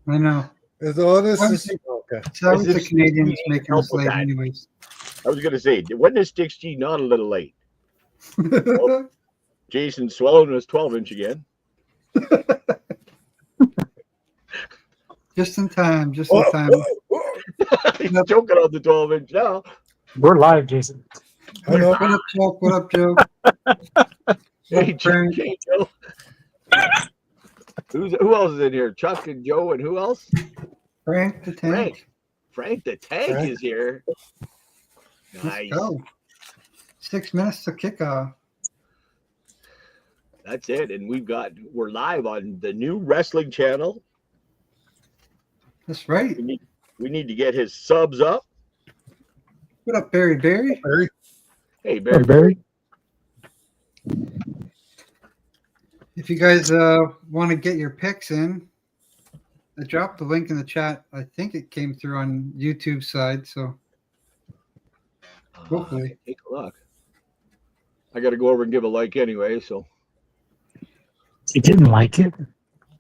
I know. Okay. It's always the Canadians making us late, anyways. I was going to say, when is Sticks G not a little late? Well, Jason swallowing his 12-inch again. Just in time. Just in time. He's choking on the 12-inch now. We're live, Jason. What up, Joe? What up, Joe? Hey, Joe. Who else is in here? Chuck and Joe and who else? Frank the Tank. Frank the Tank is here. Nice. Let's go. 6 minutes to kickoff. That's it. And we're live on the new wrestling channel. That's right. We need to get his subs up. What up, Barry? Hey, Barry. Barry. If you guys want to get your picks in, I dropped the link in the chat. I think it came through on YouTube side, so hopefully. Take a look. I got to go over and give a like anyway, so. You didn't like it?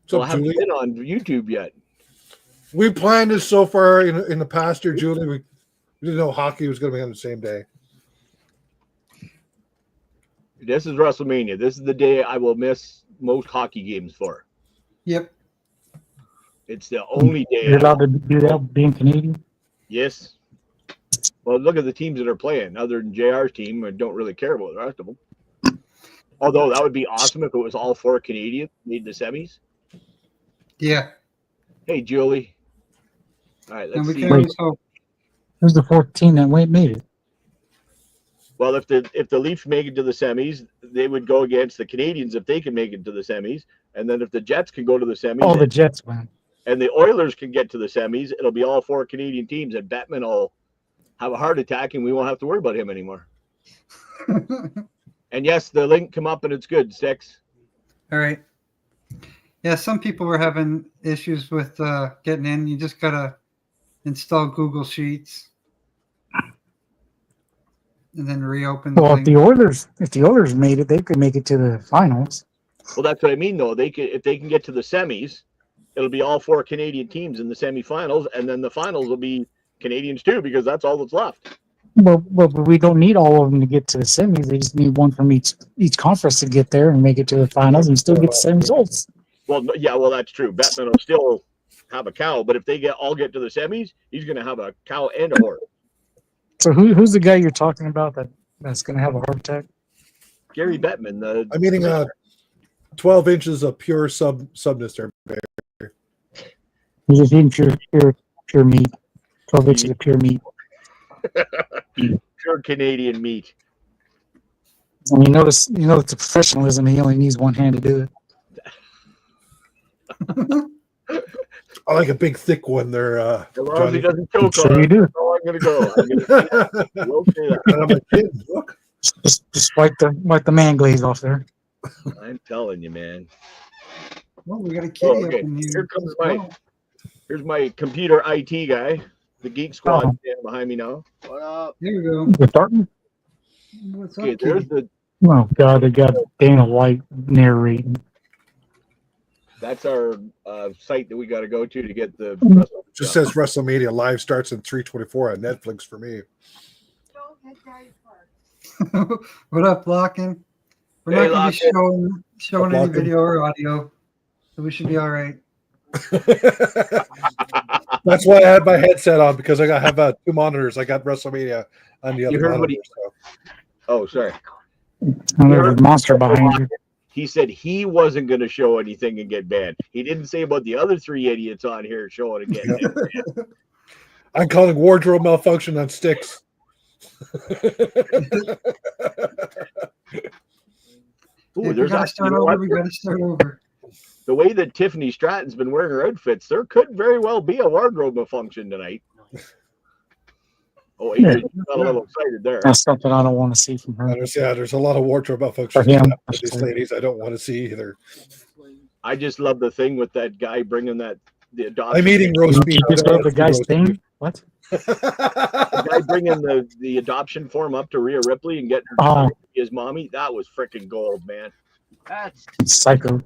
So I haven't been on YouTube yet. We planned this so far in the past year, Julie. We didn't know hockey was going to be on the same day. This is WrestleMania. This is the day I will miss most hockey games for. Yep. It's the only day. You're allowed to do that being Canadian? Yes. Well, look at the teams that are playing. Other than JR's team, I don't really care about the rest of them. Although that would be awesome if it was all 4 Canadians made the semis. Yeah. Hey, Julie. All right, let's see. Who's the 14 that made it? Well, if the Leafs make it to the semis, they would go against the Canadians if they can make it to the semis. And then if the Jets can go to the semis. Oh, the Jets win. And the Oilers can get to the semis, it'll be all 4 Canadian teams, and Bettman will have a heart attack, and we won't have to worry about him anymore. And yes, the link come up, and it's good, Sticks. All right. Yeah, some people were having issues with getting in. You just got to install Google Sheets and then reopen the Well, link. if the Oilers made it, they could make it to the finals. Well, that's what I mean, though. If they can get to the semis, it'll be all 4 Canadian teams in the semifinals, and then the finals will be Canadians too, because that's all that's left. Well, we don't need all of them to get to the semis. They just need one from each conference to get there and make it to the finals and still get the same results. Well, yeah, that's true. Bettman will still have a cow, but if they all get to the semis, he's going to have a cow and a horse. So who's the guy you're talking about that's going to have a heart attack? Gary Bettman. I'm eating 12 inches of pure subness there. He's just eating pure meat. 12 inches of pure meat. Pure Canadian meat. And you notice the professionalism. He only needs one hand to do it. I like a big, thick one there. As long as he doesn't choke Sure on you it, do. that's all I'm going to go. We'll say that. And I'm like, "Kid, look." Just wipe the man glaze off there. I'm telling you, man. Well, we got a kitty Okay. up in here. Here comes here's my computer IT guy. The Geek Squad standing behind me now. What up? There we go. With Darton? What's up, Okay, there's kitty? Oh, God, they got Dana White narrating. That's our site that we got to go to get the. Just says WrestleMania live starts in 3/24 on Netflix for me. What up, Lockin? We're not going to be showing any video or audio, so we should be all right. That's why I had my headset on, because I have 2 monitors. I got WrestleMania on the other monitor. Oh, sorry. There's a monster behind you. He said he wasn't going to show anything and get banned. He didn't say about the other 3 idiots on here showing and getting banned. I'm calling wardrobe malfunction on Sticks. Ooh, We got to start over. The way that Tiffany Stratton's been wearing her outfits, there could very well be a wardrobe malfunction tonight. Oh, Adrian, you got a little excited there. That's something I don't want to see from her. There's a lot of wardrobe malfunctions with these ladies I don't want to see either. I just love the thing with that guy bringing the adoption. I'm eating roast beef. You just love the guy's thing? What? The guy bringing the adoption form up to Rhea Ripley and getting her to be his mommy. That was freaking gold, man. That's psycho.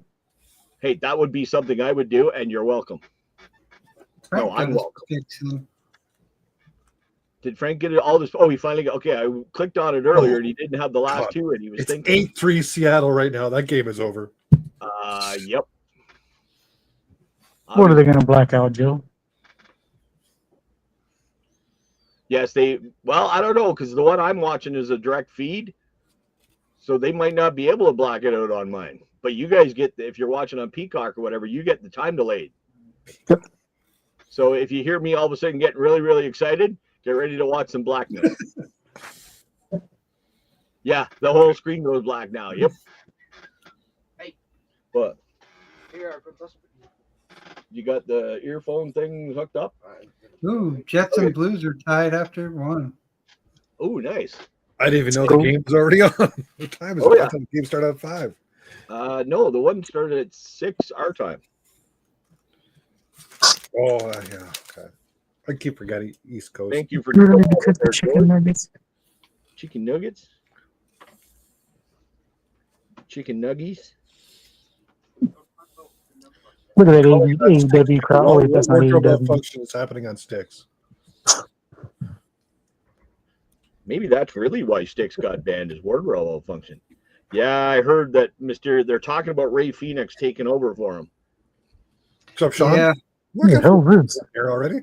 Hey, that would be something I would do, and you're welcome. Frank No, got I'm his welcome. picks in. Did Frank get it all this? Oh, he finally got. Okay, I clicked on it earlier and he didn't have the last God. two, and he was It's thinking. 8-3 Seattle right now. That game is over. Yep. What are they going to black out, Joe? Yes, they. Well, I don't know because the one I'm watching is a direct feed, so they might not be able to black it out on mine. But you guys get if you're watching on Peacock or whatever, you get the time delayed. Yep. So if you hear me all of a sudden getting really, really excited, get ready to watch some blackness. Yeah, the whole screen goes black now. Yep. Hey. What? Here, You got the earphone thing hooked up? Ooh, Jets Okay. and Blues are tied after one. Oh, nice. I didn't even know Cool. the game was already on. What time is Oh, it? yeah. I thought the game started at 5. No, the one started at 6 our time. Oh, yeah. Okay. I keep forgetting East Coast. Thank you for You really doing cook the chicken nuggets? chicken nuggets. Chicken nuggies. Look at that AEW crowd. Oh, wait, that's not Wardrobe AEW. function is happening on sticks. Maybe that's really why Styx got banned is wardrobe function. Yeah, I heard that they're talking about Ray Phoenix taking over for him. What's up, Sean? Yeah, Look Yeah, at hell, Ruth. here already.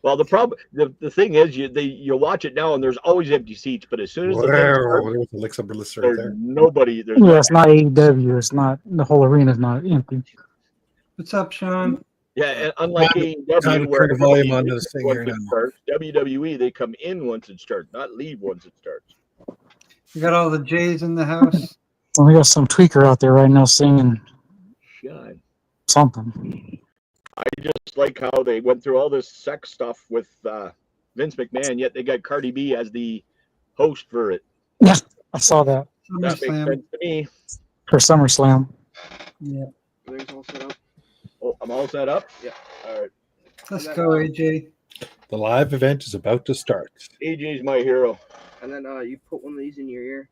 Well, the thing is, you watch it now and there's always empty seats, but as soon as the thing There starts, was the Alexa Bliss right there's there. nobody. There's Yeah, it's not AEW. It's not, the whole arena's not empty. what's up, Sean? yeah, and unlike Time AEW, to where turn the volume everybody on leaves this thing once here it now. starts, WWE they come in once it starts, not leave once it starts. We got all the Jays in the house. Well, we got some tweaker out there right now singing Shine. something. I just like how they went through all this sex stuff with Vince McMahon, yet they got Cardi B as the host for it. I saw that That makes SummerSlam. sense to me. for SummerSlam. Yeah. everything's all set up. Oh, I'm all set up? Yeah. All right. Let's go, AJ. The live event is about to start. AJ's my hero. And then you put one of these in your ear,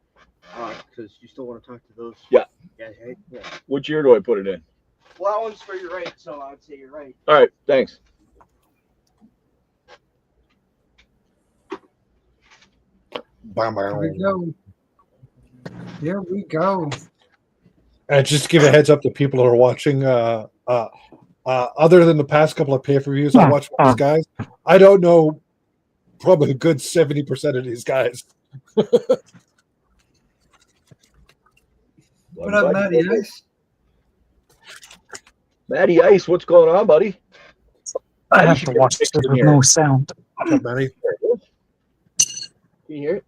because you still want to talk to those. Yeah. Yeah. Right? Yeah. Which ear do I put it in? Well, that one's for your right, so I would say you're right. All right, thanks. Here we go. Here we go. And just to give a heads up to people who are watching, other than the past couple of pay-per-views I watched with these guys, I don't know probably a good 70% of these guys. What up, Matty Ice? Matty Ice, what's going on, buddy? I You have should to get watch this fixed in with here. no sound. What's up, Manny? Can you hear it?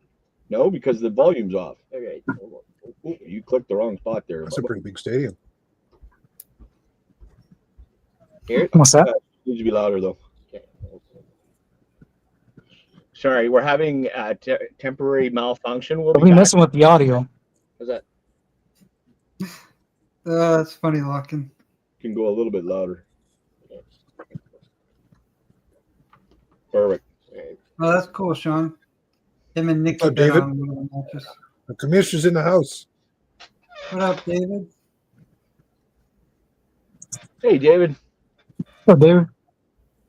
No, because the volume's off. Okay. Ooh, you clicked the wrong spot there. That's a pretty big stadium. Hear it? What's that? Needs to be louder though. Okay. Sorry, we're having a temporary malfunction. We'll Are be we back. messing with the audio? How's that? That's funny looking. Can go a little bit louder. Perfect. Oh, that's cool, Sean. Him and Nikki What's up, bet David? on one of the matches. The commissioner's in the house. What up, David? Hey, David. Oh, David.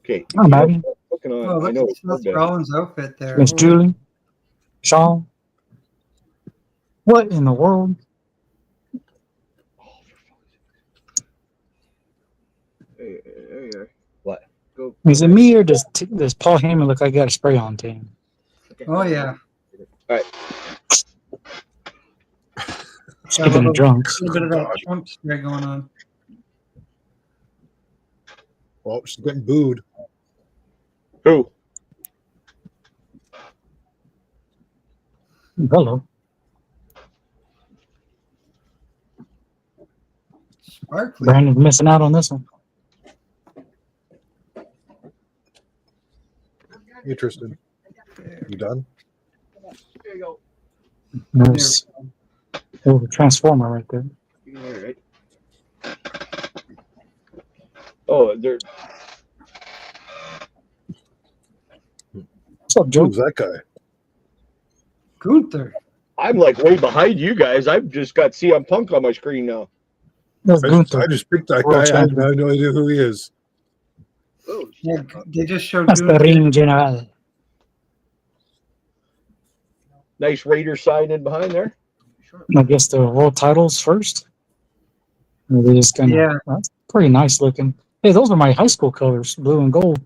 Okay. Oh, Matty. Looking on. Oh, I look know. at Seth Rollins' outfit there. Miss Holy- Julie. Sean. What in the world? Hey, there you are. What? Go. Is it me or does Paul Heyman look like he got a spray on to him? Okay. Oh, yeah. Speaking of drunks. A little bit of that Trump spray going on. Well, she's getting booed. Who? Hello. Sparkly. Brandon's missing out on this one. Interesting. You done? There you go. There's a transformer right there. You can hear it, right? Oh, there. What's up, Joe? Who's that guy? Gunther. I'm like way behind you guys. I've just got CM Punk on my screen now. That's I Gunther. just picked that World guy. I have champion. no idea who he is. Oh, Yeah, they just showed That's the Doomsday. ring general. Nice Raider sign in behind there. sure. I guess the world titles first. Or they just kind of, Yeah. that's pretty nice looking. Hey, those are my high school colors, blue and gold.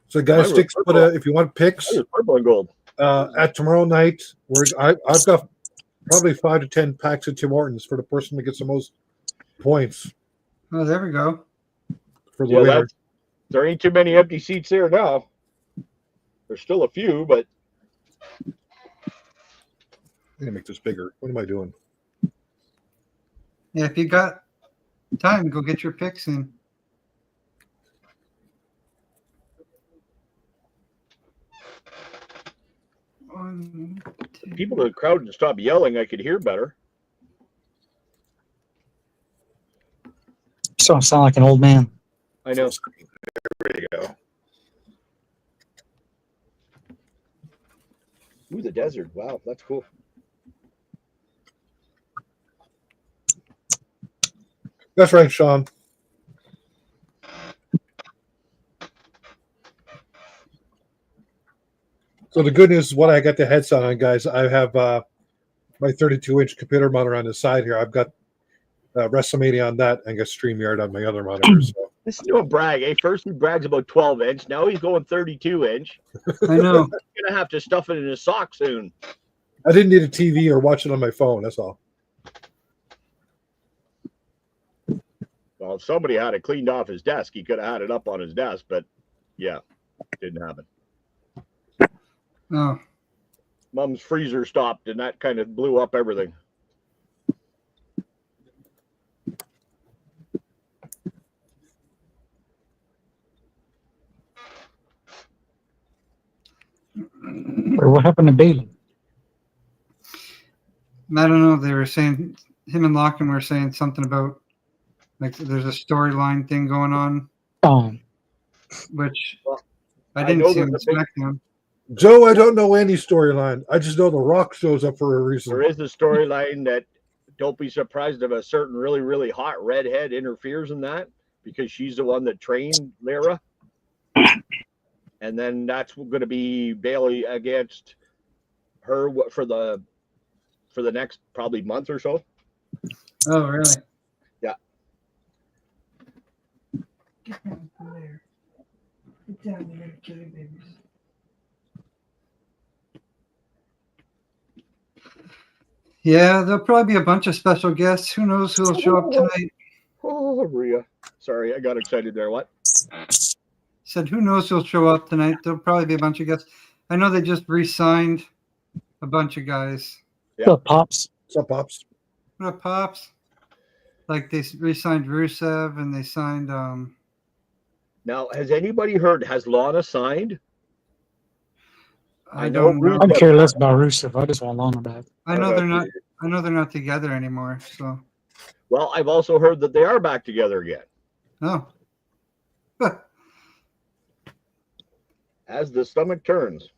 So, guys, Mine was sticks. purple. If you want picks, That was purple and gold. at tomorrow night, I've got probably 5 to 10 packs of Tim Hortons for the person that gets the most points Oh, there we go. for the Yeah, winner. there ain't too many empty seats there now. There's still a few, but I'm gonna make this bigger. What am I doing? Yeah, if you got time, go get your picks in. One, two. people in the crowd to stop yelling. I could hear better. So I sound like an old man. I know. There you go. Ooh, the desert. Wow, that's cool. That's right, Sean. So the good news is what I got the headset on, guys. I have my 32-inch computer monitor on the side here. I've got WrestleMania on that and got StreamYard on my other monitor. So This is no brag. Eh? First he brags about 12-inch. Now he's going 32-inch. I know. He's gonna have to stuff it in his sock soon. I didn't need a TV or watch it on my phone. That's all. Well, if somebody had it cleaned off his desk, he could have had it up on his desk. But yeah, didn't happen. Oh, Mom's freezer stopped, and that kind of blew up everything. Or what happened to Bailey? I don't know. They were saying him and Lachlan were saying something about like there's a storyline thing going on, which Well, I I didn't know see on there's a big- SmackDown. Joe, I don't know any storyline. I just know The Rock shows up for a reason. There is a storyline that don't be surprised if a certain really, really hot redhead interferes in that because she's the one that trained Lyra. And then that's going to be Bailey against her for the next probably month or so. Oh, really? Yeah. Get down there. Get down there, kitty babies. Yeah, there'll probably be a bunch of special guests. Who knows who'll show up tonight? Oh, Rhea. Sorry, I got excited there. What? Said, who knows who'll show up tonight? There'll probably be a bunch of guests. I know they just re-signed a bunch of guys. Yeah. The Pops. What's up, Pops? What up, Pops? Like they re-signed Rusev and they signed Now, has anybody heard? Has Lana signed? I I know don't know. I care less about Rusev. I just want Lana back. I know they're not together anymore, so Well, I've also heard that they are back together again. no. As the stomach turns.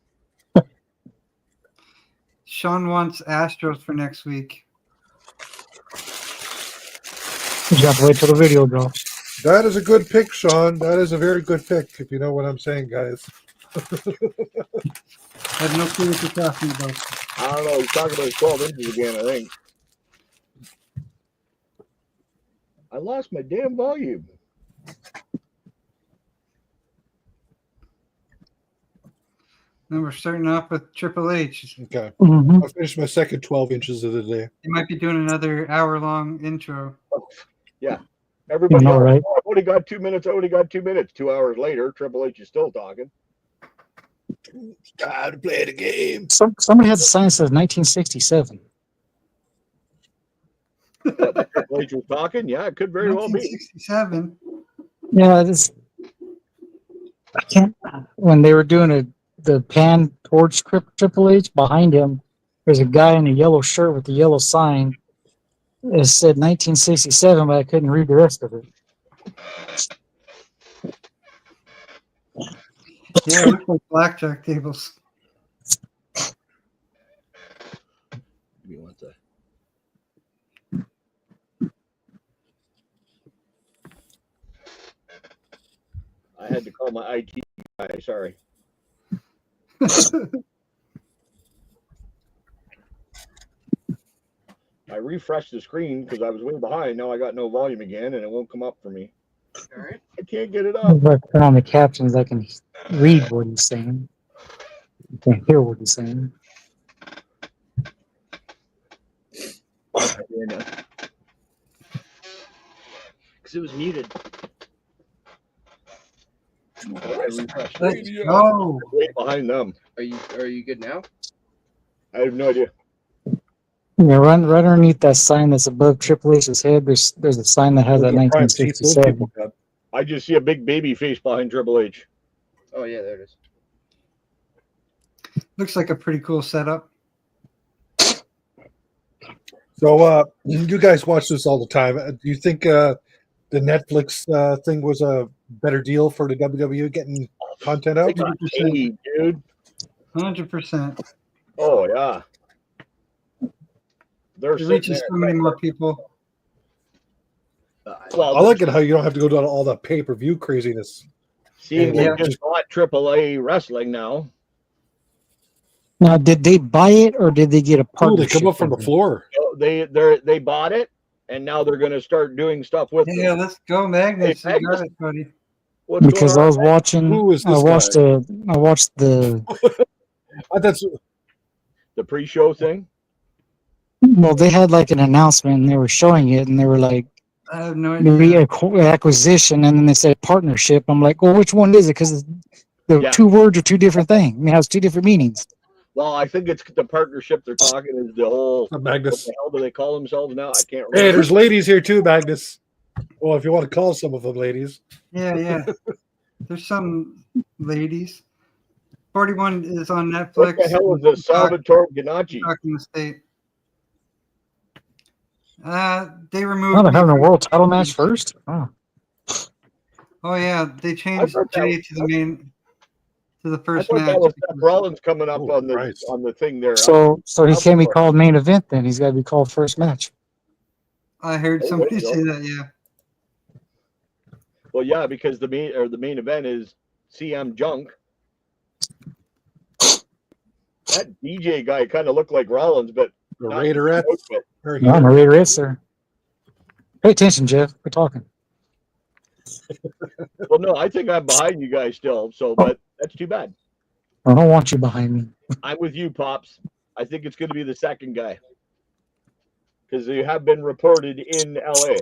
Sean wants Astros for next week. You just have to wait till the video drops. That is a good pick, Sean. That is a very good pick, if you know what I'm saying, guys. I have no clue what you're talking about. I don't know. He's talking about his 12 inches again, I think. I lost my damn volume. Then we're starting off with Triple H. Okay. Mm-hmm. I finished my second 12 inches of the day. He might be doing another hour-long intro. Everybody know, else, right? "Oh, I've only got 2 minutes. I only got 2 minutes. 2 hours later, Triple H is still talking. Time to play the game. Somebody has a sign that says 1967. Triple H was talking. Yeah, it could very well be. 1967. Yeah, I can't. When they were doing the pan towards Triple H, behind him, there's a guy in a yellow shirt with the yellow sign. It said 1967, but I couldn't read the rest of it. Yeah, it looks like blackjack tables. Give me one sec. I had to call my IT guy. Sorry. I refreshed the screen because I was way behind. Now I got no volume again, and it won't come up for me. All right. I can't get it up. If I turn on the captions, I can read what he's saying. I can hear what he's saying. Because it was muted. I refreshed. Let's go. Way behind them. Are you good now? I have no idea. Yeah, right underneath that sign that's above Triple H's head, there's a sign that has Look that at the prime seats those 1967. people got. I just see a big baby face behind Triple H. Oh yeah, there it is. Looks like a pretty cool setup. So you guys watch this all the time. Do you think the Netflix thing was a better deal for the WWE getting content out? 100%. Hey, dude. 100%. Oh yeah. They're It sitting reaches there. so many more people. Well, I like it how you don't have to go down all the pay-per-view craziness. seeing Yeah. they just bought AAA wrestling now. Now, did they buy it or did they get a Oh, partnership? they come up from the with it? floor. So they bought it, and now they're going to start doing stuff with Yeah, them. let's go, Magnus. Hey, You got Magnus. it, buddy. What's Because going I on? was watching. Who is I this watched guy? I watched the. That's The pre-show thing. Well, they had like an announcement and they were showing it and they were like I have no maybe idea. acquisition and then they said partnership. I'm like, well, which one is it? Because the Yeah. two words are two different things. It has two different meanings. Well, I think it's the partnership they're talking is the whole. What Magnus. the hell do they call themselves now? I can't remember. Hey, there's ladies here too, Magnus. Well, if you want to call some of them ladies. Yeah. There's some ladies. 41 is on Netflix. What the hell is this? Salvatore Ganacci. Talking the state. They Oh, removed. they're me having a from- world title match first. Oh, Oh yeah, they changed thought that Jay was- to the I first thought match. that was Seth Rollins coming up Oh, on the Christ. thing there. so he can't be called main event then. He's got to be called first match. I heard Oh, somebody there you say that. Yeah. Well, yeah, because the main event is CM Junk. That DJ guy kind of looked like Rollins, but The not Raiderette. outfit. Very No, I'm good. a Raider, yes, sir. Pay attention, Jeff. We're talking. Well, no, I think I'm behind you guys still. So, but that's too bad. I don't want you behind me. I'm with you, Pops. I think it's going to be the second guy because they have been reported in LA.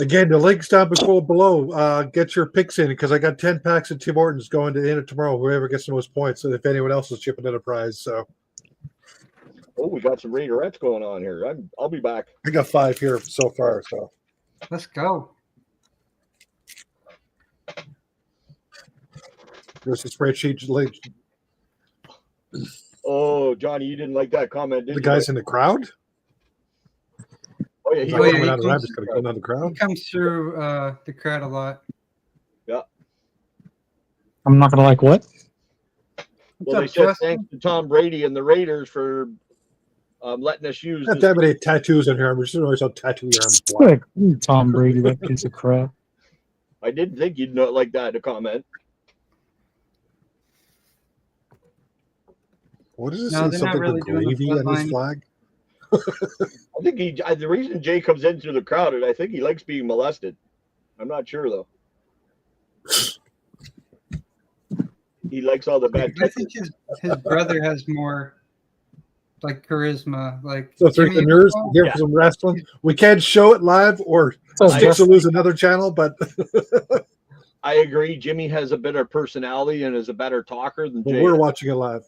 Again, the link's down below. Get your picks in because I got 10 packs of Tim Hortons going to end of tomorrow. Whoever gets the most points, and if anyone else is chipping in a prize. So Oh, we got some Raiderettes going on here. I'll be back. I got 5 here so far. So Let's go. there's the spreadsheet link. Oh, Johnny, you didn't like that comment, did The you? guys in the crowd. Oh, yeah, Is he that Oh, yeah, coming he out of the comes- just going to come down the He crowd. comes through the crowd a lot. I'm not gonna like what? What's Well, they up, said Justin? thanks to Tom Brady and the Raiders for letting us use Not this. that many tattoos in here. I'm just always on tattoo your arms. Like, Tom Brady, that piece of crap. I didn't think you'd not like that to comment. What is this? No, they're not Something really with doing the gravy on this bloodline. flag? I think the reason Jay comes into the crowd, and I think he likes being molested. I'm not sure though. He likes all the bad. I think his brother has more like charisma. Like So three Jimmy nerds Uso? here Yeah. for some wrestling. We can't show it live or So, I- Jeff, Sticks will lose another channel, but I agree. Jimmy has a better personality and is a better talker than Jay. we're watching it live.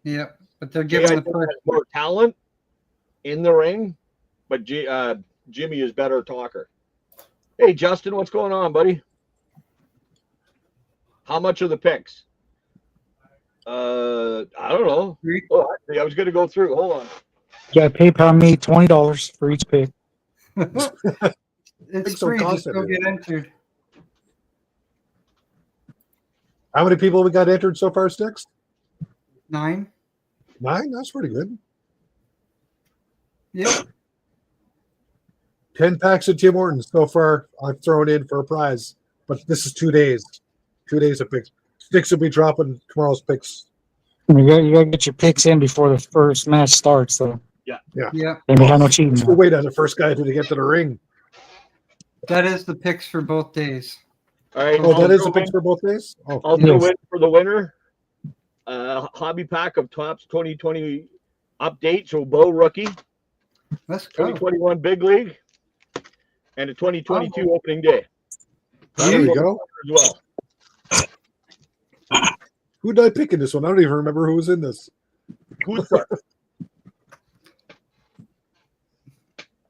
Yep, but they're Jay, I giving the think, push. has more talent in the ring, but Jimmy is better talker. Hey, Justin, what's going on, buddy? How much are the picks? I don't know. Three. Oh, actually, I was going to go through. Hold on. you gotta PayPal me $20 for each pick. It's Picks don't free. cost Just go anything. get entered. How many people we got entered so far, Sticks? 9. 9? That's pretty good. Yep. 10 packs of Tim Hortons so far I've thrown in for a prize. But this is 2 days. 2 days of picks. Sticks will be dropping tomorrow's picks. You gotta get your picks in before the first match starts. So Yeah, and we have no cheating. Still wait on the first guy to get to the ring. that is the picks for both days. All right. Oh, that I'll is the throw picks in- for both days? Oh, I'll Yes. throw in for the winner. Hobby pack of Topps 2020 update. So Bo rookie, Let's go. 2021 big league, and a 2022 opening day. there you go. As well. Who did I pick in this one? I don't even remember who was in this. Gunther.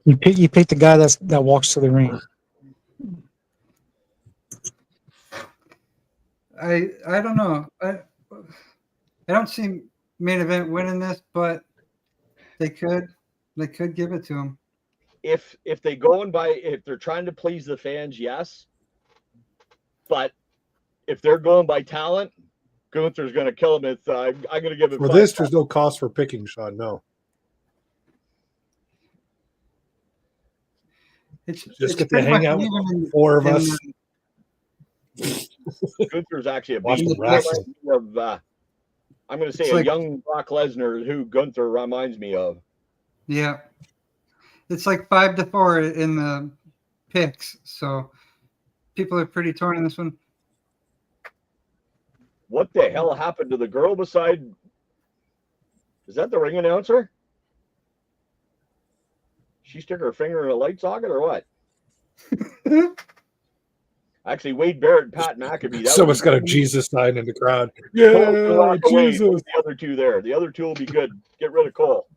You pick the guy that walks to the ring. I don't know. I don't see main event winning this, but they could give it to him. If they go and buy, if they're trying to please the fans, yes. But if they're going by talent, Gunther's going to kill him. It's I'm going to give it. For this, there's no cost for picking, Sean. No. Just get to pretty hang much out even with in- 4 of in us. Gunther's actually a Watch beast. them wrestle. I'm going to say It's a like- young Brock Lesnar, who Gunther reminds me of. Yeah, it's like 5-4 in the picks, so people are pretty torn in this one. What the hell happened to the girl beside? Is that the ring announcer? She stuck her finger in a light socket or what? Actually, Wade Barrett and Pat McAfee. That Someone's was got a Jesus sign in the crowd. Cole Yeah, can walk away. Jesus. Put the other two there. The other two will be good. Get rid of Cole.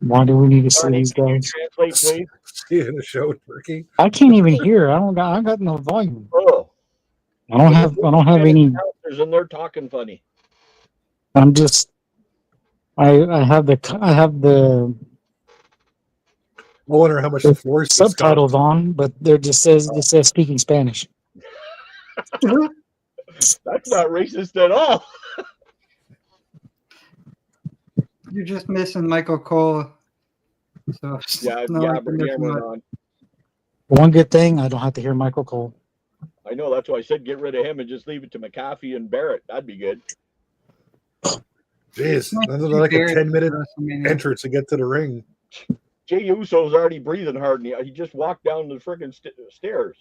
Why do we need to see Johnny, these can you guys? translate, please? See you in the show, Turkey. I can't even hear. I got no volume. Oh, I don't have any. announcers and they're talking funny. I'm just. I have the I wonder how much the floors subtitles on, but it just says speaking Spanish. That's not racist at all. You're just missing Michael Cole. So Yeah, no, yeah, I but can miss yeah, him we're much. on. One good thing, I don't have to hear Michael Cole. I know. That's why I said get rid of him and just leave it to McAfee and Barrett. That'd be good. Jeez, that's like a 10-minute WrestleMania. entrance to get to the ring. Jay Uso's already breathing hard, and he just walked down the freaking stairs.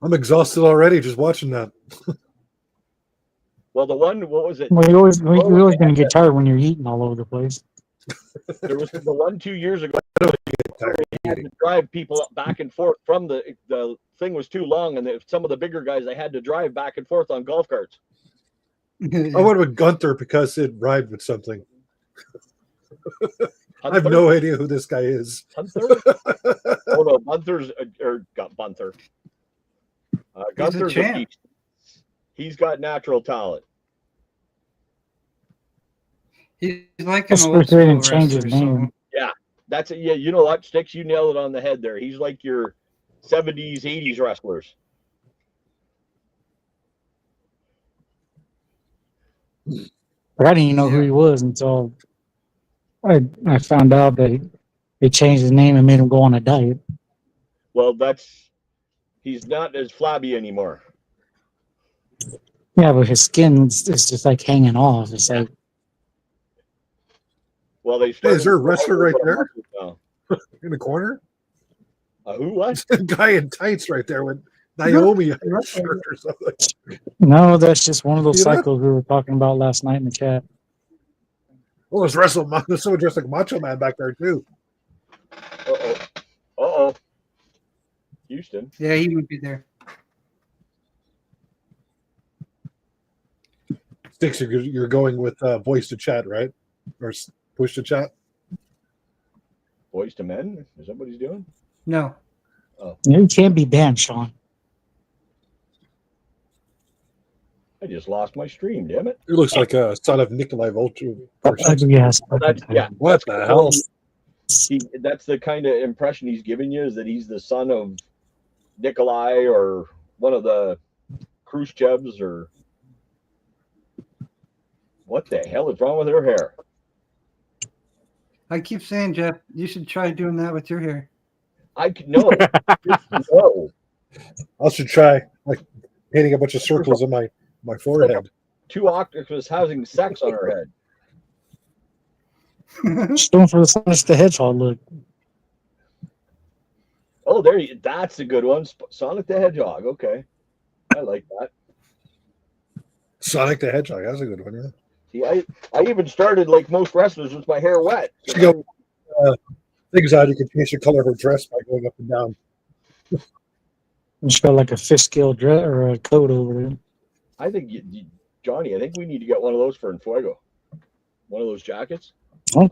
I'm exhausted already just watching that. Well, the one, what was it? Well, you're always going to get tired when you're eating all over the place. There was the one 2 years ago. Tired of They had to drive people back and forth from the thing was too long, and some of the bigger guys they had to drive back and forth on golf carts. I went with Gunther because it rhymed with something. I have Gunther? no idea who this guy is. Gunther? Oh no, Gunther's Gunther. Gunther's a champ. beast. He's got natural talent. He's like an That's old they didn't school change his wrestler. name. That's it. Yeah, you know what, Sticks? You nailed it on the head there. He's like your 70s, 80s wrestlers. I didn't even know who he was until I found out that they changed his name and made him go on a diet. Well, he's not as flabby anymore. Yeah, but his skin is just like hanging off. It's like Well, they Hey, is there a wrestler right there? In the corner? Who? What? A guy in tights right there with Naomi on his shirt or something. no, that's just one of those You know? cycles we were talking about last night in the chat. Oh, there's there's someone dressed like Macho Man back there too. Uh oh. Houston. Yeah, he would be there. Sticks, you're going with voice to chat, right? Or push to chat? Boys to men. Is that what he's doing? No. You can't be banned, Sean. I just lost my stream. Damn it. It looks like a son of Nikolai Volchev. Yes. That's yeah. What the hell? That's the kind of impression he's giving you, is that he's the son of Nikolai or one of the Khrushchevs or what the hell is wrong with her hair? I keep saying, Jeff, you should try doing that with your hair. I could no. No. I should try like painting a bunch of circles on my forehead. Two octopus having sex on her head. Just going for the Sonic the Hedgehog look. Oh, there you. That's a good one. Sonic the Hedgehog. Okay, I like that. Sonic the Hedgehog. That's a good one. Yeah. See, I even started like most wrestlers with my hair wet. She go things out. You can change the color of her dress by going up and down. She's got like a fish scale dress or a coat over there. I think Johnny. I think we need to get one of those for Fuego. One of those jackets. Oh,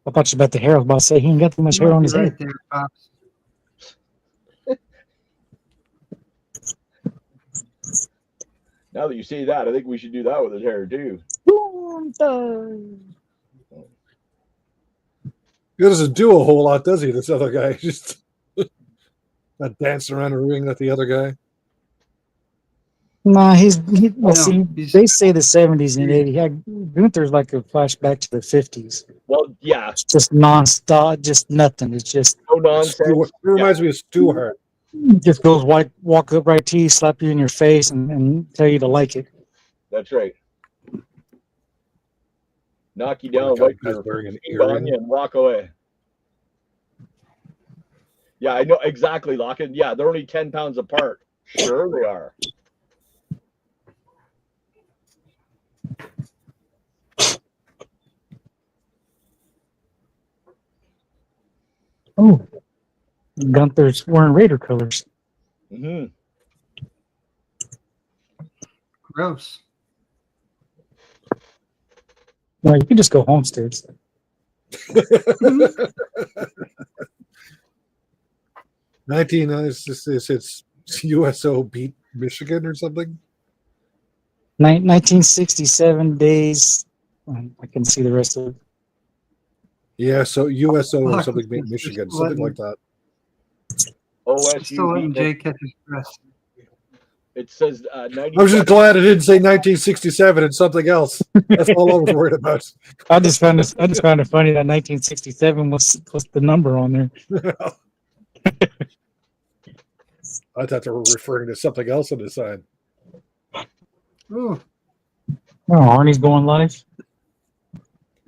I thought you about the hair. I was about to say he ain't got too much hair on his right head. there, Pops. Now that you say that, I think we should do that with his hair too. He doesn't do a whole lot, does he? This other guy just not dancing around the ring like the other guy. Nah, well, No, see, he's- they say the 70s and 80s. Gunther's like a flashback to the 50s. Well, yeah, It's just nonstop, just nothing. It's just no nonsense. It reminds me of Stu Hart. just goes walk up right to you, slap you in your face, and tell you to like it. That's right. Knock you When down, the wipe guy's your wearing an feet on earring. you, and walk away. Yeah, I know exactly, Lockett. Yeah, they're only 10 pounds apart. Sure, they are. Oh, Gunther's wearing Raider colors. Hmm. Gross. No, you can just go homesteads. 19. It's USO beat Michigan or something. 1967 days. I can see the rest of it. Yeah, so USO or Fuck, something beat it's Michigan, just something letting- like that. Still letting OSU. Jay catch his breath. It says 90. I was just glad it didn't say 1967 and something else. That's all I was worried about. I just found it funny that 1967 was the number on there. I thought they were referring to something else on the side. Ooh, Oh, Arnie's going live.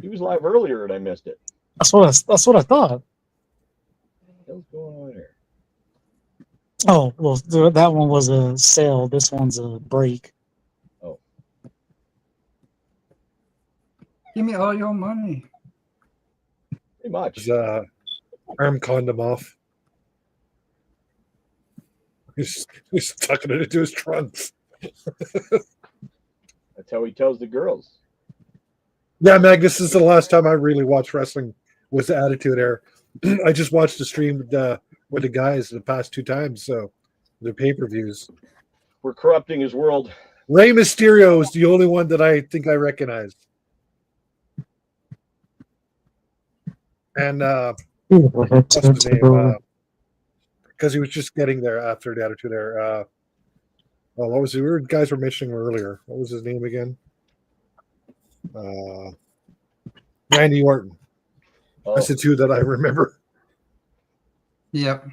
He was live earlier and I missed it. That's what I thought. What's going on here? Oh well, that one was a sale. This one's a break. give me all your money. Pretty much. His arm condom off. He's tucking it into his trunks. That's how he tells the girls. Yeah, Magnus, this is the last time I really watched wrestling was the Attitude Era. I just watched the stream with the guys the past 2 times, so the pay-per-views. We're corrupting his world. Rey Mysterio is the only one that I think I recognized. And what's his name? Because he was just getting there after the Attitude Era. What was the guys were mentioning earlier? What was his name again? Randy Orton. Oh, That's the 2 that I remember. Yep.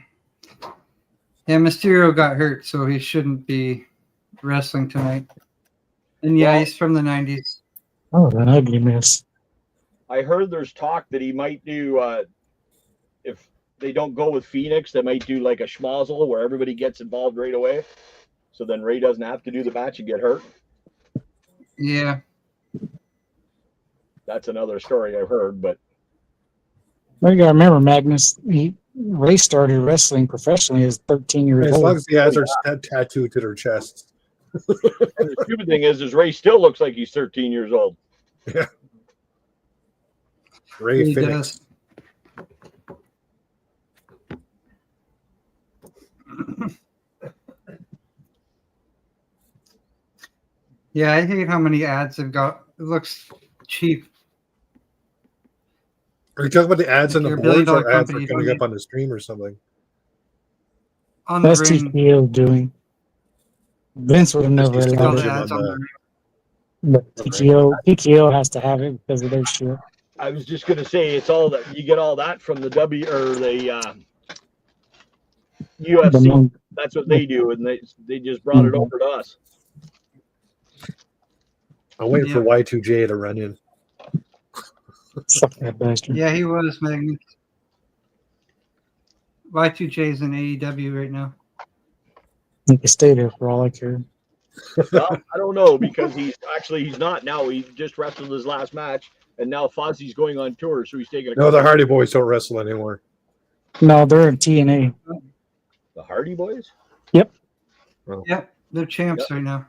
Yeah, Mysterio got hurt, so he shouldn't be wrestling tonight. And yeah, Well- he's from the 90s. Oh, an ugly mess. I heard there's talk that he might do, if they don't go with Phoenix, they might do like a schmozzle where everybody gets involved right away. So then Ray doesn't have to do the match and get hurt. Yeah. That's another story I've heard, but Well, you gotta remember, Magnus. Ray started wrestling professionally as 13 years As old. long as the ads are tattooed to their chests. and the stupid thing is Ray still looks like he's 13 years old. Ray He Phoenix. does. Yeah, I hate how many ads they've got. It looks cheap. Are you talking about the ads on the You're a boards or billion-dollar ads that company, are coming don't up on the stream or something? On the That's ring. TKO doing. Vince would have never Just All allowed the Him it. ads on on the- the ring. But TKO has to have it because of their shit. I was just gonna say it's all that you get all that from the the The UFC. mon- That's what they do, and they just brought it over to us. I'm waiting for Yeah. Y2J to run in. Fuck that bastard. Yeah, he was Magnus. Y2J is in AEW right now. He can stay there for all I care. Well, I don't know because he's not now. He just wrestled his last match, and now Fozzie's going on tour, so he's taking a. No, the Hardy Boys don't wrestle anymore. No, they're in TNA. The Hardy Boys. Yep, they're champs right now.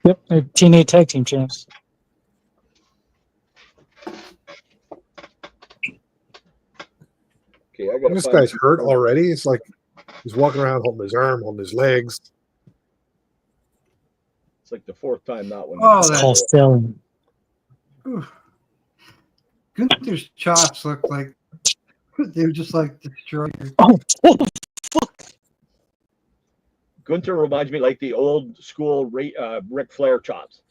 Yep, they're TNA tag team champs. Okay, I got This guy's hurt already. It's like he's walking around holding his arm, holding his legs. It's like the fourth time that one. Oh, It's that- called selling. Gunther's chops look like they were just like destroyed. Oh, Gunther reminds me like the old school Ric Flair chops.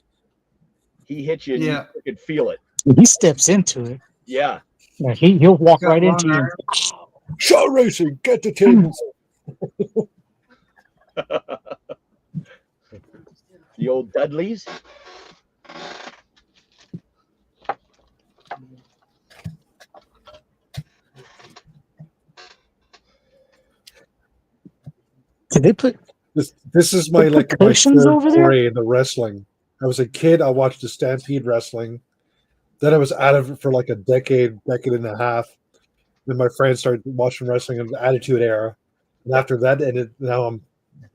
He hits you and Yeah. you can feel it. he steps into it. Yeah. Yeah, he'll walk Got right long into you. arms. Show racing, get the tables. The old Dudleys. Did they put? This is my like my Cushions third over there? foray into wrestling. I was a kid. I watched the Stampede wrestling. Then I was out of it for like a decade and a half. Then my friends started watching wrestling in the Attitude Era, and after that ended, now I'm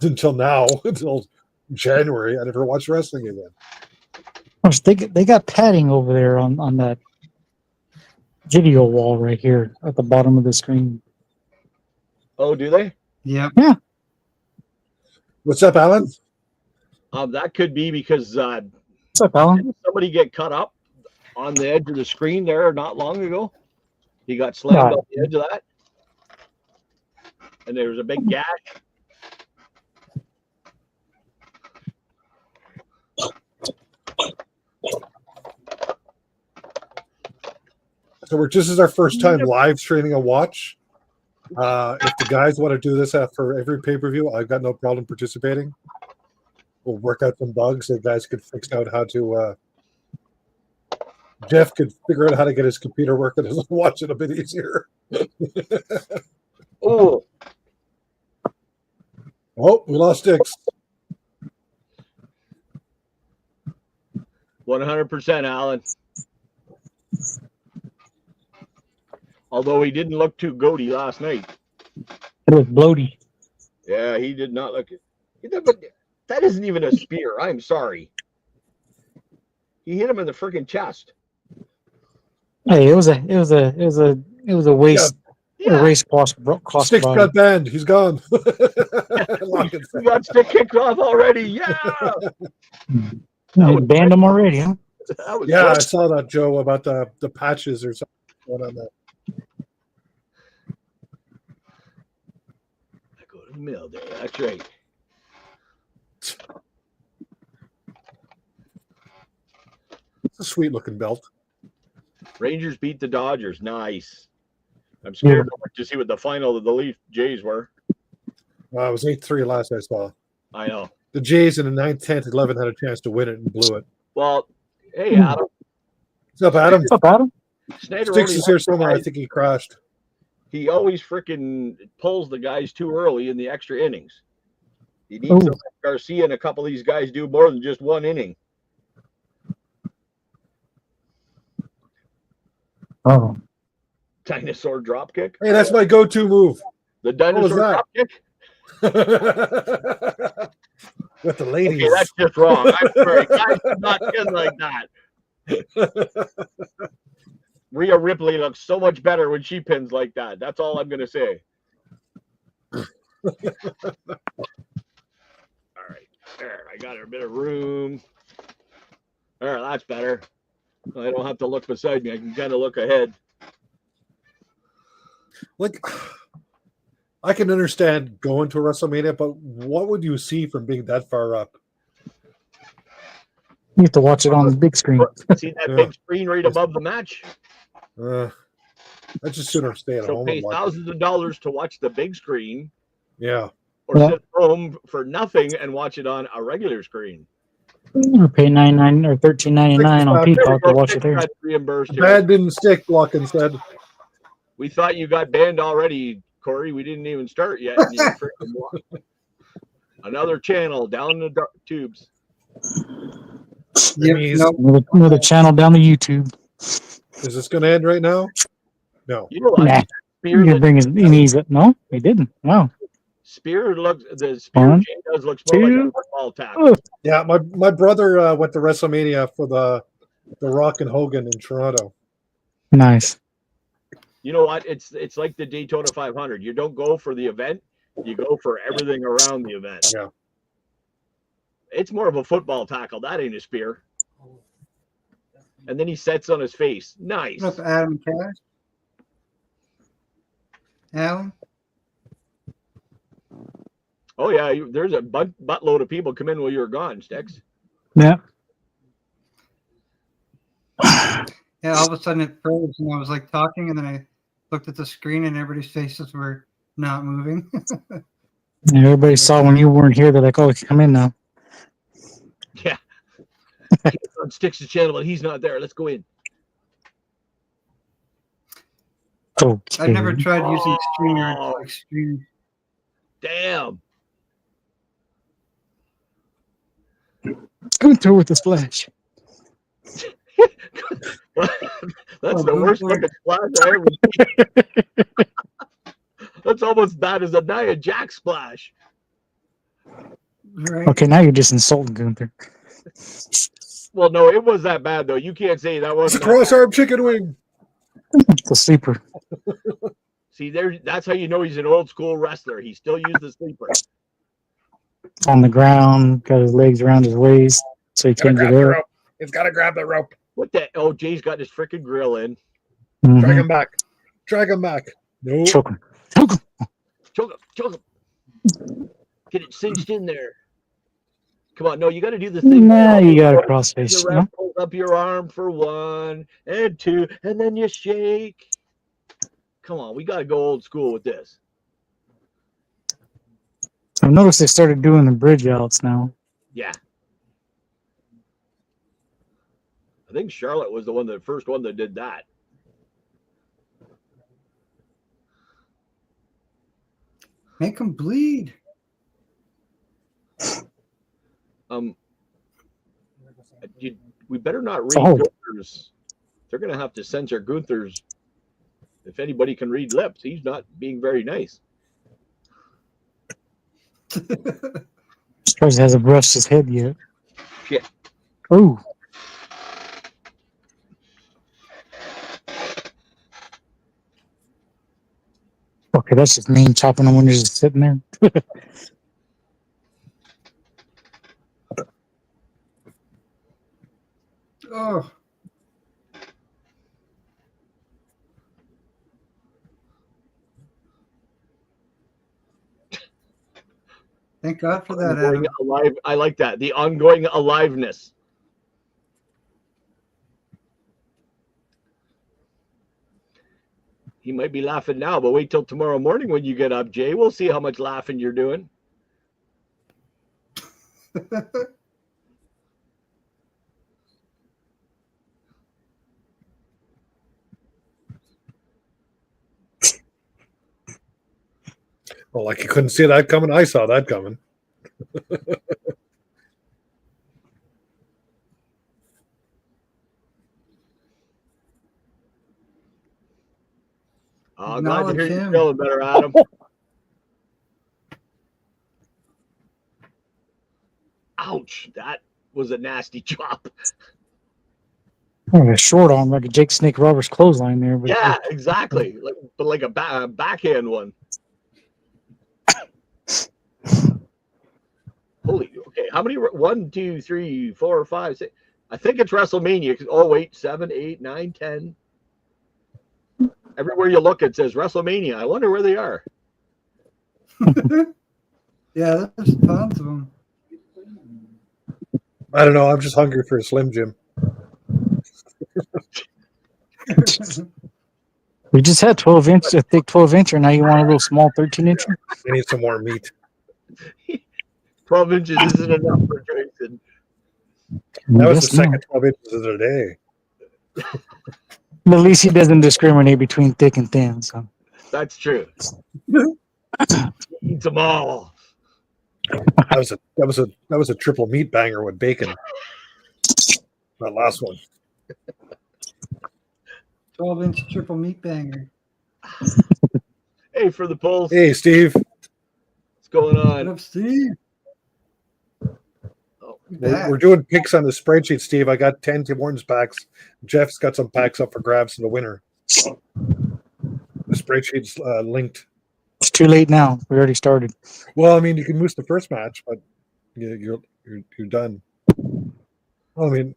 until January. I never watched wrestling again. They got padding over there on that video wall right here at the bottom of the screen. Oh, do they? Yep. What's up, Alan? That could be because What's up, Alan? didn't somebody get cut up on the edge of the screen there not long ago? He got slammed off the edge of that. And there was a big gash. So this is our first time live streaming a watch. If the guys want to do this for every pay-per-view, I've got no problem participating. We'll work out some bugs. The guys could fix out how to. Jeff could figure out how to get his computer working and watch it a bit easier. Oh, Oh, we lost Dix. 100%, Alan. Although he didn't look too goaty last night. It was bloaty. Yeah, he did not look it. But that isn't even a spear. I'm sorry. He hit him in the freaking chest. Hey, it was a waste. A race cross Stick body. got banned. He's gone. We got stick kicked off already. Yeah. They banned him already, huh? That was Yeah, I good. saw that, Joe, about the patches or something going on there. I go to the mill day. That's right. It's a sweet looking belt. Rangers beat the Dodgers. Nice. I'm scared to see what the final of the Leaf Jays were. It was 8-3 last I saw. I know. The Jays in the 9th, 10th, 11th had a chance to win it and blew it. Well, hey, Adam. What's up, Adam? What's up, Adam? Snyder Sticks only is here wants the somewhere. I guys- think he crashed. He always freaking pulls the guys too early in the extra innings. He needs Ooh. to let Garcia and a couple of these guys do more than just one inning. Oh, Dinosaur drop kick. Hey, that's my go-to move. The was dinosaur that? drop kick. With the ladies. Okay, that's just wrong. I'm sorry. Guys should not pin like that. Rhea Ripley looks so much better when she pins like that. That's all I'm gonna say. All right, there. I got a bit of room. There, that's better. I don't have to look beside me. I can kind of look ahead. Like, I can understand going to WrestleMania, but what would you see from being that far up? you have to watch it on the big screen. See that Yeah. big screen right above the match? I'd just sooner stay at So home pay and watch it. thousands of dollars to watch the big screen, Yeah. or Yeah. sit at home for nothing and watch it on a regular screen. Or pay $9.99 or $13.99 on There There we Peacock to go. watch Nick it there. got reimbursed here. Bad didn't stick, Blocken said. We thought you got banned already, Corey. We didn't even start yet. And you're freaking another channel down the tubes. Yep, He's- no, Another channel down the YouTube. Is this going to end right now? No. You know what? Nah, Spear, you can bring his knees up. No, he didn't. Wow. Spear looks. The Spear One, Jay does look more like a two. football tackle. Oh, Yeah, my brother went to WrestleMania for the Rock and Hogan in Toronto. nice. You know what? It's like the Daytona 500. You don't go for the event. You go for everything around the event. Yeah. It's more of a football tackle. That ain't a spear. And then he sets on his face. Nice. what's up, Adam Cash? Alan? Oh yeah, there's a buttload of people come in while you were gone, Sticks. Yeah. Yeah, all of a sudden it froze and I was like talking and then I looked at the screen and everybody's faces were not moving. And everybody saw when you weren't here. They're like, "Oh, come in now." Yeah. He's on Sticks' channel, but he's not there. Let's go in. Okay. I've never tried using Streamer Oh. to like stream. Damn. Going through with the splash. That's the worst looking splash I ever seen. That's almost bad as a Nia Jax splash. Right? Okay, now you're just insulting Gunther. Well, no, it was that bad though. You can't say that It's a wasn't. cross arm chicken wing. The sleeper. See, that's how you know he's an old school wrestler. He still used the sleeper. On the ground, got his legs around his waist, so he Gotta can't grab get the up. rope. He's got to grab the rope. What the? Oh, Jay's got his freaking grill in. Mhm. Drag him back. Drag him back. No. Choke him. Choke him. Choke him. Choke him. Get it cinched in there. Come on. No, you got to do the thing. Nah, you got a crossface. The No? ref pulls up your arm for 1 and 2, and then you shake. Come on. We got to go old school with this. I've noticed they started doing the bridge outs now. Yeah. I think Charlotte was the first one that did that. Make them bleed. We better not read Oh. Gunther's. They're going to have to censor Gunther's. If anybody can read lips, he's not being very nice. Surprised he hasn't brushed his head yet. Yeah. Oh. Okay, that's just mean chopping them when you're just sitting there. Oh, thank God for that, Ongoing Adam. alive. I like that. The ongoing aliveness. He might be laughing now, but wait till tomorrow morning when you get up, Jay. We'll see how much laughing you're doing. Well, like you couldn't see that coming. I saw that coming. Oh, glad to hear Acknowledge you him. feeling better, Adam. Ouch. That was a nasty chop. Oh, a short arm like a Jake Snake Roberts clothesline there. But Yeah, exactly. But like a backhand one. Holy, okay. How many? 1, 2, 3, 4, 5, 6. I think it's WrestleMania. Oh, wait. 7, 8, 9, 10. Everywhere you look, it says WrestleMania. I wonder where they are. Yeah, there's tons of them. I don't know. I'm just hungry for a Slim Jim. We just had 12-inch, a thick 12-incher. Now you want a little small 13-incher? I need some more meat. 12 inches isn't enough for Jason. That was the Guess not. second 12 inches of the day. But at least he doesn't discriminate between thick and thin. So That's true. He eats them all. That was a triple meat banger with bacon. That last one. 12-inch triple meat banger. Hey, for the polls, Hey, Steve. what's going What on? up, Steve? We're doing picks on the spreadsheet, Steve. I got 10 Tim Hortons packs. Jeff's got some packs up for grabs in the winner. The spreadsheet's linked. it's too late now. We already started. Well, I mean, you can miss the first match, but you're done. Well, I mean,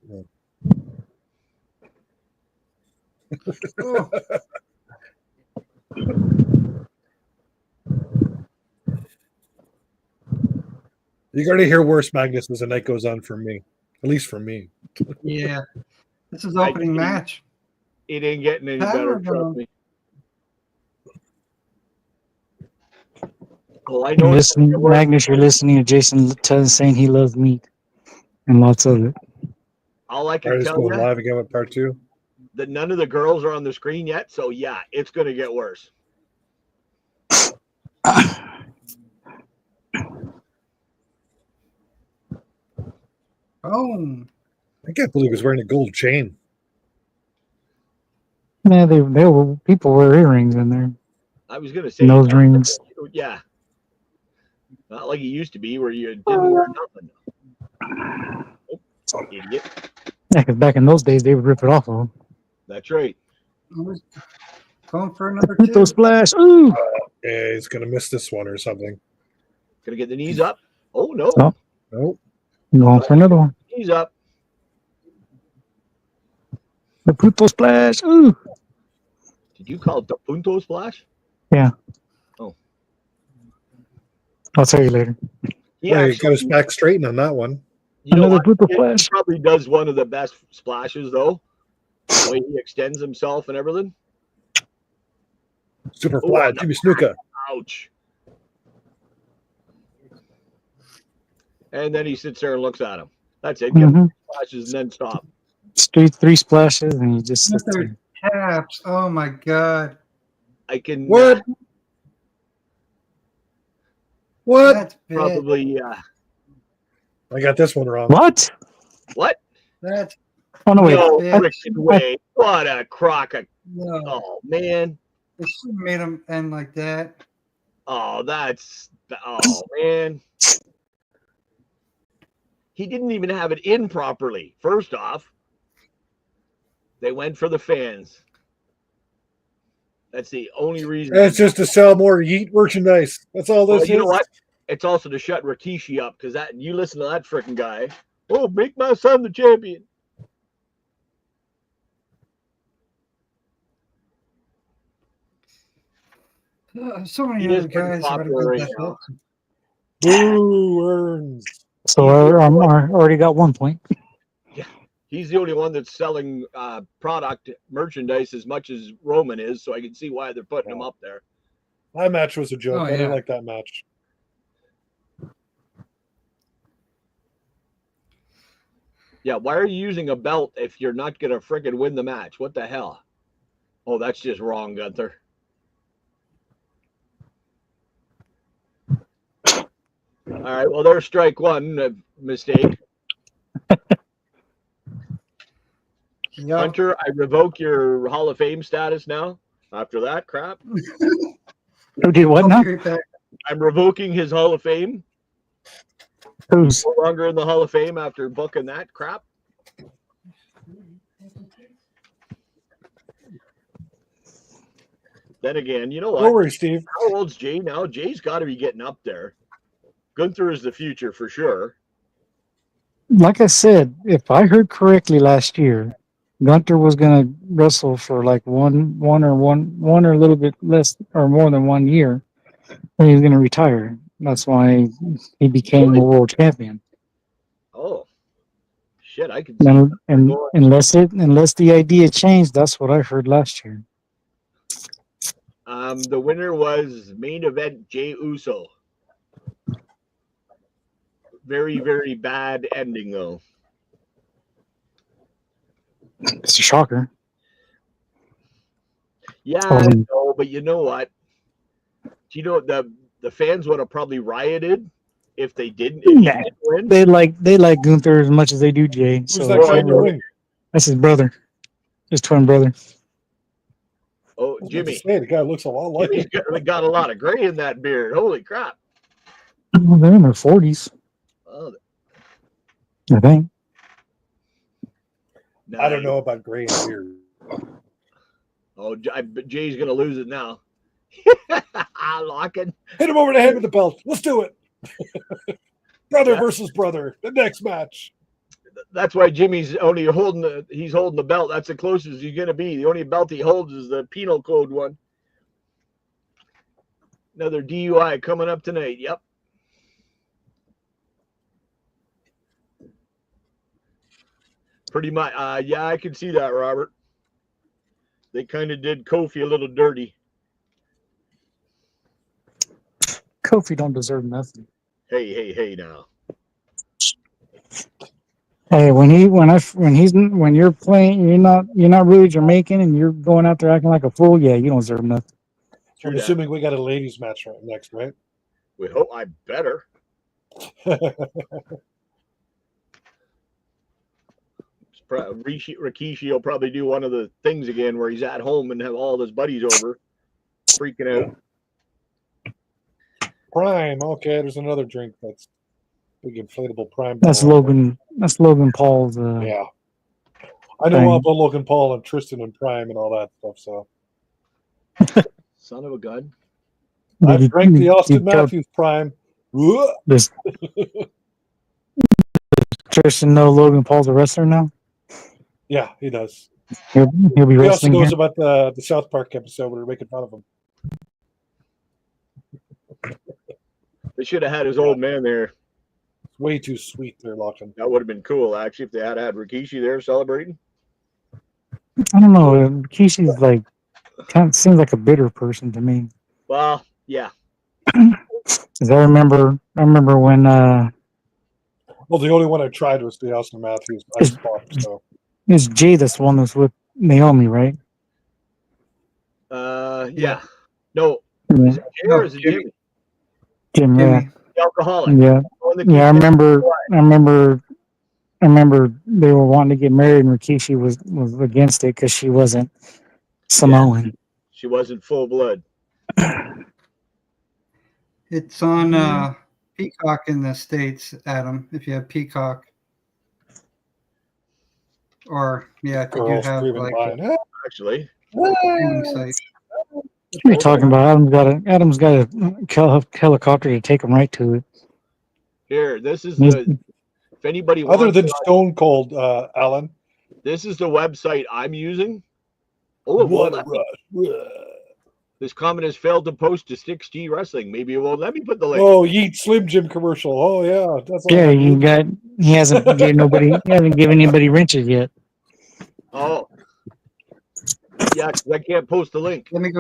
Oh, you're going to hear worse, Magnus, as the night goes on for me. At least for me. yeah. This is opening match. It ain't getting any better, trust Powerbomb. me. Oh, I know. It's Listen, Magnus, you're listening to Jason saying he loves meat and lots of it. all I can Artist tell going you live again with part 2. that none of the girls are on the screen yet. So yeah, it's going to get worse. Oh, I can't believe he's wearing a gold chain. Yeah, they were people wear earrings in there. I was going to say Nose rings. Yeah, not like it used to be where you didn't wear nothing. Oh, idiot. Yeah, 'cause back in those days they would rip it off of them. That's right. going for number Put 2. those splash. Ooh. Yeah, he's going to miss this one or something. Gonna get the knees up. Oh no, Oh. Nope. Going for another one. knees up. The Puto splash. Ooh. Did you call it the punto splash? I'll tell you later. He Yeah, he actually, got his back straightened on that one. you know Another what? Puto He splash. probably does one of the best splashes though. The way he extends himself and everything. Super Oh, flat. no. Jimmy Snuka. Ouch. And then he sits there and looks at him. That's it. Get Mm-hmm. splashes and then stop. Straight 3 splashes and you just sit Another there. caps. Oh my god. I can What? What? That's big. probably I got this one wrong. What? what? That's Oh no, wait. No big. freaking way. What a crock of no. oh man. They should have made him end like that. Oh, that's man. He didn't even have it in properly. First off, they went for the fans. That's the only reason. It's just to sell more Yeet merchandise. That's all this Well, you know is. what? It's also to shut Rikishi up because that you listen to that freaking guy. Oh, make my son the champion. So many He is other pretty guys have popular good right death now. hits. Boo earns. So I already got 1 point. He's the only one that's selling product merchandise as much as Roman is, so I can see why they're putting him up there. That match was a joke. Oh, I didn't yeah. like that match. Yeah, why are you using a belt if you're not gonna freaking win the match? What the hell? Oh, that's just wrong, Gunther. All right, well, there's strike one, mistake. Yep. Hunter, I revoke your Hall of Fame status now. After that crap, Who did what I'll now? be right back. I'm revoking his Hall of Fame. Who's? No longer in the Hall of Fame after booking that crap. Then again, you know Don't what? worry, Steve. How old's Jay now? Jay's got to be getting up there. Gunther is the future for sure. Like I said, if I heard correctly last year, Gunter was gonna wrestle for like one or a little bit less or more than 1 year. Then he was gonna retire. That's why he became a world champion. Oh, shit! I can see. And unless the idea changed, that's what I heard last year. The winner was main event Jey Uso. Very, very bad ending, though. It's a shocker. Yeah, Oh. I know, but you know what? You know the fans would have probably rioted if they didn't. If he Nah. didn't win. They like Gunther as much as they do Jay. Who's So that Oh, guy I in the know. ring? that's his brother, his twin brother. Oh, I was about to Jimmy. say, the guy looks a lot like Jimmy's him. got a lot of gray in that beard. Holy crap! Well, they're in their 40s, Oh, I think. I don't nice. know about gray and beard. Oh, Jay's gonna lose it now. Locking. Hit him over the head with the belt. Let's do it. Brother Yeah. versus brother. The next match. That's why Jimmy's only holding the belt. That's the closest he's gonna be. The only belt he holds is the penal code one. Another DUI coming up tonight. Yep. Pretty much. Yeah, I can see that, Robert. They kind of did Kofi a little dirty. Kofi don't deserve nothing. Hey now. Hey, when you're playing, you're not really Jamaican, and you're going out there acting like a fool. Yeah, you don't deserve nothing. True I'm that. assuming we got a ladies match next, right? We hope I better. Rikishi will probably do one of the things again where he's at home and have all his buddies over, freaking out. Prime. Okay, there's another drink that's big inflatable Prime. That's Logan. That's Logan Paul's. Yeah. I know Prime. about Logan Paul and Tristan and Prime and all that stuff. So Son of a gun. I've drank the Austin Matthews Prime. Does Tristan know Logan Paul's a wrestler now? Yeah, he does. He'll be He also wrestling knows here. about the South Park episode where they're making fun of him. They should have had his old man there. It's way too sweet there, Lachlan. That would have been cool, actually, if they had had Rikishi there celebrating. I don't know. Kishi's like kind of seems like a bitter person to me. Well, yeah. Because I remember when Well, the only one I tried was the Austin Matthews Ice Pop. So it's Jay that's the one that's with Naomi, right? Yeah. No. Yeah. Is it Jay or is it Jimmy? Jim, yeah. Jimmy. The alcoholic. Yeah. The one that Yeah, I keeps remember they were wanting to get married and Rikishi was against it because she wasn't Samoan. She wasn't full blood. It's on Peacock in the States, Adam, if you have Peacock. Or, yeah, if you do girls have screaming like mine. a Actually. streaming site. What are you talking about? Adam's got a helicopter to take him right to it. Here, this is He's- the. If anybody wants, Other than Stone Cold, Alan. this is the website I'm using. Oh, What well, a rush. this comment has failed to post to 6G Wrestling. Maybe it won't let me put the link. Oh, Yeet Slim Jim commercial. Oh yeah, that's all Yeah, I need. he hasn't given anybody wrenches yet. Oh. Yeah, 'cause I can't post the link. Let me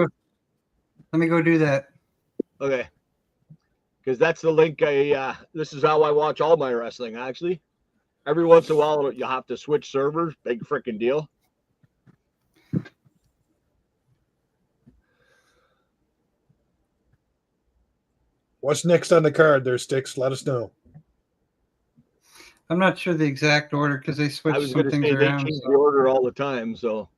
go do that. Okay. Because that's the link this is how I watch all my wrestling, actually. Every once in a while, you have to switch servers. Big freaking deal. What's next on the card there, Sticks? Let us know. I'm not sure the exact order because they I switched was some going to things say they around. change so- the order all the time, so.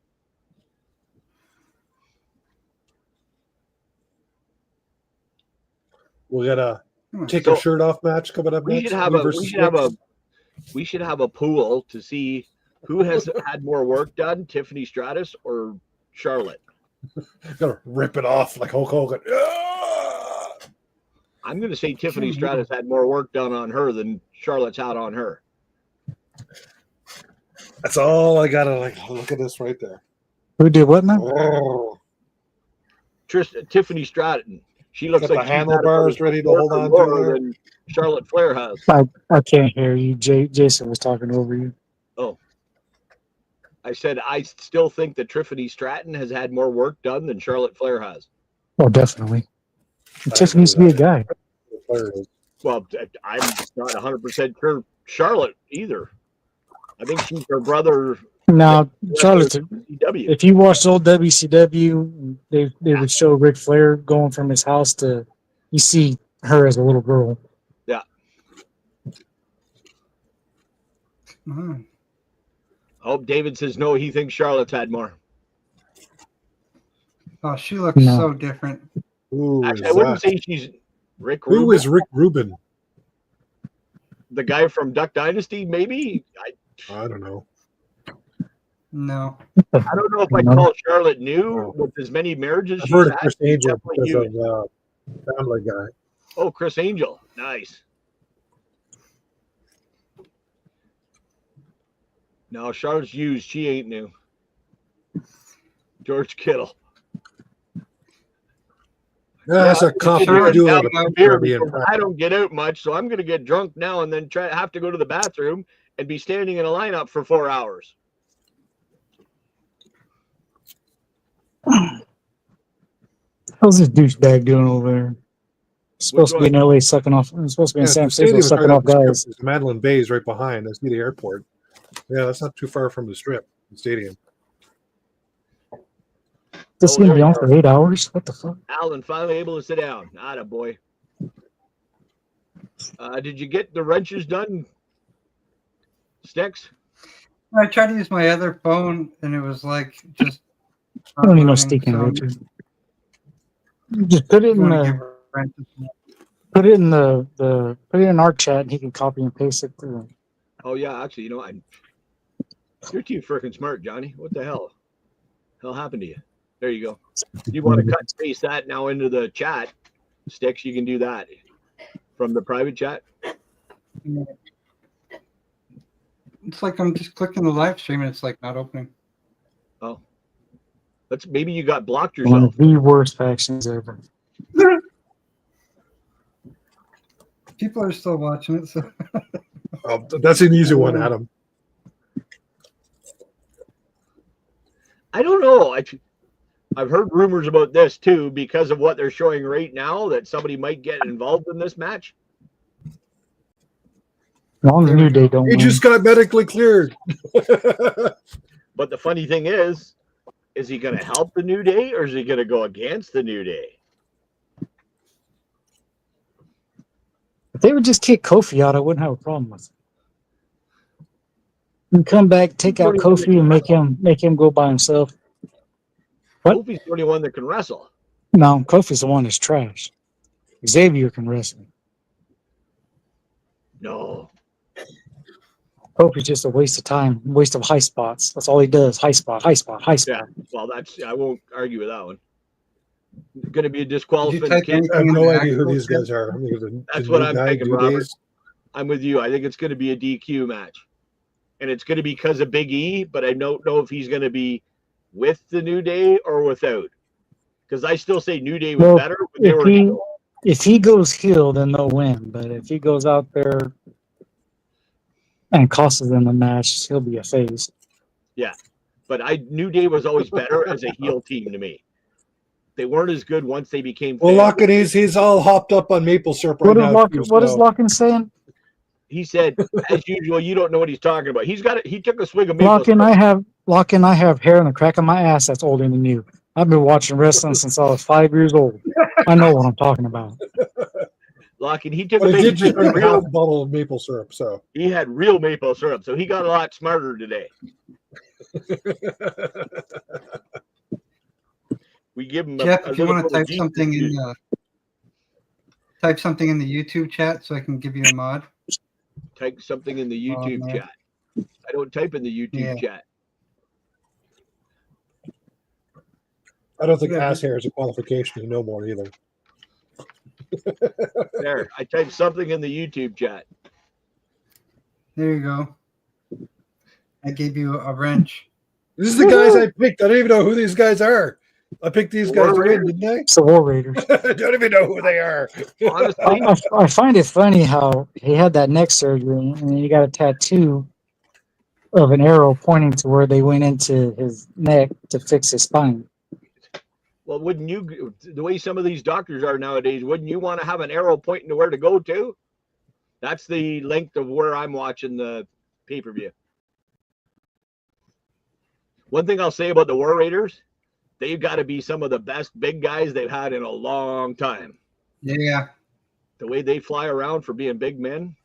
We got a take So, your shirt off match coming up We next. should have Me a versus we should have a pool to see who has had more work done, Tiffany Stratus or Charlotte. Gonna rip it off like Hulk Hogan. Ah! I'm going to say Tiffany Stratus had more work done on her than Charlotte's had on her. That's all I gotta like. Look at this right there. Who did what now? Oh, Tiffany Stratton. She looks got like the she's had handlebars about ready to hold on more to there. than Charlotte Flair has. I can't hear you. Jason was talking over you. I said I still think that Tiffany Stratton has had more work done than Charlotte Flair has. Oh, definitely. It I just know needs to be a that. guy. The player is. Well, I'm not 100% sure Charlotte either. I think she's her brother. Now, Charlotte, CW. if you watched old WCW, they would show Ric Flair going from his house to, you see her as a little girl. Yeah. Mhm. Oh, David says no. He thinks Charlotte's had more. Oh, she looks No. so different. Who Actually, I is wouldn't that? say she's Rick Who Rubin, is Rick Rubin? the guy from Duck Dynasty. Maybe I don't know. No. I don't know if I'd No. call Charlotte new with as many marriages I've she's heard of had. Chris She's Angel definitely because used. of Family Guy. Oh, Chris Angel, nice. No, Charlotte's used. She ain't new. George Kittle. That's a compliment. Do Now it my on a beer being because I don't get out much, so I'm going to get drunk now and then have to go to the bathroom and be standing in a lineup for 4 hours. How's this douchebag doing over there? Supposed to be in LA sucking off. Supposed to be in San the Francisco stadium is sucking right off up the strip. guys. There's Madeline Bay is right behind. I see the airport. Yeah, that's not too far from the strip, the stadium. This gonna be on for 8 hours? What the fuck? Alan finally able to sit down. Atta boy. Did you get the wrenches done, Sticks? I tried to use my other phone, and it was like just. I don't need no uploading, stinking so wrenches. Just put it I'm in gonna the give wrenches. put it in the put it in our chat, and he can copy and paste it through. Oh yeah, actually, you're too freaking smart, Johnny. What the hell? Hell happened to you? There you go. You want to cut and paste that now into the chat, Sticks? You can do that from the private chat. It's like I'm just clicking the live stream, and it's like not opening. Oh, maybe you got blocked One yourself. of the worst factions ever. People are still watching it, so That's an easy one, Adam. I don't know. I've heard rumors about this too because of what they're showing right now that somebody might get involved in this match. As long as New Day don't He win. just got medically cleared. But the funny thing is he going to help the New Day or is he going to go against the New Day? If they would just kick Kofi out, I wouldn't have a problem with it. And come back, take out Kofi, and make him go by himself. What? Kofi's the only one that can wrestle. No, Kofi's the one that's trash. Xavier can wrestle. No. Kofi's just a waste of time, waste of high spots. That's all he does. High spot, high spot, high spot. Yeah, well, I won't argue with that one. Going to be a Did you type disqualification. I have anything no in the idea who actual these chat? guys are. I mean, That's the what new I'm guy, thinking, New Robert. Days. I'm with you. I think it's going to be a DQ match. And it's going to be because of Big E, but I don't know if he's going to be with the New Day or without. Because I still say New Day was Well, better when they were if he goes heel, then they'll win. But if he goes out there and costs them a match, he'll be a face. But New Day was always better as a heel team to me. They weren't as good once they became Well, fans. Locken, he's all hopped up on maple syrup right now. What is Locken saying? He said, as usual, you don't know what he's talking about. He took a swig of maple Locken, syrup. I have hair on the crack of my ass that's older than you. I've been watching wrestling since I was 5 years old. I know what I'm talking about. Locken, he took But a he did just drink half real, a bottle of maple syrup, so. he had real maple syrup, so he got a lot smarter today. We give him Jeff, a if you little want to bit of type something in the YouTube chat so I can give you a mod. type something in the YouTube man. chat. I don't type in the YouTube chat. I don't think Yeah. ass hair is a qualification no more either. There, I typed something in the YouTube chat. There you go. I gave you a wrench. This is the guys I picked. I don't even know who these guys are. I picked these guys War to win, Raiders. didn't I? It's the War Raiders. I don't even know who they are. Honestly, I find it funny how he had that neck surgery and then he got a tattoo of an arrow pointing to where they went into his neck to fix his spine. Well, wouldn't you, the way some of these doctors are nowadays, wouldn't you want to have an arrow pointing to where to go to? That's the length of where I'm watching the pay-per-view. One thing I'll say about the War Raiders, they've got to be some of the best big guys they've had in a long time. Yeah. The way they fly around for being big men,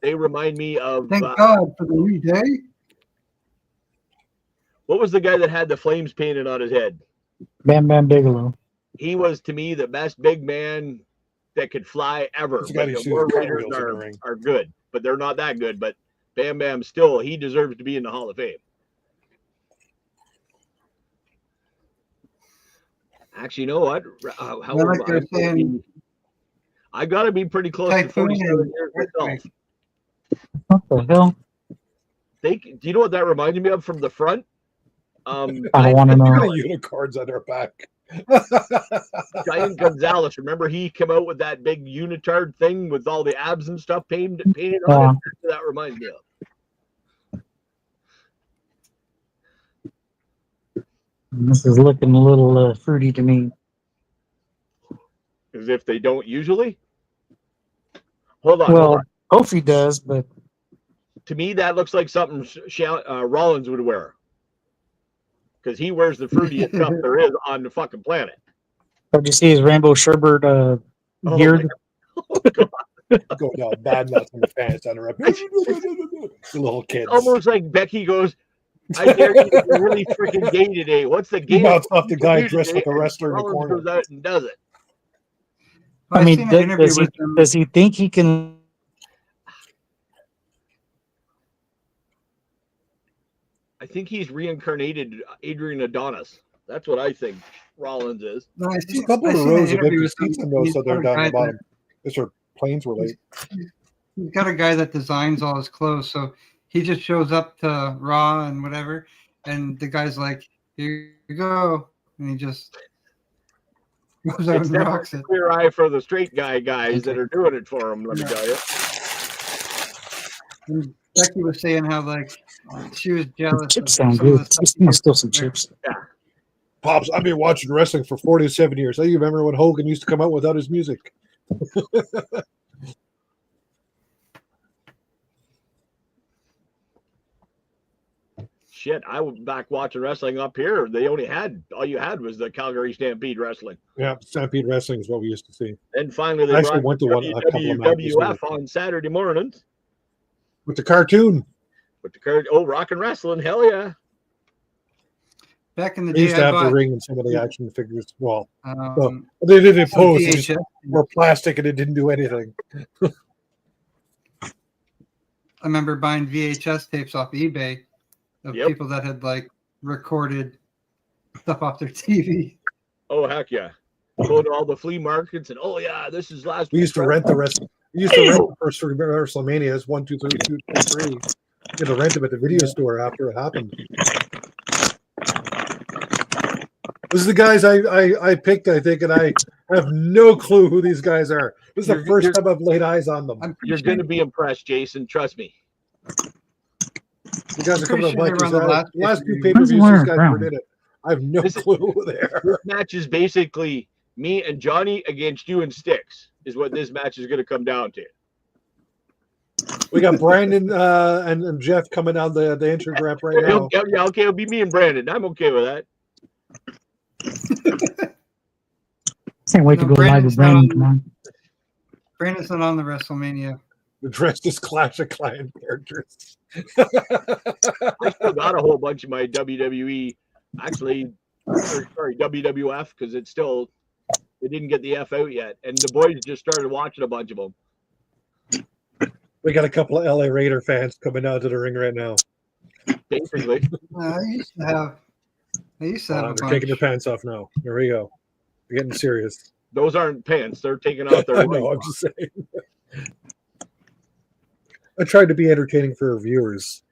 they remind me of. Thank God for the new day. What was the guy that had the flames painted on his head? Bam Bam Bigelow. He was, to me, the best big man that could fly ever. He's got But his the War Raiders cartwheels in the ring. are good, but they're not that good. But Bam Bam still, he deserves to be in the Hall of Fame. Actually, you know what? I got to be pretty close to 47 years myself. What the hell? Do you know what that reminded me of from the front? I don't want to Look know. at the unicorns on their back. Giant Gonzalez. Remember he came out with that big unitard thing with all the abs and stuff painted on it? That's what that reminds me of. This is looking a little fruity to me. As if they don't usually. Hold on. Well, Kofi does, but to me, that looks like something Rollins would wear. Because he wears the fruitiest stuff there is on the fucking planet. did you see his rainbow sherbet gear? Oh, God. Going down bad nuts on the fans on the rep. The little kids. Almost like Becky goes, I dare you, you're really freaking gay today. What's the He gay? bounced off the guy dressed like a wrestler in the Rollins corner. goes out and does it. I mean, does he think he can? I think he's reincarnated Adrian Adonis. That's what I think Rollins is. There's a couple of rows of empty seats on those, so they're down the bottom. These are planes were late. He's got a guy that designs all his clothes, so he just shows up to Raw and whatever, and the guy's like, "Here you go," and he just goes out and rocks it. Clear eye for the straight guys that are doing it for him. Let me tell you. And Becky was saying how like she was jealous. Chips sound good. There's still some chips. Yeah. Pops, I've been watching wrestling for 47 years. I remember when Hogan used to come out without his music. Shit, I was back watching wrestling up here. All you had was the Calgary Stampede Wrestling. Yeah, Stampede Wrestling is what we used to see. Then finally they I actually brought went to one a couple of matches WWF on Saturday mornings. with the cartoon. With the Rock and Wrestling, hell yeah. Back in the They used day, to I have the bought, ring and some of the action figures. Well, some they didn't pose. They VHS. just were plastic and it didn't do anything. I remember buying VHS tapes off eBay of people that had like recorded stuff off their TV. Oh heck yeah! Go to all the flea markets and this is last. We used to rent the rest. We used to rent the first WrestleManias 1, 2, 3, 2, 3. You had to rent them at the video store after it happened. This is the guys I picked, I think, and I have no clue who these guys are. This is the first time I've laid eyes on them. You're going to be impressed, Jason. Trust me. You guys are coming up like sure the last two pay-per-views these guys were in it. I have no clue who they are. This match is basically me and Johnny against you and Sticks is what this match is going to come down to. We got Brandon and Jeff coming down the entry ramp right now. Yeah, okay, it'll be me and Brandon. I'm okay with that. Can't wait to go live with Brandon. Come on. Brandon's not on the WrestleMania. Dressed as Clash of Clans characters. I still got a whole bunch of my WWE, WWF, because they didn't get the F out yet. And the boys just started watching a bunch of them. We got a couple of LA Raider fans coming out to the ring right now. Basically. I used to have a They're bunch. taking their pants off now. Here we go. They're getting serious. Those aren't pants. They're taking off their No, I'm just saying. I tried to be entertaining for our viewers.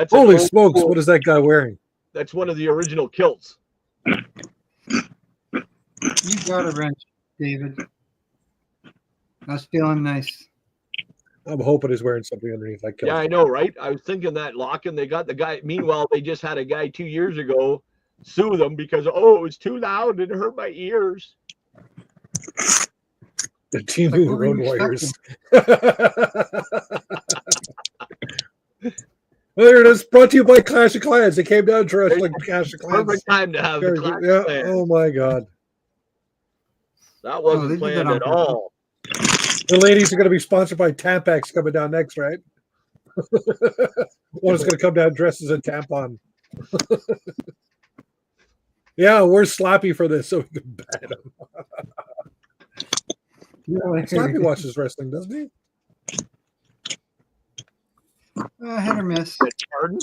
Holy smokes, what is that guy wearing? That's one of the original kilts. You got a wrench, David. I was feeling nice. I'm hoping he's wearing something underneath that kilt. Yeah, I know, right? I was thinking that locking. They got the guy. Meanwhile, they just had a guy 2 years ago sue them because it was too loud and it hurt my ears. The Team Like, New what were you Road Warriors. expecting? There it is. Brought to you by Clash of Clans. They came down to wrestling Clash of Clans. Perfect time to have the Clash Yeah. Clan. Oh my God. That they wasn't did planned that on at purpose. all. The ladies are going to be sponsored by Tampax coming down next, right? One is going to come down dressed as a tampon. Yeah, where's Slappy for this? So we can ban him. Slappy watches wrestling, doesn't he? Hit or miss. Pardon?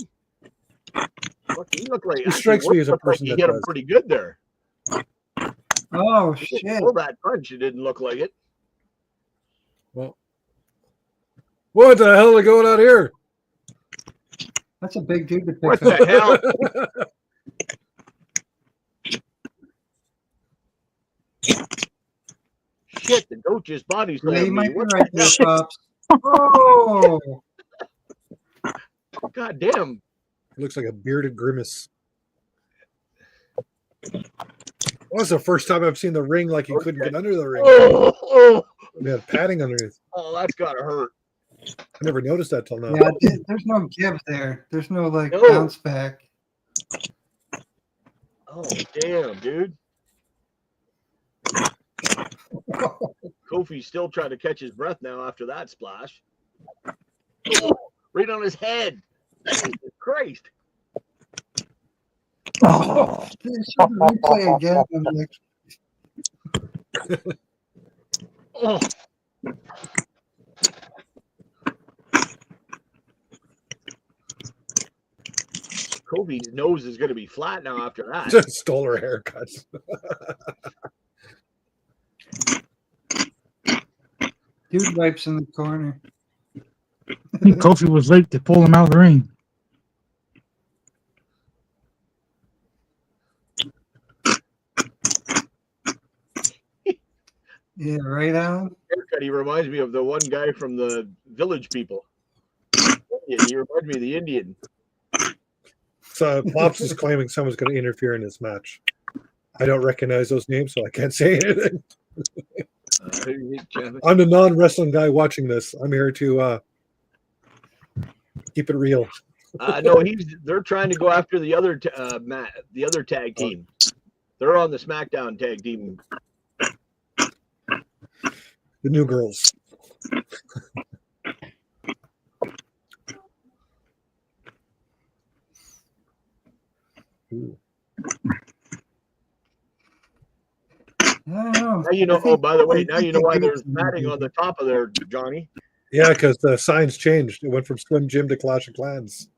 Look, he looked like He strikes me as a looked like person he that hit him does. pretty good there. Oh He shit! didn't pull that punch. It didn't look like it. Well, what the hell is going on here? That's a big dude to pick What up. the hell? Shit, the goat just body Yeah, slammed you me. might be What right the there, Pops. Oh, hell? God damn. He looks like a bearded grimace. Well, that's the first time I've seen the ring like he couldn't get under the ring. Oh, They had padding underneath. that's gotta hurt. I never noticed that till now. yeah. There's no give there. There's no like No. bounce back. Oh, damn, dude. Kofi's still trying to catch his breath now after that splash. Right on his head. Jesus Christ. Oh, they show the replay again. I'm like, Oh. Kofi's nose is going to be flat now after that. Just stole her haircuts. dude wipes in the corner. I think Kofi was late to pull him out of the ring. Yeah, right, Alan. Haircut, he reminds me of the one guy from the Village People. He reminds me of the Indian. So Pops is claiming someone's going to interfere in this match. I don't recognize those names, so I can't say anything. Who do you think, Chapman? I'm the non-wrestling guy watching this. I'm here to keep it real. No, they're trying to go after the other the other tag team. They're on the SmackDown tag team. The new girls. Ooh. I don't know. Now you know. I think- Oh, by the way, I now you think know they why give it there's to them. matting on the top of there, Johnny. Yeah, because the signs changed. It went from Slim Jim to Clash of Clans.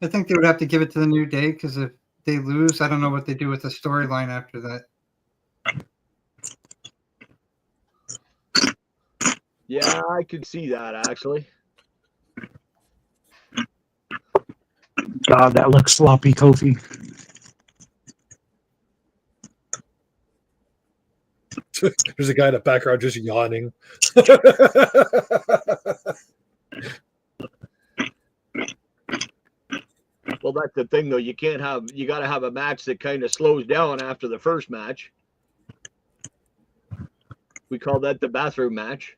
I think they would have to give it to the New Day because if they lose, I don't know what they do with the storyline after that. Yeah, I could see that actually. God, that looks sloppy, Kofi. There's a guy in the background just yawning. Well, that's the thing, though. You got to have a match that kind of slows down after the first match. We call that the bathroom match.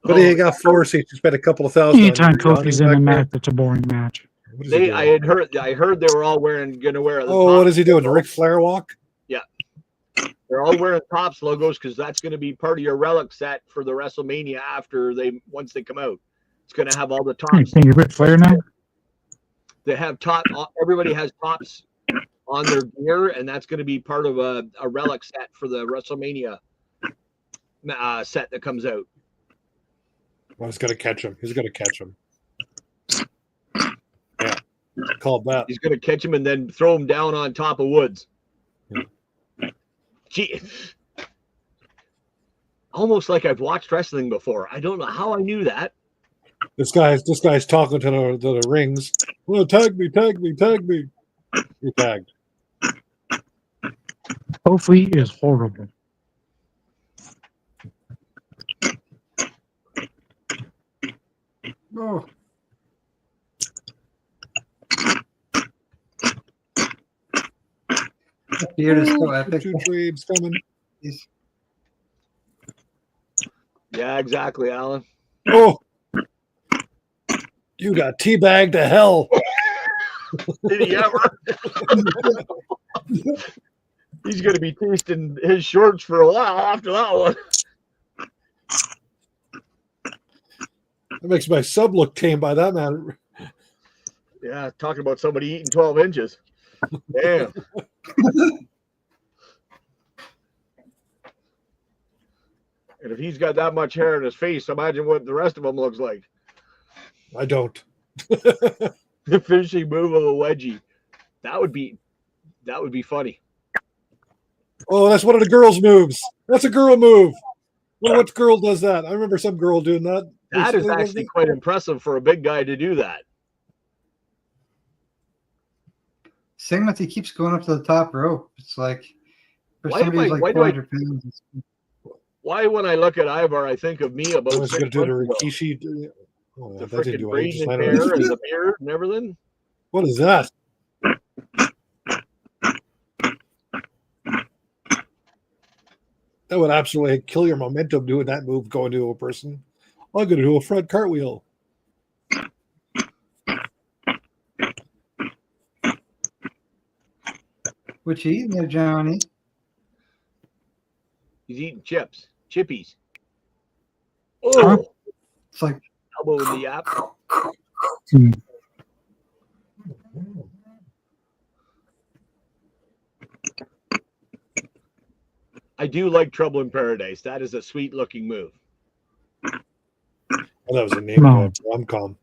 But he got floor seats. He spent a couple of thousand. Anytime on Kofi's in a yawning back match, that's a boring match. there. What is he doing? I heard they were all going to wear. The Oh, top what is he doing? The logo. Ric Flair walk? They're all wearing Tops logos because that's going to be part of your relic set for the WrestleMania once they come out. It's going to have all the Hey, Tops. can you Ric Flair now? They have everybody has Tops on their gear, and that's going to be part of a relic set for the WrestleMania set that comes out. Well, he's going to catch him. He's going to catch him. Yeah. Called that. He's going to catch him and then throw him down on top of Woods. Gee, almost like I've watched wrestling before. I don't know how I knew that. This guy's talking to the rings. Well, tag me. You're tagged. Kofi is horrible. Oh. That beard is so epic. 2 trades coming. He's- Yeah, exactly, Alan. Oh, you got teabagged to hell. Did he ever? He's going to be tasting his shorts for a while after that one. That makes my sub look tame by that man. Yeah, talking about somebody eating 12 inches. Damn. And if he's got that much hair in his face, imagine what the rest of him looks like. I don't. The finishing move of a wedgie. That would be funny. Oh, that's one of the girls' moves. That's a girl move. Well, what girl does that? I remember some girl doing that. That is recently, wasn't actually it? quite impressive for a big guy to do that. Same with he keeps going up to the top rope. It's like for Why somebody who's am I- like why do I- 400 pounds. it's- Why, when I look at Ivar, I think of me I about was 6 going to do the months ago. Rikishi. Oh, The that didn't freaking do anything. Just brazen landed on hair his and feet. the beard and everything. What is that? That would absolutely kill your momentum doing that move going to a person. I'm going to do a front cartwheel. What you eating there, Johnny? He's eating chips, chippies. Huh? Oh, It's like elbow in the yap. I do like Trouble in Paradise. That is a sweet looking move. Oh, that was the name No. of a rom-com.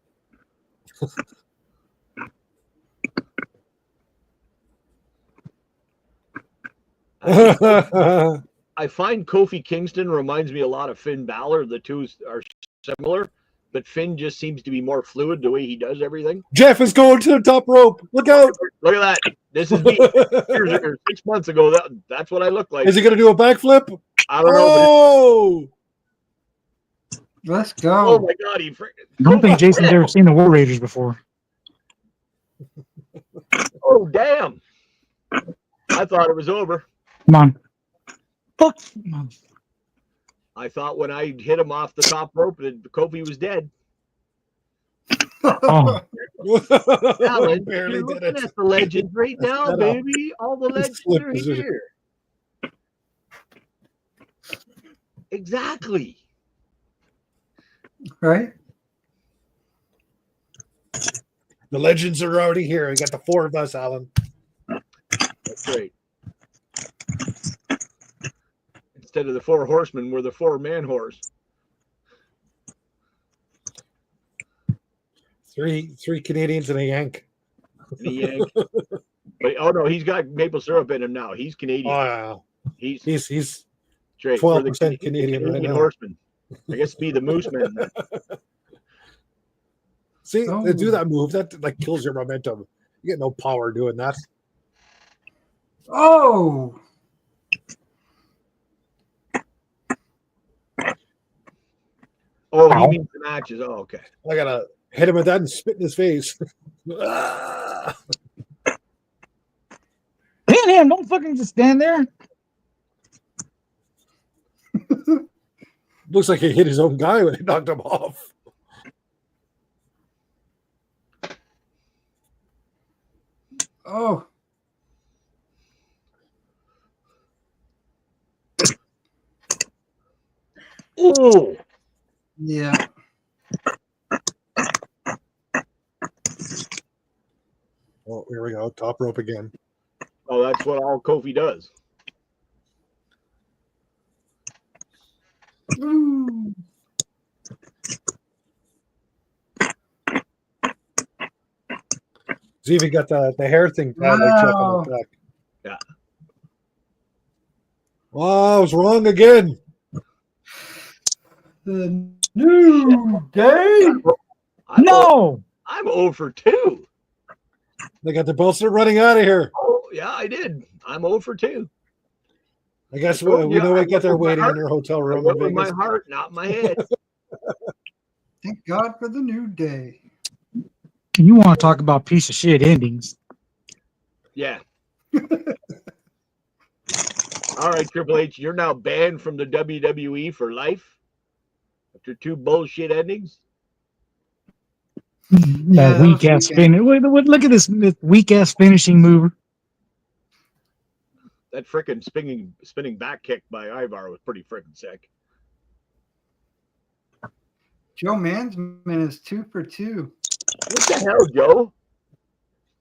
I find Kofi Kingston reminds me a lot of Finn Balor. The two are similar, but Finn just seems to be more fluid the way he does everything. Jeff is going to the top rope. Look out. Look at that. This is me. Years ago, 6 months ago. That's what I look like. Is he going to do a backflip? I don't know. Oh! let's But go. oh my God. He I don't think Jason's ever seen the War Raiders before. Oh, damn. I thought it was over. Come on. Fuck. Come on. I thought when I hit him off the top rope that Kofi was dead. Oh. Alan, Barely you're did looking it. at the legends right now, Set up. baby. All the legends Flip are position. here. Exactly. Right? The legends are already here. We got the 4 of us, Alan. That's right. Instead of the 4 horsemen, we're the 4-man horse. Three Canadians and a Yank. And a Yank. But oh no, he's got maple syrup in him now. He's Canadian. Oh, He's he's straight. We're 12% Canadian right now. horseman. I guess be the moose man. Then. See, Oh. they do that move that like kills your momentum. You get no power doing that. Oh, Oh, he Ow. means the matches. Oh, okay. I gotta hit him with that and spit in his face. Ah! Hit him. Don't fucking just stand there. Looks like he hit his own guy when he knocked him off. oh. Oh, Yeah. Oh, here we go. Top rope again. oh, that's what all Kofi does. Ooh. See if he got the hair thing down like Jeff on the back. Yeah. Oh, I was wrong again. The new day. I'm No. I'm 0 for 2. They got the belts. They're running out of here. Oh, yeah, I did. I'm 0 for 2. I guess I told we you, know I we got there went with my waiting in heart. their hotel I room in went with my Vegas. heart, not my head. Thank God for the New Day. You want to talk about piece of shit endings? Yeah. All right, Triple H, you're now banned from the WWE for life after 2 bullshit endings. Yeah, That that weak was ass weekend. finish. Look at this weak ass finishing move. That freaking spinning back kick by Ivar was pretty freaking sick. Joe Mansman is 2 for 2. What the hell, Joe?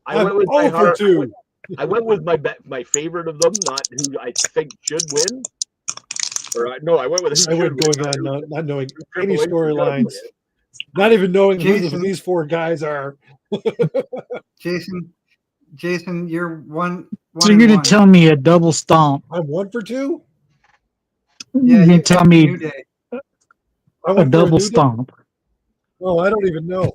I I'm went with 0 my for heart. 2. I went with my favorite of them, not who I think should win. No, I went with who I should went win, going on not knowing who any Triple H does win. storylines, not even knowing who Jason. these 4 guys are. Jason, you're one So you're and gonna one. tell me a double stomp? I'm 1 for 2. Yeah, You're you gonna tell picked me New Day. I a went for a double New Day. stomp? Oh, I don't even know.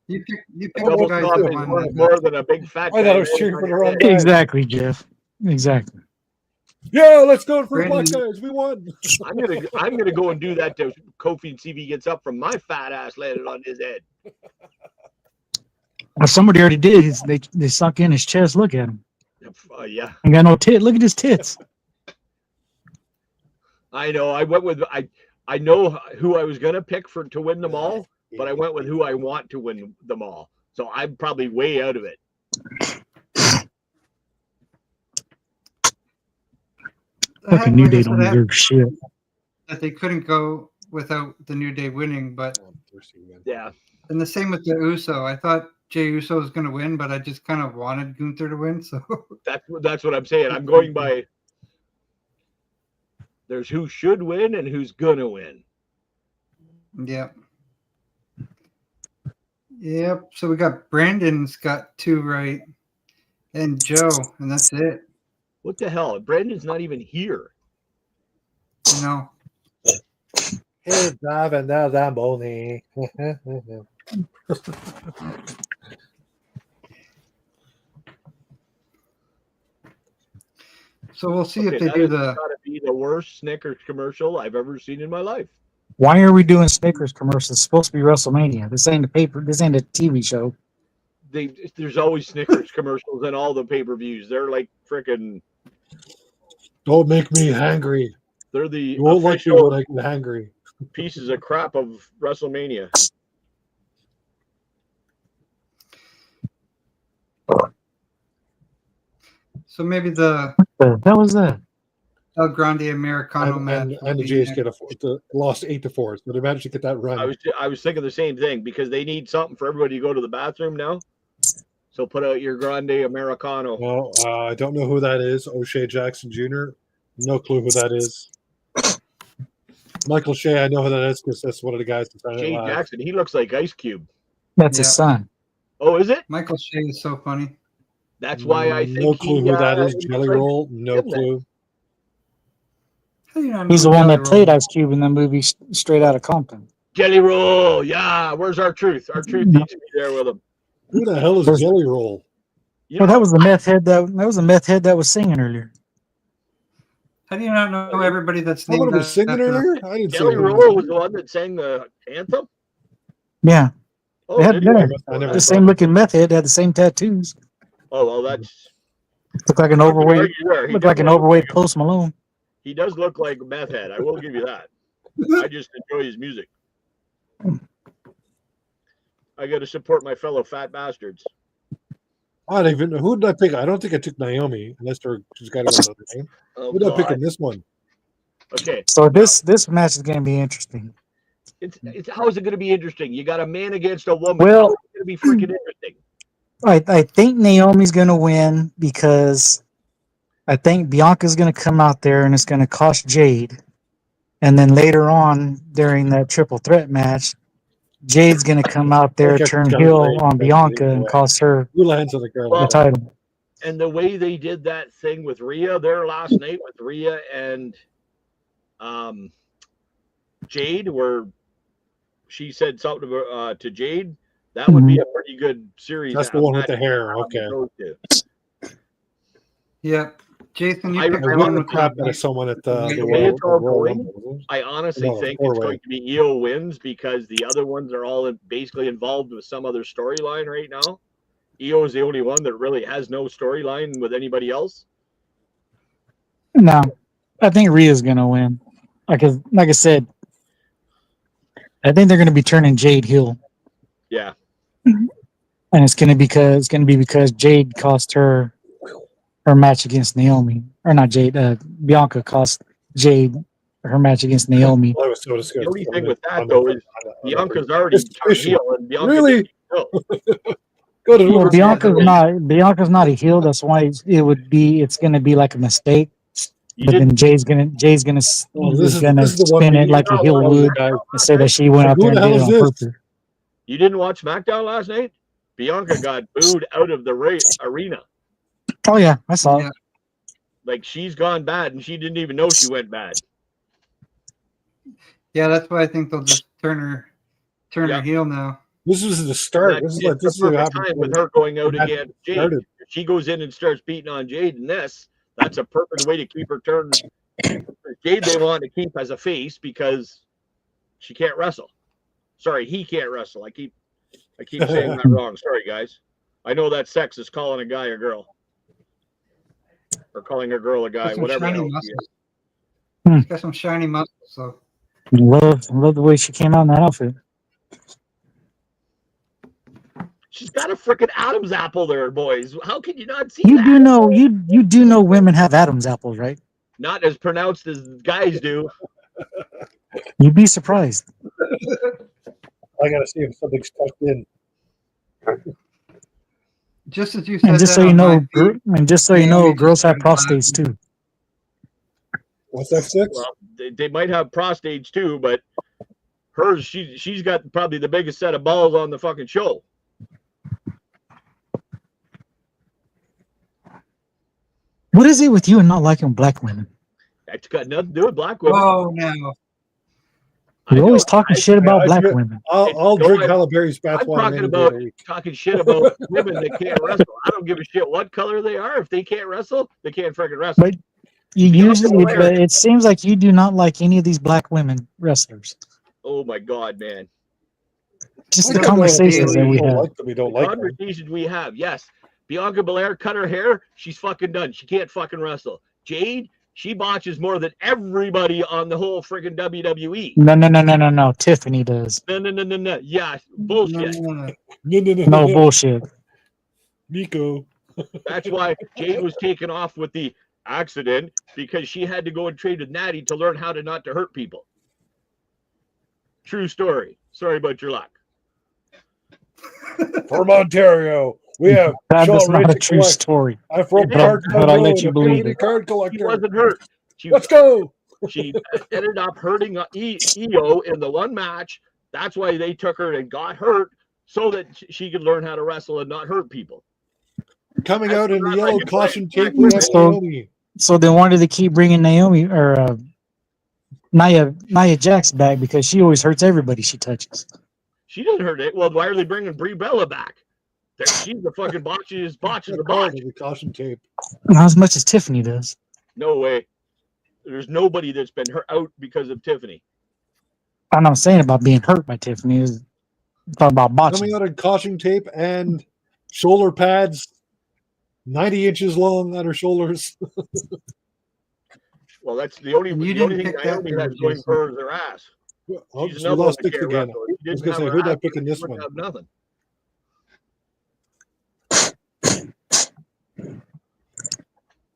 You picked I'm the Double one guys for stop that two. is won. worth more than a big fat I guy. thought I was cheering for the wrong Yeah. guy. Exactly, Jeff. Exactly. Yeah, let's go for the black Brandon- guys. We won. I'm gonna go and do that to Kofi and see if he gets up from my fat ass landing on his head. Well, somebody already did. They sunk in his chest. Look at him. Yeah, Ain't got no tit. Look at his tits. I know. I know who I was gonna pick to win them all, but I went with who I want to win them all. So I'm probably way out of it. Fucking New Day don't deserve shit. That they couldn't go without the New Day winning, but Yeah. and the same with the Uso. I thought Jey Uso was going to win, but I just kind of wanted Gunther to win. So That's what I'm saying. I'm going by. There's who should win and who's gonna win. Yep. So we got Brandon's got 2 right, and Joe, and that's it. What the hell? Brandon's not even here. You know. Hey, driving down Zamboni. So we'll see if they that do has the. got to be the worst Snickers commercial I've ever seen in my life. Why are we doing Snickers commercials? It's supposed to be WrestleMania. This ain't a paper. This ain't a TV show. There's always Snickers commercials in all the pay-per-views. They're like freaking. Don't make me hangry. They're the You won't like me official when I get hangry. pieces of crap of WrestleMania. So maybe the What the hell was that? El Grande Americano match. And will the be Jays next. lost 8-4. So they managed to get that run. I was thinking the same thing because they need something for everybody to go to the bathroom now. So put out your Grande Americano. Well, I don't know who that is. O'Shea Jackson Jr. No clue who that is. Michael Shea, I know who that is because that's one of the guys. Shea Jackson, he looks like Ice Cube. That's his Yeah. son. Oh, is it? Michael Shea is so funny. That's why I think no clue who that is. he Jelly looks like Roll, no him then. clue. How do you not He's know the one Jelly that played Roll? Ice Cube in the movie Straight Outta Compton. Jelly Roll. Yeah, where's our truth? Our truth needs to be there with him. Who the hell is Jelly Roll? You Well, know, that was the meth head that was the meth head that was singing earlier. How do you not know everybody that's named Someone was singing after earlier? I didn't see Jelly him. Roll was the one that sang the anthem. Yeah, Oh, they had did he? I never the same looking meth head had the same tattoos. Oh well, that's Looked like an I'm not gonna overweight. argue there. He Looked like an definitely overweight Post Malone. He does look like a meth head. I will give you that. I just enjoy his music. I got to support my fellow fat bastards. I don't even know. Who did I pick? I don't think I took Naomi, unless she's got another name. Oh, Who did I pick God. in this one? Okay. So this match is going to be interesting. It's how is it going to be interesting? You got a man against a woman. Well- How is it going to be freaking interesting? I think Naomi's going to win because I think Bianca's going to come out there and it's going to cost Jade. And then later on during that triple threat match, Jade's going to come out there, Okay, turn Kelly heel Ray, on Kelly Bianca Ray, and boy. cost her Who lands on the girl? the title. And the way they did that thing with Rhea there last night with Rhea and Jade, where she said something to Jade, that would be a pretty good series. That's the one with the hair. Okay. Those two. Yep. Jason, you I picked I the whipped one the with crap the out of someone at the the way it's all Royal going, Rumble. I honestly No, think four-way. it's going to be Io wins because the other ones are all basically involved with some other storyline right now. Io is the only one that really has no storyline with anybody else. No, I think Rhea's gonna win. Like I said, I think they're gonna be turning Jade heel, Yeah. and it's gonna be because Jade cost her match against Naomi, or not Jade. Bianca cost Jade her match against Naomi. I was so The disgusted. only thing with that though is Bianca's already It's turned fishy. heel, and Bianca Really? didn't go. Go to Well, Uber. Bianca's not a heel. That's why it's gonna be like a mistake. You But then didn't. Jay's gonna Oh, this is the one spin we it need like to a heel tell you would guys. and say that she went Like, out who there and the did hell it is on this? purpose. You didn't watch SmackDown last night? Bianca got booed out of the arena. Oh yeah, I saw Yeah. it. Like she's gone bad, and she didn't even know she went bad. Yeah, that's why I think they'll just turn Yeah. her heel now. This is the start. It's This the is what perfect happened time with her going out when that against Jade. started. If she goes in and starts beating on Jade in this, that's a perfect way to keep her turned. Jade they want to keep as a face because she can't wrestle. Sorry, he can't wrestle. I keep saying that wrong. Sorry, guys. I know that sex is calling a guy a girl. Or calling a girl a guy, Got some whatever the shiny hell she is. muscles. She's got some shiny muscles. So Love the way she came out in that outfit. She's got a freaking Adam's apple there, boys. How can you not see You that? do know you do know women have Adam's apples, right? Not as pronounced as guys do. You'd be surprised. I gotta see if something's tucked in. just as you said And just that so you on know, my feed, Naomi just girls have started prostates laughing. too. What's that, Six? Well, they might have prostates too, but hers, she's got probably the biggest set of balls on the fucking show. What is it with you and not liking black women? That's got nothing to do with black women. Oh no. I You're know, always talking guys. shit about I black drink- women. I'll No, drink I'm- Halle Berry's bath I'm water talking any day about of the week. talking shit about women that can't wrestle. I don't give a shit what color they are. If they can't wrestle, they can't freaking wrestle. But you but it seems like you do not like any of these black women wrestlers. Oh my god, man! Just I the don't know if conversations that we don't have. like them, we don't The like them. conversations we have, yes. Bianca Belair cut her hair. She's fucking done. She can't fucking wrestle. Jade, she botches more than everybody on the whole freaking WWE. No. Tiffany does. No. Yeah, No, bullshit. no. No bullshit. Nico. That's why Jade was taken off with the accident because she had to go and trade with Natty to learn how to not to hurt people. True story. Sorry about your luck. From Ontario, we have That's Sean not a Racing true Collect. story. I'm from But Parktown I'll let Road, you a believe community it. card She collector. wasn't hurt. Let's go. She ended up hurting Io in the one match. That's why they took her and got hurt so that she could learn how to wrestle and not hurt people. Coming That's out in the not yellow like a caution black tape, we have So- Naomi. So then why do they keep bringing Naomi or Nia Jax back? Because she always hurts everybody she touches. She doesn't hurt it. Well, why are they bringing Brie Bella back? She's the fucking botches the botch. The caution tape. Not as much as Tiffany does. No way. There's nobody that's been hurt out because of Tiffany. I'm not saying about being hurt by Tiffany. Is talking about botching. Coming out in caution tape and shoulder pads, 90 inches long on her shoulders. Well, that's the only And you thing didn't pick that Naomi girl, has going Jason. for her is her ass. Oh, She's she another one lost that sticks can't again. wrestle. If she I was didn't gonna say, have who'd her I ass, pick in she this wouldn't one? have nothing.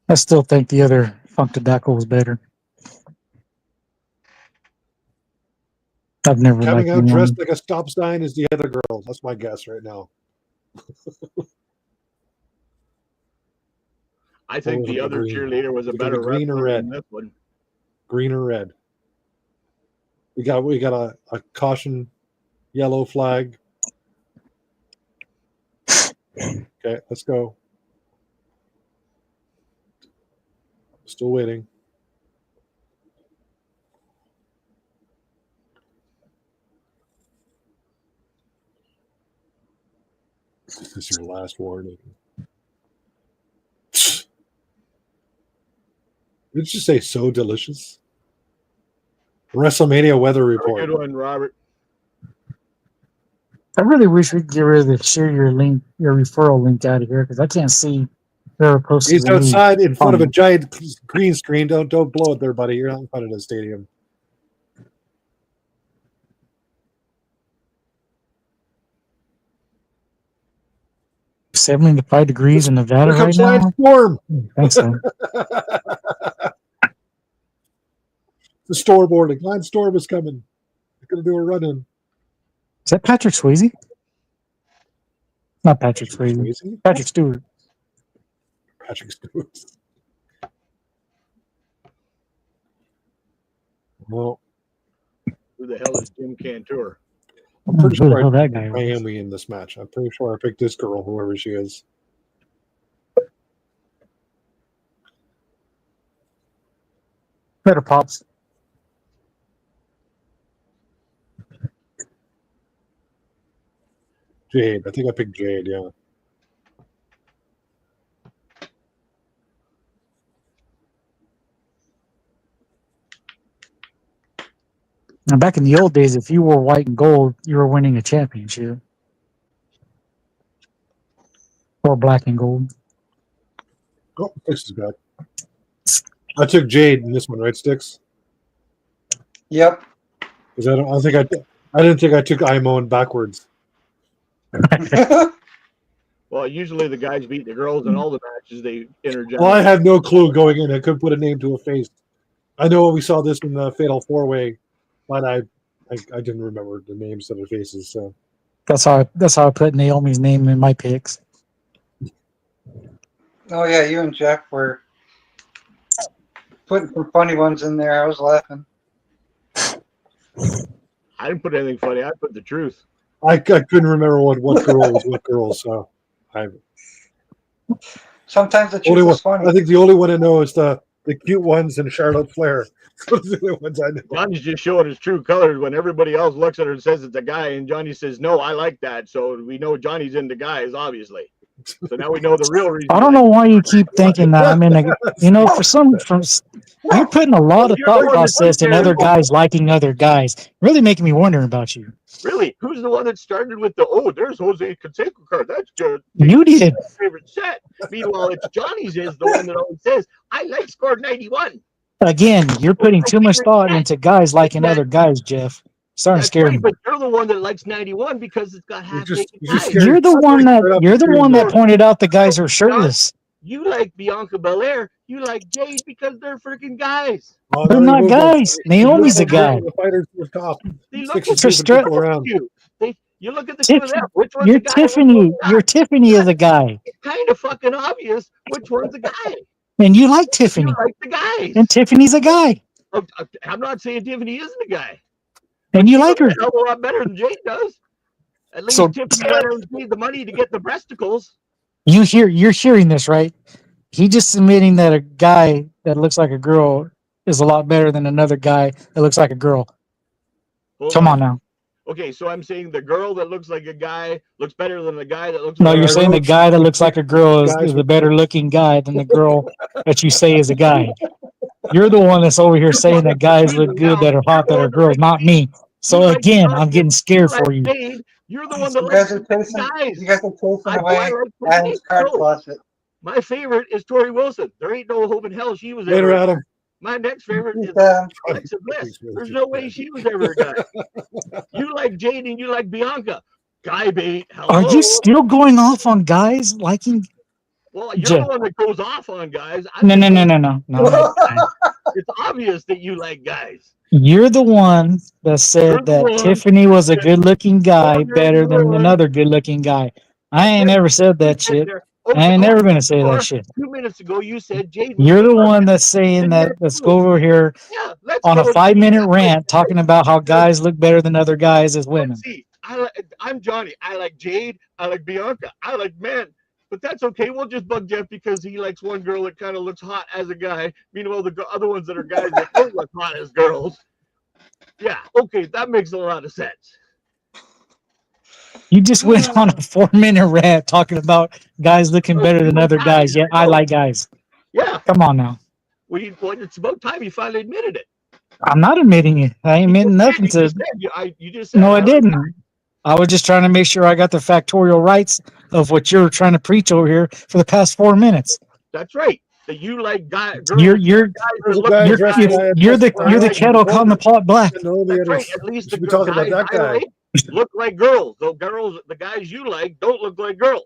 I still think the other Funkadactyl was better. I've never Coming liked out anyone. dressed like a stop sign is the other girl. That's my guess right now. I think was it, the other green? cheerleader was a Is it gonna be better green or wrestler red? than this one. Green or red? We got a caution yellow flag. Okay, let's go. Still waiting. This is your last warning. Did you say so delicious? WrestleMania weather report. Good one, Robert. I really wish we'd get rid of the share your link, your referral link out of here because I can't see where we're posted. He's outside in front of a giant green screen. Don't blow it there, buddy. You're not in front of the stadium. 75 degrees in Nevada Here right comes now. Lion Storm. Thanks, so. The storeboarding. Lion Storm is coming. He's going to do a run-in. Is that Patrick Swayze? Not Patrick Swayze. Patrick Stewart. Patrick Stewart. Well, Who the hell is Jim Cantor? I'm pretty Who the sure hell that guy was. Miami in this match. I'm pretty sure I picked this girl, whoever she is. Better pops. Jade. I think I picked Jade, yeah. Now, back in the old days, if you wore white and gold, you were winning a championship. Or black and gold. Oh, Sticks is back. I took Jade in this one, right, Sticks? Yep. Because I didn't think I took Imone backwards. Well, usually the guys beat the girls in all the matches they interject. Well, I had no clue going in. I couldn't put a name to a face. I know we saw this in the Fatal 4-Way, but I didn't remember the names of the faces. So That's how I put Naomi's name in my picks. Oh yeah, you and Jeff were putting some funny ones in there. I was laughing. I didn't put anything funny. I put the truth. I couldn't remember what girl was what girl. So Sometimes the only truth one. is funny. I think the only one I know is the cute ones and Charlotte Flair. Those are the only ones I know. Johnny's just showing his true colors when everybody else looks at her and says it's a guy, and Johnny says, "No, I like that." So we know Johnny's into guys, obviously. So now we know the real reason. I don't know why you keep thinking that. I mean, you're putting a lot of thought process in other guys liking other guys. Really making me wonder about you. Really, who's the one that started with there's Jose Canseco card. That's good. You did. Favorite set. Meanwhile, it's Johnny's is the one that always says, "I like score 91." Again, you're putting too much thought into guys liking other guys, Jeff. Starting to scare me. But you're the one that likes 91 because it's got half naked guys. You're the one that pointed out the guys are shirtless. You like Bianca Belair. You like Jade because they're freaking guys. Oh, They're not guys. Naomi's a guy. The fighters were top. They Sticks look is moving people around. You look at the two of them. Which one's You're a guy? Tiffany. You're Tiffany is a guy. It's kind of fucking obvious which one's a guy. And you like Tiffany. You like the guys. And Tiffany's a guy. I'm not saying Tiffany isn't a guy. And you like her. A hell of a lot better than Jade does. At least Tiffany let her need the money to get the breasticles. You're hearing this, right? He just admitting that a guy that looks like a girl is a lot better than another guy that looks like a girl. Come on now. Okay, so I'm saying the girl that looks like a guy looks better than the guy that looks No, like you're a saying the guy that looks like a girl is a better looking guy than the girl that you say is a guy. You're the one that's over here saying that guys look good that are hot that are girls, not me. So again, I'm getting scared for you. You're the one that You guys likes are chasing. guys. You guys are chasing away Adam's card closet. My favorite is Tori Wilson. There ain't no hope in hell she was Later, ever. Adam. My next favorite is Yeah. Alexa Bliss. There's no way she was ever a guy. You like Jade and you like Bianca. Guy bait. Hello. Are you still going off on guys liking? Well, you're Jeff. the one that goes off on guys. No. It's obvious that you like guys. You're the one that said that Tiffany was a good-looking guy better than another good-looking guy. I ain't never said that shit. I ain't never gonna say that shit. 2 minutes ago, you said Jade. You're the one that's saying that. Let's go over here on a 5-minute rant talking about how guys look better than other guys as women. See, I'm Johnny. I like Jade. I like Bianca. I like men. But that's okay. We'll just bug Jeff because he likes one girl that kind of looks hot as a guy. Meanwhile, the other ones that are guys that don't look hot as girls. Yeah, okay, that makes a lot of sense. You just went on a 4-minute rant talking about guys looking better than other guys. Yeah, I like guys. Yeah. Come on now. Well, it's about time you finally admitted it. I'm not admitting it. I ain't admitting nothing You to. just said, you just said No, I heard didn't. I was just trying to make sure I got the factorial rights of what you're trying to preach over here for the past 4 minutes. That's right. That you like girls. You're Guys that look guy like dressed guys. in you're the Well, I like kettle calling the pot black. And all the That's right. others. At least We the should be talking about guys that guy. I like look like girls. The guys you like, don't look like girls.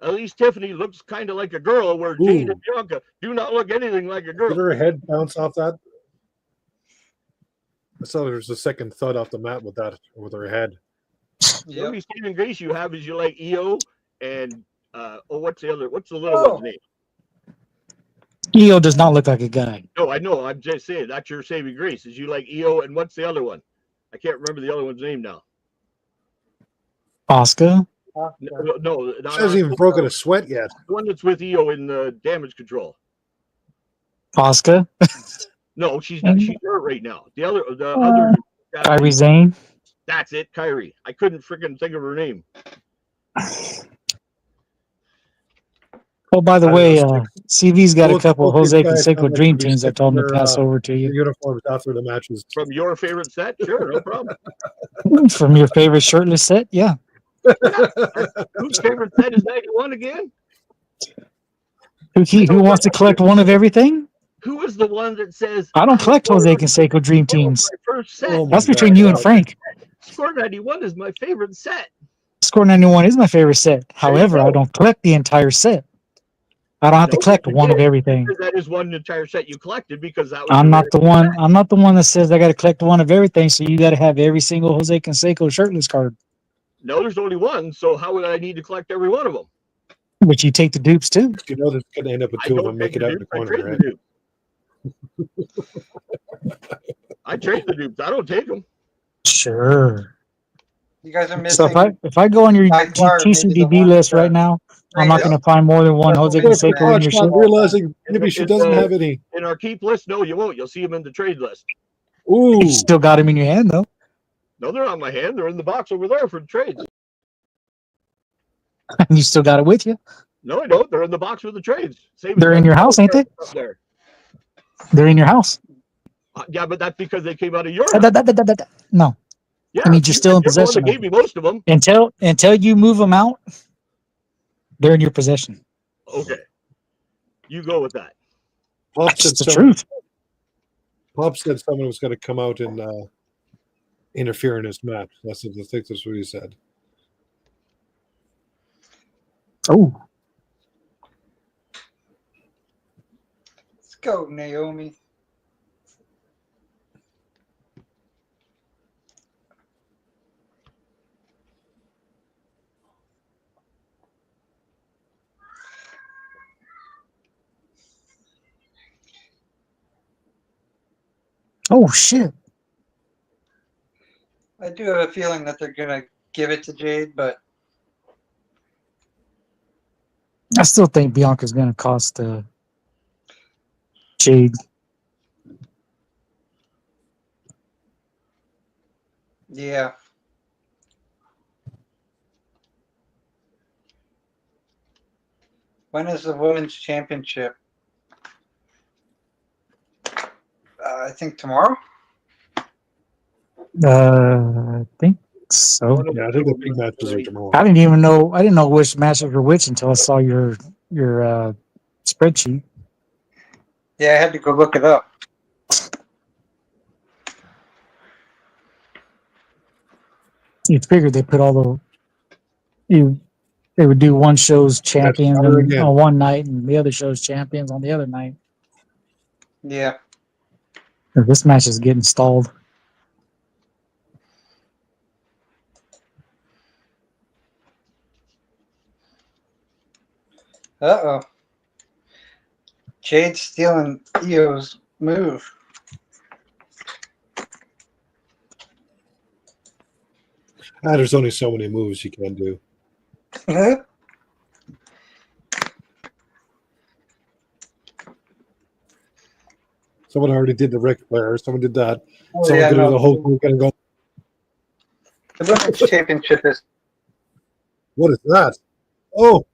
At least Tiffany looks kind of like a girl, where Jade and Bianca do not look anything like a Did girl. her head bounce off that? I saw there was a second thud off the mat with her head. The only saving grace you have is you like EO and what's the little one's name? EO does not look like a guy. No, I know. I'm just saying that's your saving grace. Is you like EO and what's the other one? I can't remember the other one's name now. Oscar. No, She hasn't even broken a sweat yet. The one that's with EO in the damage control. Oscar. No, she's not. She's hurt right now. The other Kyrie Zane. That's it, Kyrie. I couldn't freaking think of her name. Oh, by the way, CV's got a couple both Jose these guys Canseco sound like Dream they'll be Teams I told him to sticking pass over to you. uniforms after the matches. From your favorite set? Sure, no problem. From your favorite shirtless set? Yeah. Whose favorite set is 91 again? Who wants to collect one of everything? Who is the one that says I don't collect Jose Canseco Dream Teams. My first set. Oh, That's between you and Frank. Score 91 is my favorite set. Score 91 is my favorite set. However, I don't collect the entire set. I don't have to collect one of everything. That is one entire set you collected because that was. I'm not the one that says I got to collect one of everything. So you got to have every single Jose Canseco shirtless card. No, there's only one. So how would I need to collect every one of them? But you take the dupes too. You know, that's going to end up with two of them. Make it out in the corner, right? I trade the dupes. I don't take them. Sure. You guys are So missing. if I go on your by far, maybe the TCDB one list that- right now, I'm not Yeah. going to find more than one Jose Canseco in your shit. Not realizing maybe she doesn't have any. In our keep list, no, you won't. You'll see them in the trade list. Ooh, You still got him in your hand though. No, they're not in my hand. They're in the box over there for trades. And you still got it with you. No, I don't. They're in the box with the trades. Same They're in your house, ain't they? Up there. They're in your house. Yeah, but that's because they came out of your Da- house. da- da- da- da- da. No, Yeah, I mean, you're still in the one that possession of gave me most of them. until you move them out. They're in your possession. Okay, you go with that. Pop That's said just the someone- truth. Pop said someone was going to come out and interfere in his match. I think that's what he said. Oh, Let's go, Naomi. oh shit! I do have a feeling that they're gonna give it to Jade, but I still think Bianca's going to cost Jade. yeah. When is the women's championship? I think tomorrow. I think so. Yeah, I think the big matches are tomorrow. I didn't know which matches were which until I saw your spreadsheet. Yeah, I had to go look it up. You figured they put all they would do one show's champions Saturday again. on one night and the other show's champions on the other night. Yeah. This match is getting stalled. Uh-oh. Jade's stealing Io's move. There's only so many moves you can do. Someone already did the Ric Flair. Someone did that. Someone yeah, did no. the whole group and go, The women's championship is what is that? Oh,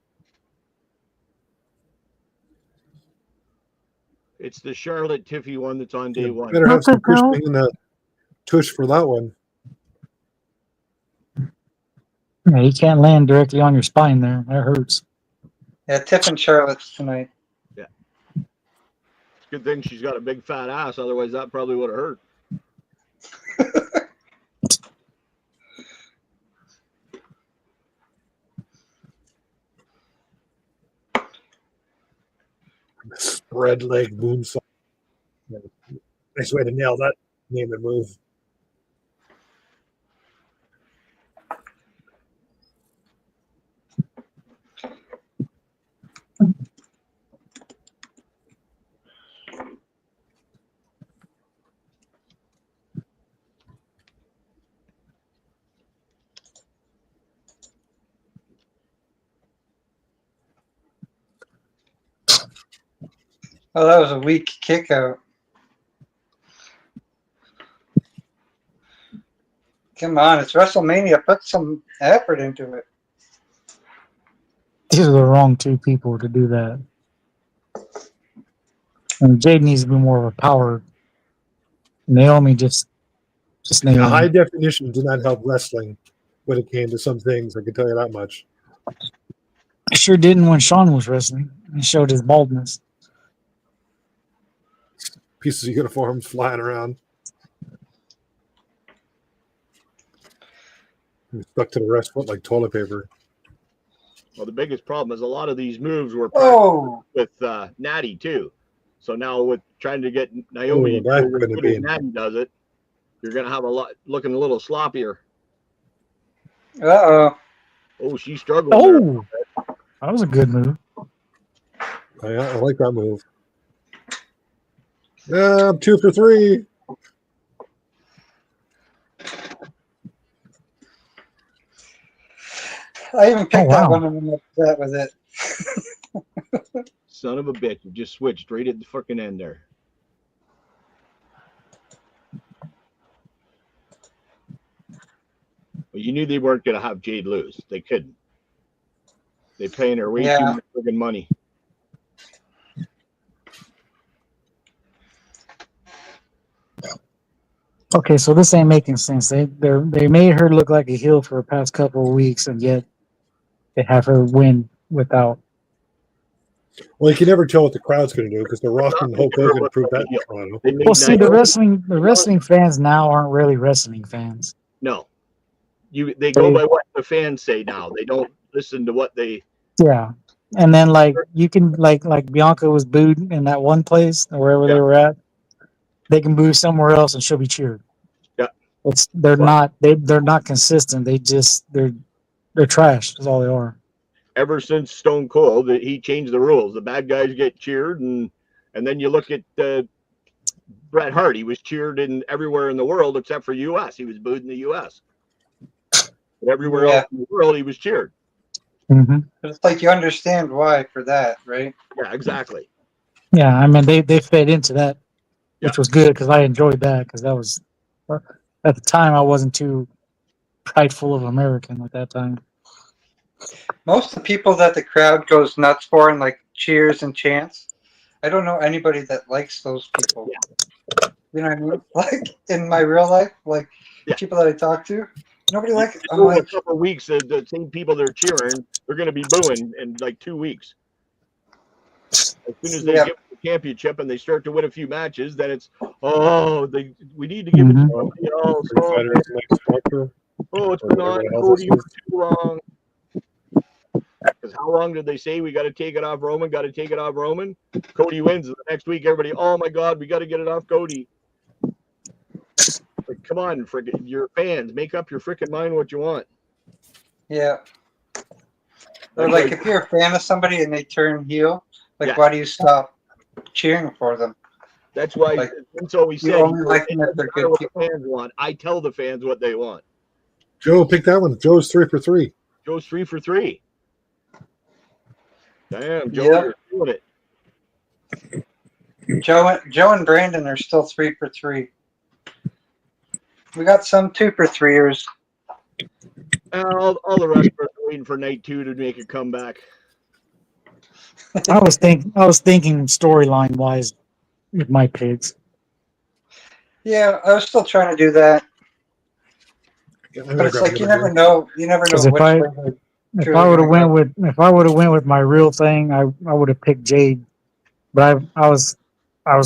It's the Charlotte Tiffy one that's on day one. Better have What's some it called? cushioning in the tush for that one. Yeah, you can't land directly on your spine there. That hurts. Yeah, Tiff and Charlotte's tonight. Good thing she's got a big fat ass. Otherwise, that probably would have hurt. Spread leg moonsault. Nice way to nail that name and move. Oh, that was a weak kick out. Come on, it's WrestleMania. Put some effort into it. These are the wrong two people to do that. And Jade needs to be more of a power. Naomi just Yeah, Naomi. high definition did not help wrestling when it came to some things. I can tell you that much. I sure didn't when Sean was wrestling. He showed his baldness. Pieces of uniforms flying around. Stuck to the rest foot like toilet paper. Well, the biggest problem is a lot of these moves were Oh, with Natty too. So now with trying to get Naomi to that's do as gonna good be- as Natty does it, you're gonna have a lot looking a little sloppier. uh-oh. Oh, she struggled there. Oh, that was a good move. I like that move. I'm 2 for 3. I even picked that wow. one and I'm upset with it. Son of a bitch, you just switched right at the fucking end there. Well, you knew they weren't going to have Jade lose. They couldn't. They're paying her way too Yeah. much friggin' money. Okay, so this ain't making sense. They made her look like a heel for the past couple of weeks, and yet they have her win without. Well, you can never tell what the crowd's going to do because the Rock and Hulk Hogan proved that in Toronto. They made Well, see, the Naomi- wrestling fans now aren't really wrestling fans. No. They go by what the fans say now. They don't listen to what they. Yeah, and then like you can like Bianca was booed in that one place or wherever they Yeah. were at. They can boo somewhere else and she'll be cheered. Yeah. They're not consistent. They're trash. That's all they are. Ever since Stone Cold, he changed the rules. The bad guys get cheered, and then you look at Bret Hart. He was cheered in everywhere in the world except for U.S. He was booed in the U.S. But everywhere else in the world, he was cheered. Mm-hmm. It's like you understand why for that, right? Yeah, exactly. Yeah, I mean they fed into that, which was good because I enjoyed that because that was at the time I wasn't too prideful of American at that time. Most of the people that the crowd goes nuts for and like cheers and chants, I don't know anybody that likes those people. Yeah. You know what I mean? Like in my real life, like Yeah. people that I talk to, nobody likes it. I'm Over a like, couple of weeks, the same people they're cheering, they're going to be booing in like 2 weeks. As soon as they Yeah. get the championship and they start to win a few matches, then it's we need to give it to somebody else. Street Fighter is the next structure. It's Or been whatever on the hell Cody this for too long. Because how long did they say we got to take it off Roman? Got to take it off Roman. Cody wins the next week. Everybody, oh my God, we got to get it off Cody. Like, come on, frickin', you're fans. Make up your freaking mind what you want. yeah. Or like if you're a fan of somebody and they turn heel, like why do you stop cheering for them? That's why Like, Vince always you said, only like them if they're good what the people. fans want. I tell the fans what they want. Joe, pick that one. Joe's 3 for 3. Joe's 3 for 3. Damn, Joe, Yep. you're doing it. Joe and Brandon are still 3 for 3. We got some 2 for 3ers. All the rest are waiting for night 2 to make a comeback. I was thinking storyline wise, with my picks. Yeah, I was still trying to do that, I'm but gonna it's grab like you another never beer. know. You never know Because which way they're truly gonna go. if I would have went with my real thing, I would have picked Jade. But I was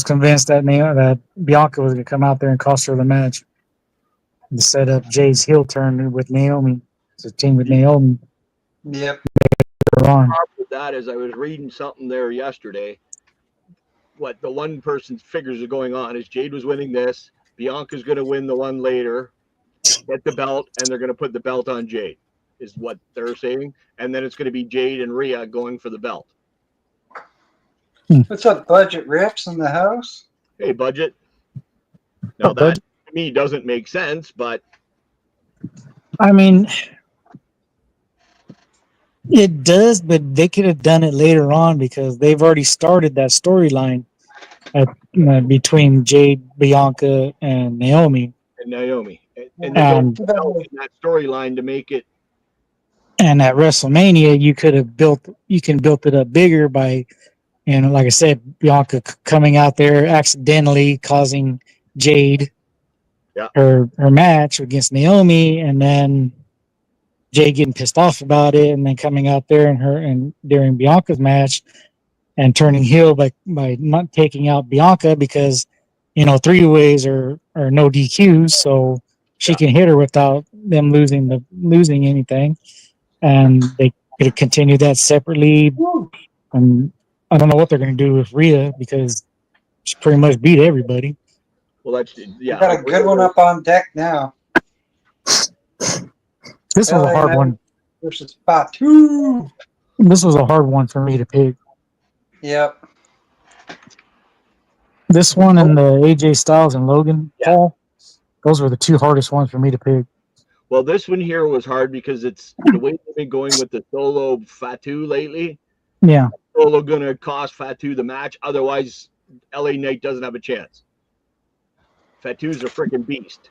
convinced that that Bianca was going to come out there and cost her the match to set up Jade's heel turn with Naomi. It's a team with Naomi. Yep. On. With that, as I was reading something there yesterday, what the one person's figures are going on is Jade was winning this, Bianca's going to win the one later, get the belt, and they're going to put the belt on Jade, is what they're saying, and then it's going to be Jade and Rhea going for the belt. What's up, Budget Rips in the house? Hey, budget. Now that to me doesn't make sense, but I mean, it does, but they could have done it later on because they've already started that storyline between Jade, Bianca, and Naomi. and Naomi, and they And don't develop in that storyline to make it. And at WrestleMania, you can build it up bigger by, like I said, Bianca coming out there accidentally causing Jade her match against Naomi, and then Jade getting pissed off about it, and then coming out there and during Bianca's match and turning heel by not taking out Bianca because three ways are no DQs, so she can hit her without them losing anything. And they could have continued that separately. And I don't know what they're going to do with Rhea because she pretty much beat everybody. Well, that's We got a good one up on deck now. This was a hard one versus Fatu. This was a hard one for me to pick. Yep. This one and the AJ Styles and Logan Paul, those were the two hardest ones for me to pick. Well, this one here was hard because it's the way they've been going with the Solo Fatu lately. Yeah. Solo going to cost Fatu the match. Otherwise, LA Knight doesn't have a chance. Fatu's a freaking beast.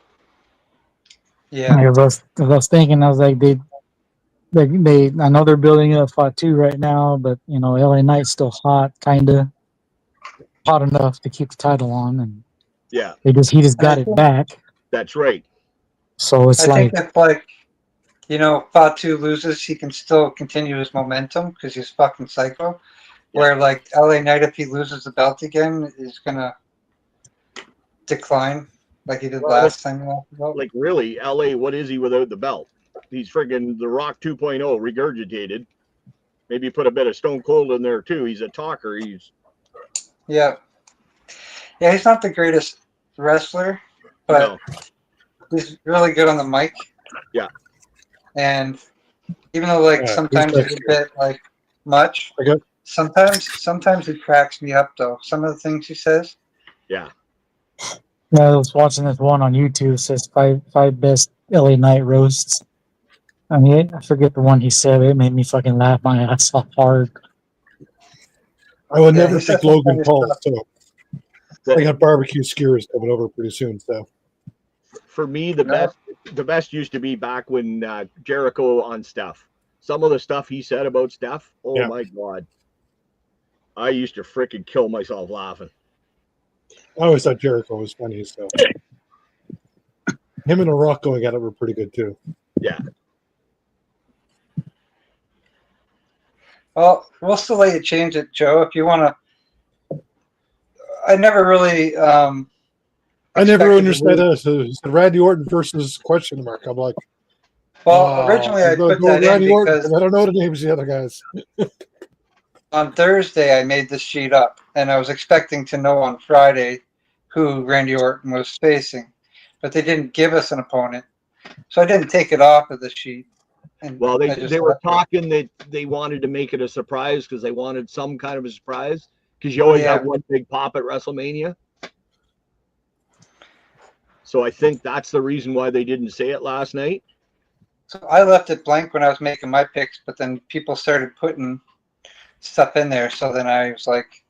Yeah. I was thinking, I was like, they I know they're building up Fatu right now, but LA Knight's still hot, kind of hot enough to keep the title on, and he just got it back. That's right. So it's I think if Fatu loses, he can still continue his momentum because he's fucking psycho. Where like LA Knight, if he loses the belt again, is gonna decline like he did last time he lost the belt. Like really, LA, what is he without the belt? He's friggin' The Rock 2.0 regurgitated. Maybe put a bit of Stone Cold in there too. He's a talker. Yeah, he's not the greatest wrestler, but he's really good on the mic. Yeah. And even though sometimes it's a bit much, sometimes he cracks me up though. Some of the things he says. Yeah. I was watching this one on YouTube. It says five best LA Knight roasts. I mean, I forget the one he said. It made me fucking laugh my ass off hard. I would never pick Logan Paul. So I got barbecue skewers coming over pretty soon. So for me, the best used to be back when Jericho on Steph. Some of the stuff he said about Steph. Oh my God. I used to freaking kill myself laughing. I always thought Jericho was funny. So him and The Rock going at it were pretty good too. Yeah. Well, we'll still let you change it, Joe, if you want to. I never really. I never understood that. So he said Randy Orton versus question mark. I'm like, well, originally I put that Randy in Orton, because I don't know the names of the other guys. on Thursday I made this sheet up, and I was expecting to know on Friday who Randy Orton was facing, but they didn't give us an opponent, so I didn't take it off of the sheet. And well, they were talking that they wanted to make it a surprise because they wanted some kind of a surprise because you always have one big pop at WrestleMania. So I think that's the reason why they didn't say it last night. So I left it blank when I was making my picks, but then people started putting stuff in there. So then I was like,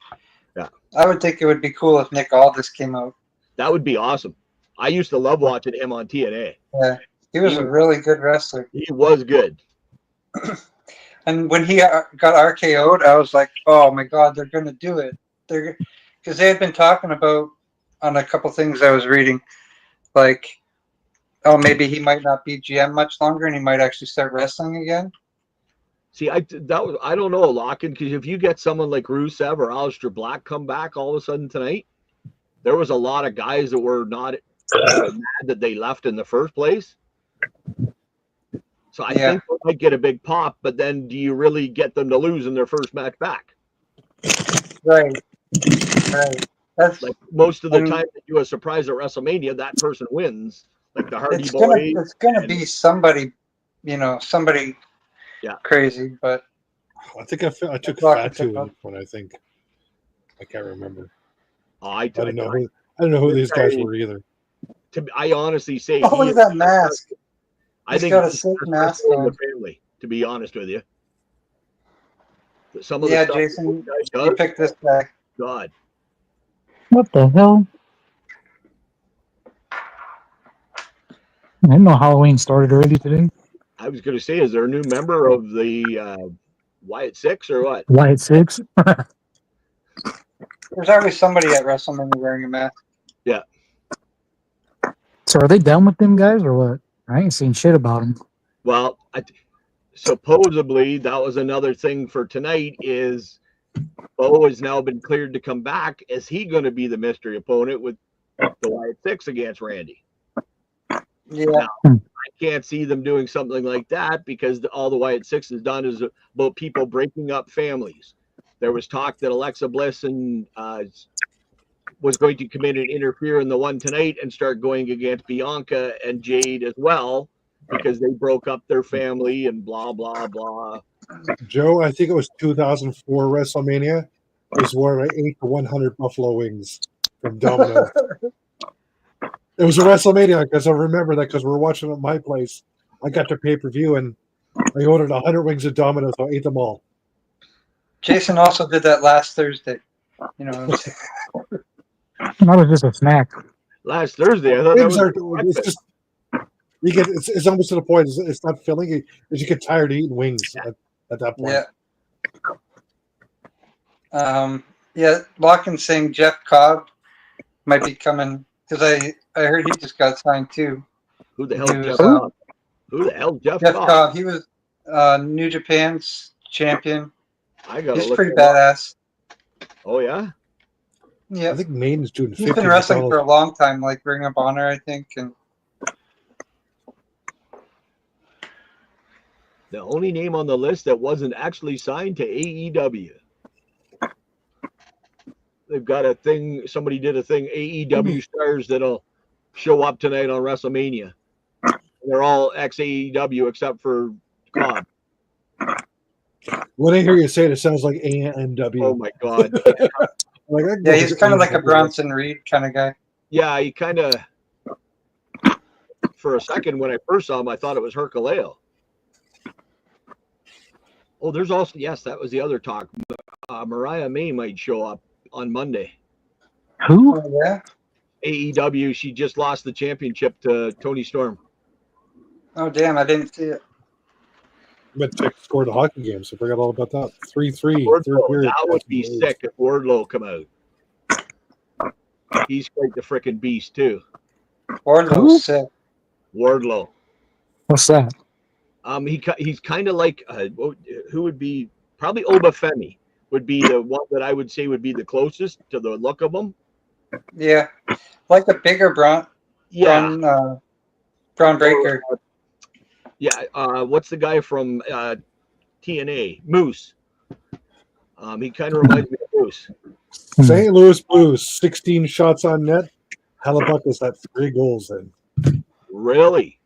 I would think it would be cool if Nick Aldis came out. That would be awesome. I used to love watching him on TNA. Yeah, he was a really good wrestler. He was good. And when he got RKO'd, I was like, oh my God, they're going to do it. because they had been talking about on a couple things I was reading, like, oh, maybe he might not be GM much longer, and he might actually start wrestling again. See, I don't know, Locken, because if you get someone like Rusev or Aleister Black come back all of a sudden tonight, there was a lot of guys that were not mad that they left in the first place. So I think they might get a big pop, but then do you really get them to lose in their first match back? Right. That's like most of the time that you do a surprise at WrestleMania, that person wins. Like the Hardy Boys. It's gonna be somebody, somebody crazy, but I think I took Fatu when I think. I can't remember. I don't know who these guys were either. I honestly say, look at that mask. I think got a sick mask in on. the family. To be honest with you, some of the stuff Jason, you picked this guy. God, what the hell? I didn't know Halloween started already today. I was going to say, is there a new member of the Wyatt Six or what? Wyatt Six. There's always somebody at WrestleMania wearing a mask. Yeah. So are they done with them guys or what? I ain't seen shit about them. Well, supposedly that was another thing for tonight. Is Bo has now been cleared to come back? Is he going to be the mystery opponent with the Wyatt Six against Randy? Yeah. Now, I can't see them doing something like that because all the Wyatt Six has done is about people breaking up families. There was talk that Alexa Bliss and was going to come in and interfere in the one tonight and start going against Bianca and Jade as well because they broke up their family and blah, blah, blah. Joe, I think it was 2004 WrestleMania is where I ate the 100 buffalo wings from Domino's. It was a WrestleMania because I remember that because we were watching at my place. I got the pay-per-view and I ordered 100 wings at Domino's. So I ate them all. Jason also did that last Thursday. That was just a snack. Last Thursday, I thought Wings it's just you get it's almost to the point. It's not filling. You get tired of eating wings at that point. Locken's saying Jeff Cobb might be coming because I heard he just got signed too. Who the hell is Jeff Cobb? Who the hell Jeff Cobb? He was New Japan's champion. He's pretty up. badass. Oh yeah. Yeah, I think Maiden's doing. He's been wrestling for a long time, like Ring of Honor, I think. And the only name on the list that wasn't actually signed to AEW. They've got a thing. Somebody did a thing. AEW stars that'll show up tonight on WrestleMania. They're all ex-AEW except for Cobb. When I hear you say it, it sounds like AMW. Oh my God. he's kind of like a Bronson Reed kind of guy. Yeah, he kind of. For a second, when I first saw him, I thought it was Herculeo. Oh, there's also that was the other talk. Mariah May might show up on Monday. Who? Oh, yeah. AEW. She just lost the championship to Toni Storm. Oh damn! I didn't see it. But scored the hockey game, so forgot all about that. 3-3. That would be sick if Wardlow come out. He's quite the freaking beast too. Wardlow's sick. Wardlow. What's that? He's kind of like who would be probably Obafemi would be the one that I would say would be the closest to the look of him. Yeah, like a bigger Braun. Yeah. Braun Breaker. What's the guy from TNA? Moose. He kind of reminds me of Moose. St. Louis Blues, 16 shots on net. Hellebuck has had 3 goals in. Really?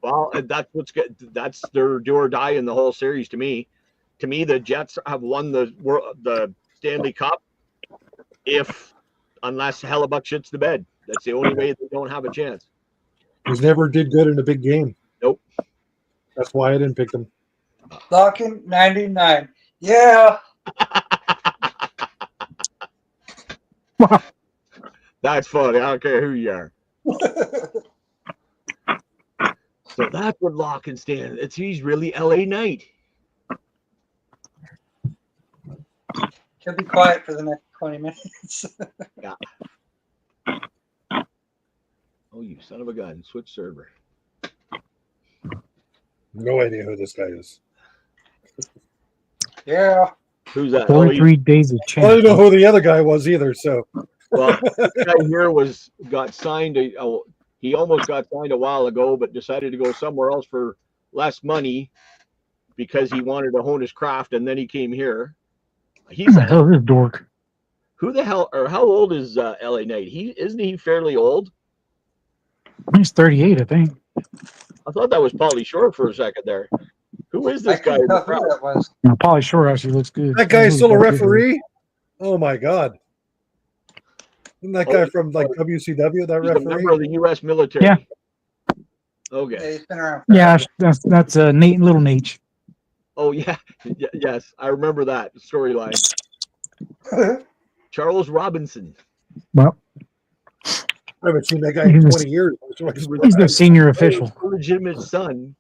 Well, that's what's good. That's their do or die in the whole series to me. To me, the Jets have won the Stanley Cup unless Hellebuck shits the bed. That's the only way they don't have a chance. He's never did good in a big game. Nope. That's why I didn't pick him. Locking 99. Yeah. That's funny. I don't care who you are. So that's what Lock and Stan. He's really LA Knight. He'll be quiet for the next 20 minutes. Yeah. Oh, you son of a gun! Switch server. No idea who this guy is. Yeah. Who's that? Oh, 43 days of I change. don't know who the other guy was either. So well, this guy here got signed. He almost got signed a while ago, but decided to go somewhere else for less money because he wanted to hone his craft, and then he came here. Who the hell is this dork? Who the hell, or how old is LA Knight? Isn't he fairly old? He's 38, I think. I thought that was Pauly Shore for a second there. Who is I this guy? couldn't tell who that was. Now, Pauly Shore actually looks good. that guy's still a referee. Oh my god! Isn't that guy from like WCW? That He's a member referee? of the U.S. military. Yeah. Yeah, Okay. he's been around. Yeah, that's Nate, little Nate. Oh yeah. Yes, I remember that storyline. forever. Charles Robinson. Well, I haven't seen that guy in 20 years. he's the senior official. Illegitimate son.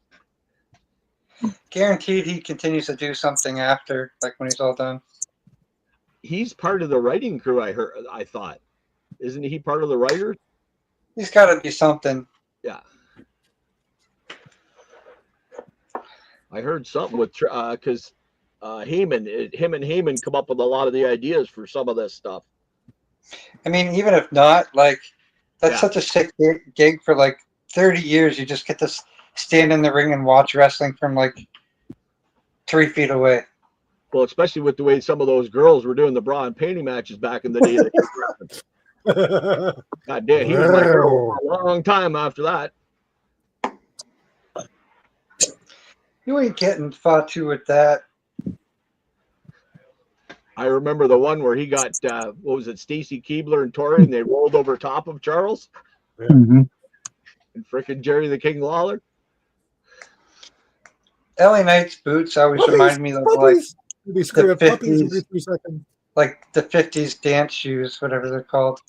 Guaranteed he continues to do something after, like when he's all done. He's part of the writing crew. I thought, isn't he part of the writers? He's got to be something. Yeah. I heard something with because him and Heyman come up with a lot of the ideas for some of this stuff. I mean, even if not, like, that's Yeah. such a sick gig for like 30 years. You just get to stand in the ring and watch wrestling from like 3 feet away. Well, especially with the way some of those girls were doing the bra and panty matches back in the day. God damn, he was my hero for a long time after that. You ain't getting Fatu with that. I remember the one where he got what was it, Stacy Keebler and Tori, and they rolled over top of Charles Mhm. and frickin' Jerry the King Lawler. LA Knight's boots always Puppies, remind me of like puppies. You'd be screaming the puppies 50s. every 3 seconds. like the 50s dance shoes, whatever they're called.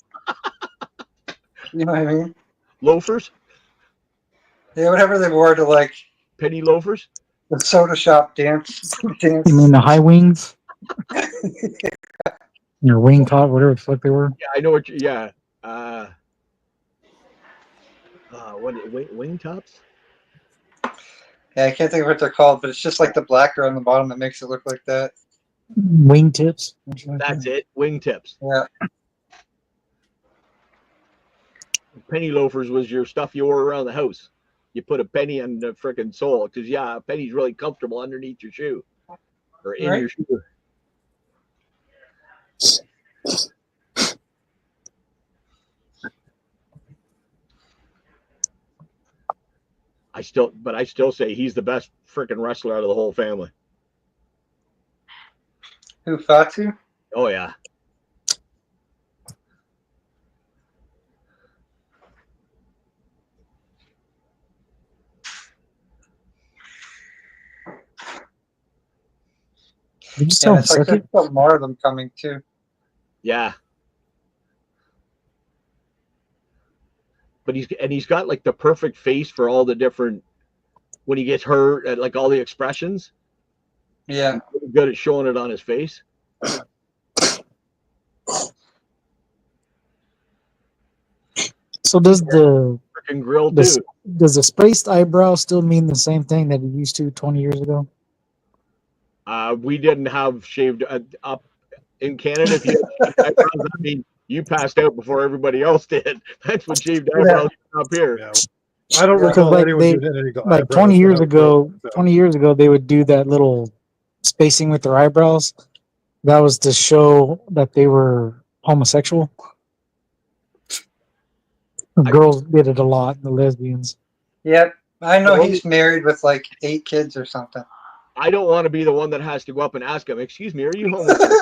You know what I mean? Loafers, Yeah, whatever they wore to like penny loafers. the soda shop dance. You mean the high wings? Your wing top, whatever the fuck they were. Yeah, I know what. Yeah. Wing tops? Yeah, I can't think of what they're called, but it's just like the blacker on the bottom that makes it look like that. Wing tips. That's it. Wing tips. Yeah. Penny loafers was your stuff you wore around the house. You put a penny on the frickin' sole because a penny's really comfortable underneath your shoe or in Right. your shoe. I still say he's the best frickin' wrestler out of the whole family. Who, Fatu? Oh yeah. Did you just Yeah, tell it's like there's second? still more of them coming too. Yeah. But he's got like the perfect face for all the different when he gets hurt and like all the expressions. Yeah. He's really good at showing it on his face. So does the Freaking grill This- too. does the spaced eyebrow still mean the same thing that it used to 20 years ago? We didn't have shaved up in Canada. If you had shaved eyebrows, I mean, you passed out before everybody else did. That's what shaved eyebrows up here. Yeah. I don't Because, recall like, anyone they- doing any Like 20 years ago, 20 years ago, they would do that little spacing with their eyebrows. That was to show that they were homosexual. The girls did it a lot, the lesbians. Yep. I know Well, he's married with like 8 kids or something. I don't want to be the one that has to go up and ask him, "Excuse me, are you homosexual?"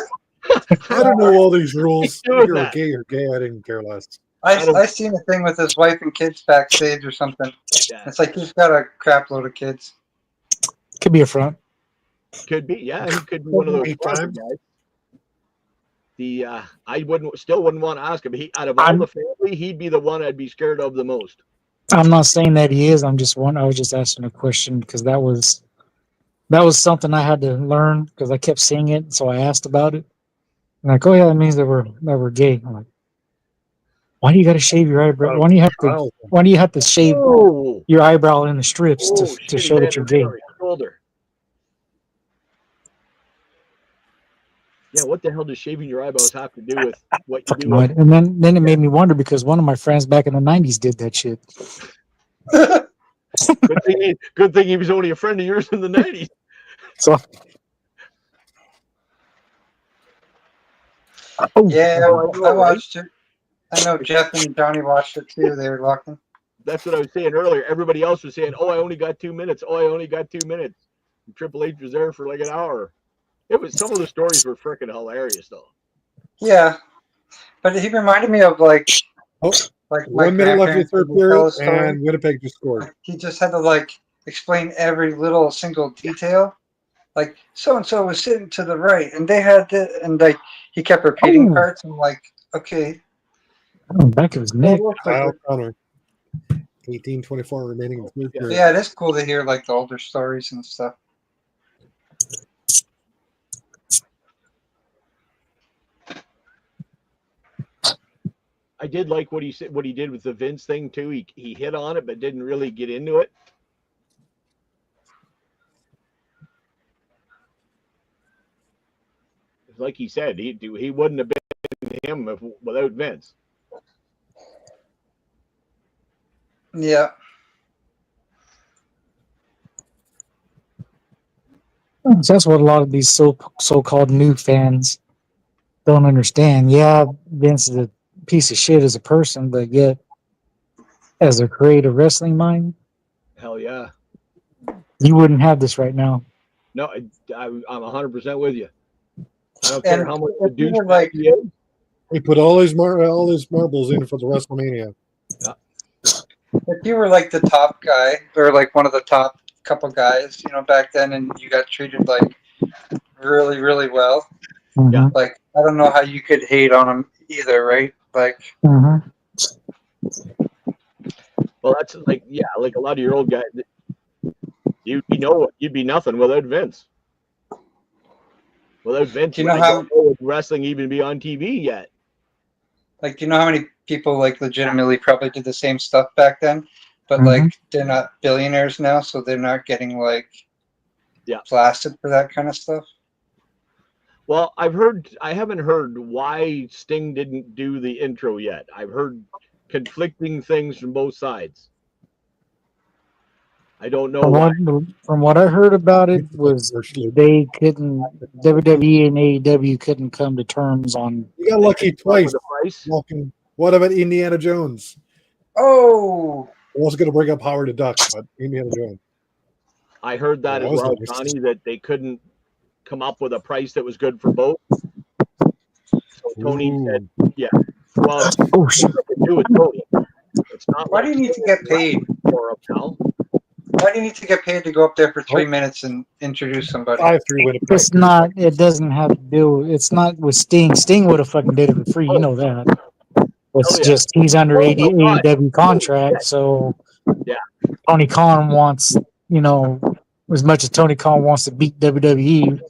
I don't know all these rules. Doing If you're that. gay, you're gay. I didn't care less. I seen a thing with his wife and kids backstage or something. Yeah, It's like he's got a crap load of kids. Could be a front. could be. Yeah, he could be one of those Eight closet times. guys. I wouldn't want to ask him. Out of all the family, he'd be the one I'd be scared of the most. I'm not saying that he is. I was just asking a question because that was something I had to learn because I kept seeing it, so I asked about it. Like, oh yeah, that means that we're gay. I'm like, why do you got to shave your eyebrow? Why do you have to? Wow. Why do you have to shave Oh, your eyebrow in the strips oh, to shit! His show that hands you're are gay? on his shoulder. Yeah, what the hell does shaving your eyebrows have to do with what you Fucking do? annoyed. And then it made me wonder because one of my friends back in the '90s did that shit. Good thing he was only a friend of yours in the '90s. So, oh, Yeah, Oh, I know, I right? watched it. I know Jeff and Johnny watched it too. They were talking. That's what I was saying earlier. Everybody else was saying, "Oh, I only got 2 minutes. Oh, I only got 2 minutes." And Triple H was there for like an hour. It was some of the stories were freaking hilarious though. Yeah, but he reminded me of like Oh, my 1 minute left in the grandparents third when they tell period, a story. and Winnipeg just scored. Like, he just had to like explain every little single detail. Like so and so was sitting to the right, and they had the, and like he kept repeating Oh. parts. I'm like, okay, back of his well, neck. it looks like Kyle it. Connor. 18:24 remaining in the third period. Yeah, it is cool to hear like the older stories and stuff. I did like what he said, what he did with the Vince thing too. He hit on it, but didn't really get into it. Like he said, he wouldn't have been him without Vince. Yeah, So that's what a lot of these so-called new fans don't understand. Yeah, Vince is a piece of shit as a person, but yet as a creative wrestling mind, Hell yeah. you wouldn't have this right now. No, I'm 100% with you. I don't care and how much the if you douche were like, he is. He put all his marbles in for the WrestleMania. if you were like the top guy or like one of the top couple guys, you know, back then, and you got treated like really, really well. Yeah. Like I don't know how you could hate on him either, right? Like Mm-hmm. Well, that's like, yeah, like a lot of your old guys. You'd be nothing without Vince. Without Vince, Do you know I how- don't know would wrestling even be on TV yet. Like, do you know how many people like legitimately probably did the same stuff back then, but Mhm. like they're not billionaires now, so they're not getting like blasted for that kind of stuff. Well, I haven't heard why Sting didn't do the intro yet. I've heard conflicting things from both sides. I don't know why. From what I heard about it was they couldn't, WWE and AEW couldn't come to terms on. You got lucky twice. The price. Walking. What about Indiana Jones? Oh, I was going to bring up Howard the Duck, but Indiana Jones. I heard that That as was well, nice. Johnny, that they couldn't come up with a price that was good for both. So Tony said, "Yeah, well, Oh shit! do with Tony. It's not why like do you need to get paid? for him now. Why do you need to get paid to go up there for 3 minutes and introduce somebody? 5-3 Winnipeg. It's not. It doesn't have to do. It's not with Sting. Sting would have fucking did it for free. You know that. It's yeah. just he's under Oh, no, God. AEW contract, so Yeah. Tony Khan wants, as much as Tony Khan wants to beat WWE,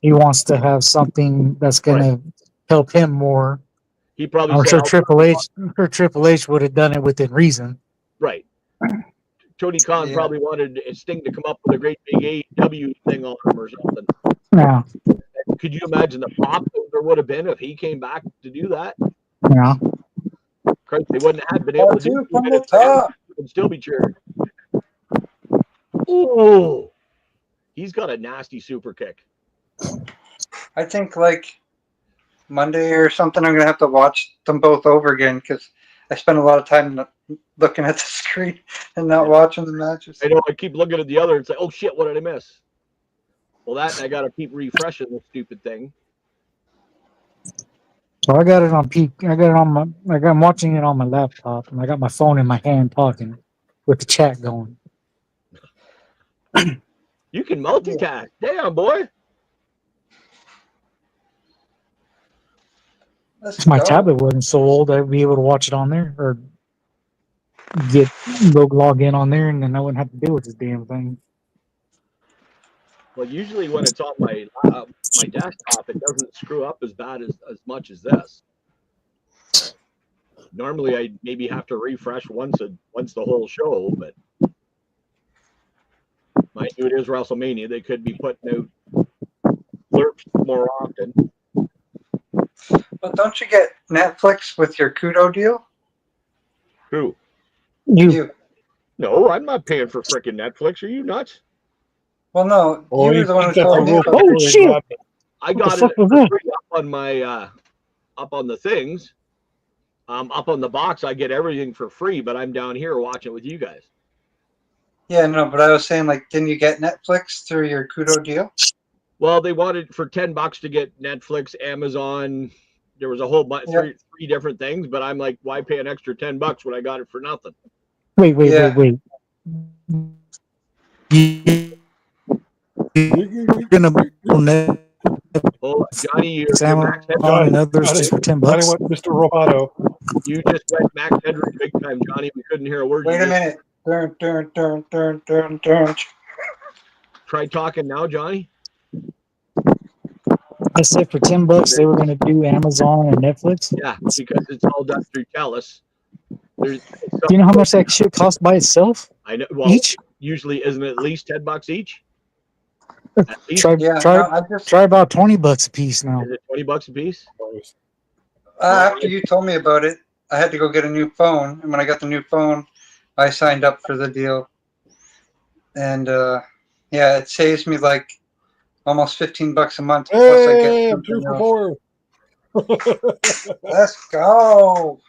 he wants to have something that's going to help him more. He probably I'm said, sure Triple H would have done it within reason. right. Tony Khan probably wanted Sting to come up with a great big AEW thing on him or something. Yeah, Could you imagine the pop that there would have been if he came back to do that? yeah. Christ, they wouldn't have been able to do From the top. and still be cheered. Ooh, he's got a nasty super kick. I think like Monday or something, I'm gonna have to watch them both over again because I spent a lot of time looking at the screen and not watching the matches. I know. I keep looking at the other and say, "Oh shit, what did I miss?" Well, that I got to keep refreshing this stupid thing. So I got it on peak. I got it on my. I'm watching it on my laptop, and I got my phone in my hand talking with the chat going. You can multitask. Damn, boy. Let's If my go. tablet wasn't so old, I'd be able to watch it on there or log in on there, and then I wouldn't have to deal with this damn thing. Well, usually when it's on my desktop, it doesn't screw up as bad as much as this. Normally, I maybe have to refresh once the whole show, but mind you, it is WrestleMania. They could be putting out blurps more often. Well, don't you get Netflix with your Kudo deal? Who? You. No, I'm not paying for freaking Netflix. Are you nuts? Well, no, Oh, you were the one who that's a told me real about Oh, it. shit. I got it fuck was for that? free up on my up on the things. Up on the box, I get everything for free, but I'm down here watching it with you guys. Yeah, no, but I was saying, like, didn't you get Netflix through your Kudo deal? Well, they wanted for $10 to get Netflix, Amazon. There was a whole bunch, three different things, but I'm like, why pay an extra $10 when I got it for nothing? Wait. You're gonna Oh, Johnny, you're Max Amazon Headrock. and others just for $10. Johnny went Mr. Roboto. You just went Max Headrock big time, Johnny. We couldn't hear a word. Wait a minute. Dun. Try talking now, Johnny. I said for $10 they were gonna do Amazon and Netflix. Yeah, because it's all done through TELUS. Do you know how much that shit costs by itself? I know. Well, Each? usually isn't it at least $10 each? At least Try about $20 a piece now. is it $20 a piece? After you told me about it, I had to go get a new phone, and when I got the new phone, I signed up for the deal, and yeah, it saves me like almost $15 a month. Plus, I get Hey, I'm 2 something for else. 4. Let's go.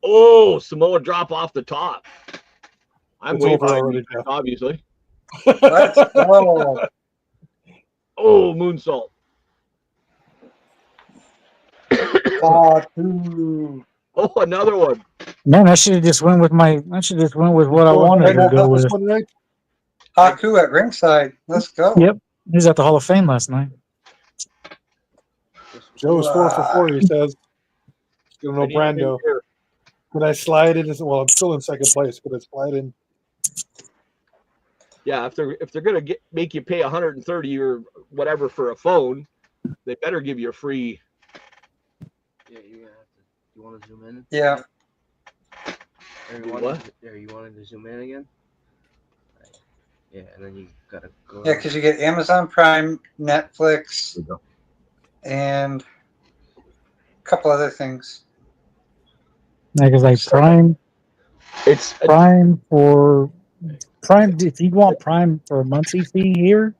Oh, Samoa drop off the top. I'm It's way over behind already, you, Jeff. obviously. Let's go. Oh, moonsault. Two. Oh, another one. Man, I should have just went with what I wanted to go with. One right? Haku at ringside. Let's go. Yep. He was at the Hall of Fame last night. Joe was 4 for 4, he says. Still no I need a new Brando. gear. Could I slide in? Well, I'm still in second place. Could I slide in? Yeah, if they're gonna make you pay 130 or whatever for a phone, they better give you a free. Yeah, you're gonna have to. You want to zoom in? Yeah. Are you wanting to zoom in again? Right. Yeah, and then you gotta go. Yeah, because you get Amazon Prime, Netflix, There you go. and a couple other things. Like it's like Prime for Prime. If you want Prime for a monthly fee here,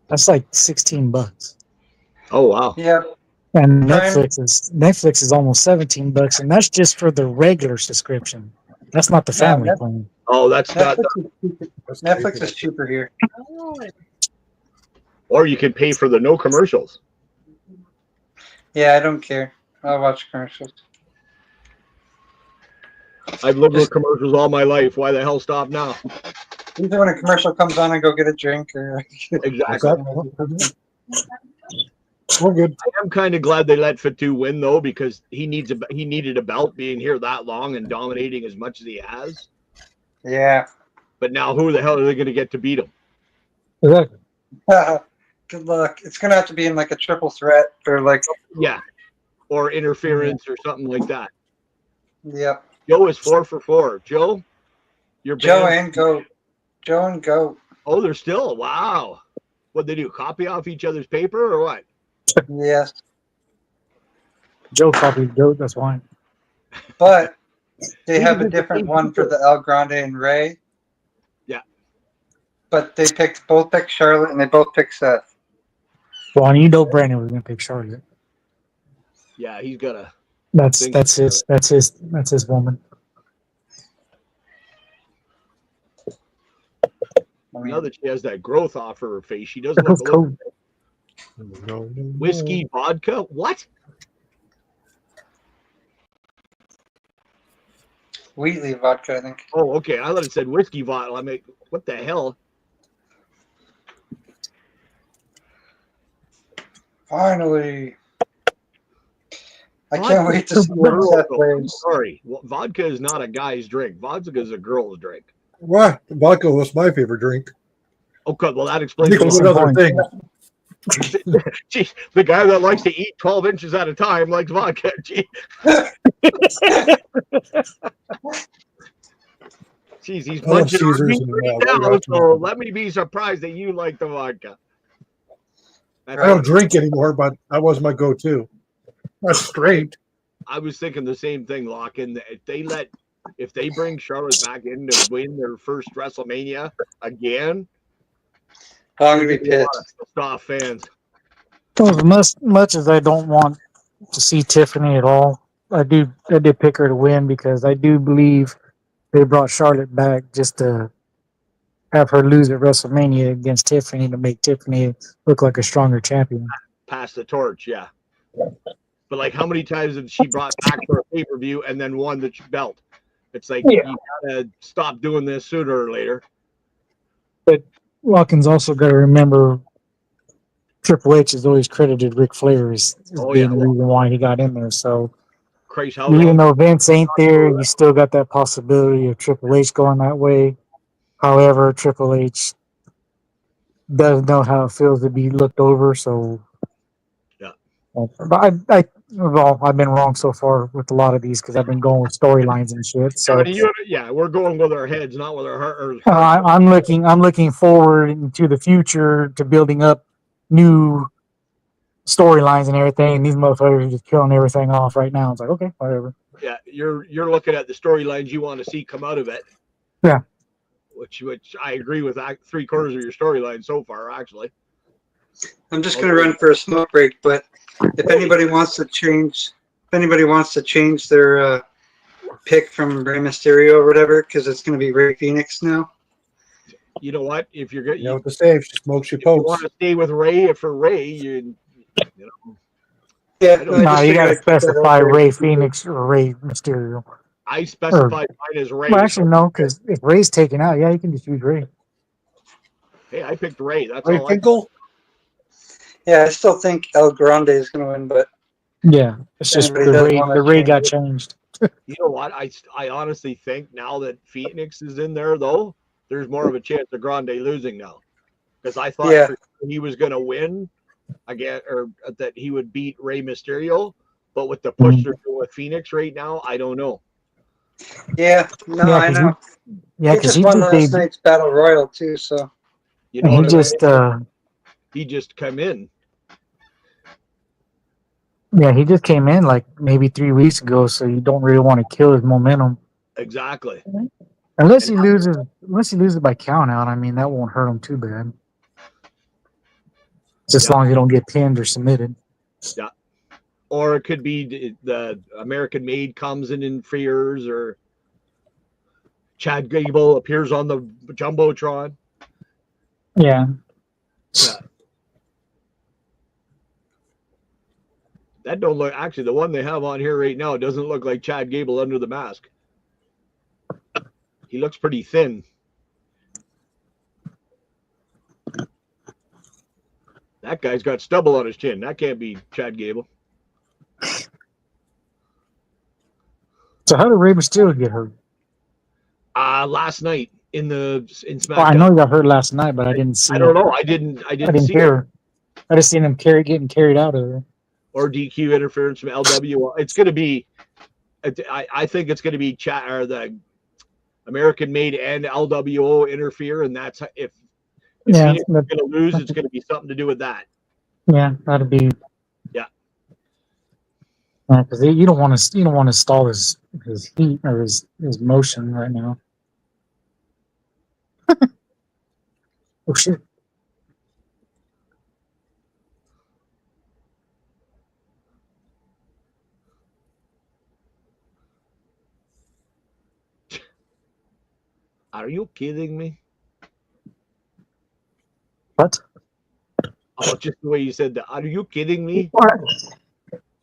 that's like $16. Oh wow. Yeah. And Prime. Netflix is almost $17, and that's just for the regular subscription. That's not the family plan. Oh, that's not. Netflix is cheaper here. Or you can pay for the no commercials. Yeah, I don't care. I'll watch commercials. I've lived with commercials all my life. Why the hell stop now? Either when a commercial comes on, I go get a drink, or Exactly. We're good. I am kind of glad they let Fatu win though, because he needed a belt, being here that long and dominating as much as he has. yeah. But now, who the hell are they going to get to beat him? Exactly. Good luck. It's gonna have to be in like a triple threat, or like Yeah, or interference or something like that. Yep. Joe is 4 for 4. Joe, you're Joe banned. and Goat. Joe and Goat. Oh, they're still wow. What they do? Copy off each other's paper or what? Yes. Joe copied Goat. That's why. But they have a different one for the El Grande and Ray. Yeah. But they both picked Charlotte, and they both picked Seth. Well, and you know Brandon was gonna pick Charlotte. Yeah, he's got a. That's his woman. Now that she has that growth off her face, she doesn't That's look cool. whiskey vodka. What? Wheatley vodka, I think. Oh, okay. I thought it said whiskey vodka. I mean, what the hell? Finally. I can't wait to see what Seth wears. Sorry, vodka is not a guy's drink. Vodka is a girl's drink. What? Vodka was my favorite drink. Okay, well that explains a Nicholas, lot. another thing. Gee, the guy that likes to eat 12 inches at a time likes vodka. Gee. Jeez, he's I love munching on Caesars me and right White now, Russian. so let me be surprised that you like the vodka. That's I don't funny. drink anymore, but that was my go-to. Not straight. I was thinking the same thing, Locken. If they bring Charlotte back in to win their first WrestleMania again, I'm gonna be there's gonna a lot of pissed. pissed off fans. Well, as much as I don't want to see Tiffany at all, I did pick her to win because I do believe they brought Charlotte back just to have her lose at WrestleMania against Tiffany to make Tiffany look like a stronger champion. Pass the torch, yeah. But like, how many times have she brought back for a pay-per-view and then won the belt? It's like Yeah. you gotta stop doing this sooner or later. But Watkins also got to remember Triple H has always credited Ric Flair as Oh, being yeah. the reason why he got in there. So Christ, how even long? though Vince ain't there, you still got that possibility of Triple H going that way. However, Triple H does know how it feels to be looked over. So, Yeah. But I've been wrong so far with a lot of these because I've been going with storylines and shit. So We're going with our heads, not with our heart. I'm looking forward into the future to building up new storylines and everything. And these motherfuckers are just killing everything off right now. It's like, okay, whatever. Yeah, you're looking at the storylines you want to see come out of it. Yeah. Which I agree with. 3/4 of your storyline so far, actually. I'm just gonna run for a smoke break, but if anybody wants to change their pick from Rey Mysterio or whatever, because it's gonna be Rey Phoenix now. You know what? If you're good, You know what to say? If she smokes, she if you want pokes. to stay with Ray for Ray, you know. Yeah, I don't- I just You figured got to I'd put that out specify there. Ray Phoenix or Ray Mysterio. I specified mine as Ray. Well, actually, no, because if Ray's taken out, yeah, you can just use Ray. Hey, I picked Ray. That's Ray all. Finkel? Yeah, I still think El Grande is gonna win, but Yeah, it's just Anybody does wanna the Ray change got it. changed. You know what? I honestly think now that Phoenix is in there, though, there's more of a chance of Grande losing now, because I thought Yeah. for sure he was going to win again, or that he would beat Rey Mysterio. But with the push they're doing with Phoenix right now, I don't know. yeah, no, Yeah, I 'cause know. Yeah, He because just won last night's Battle Royal too, so You know he what I mean? just He just come in. he just came in like maybe 3 weeks ago, so you don't really want to kill his momentum Exactly. unless he loses by count out. I mean, that won't hurt him too bad, just as long as you don't get pinned or submitted. Yeah. Or it could be the American Made comes and interferes, or Chad Gable appears on the Jumbotron. Yeah. Yeah. That don't look, actually, the one they have on here right now doesn't look like Chad Gable under the mask. He looks pretty thin. That guy's got stubble on his chin. That can't be Chad Gable. So how did Rey Mysterio get hurt? Last night in SmackDown. Oh, I know he got hurt last night, but I didn't see. I don't know. I didn't see hear. it. I just seen him getting carried out of there. Or DQ interference from LW. It's going to be. I think it's going to be or the American Made and LWO interfere, and that's if Yeah, Phoenix is going to lose, it's going to be something to do with that. Yeah, that'd be. Yeah. Because you don't want to stall his heat or his motion right now. Oh shit! Are you kidding me? What? Oh, just the way you said that. Are you kidding me? What?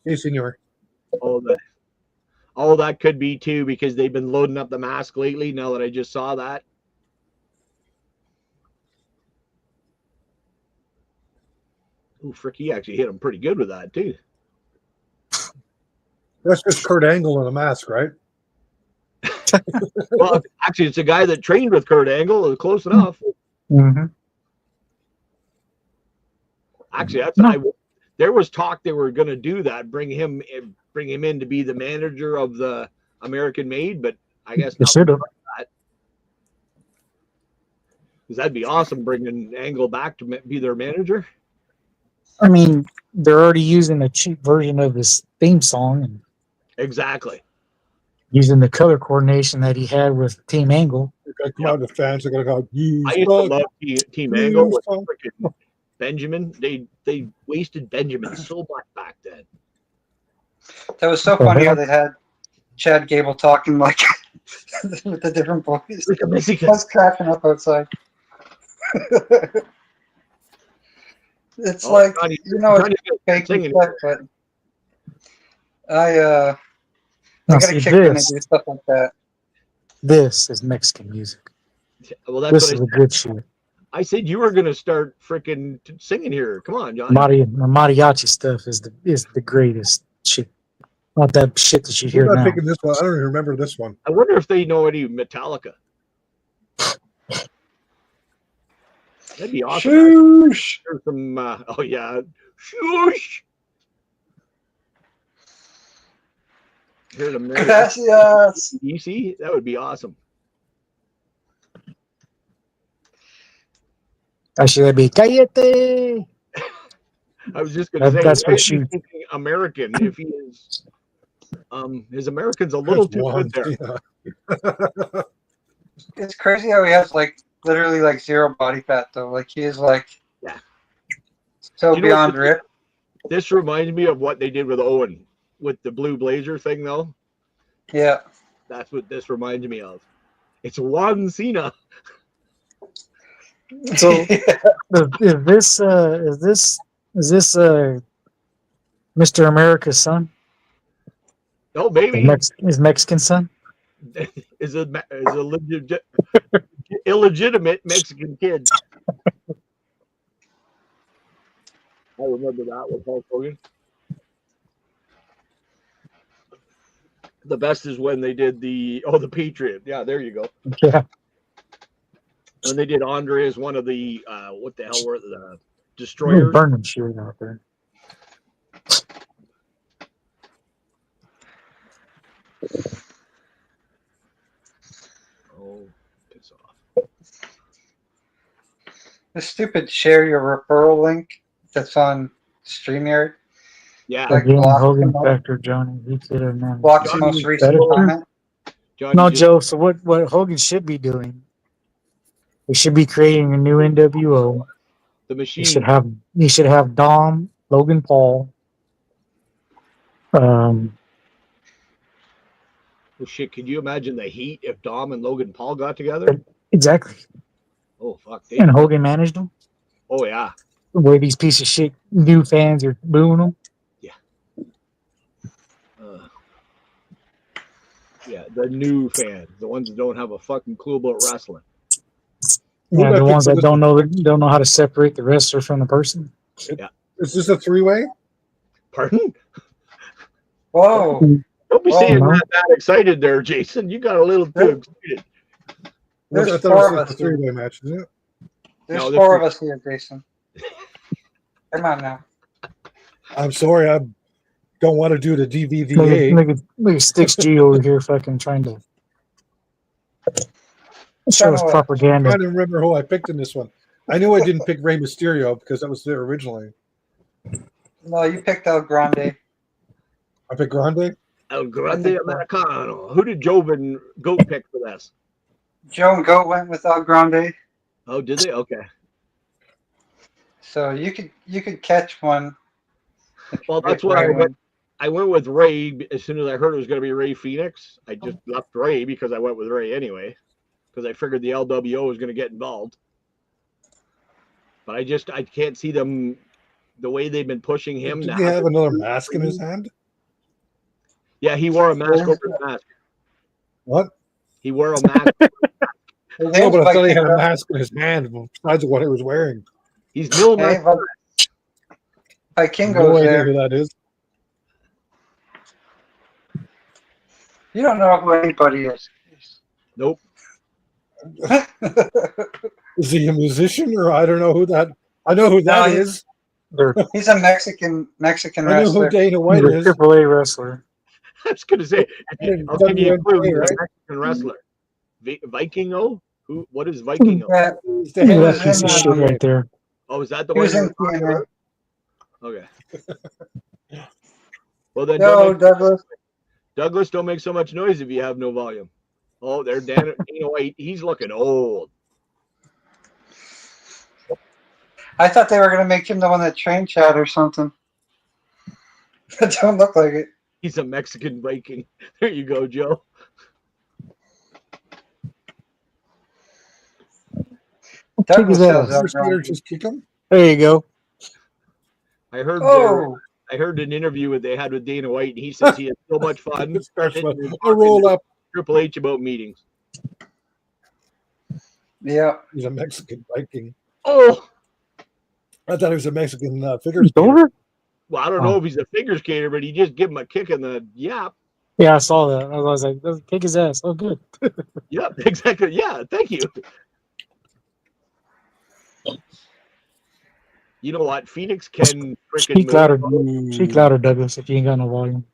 Hey, senor. Oh, that could be too, because they've been loading up the mask lately. Now that I just saw that. Ooh, frick, he actually hit him pretty good with that too. That's just Kurt Angle in a mask, right? Well, actually, it's a guy that trained with Kurt Angle. Close enough. Mm-hmm. Actually, that's No. there was talk they were going to do that, bring him in to be the manager of the American Made, but I guess They should have. because that'd be awesome bringing Angle back to be their manager. I mean, they're already using a cheap version of his theme song and Exactly. using the color coordination that he had with Team Angle. You're gonna come out, the fans are gonna go, you I used to suck. love Team You Angle with suck. freaking Benjamin. They wasted Benjamin so much back then. That was so What the funny how hell? they had Chad Gable talking like with the different voices. Like a I Mexican. was cracking up outside. It's Oh, like, Johnny- you know, it's Johnny's gonna fake sing and it. stuff, but I Now, get a see, kick when they do stuff like that. this is Mexican music. Well, that's This what is a good shit. I said. You were gonna start freaking singing here. Come on, Johnny. Mariachi stuff is the greatest shit. Not that shit that you Who's hear not now. picking this one? I don't even remember this one. I wonder if they know any Metallica. That'd be awesome. Shoosh! Hear some. Oh yeah, shoosh. Hear them there. Gracias! DC. That would be awesome. Actually, that'd be Cállate. I was just gonna say That's why what is he she. thinking American if he is. His American's a little There's too one. good there. Yeah. It's crazy how he has like literally like zero body fat though. Like he is like Yeah. so You know beyond what ripped. This reminds me of what they did with Owen with the blue blazer thing, though. Yeah. That's what this reminds me of. It's Juan Cena. So is this Mr. America's son? Oh, baby, His Mexican son? is a illegitimate Mexican kid. I remember that with Hulk Hogan. The best is when they did the Patriot. Yeah, there you go. Yeah. When they did Andre as one of the what the hell were the You're destroyers? burning shit out there. Oh, piss off. The stupid share your referral link that's on StreamYard. Yeah, Like Again, block Hogan the- Factor Johnny. He could have managed. Blocks Johnny most was recent better. comment. Johnny No, just- Joe. So what Hogan should be doing? He should be creating a new NWO. the He machine. should have Dom, Logan Paul. Oh shit! Could you imagine the heat if Dom and Logan Paul got together? Exactly. Oh fuck! And Hogan managed them. Oh yeah. The way these piece of shit new fans are booing them. Yeah, the new fans, the ones that don't have a fucking clue about wrestling. Who Yeah, did I the pick ones for that this don't know how to separate the wrestler from the person. Is this a three-way? Pardon? Whoa. Don't be Oh, saying no. that excited there, Jason. You got a little too excited. There's I thought four it of was a us here. three-way match, isn't it? There's No, four of us here, Jason. Come on now. I'm sorry, I don't want to do the DVVA. Look at Sticks G over here fucking trying to show us Trying to- propaganda. trying to remember who I picked in this one. I knew I didn't pick Rey Mysterio because that was there originally. No, you picked El Grande. I picked Grande. El Grande Americano. Who did Job and Goat pick for this? Joe and Goat went with El Grande. Oh, did they? Okay. So you could catch one. Well, that's what I went. I went with Ray as soon as I heard it was going to be Ray Phoenix. I just left Ray because I went with Ray anyway, because I figured the LWO was going to get involved. But I can't see them the way they've been pushing him. Did to he have have another mask in his hand? Yeah, he wore a mask over his mask. What? He wore a mask. No, but I thought he had a mask in his hand besides what he was wearing. He's Mil Hey, Mask. Vikingo's No idea there. who that is. You don't know who anybody is. Nope. Is he a musician or I don't know who that? I know who that No, is. They're He's a Mexican I know who wrestler. Dana White he's a is. AAA wrestler. I was going to say, I'll give you a clue. He's a Mexican wrestler. Vikingo? Who? What is Vikingo? Yeah, He's the He head That was of piece of in, shit the right there. Oh, is that the he one was you in were talking TNA. about? Okay. Well, then Yo, Douglas. Douglas, don't make so much noise if you have no volume. Oh, there, Dana White. He's looking old. I thought they were gonna make him the one that trained Chad or something. That don't look like it. He's a Mexican Viking. There you go, Joe. Kick his Douglas has ass. First leader, just kick him. There you go. I heard Oh, I heard an interview they had with Dana White, and he says he had so much fun. It starts with sitting and a roll talking to up. Triple H about meetings. yeah. He's a Mexican Viking. Oh, I thought he was a Mexican figure It's skater. over? well, I don't know if he's a figure skater, but he just give him a kick in the yap. Yeah, I saw that. I was like, kick his ass. Oh, good. Yep, exactly. Yeah, thank you. You know what? Phoenix can freaking Speak louder. Speak louder, Douglas, if you ain't got no volume.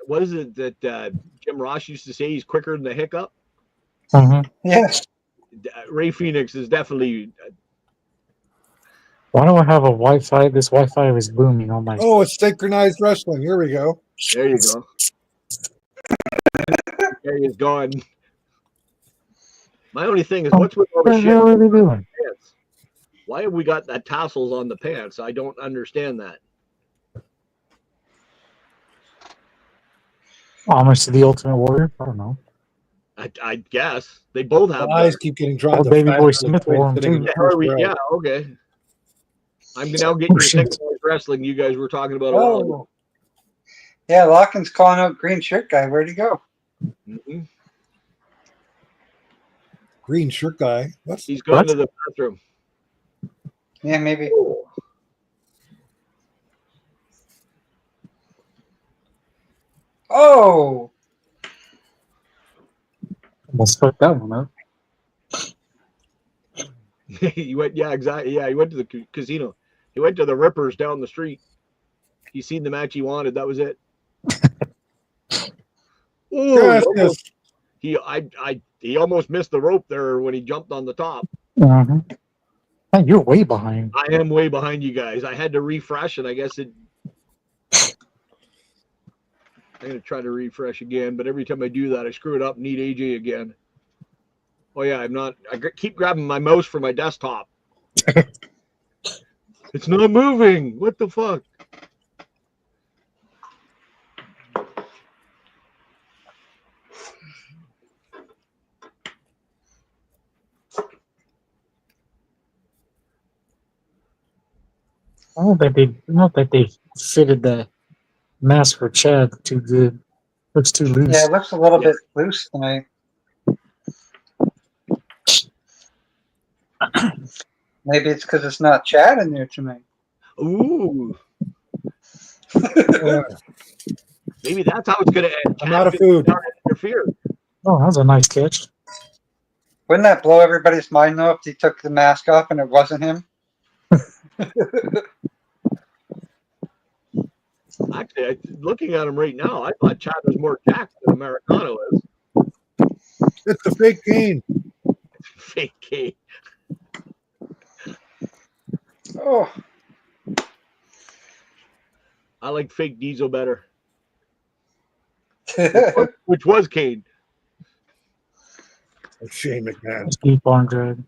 What is it that Jim Ross used to say? He's quicker than the hiccup. Uh-huh. Yes. Ray Phoenix is definitely. Why do I have a Wi-Fi? This Wi-Fi is booming on my. Oh, it's synchronized wrestling. Here we go. There you go. There he's gone. My only thing is, what's with all What the the shit hell are they doing? pants? Why have we got that tassels on the pants? I don't understand that. Homage to the Ultimate Warrior? I don't know. I guess they both have. The eyes keep getting drawn Oh, to Baby fat Boy guys Smith wore 'em, sitting in too. the How are first we? row. Yeah, okay. I'm now getting Oh, the shit. synchronized wrestling you guys were talking about a while ago. Oh. Yeah, Locken's calling out green shirt guy. Where'd he go? Mhm. Green shirt guy. What's He's gone What? to the bathroom. Yeah, maybe. Oh, Almost fucked that one up. He went. Yeah, exactly. Yeah, he went to the casino. He went to the Rippers down the street. He seen the match he wanted. That was it. Gracias. He almost missed the rope there when he jumped on the top. Uh-huh. Man, you're way behind. I am way behind you guys. I had to refresh, and I guess it. I'm gonna try to refresh again, but every time I do that, I screw it up and need AJ again. Oh yeah, I'm not. Keep grabbing my mouse for my desktop. It's not moving. What the fuck? I don't think they fitted the mask for Chad too good. Looks too loose. yeah, it looks a little Yeah. bit loose tonight. Maybe it's because it's not Chad in there tonight. Ooh, Uh, maybe that's how it's gonna end. I'm out of food. Interfere. Oh, that was a nice catch. Wouldn't that blow everybody's mind though if he took the mask off and it wasn't him? Actually, looking at him right now, I thought Chad was more jacked than Americano is. it's a fake cane. Fake K. Oh, I like fake Diesel better, which was Kane. Shane McMahon. Nice deep arm drag.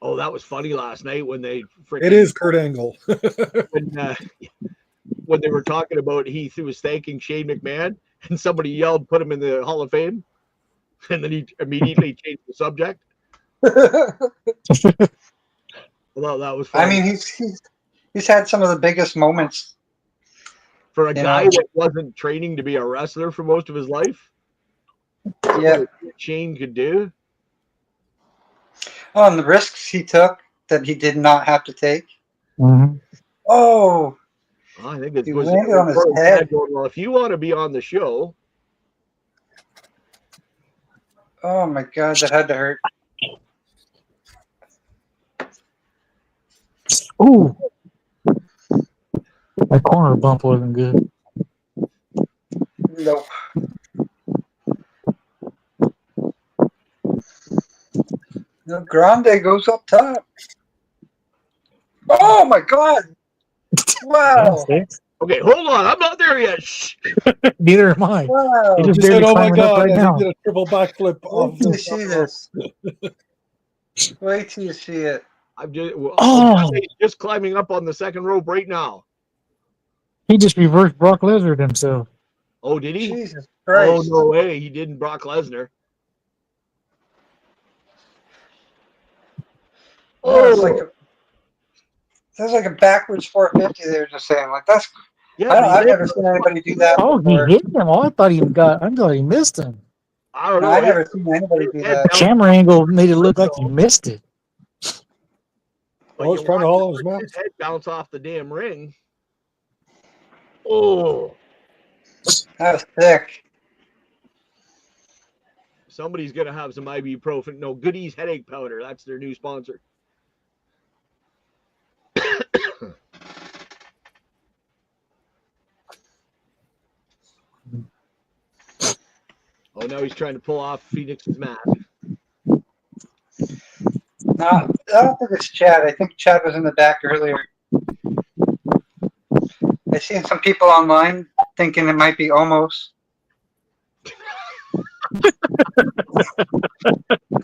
Oh, that was funny last night when they freaking. It is Kurt Angle. When they were talking about he was thanking Shane McMahon, and somebody yelled, "Put him in the Hall of Fame," and then he immediately changed the subject. Well, that was funny. I mean, he's had some of the biggest moments. For a you guy know. that wasn't training to be a wrestler for most of his life, Yeah. what Shane could do. Oh, and the risks he took that he did not have to take. Mm-hmm. Oh, I think it He was landed on his head. going, well, if you want to be on the show, oh my God, that had to hurt. Ooh, that corner bump wasn't good. Nope. No, Grande goes up top. Oh my God! Wow! Yeah, see? Okay, hold on. I'm not there yet. Shh. Neither am I. Wow! He He just said, barely "Oh my climbing up God!" right and now. he did a triple backflip Wait off till you the see top this. Wait till you see it. I'm just Oh, he's just climbing up on the second rope right now. he just reversed Brock Lesnar himself. Oh, did he? Jesus Oh Christ! no way, he didn't. Brock Lesnar. No, it's Oh like that's like a backwards 450. They were just saying like that's. yeah, but I've never seen anybody do that Oh, he before. hit him. Oh, I thought he missed him. I don't No, know. I never seen anybody do Head that. bounced, Camera angle made it look like he missed it. but Oh, you he's trying to watch haul on his his mask. head bounce off the damn ring. Oh, That was sick. somebody's gonna have some ibuprofen. No, Goodies headache powder. That's their new sponsor. Oh, now he's trying to pull off Phoenix's mask. No, I don't think it's Chad. I think Chad was in the back earlier. I've seen some people online thinking it might be almost.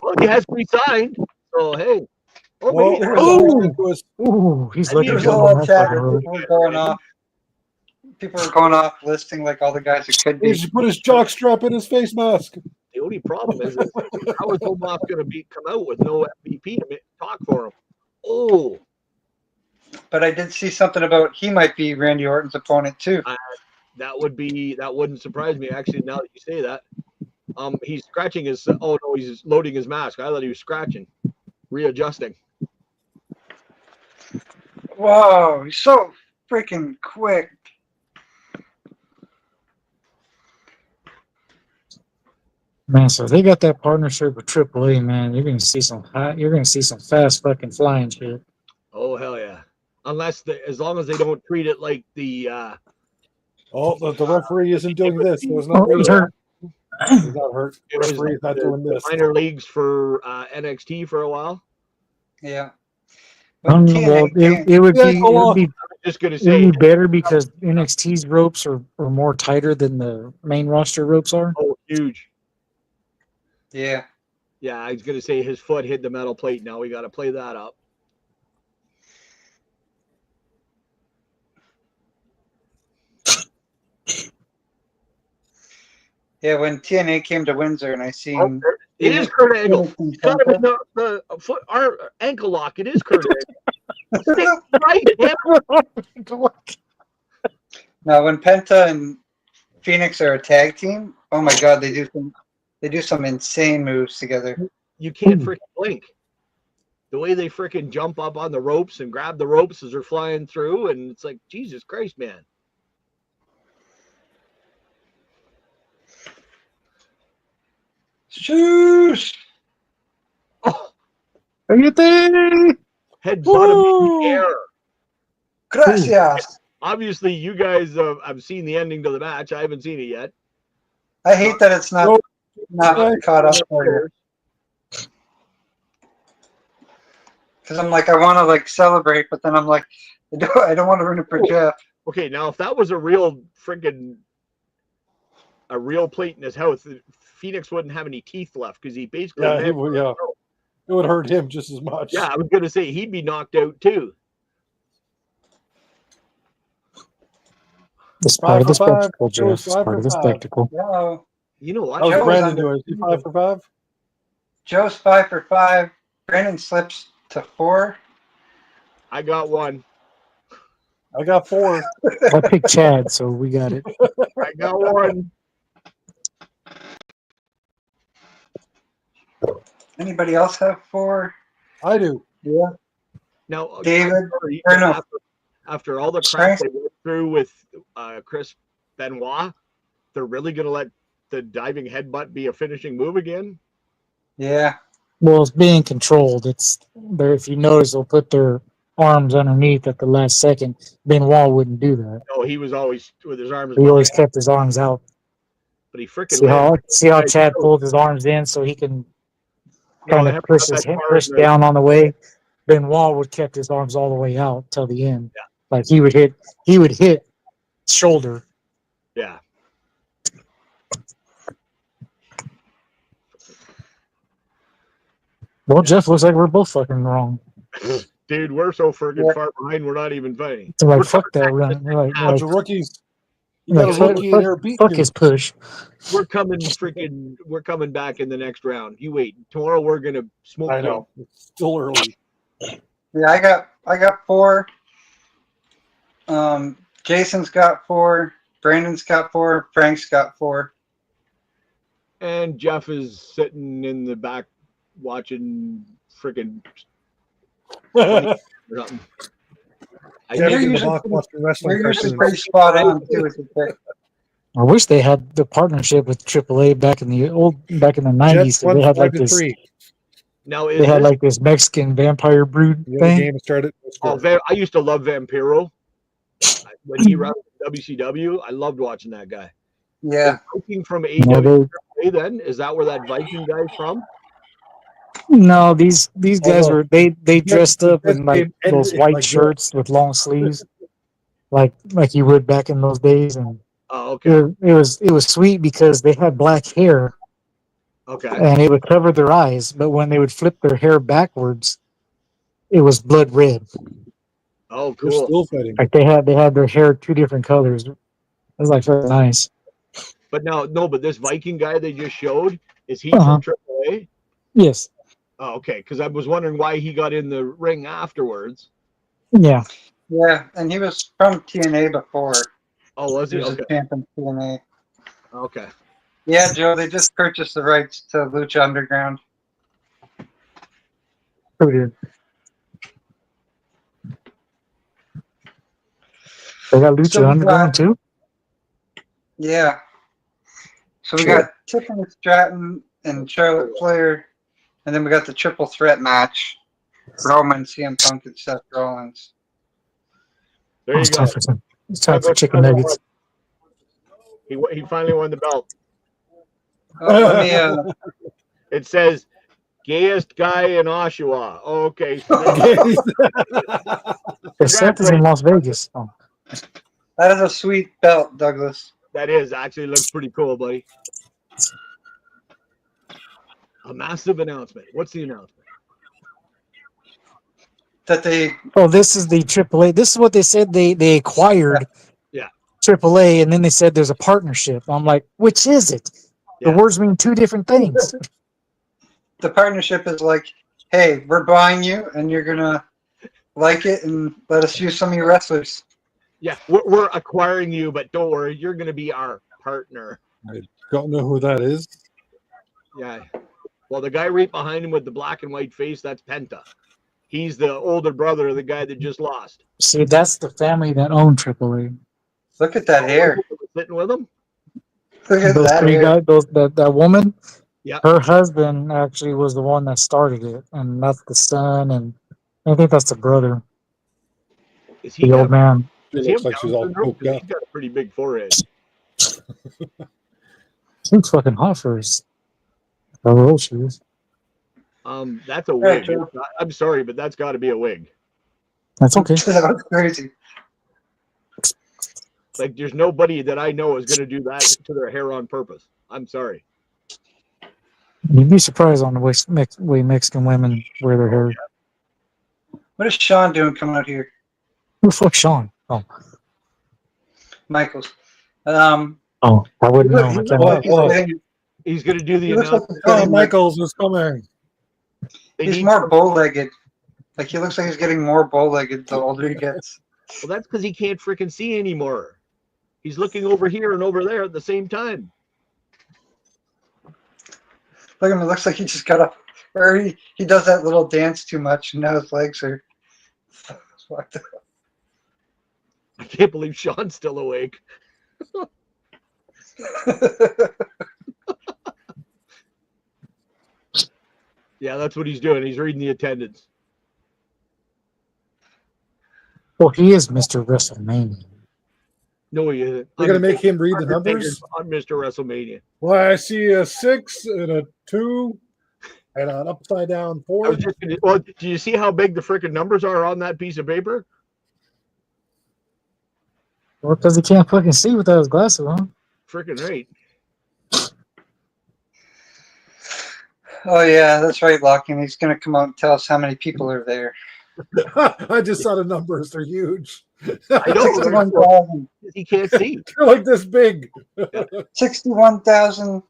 Well, he has resigned. So hey. Oh, Well, maybe Oh! it was Ooh, he's Maybe looking There's good a on little that chat. fucking rope. People were going off. People were going off listing like all the guys it could he be. just put his jock strap in his face mask. the only problem is how is Omos going to come out with no MVP to talk for him? Oh, But I did see something about he might be Randy Orton's opponent too. that wouldn't surprise me actually. Now that you say that, he's scratching his. Oh no, he's loading his mask. I thought he was scratching, readjusting. Whoa, he's so freaking quick. Man, so they got that partnership with AAA, man. You're gonna see some fast fucking flying shit. Oh hell yeah! As long as they don't treat it like the. Oh, the referee isn't doing this. So it's Oh, not he's really hurt. He's not hurt. The It was referee's not doing the this. minor leagues for NXT for a while. Yeah. Well, it would Yeah, be go on. I'm just gonna it say, would be better because NXT's ropes are more tighter than the main roster ropes are. oh huge. Yeah. Yeah, I was gonna say his foot hit the metal plate. Now we got to play that up. Yeah, when TNA came to Windsor and I Oh, seen it is Kurt Angle. Phoenix and It's kind of in Penta. the foot, our ankle lock. It is Kurt Angle. Stick right, damn it. Now when Penta and Phoenix are a tag team, oh my god, they do some insane moves together. You can't freaking blink. The way they freaking jump up on the ropes and grab the ropes as they're flying through, and it's like Jesus Christ, man. Shoosh! Oh, Cállate. head bottom in the air. Gracias. Obviously, you guys have seen the ending to the match. I haven't seen it yet. I hate that it's not caught up for you. Because I'm like, I want to like celebrate, but then I'm like, I don't want to ruin it for Jeff. Okay, now if that was a real plate in his house, Phoenix wouldn't have any teeth left because he basically. Yeah, he would. Yeah, it would hurt him just as much. Yeah, I was gonna say he'd be knocked out too. It's part of the 5 for 5. spectacle, Jeff. It's Joe's 5 part of for the 5. spectacle. No, You know what? How's Joe was Brandon under- doing? Is he 5 for 5? Joe's 5 for 5. Brandon slips to 4. I got one. I got 4. I picked Chad, so we got it. I got one. Anybody else have 4? I do. Yeah. Now, David, sorry, or no. after all the crap they went through with Chris Benoit, they're really going to let the diving headbutt be a finishing move again? Yeah. Well, it's being controlled. It's there. If you notice, they'll put their arms underneath at the last second. Benoit wouldn't do that. No, he was always with his arms He always behind, kept his arms out. but he freaking landed. See how Guys, Chad pulled his arms in so he can No, kind they of have push that bar push in the- down on the way. Benoit would kept his arms all the way out till the end. Yeah. Like he would hit shoulder. Yeah. Well, Jeff, looks like we're both fucking wrong. Dude, we're so freaking Yeah. far behind. We're not even funny. So like, We're fuck that run. Bunch of rookies. You got a fuck, rookie there beating fuck you. his push. We're coming back in the next round. You wait. Tomorrow we're gonna smoke. I know. It's still early. Yeah, I got 4. Jason's got 4. Brandon's got 4. Frank's got 4. And Jeff is sitting in the back watching freaking or something. I Yeah, think in the usually box watching wrestling. We're usually cartoons. pretty spot on too with the pick. I wish they had the partnership with AAA back in the '90s. Jets So won they had 5 like to this. 3. now is They had this like this Mexican vampire brood The thing. game started. I used to love Vampiro when he ran WCW. I loved watching that guy. Yeah, Viking from You know, AWA then? Is that where that Viking guy's from? no, these guys Although, were they dressed up Jets in like game ended those it white like shirts with long sleeves, like you would back in those days, and Oh, okay. it was sweet because they had black hair Okay. and it would cover their eyes, but when they would flip their hair backwards, it was blood red. Oh, They're cool. still fighting. Like they had their hair 2 different colors. It was like very nice. But now, no, but this Viking guy they just showed, is he Uh-huh. from AAA? Yes. Oh, okay. Because I was wondering why he got in the ring afterwards. Yeah. yeah, and he was from TNA before. Oh, was He he? was Okay. a champ in TNA. Okay. Yeah, Joe, they just purchased the rights to Lucha Underground. Pretty good. They got Lucha So we Underground got- too? Yeah. So we Sure. got Tiffany Stratton and Charlotte Flair, and then we got the triple threat match: Roman, CM Punk, and Seth Rollins. There you It's go. time for chicken nuggets. He finally won the belt. Let me, It says gayest guy in Oshawa. Oh, okay. So The Seth is in Las Vegas. Oh. that is a sweet belt, Douglas. that is actually looks pretty cool, buddy. A massive announcement. What's the announcement? That they Oh, this is the AAA. This is what they said they acquired. Yeah. AAA, and then they said there's a partnership. I'm like, which is it? The Yeah. words mean 2 different things. the partnership is like, hey, we're buying you, and you're gonna like it, and let us use some of your wrestlers. Yeah, we're acquiring you, but don't worry, you're going to be our partner. Don't know who that is. Yeah. Well, the guy right behind him with the black and white face, that's Penta. He's the older brother of the guy that just lost. See, that's the family that owned AAA. Look at that hair. Sitting with him? Look at Those that 3 hair. guys, that woman, Yeah. her husband actually was the one that started it, and that's the son, and I think that's the brother, Is he the old got, man. It does he looks have like she's Down all syndrome? pooped 'Cause up. He's got a pretty big forehead. She looks fucking hot for us. How old she is. That's a wig. Joe. I'm sorry, but that's got to be a wig. That's okay. That was crazy. Like, there's nobody that I know is going to do that to their hair on purpose. I'm sorry. You'd be surprised on the way Mexican women wear their hair. What is Sean doing coming out here? Who the fuck's Sean? Oh, Michaels. I wouldn't know. I can't What? What? He's going to do the He looks like announcement. he's Oh, getting, Michaels is coming. They he's need- more bow-legged. Like he looks like he's getting more bow-legged the older he gets. Well, that's because he can't freaking see anymore. He's looking over here and over there at the same time. Look at him. It looks like he just got up. Or he does that little dance too much, and now his legs are fucked up. I can't believe Sean's still awake. Yeah, that's what he's doing. He's reading the attendance. Well, he is Mr. WrestleMania. No, he isn't. You're going to make him read the Undertaker's numbers? on Mr. WrestleMania. Well, I see a 6 and a 2 and an upside down 4. I was just gonna, well, do you see how big the freaking numbers are on that piece of paper? Well, because he can't fucking see without his glasses on. Freaking right. Oh yeah, that's right, Locking. He's gonna come out and tell us how many people are there. I just saw the numbers. They're huge. I know. 61,000. He can't see. They're like this big. 61,000.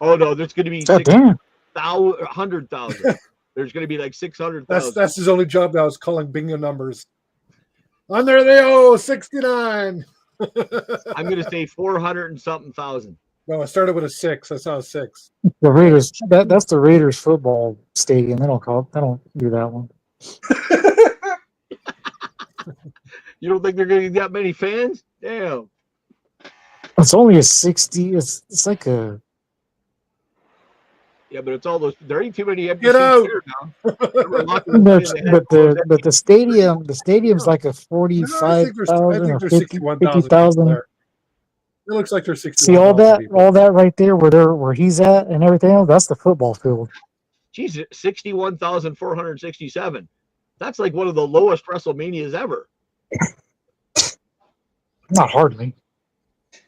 Oh no, there's going to be God damn. 100,000. There's going to be like 600,000. That's his only job now, is calling bingo numbers. Under the 69. I'm going to say 400 and something thousand. No, I started with a 6. I saw a 6. The Raiders. That's the Raiders football stadium. They don't do that one. You don't think they're going to get that many fans? Damn. It's only a 60. It's like a. Yeah, but it's all those. There ain't too many empty Get seats out! there now. We're locking them in But the stadium's like a I 45,000 think or there's 50 61,000 50,000. there. It looks like there's 61,000 See all people. that right there where he's at and everything else. That's the football field. Jesus, 61,467. That's like one of the lowest WrestleManias ever. Not hardly.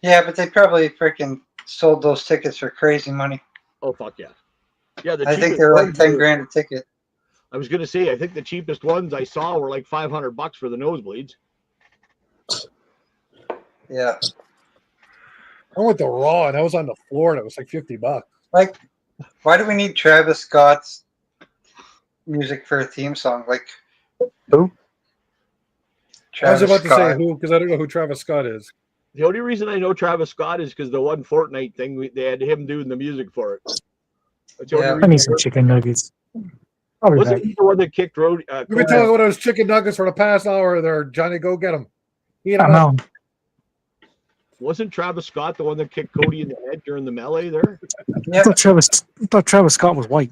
Yeah, but they probably freaking sold those tickets for crazy money. Oh fuck yeah. Yeah, the I think cheapest they're like ones 10 were- grand a ticket. I was gonna say, I think the cheapest ones I saw were like $500 for the nosebleeds. Yeah. I went to Raw and I was on the floor and it was like $50. Like, why do we need Travis Scott's music for a theme song? Like, Who? I was about to say Scott. who, because I don't know who Travis Scott is. The only reason I know Travis Scott is because the one Fortnite thing, they had him doing the music for it. That's the only Yeah. I reason need some chicken nuggets. I'll be back. Wasn't he the one that kicked Road? You've been talking about those chicken nuggets for the past hour there, Johnny. Go get them. Eat I 'em up. know. Wasn't Travis Scott the one that kicked Cody in the head during the melee there? I thought Travis Scott was white.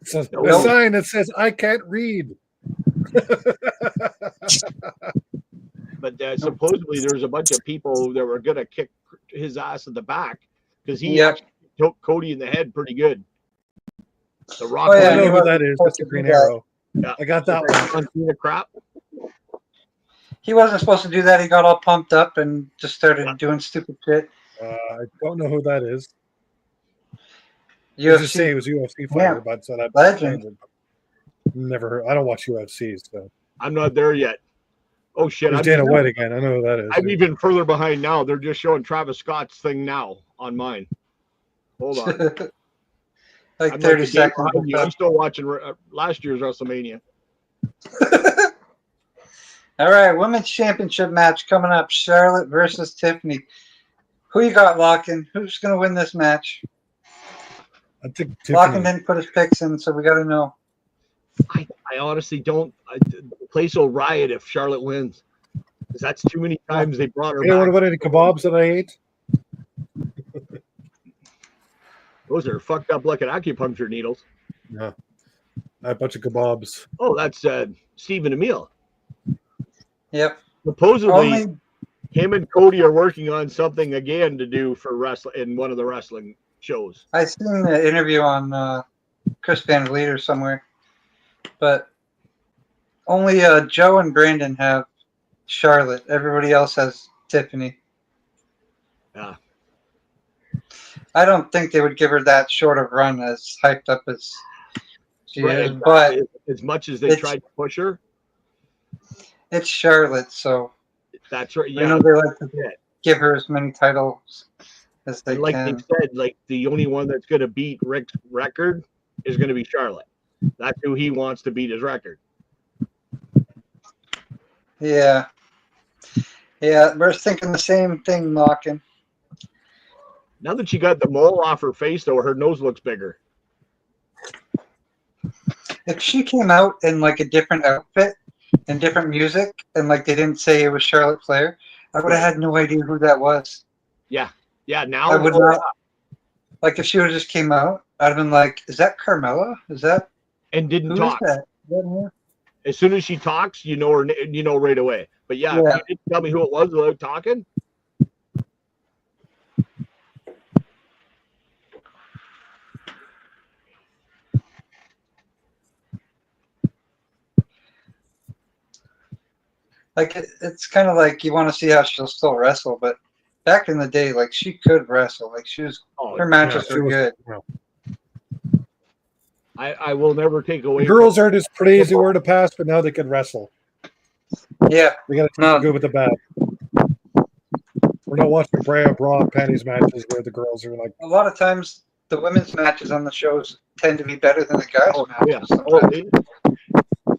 It's a No. sign that says, I can't read. But supposedly there's a bunch of people that were gonna kick his ass in the back because he Yep. actually took Cody in the head pretty good. The Rock. Oh, I yeah, know he who wasn't that is. That's supposed the to Green do that. Arrow. Yeah. I got that one. John Cena crap. He wasn't supposed to do that. He got all pumped up and just started doing stupid shit. I don't know who that is. I was just saying he UFC. was a UFC fighter, Yeah. but so that Legend. never heard. I don't watch UFC, so I'm not there yet. Oh shit! there's Dana White again. I know who that is. I'm even further behind now. They're just showing Travis Scott's thing now on mine. Hold on. Like I'm 30 like a day seconds. behind you. I'm still watching last year's WrestleMania. All right, women's championship match coming up. Charlotte versus Tiffany. Who you got, Lockin? Who's going to win this match? I think Lockin Tiffany. didn't put his picks in, so we got to know. I honestly don't. The place will riot if Charlotte wins. Because that's too many times they brought her You don't want to back. put any kebabs that I ate? Those are fucked up looking acupuncture needles. No. I had a bunch of kebabs. Oh, that's Stephen Emile. Yep. Supposedly, Only him and Cody are working on something again to do for wrestling in one of the wrestling shows. I seen the interview on Chris Van Vliet or somewhere, but only Joe and Brandon have Charlotte. Everybody else has Tiffany. Yeah. I don't think they would give her that short of run as hyped up as she Right, is, but as much as they it's- tried to push her, it's Charlotte, so that's right. I Yeah, know they like to Yeah. give her as many titles as they and like can. they said, like the only one that's going to beat Rick's record is going to be Charlotte. That's who he wants to beat his record. Yeah. Yeah, we're thinking the same thing, Lockin. Now that she got the mole off her face, though, her nose looks bigger. If she came out in like a different outfit and different music, and like they didn't say it was Charlotte Flair, I would have had no idea who that was. Yeah. Now I would not. Like if she would have just came out, I'd have been like, "Is that Carmella? Is that and didn't who is talk. that?" Is that her? As soon as she talks, you know her, you know right away. But yeah, if Yeah. you didn't tell me who it was without talking, Like it's kind of like you want to see how she'll still wrestle, but back in the day, like she could wrestle. Like she was, oh, her matches she were was- good. well, I will never take away. the girls aren't as pretty as they were in the past, but now they can wrestle. Yeah, They got to take No. the good with the bad. We're not watching bra and panties matches where the girls are like, a lot of times the women's matches on the shows tend to be better than the guys' Oh, matches. yeah. Sometimes. Oh,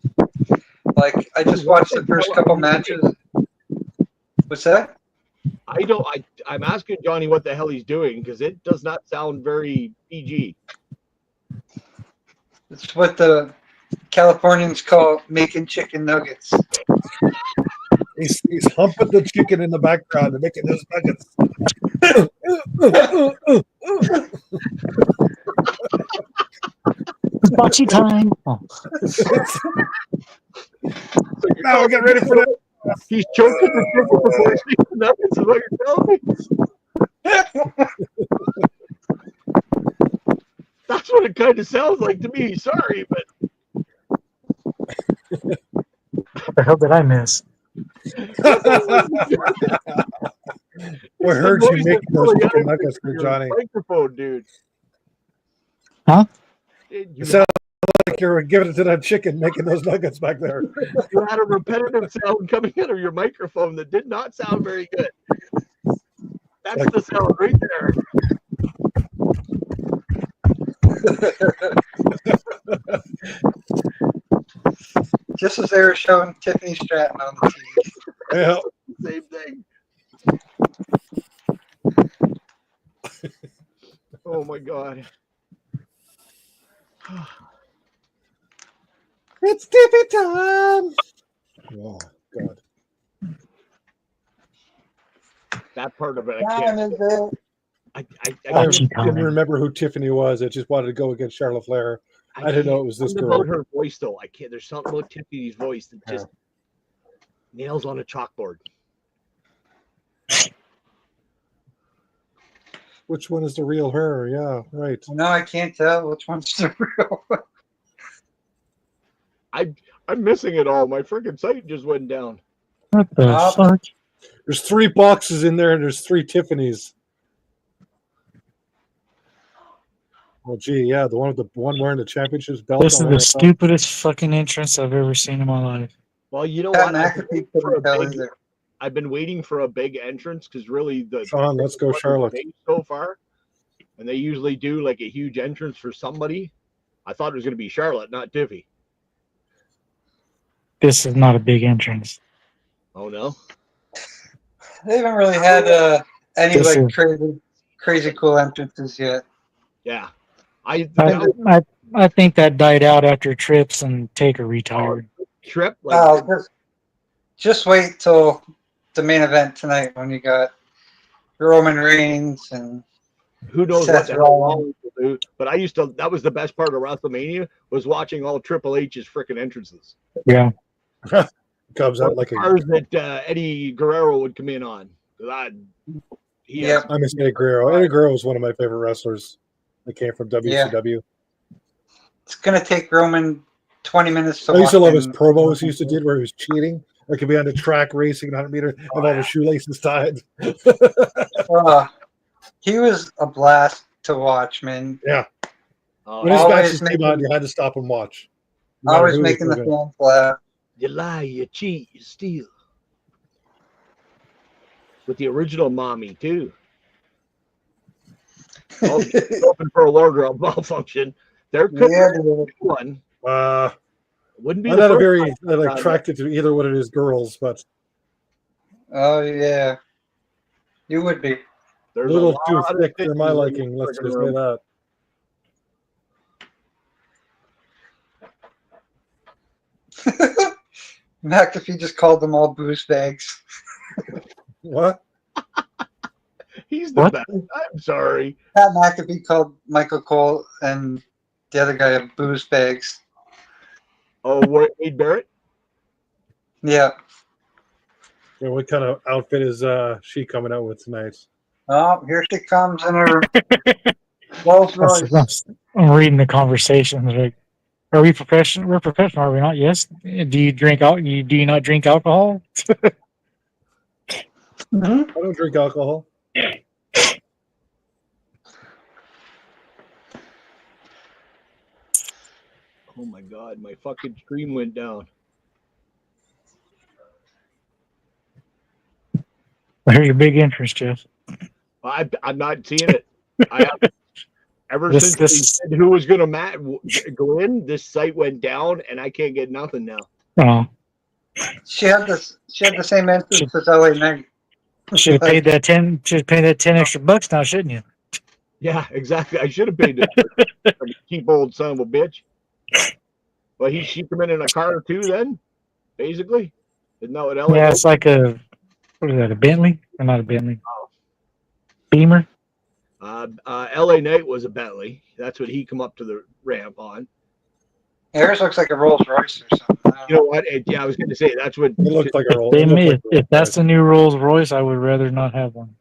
yeah. Like I just watched the first couple matches. What's that? I'm asking Johnny what the hell he's doing because it does not sound very PG. It's what the Californians call making chicken nuggets. he's humping the chicken in the background and making those nuggets. Bocce time. Oh. Now we'll get ready for that. He's choking the chicken before he's making the nuggets, is what you're telling me. That's what it kind of sounds like to me. Sorry, but What the hell did I miss? We heard you making those chicken nuggets for Johnny. Microphone, dude. Huh? It sounds like you're giving it to that chicken making those nuggets back there. You had a repetitive sound coming out of your microphone that did not sound very good. That's the sound right there. Just as they were showing Tiffany Stratton on the TV. Yeah. Same thing. Oh my god. It's Tippy time. Oh God. That part of it I can't. I I Bocce didn't time. remember who Tiffany was. I just wanted to go against Charlotte Flair. I didn't know it was this Something girl. about her voice though. I can't. There's something about Tiffany's voice that just nails on a chalkboard. Which one is the real her? Yeah, right. No, I can't tell which one's the real one. I'm missing it all. My freaking site just went down. What the fuck? There's 3 boxes in there, and there's 3 Tiffany's. Oh, gee, yeah, the one wearing the championship's belt. This is on the her. stupidest fucking entrance I've ever seen in my life. Well, you know Pat what? McAfee couldn't tell either. I've been waiting for a big entrance because really the Sean, let's go, Charlotte. so far, and they usually do like a huge entrance for somebody. I thought it was going to be Charlotte, not Tiffy. This is not a big entrance. Oh no. They haven't really had any This like is- crazy cool entrances yet. Yeah. I think that died out after Trips and Taker retired. Trip like Oh, just wait till the main event tonight when you got Roman Reigns and who knows Seth what the hell Rollins. Rollins will do. But I used to. That was the best part of WrestleMania was watching all Triple H's freaking entrances. Yeah. Comes out like a. Cars that Eddie Guerrero would come in on. Yep. I miss Eddie Guerrero. Eddie Guerrero was one of my favorite wrestlers that came from WCW. It's gonna take Roman 20 minutes to I used to walk love his in. promos he used to do where he was cheating. Like he'd be on the track racing 100 meter and all the shoelaces tied. He was a blast to watch, man. Oh, When his Always matches came making- on, you had to stop and watch. No matter Always who was making the moving. fans laugh. you lie, you cheat, you steal. With the original mommy too. Oh, open for a wardrobe malfunction. There could Yeah, be dude. one. Wouldn't be I'm the not first very time. attracted to either one of his girls, but Oh yeah, you would be. a There's little lot too of thick for my things in liking. the Let's friggin' just say room. that. McAfee just called them all booze bags. What? He's the What? best. I'm sorry. Pat McAfee called Michael Cole and the other guy booze bags. Oh, Wade Barrett? Yeah. Yeah, what kind of outfit is she coming out with tonight? Oh, here she comes in her Rolls Royce. I'm reading the conversation. They're like, are we professional? We're professional, are we not? Yes. Do you drink out? Do you not drink alcohol? Mhm. I don't drink alcohol. Oh my god, my fucking stream went down. Here's your big interest, Jeff. I'm not seeing it. I have ever This- since they this- said who was gonna go in, this site went down and I can't get nothing now. Oh, She had this. She had the same entrance as LA Knight. should have paid that 10. Should have paid that 10 extra bucks now, shouldn't you? Yeah, exactly. I should have paid this cheap old son of a bitch. But she come in a car too then, basically. Isn't that what LA Yeah, was? it's like what is that? A Bentley or not a Bentley? Beamer. LA Knight was a Bentley. That's what he come up to the ramp on. Hers looks like a Rolls Royce or something. You know what? I was going to say that's what. It looks like a roll. They it looked may, like a if that's roll. the new Rolls Royce, I would rather not have one.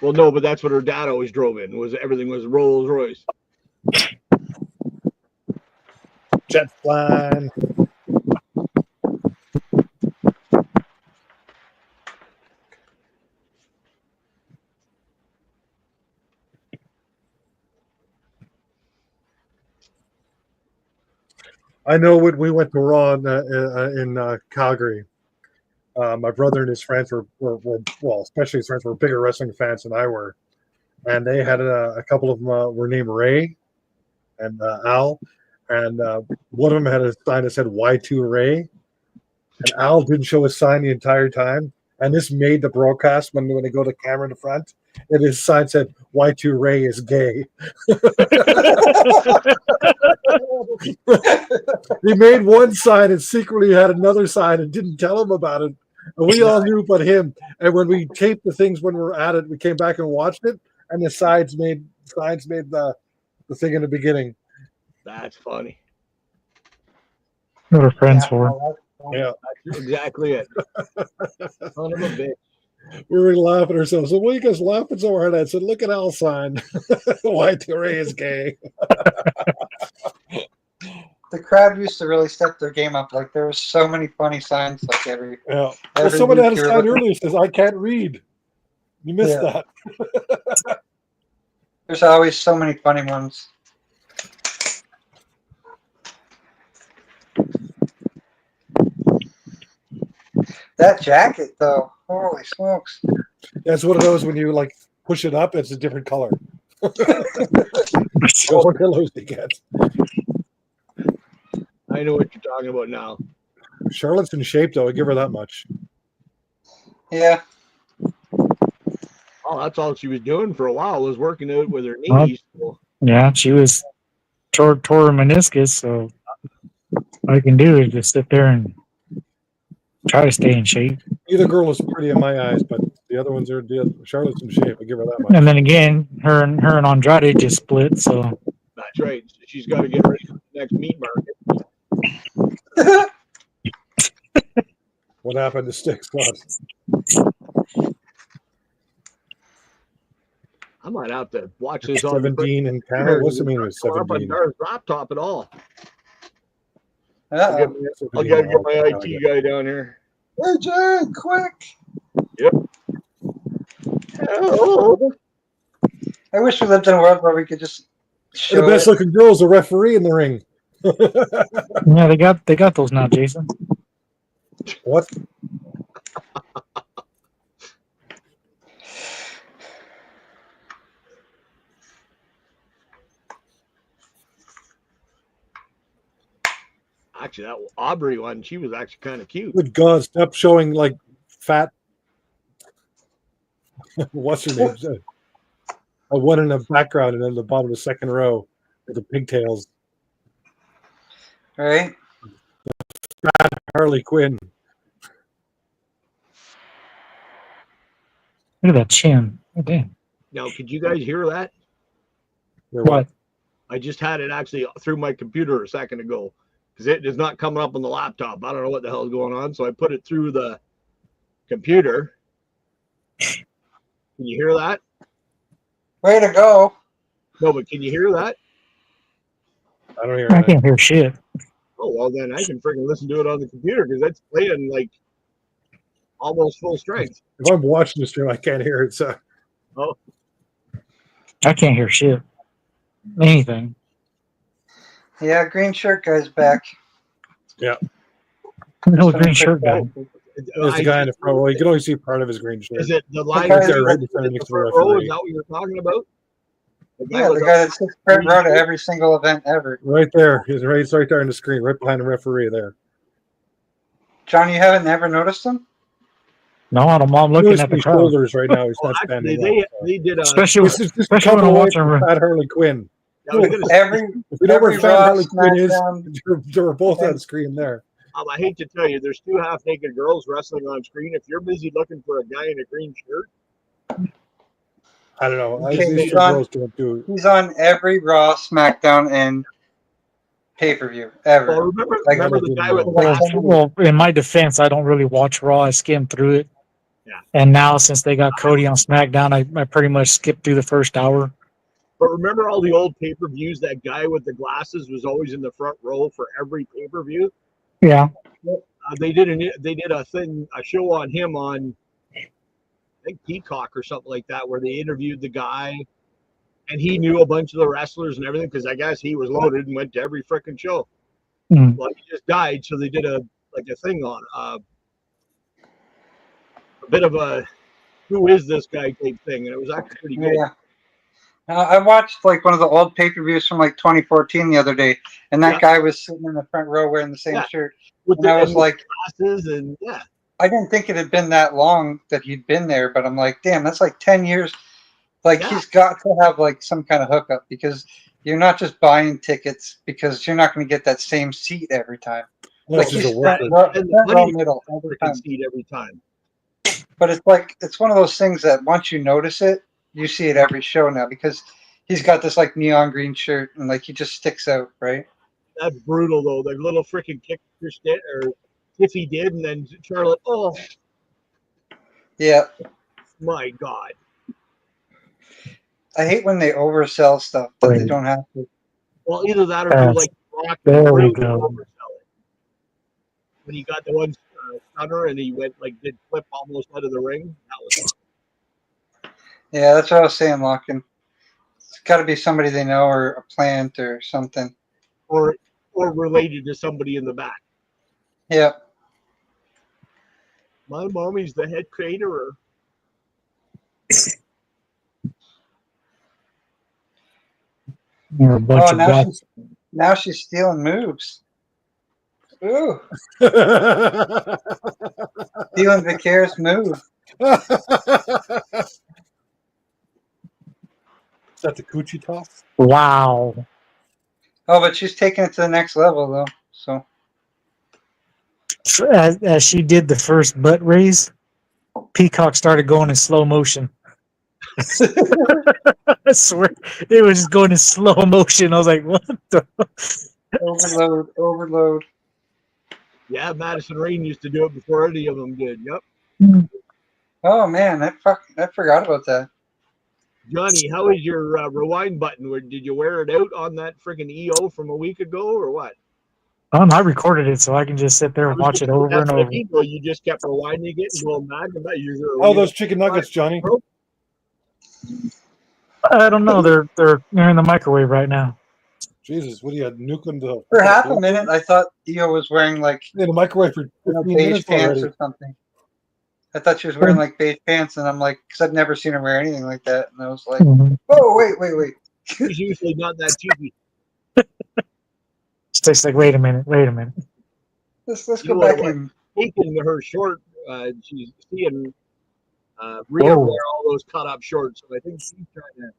Well, no, but that's what her dad always drove in. Was everything was Rolls Royce. Jet flying. I know when we went to Raw in Calgary, my brother and his friends were well, especially his friends were bigger wrestling fans than I were, and they had a couple of them were named Ray and Al, and one of them had a sign that said Y2 Ray, and Al didn't show his sign the entire time, and this made the broadcast when they go to camera in the front, and his sign said Y2 Ray is gay. He made one sign and secretly had another sign and didn't tell him about it. And we all knew but him. And when we taped the things when we were at it, we came back and watched it, and the signs made the thing in the beginning. That's funny. What are friends for? Yeah. That's exactly it. Son of a bitch. We were laughing ourselves. So why are you guys laughing so hard? I said, look at Al's sign. Y2 is gay. The crowd used to really step their game up. Like there was so many funny signs. Like Yeah. every Well, someone had a week you were sign looking- earlier that says, I can't read. You missed Yeah. that. There's always so many funny ones. That jacket, though, holy smokes! That's one of those when you like push it up, it's a different color. So what pillows you get. I know what you're talking about now. Charlotte's in shape though, I give her that much. Yeah, Oh, that's all she was doing for a while was working out with her Huh? knees. So Yeah, she was tore her meniscus, so all I can do is just sit there and try to stay in shape. Either girl is pretty in my eyes, but the other ones are Charlotte's in shape. I give her that much. And then again, her and Andrade just split, so that's right. She's got to get ready for the next meat market. What happened to Stick Scott? I might have to watch this on the 17 in Canada. What's the meaning of Come up on 17? Dar's laptop at all. I'll uh-oh. gotta get my IT guy down here. Hey, Jay, quick! Hello. I wish we lived in a world where we could just The show best it. looking girl is a referee in the ring. yeah, they got those now, Jason. What? Actually, that Aubrey one, she was actually kind of cute. Good God, stop showing like fat. What's her name? A one in the background and then the bottom of the second row with the pigtails. Right? Harley Quinn. Look at that chin. Oh, damn. Now, could you guys hear that? Or What? I just had it actually through my computer a second ago. because it is not coming up on the laptop. I don't know what the hell is going on. So I put it through the computer. Can you hear that? Way to go. No, but can you hear that? I don't hear I anything. can't hear shit. Oh, well, then I can freaking listen to it on the computer because that's playing like almost full strength. If I'm watching the stream, I can't hear it. So Oh, I can't hear shit. Anything. Yeah, green shirt guy's back. No Just green a shirt guy. there's the guy in the front row. You can only see part of his green shirt. Is it the line Right there, right in in front the next to the front row? Is referee. that what you're talking about? Yeah, the guy that sits front row to every single event ever. Right there. He's right there on the screen, right behind the referee there. John, you haven't ever noticed him? No, I'm You looking see at the his crowd. shoulders right now. He's Oh, not actually, standing up. they did a. Especially, This is just a especially when couple I'm away watching. from Fat Harley Quinn. I was gonna say, Every If you know where every Fat Raw, Harley Quinn is, SmackDown, they were both on screen there. I hate to tell you, there's two half-naked girls wrestling on screen. If you're busy looking for a guy in a green shirt, I don't know. Okay, These he's two on- girls don't do it. he's on every Raw, SmackDown, and pay-per-view ever. well, remember Like, the guy with like, glasses? Well, in my defense, I don't really watch Raw. I skim through it. Yeah. And now, since they got Cody on SmackDown, I pretty much skipped through the first hour. But remember all the old pay-per-views? That guy with the glasses was always in the front row for every pay-per-view. Yeah. They did a show on him on, I think, Peacock or something like that, where they interviewed the guy, and he knew a bunch of the wrestlers and everything because I guess he was loaded and went to every freaking show. Mm. Well, he just died, so they did a thing on a bit of a who is this guy type thing, and it was actually pretty good. Yeah. I watched like one of the old pay-per-views from like 2014 the other day, and that guy was sitting in the front row wearing the same Yeah. shirt. With And I was like, glasses and yeah. I didn't think it had been that long that he'd been there, but I'm like, damn, that's like 10 years. Like, he's got to have like some kind of hookup because you're not just buying tickets because you're not going to get that same seat every time. Unless Like, he's a worker. And the front row money middle every freaking time. seat every time. But it's like, it's one of those things that once you notice it, you see it every show now because he's got this like neon green shirt and like he just sticks out, right? That's brutal though. The little freaking kick or Tiffy did, and then Charlotte. Oh Yeah. my God. I hate when they oversell stuff that they don't have to. Well, either that or do like Rock There we really go. oversell it. When he got the one stunner and he went like did flip almost out of the ring. That was awesome. Yeah, that's what I was saying, Lockin. It's got to be somebody they know or a plant or something. Or related to somebody in the back. Yeah. My mommy's the head caterer. You're a bunch Oh, of guys. now she's stealing moves. Ooh, stealing Vicaris move. Is that the coochie toss? Wow. Oh, but she's taking it to the next level though. So As she did the first butt raise, Peacock started going in slow motion. I swear, it was just going in slow motion. I was like, what the? overload. Yeah, Madison Rain used to do it before any of them did. Yep. Oh man, I forgot about that. Johnny, how is your rewind button? Did you wear it out on that freaking EO from a week ago or what? I recorded it so I can just sit there and watch it over That's and what I over. mean, though. You just kept rewinding it and going mad about it. Oh, those chicken nuggets, Johnny. I don't know. They're in the microwave right now. Jesus, what do you have? Nuking the For half a minute, I thought Io was wearing like in the microwave for 15 beige minutes pants already. or something. I thought she was wearing like beige pants, and I'm like, because I've never seen her wear anything like that, and I was like, Mhm. oh wait. He's usually not that cheeky. It's like, wait a minute. Let's You go know back what? and Taking her short, she's seeing Rhea Whoa. wear all those cut up shorts. So I think she's trying to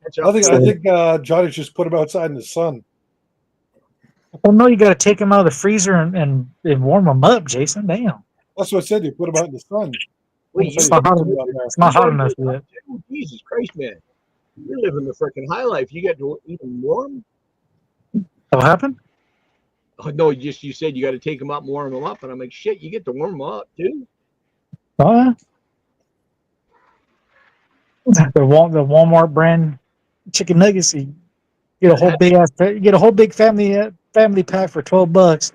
catch up. I think Johnny just put him outside in the sun. Well, no, you got to take them out of the freezer and warm them up, Jason. Damn. That's what I said. You put him out in the sun. Wait, It's you not hot, Put him out there. it's not hot enough yet. Jesus Christ, man. You're living the freaking high life. You get to even warm? What happened? Oh no, you said you got to take them up, and warm them up, and I'm like, shit, you get to warm them up too. Huh? The Walmart brand chicken nuggets. You get a whole big ass, you get a whole big family pack for $12,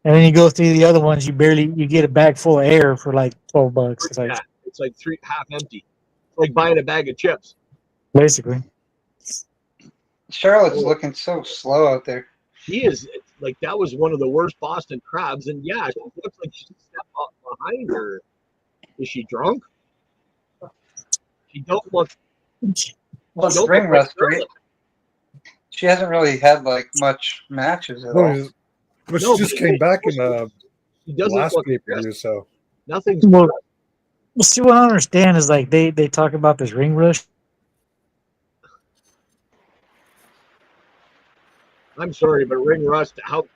and then you go through the other ones. You get a bag full of air for like $12. It's like Yeah, it's like three half empty. It's like buying a bag of chips. basically. Charlotte's looking so slow out there. She is like that was one of the worst Boston crabs, and yeah, she looks like she stepped up behind her. Is she drunk? She don't look. Well, She it's don't ring look like rust, right? Charlotte. She hasn't really had like much matches at all. But No, she just but came back in the She doesn't last look. pay per view, so Nothing's. Well, see what I understand is like they talk about this ring rush. I'm sorry, but ring rust. How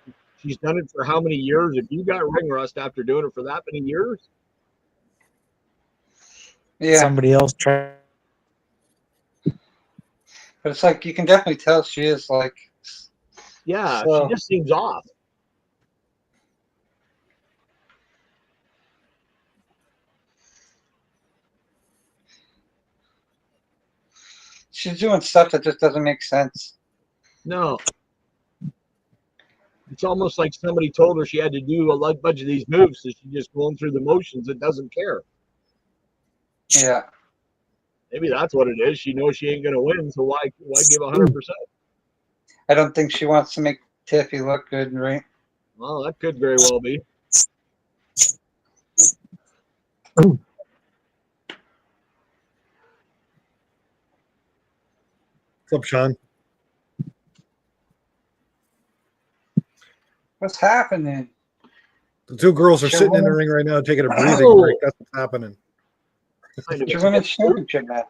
she's done it for how many years? If you got ring rust after doing it for that many years, Yeah, Somebody else tried. but it's like you can definitely tell she is like yeah, slow. she just seems off. She's doing stuff that just doesn't make sense. No, it's almost like somebody told her she had to do a bunch of these moves, so she's just going through the motions and doesn't care. Yeah, Maybe that's what it is. She knows she ain't gonna win, so why give 100%? I don't think she wants to make Tiffy look good, right? Well, that could very well be. Ooh. what's up, Sean? What's happening? The two girls are Sure sitting in the will. ring right now taking a breathing Oh. break. That's what's happening. Kind of It's your women's championship match.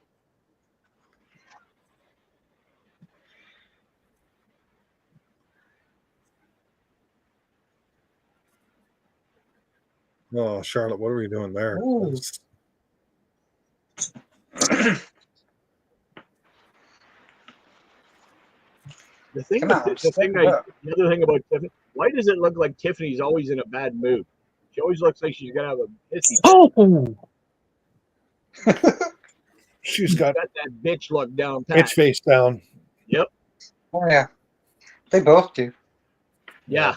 Oh, Charlotte, what are we doing there? Ooh. The thing, Come with on, the step thing, it up. the other thing about Tiffany, why does it look like Tiffany's always in a bad mood? She always looks like she's gonna have a pissy. Oh, She's got Got that bitch look down pat. bitch face down. Yep. Oh yeah, they both do. Yeah.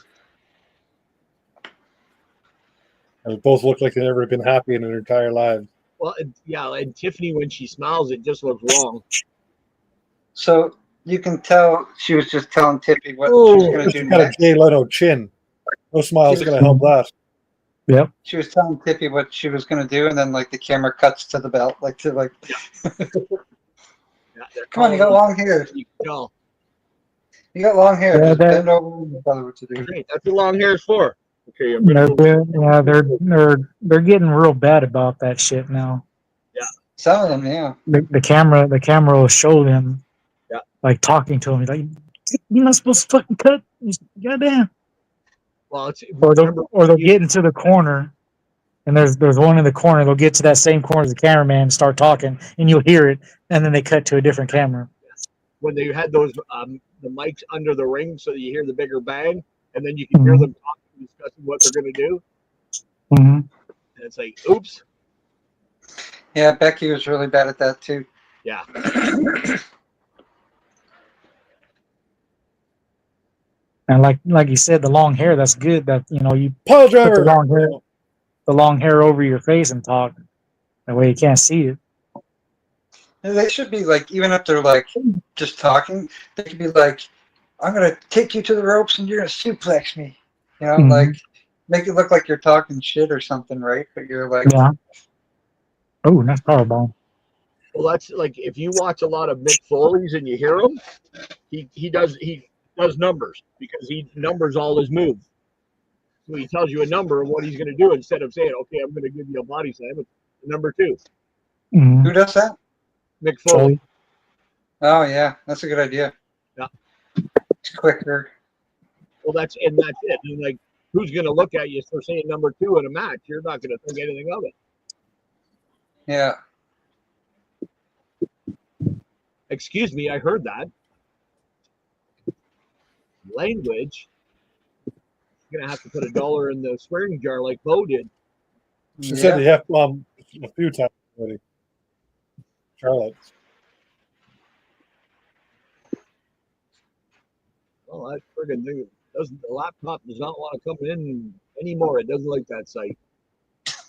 And both look like they've never been happy in their entire lives. Well, yeah, and Tiffany when she smiles, it just looks wrong. So you can tell she was just telling Tiffy what she Oh, was going to She's do got a next. Jay Leno chin. No smile's She going was- to help that. yep. She was telling Tiffy what she was going to do, and then like the camera cuts to the belt, like to like. Yeah, they're Come on, you got calling long hair. You can tell. You got long hair. Yeah, Just that- bend over and tell her what to do. Great. That's what long hair is for. Okay, I'm gonna They're getting real bad about that shit now. Some of them, yeah. The camera will show them, Yeah. like talking to him. He's like, "You're not supposed to fucking cut, goddamn." Well, it's Or remember they'll get into the corner, and there's one in the corner. They'll get to that same corner as the cameraman and start talking, and you'll hear it, and then they cut to a different camera. when they had those the mics under the ring so that you hear the bigger bang, and then you can hear Mhm. them talking, discussing what they're gonna do, Mm-hmm. and it's like, oops, Yeah, Becky was really bad at that too. yeah. And like you said, the long hair, that's good. That you Pile put the driver. long hair over your face and talk. That way you can't see it. They should be like, even if they're like just talking, they could be like, "I'm gonna take you to the ropes and you're gonna suplex me," Mhm. like make it look like you're talking shit or something, right? But you're like, Yeah. Oh, that's powerbomb. Well, that's like if you watch a lot of Mick Foley's and you hear him, he does numbers because he numbers all his moves. So he tells you a number of what he's going to do instead of saying, "Okay, I'm going to give you a body slam." It's number 2, Mm-hmm. who does that? Mick Foley. Oh yeah, that's a good idea. Yeah. It's quicker. Well, that's it. And like, who's going to look at you for saying number 2 in a match? You're not going to think anything of it. Yeah. Excuse me, I heard that. Language. You're gonna have to put $1 in the swearing jar like Bo did. She said the F bomb a few times already. Charlotte. Well, that friggin' thing doesn't. The laptop does not want to come in anymore. It doesn't like that site.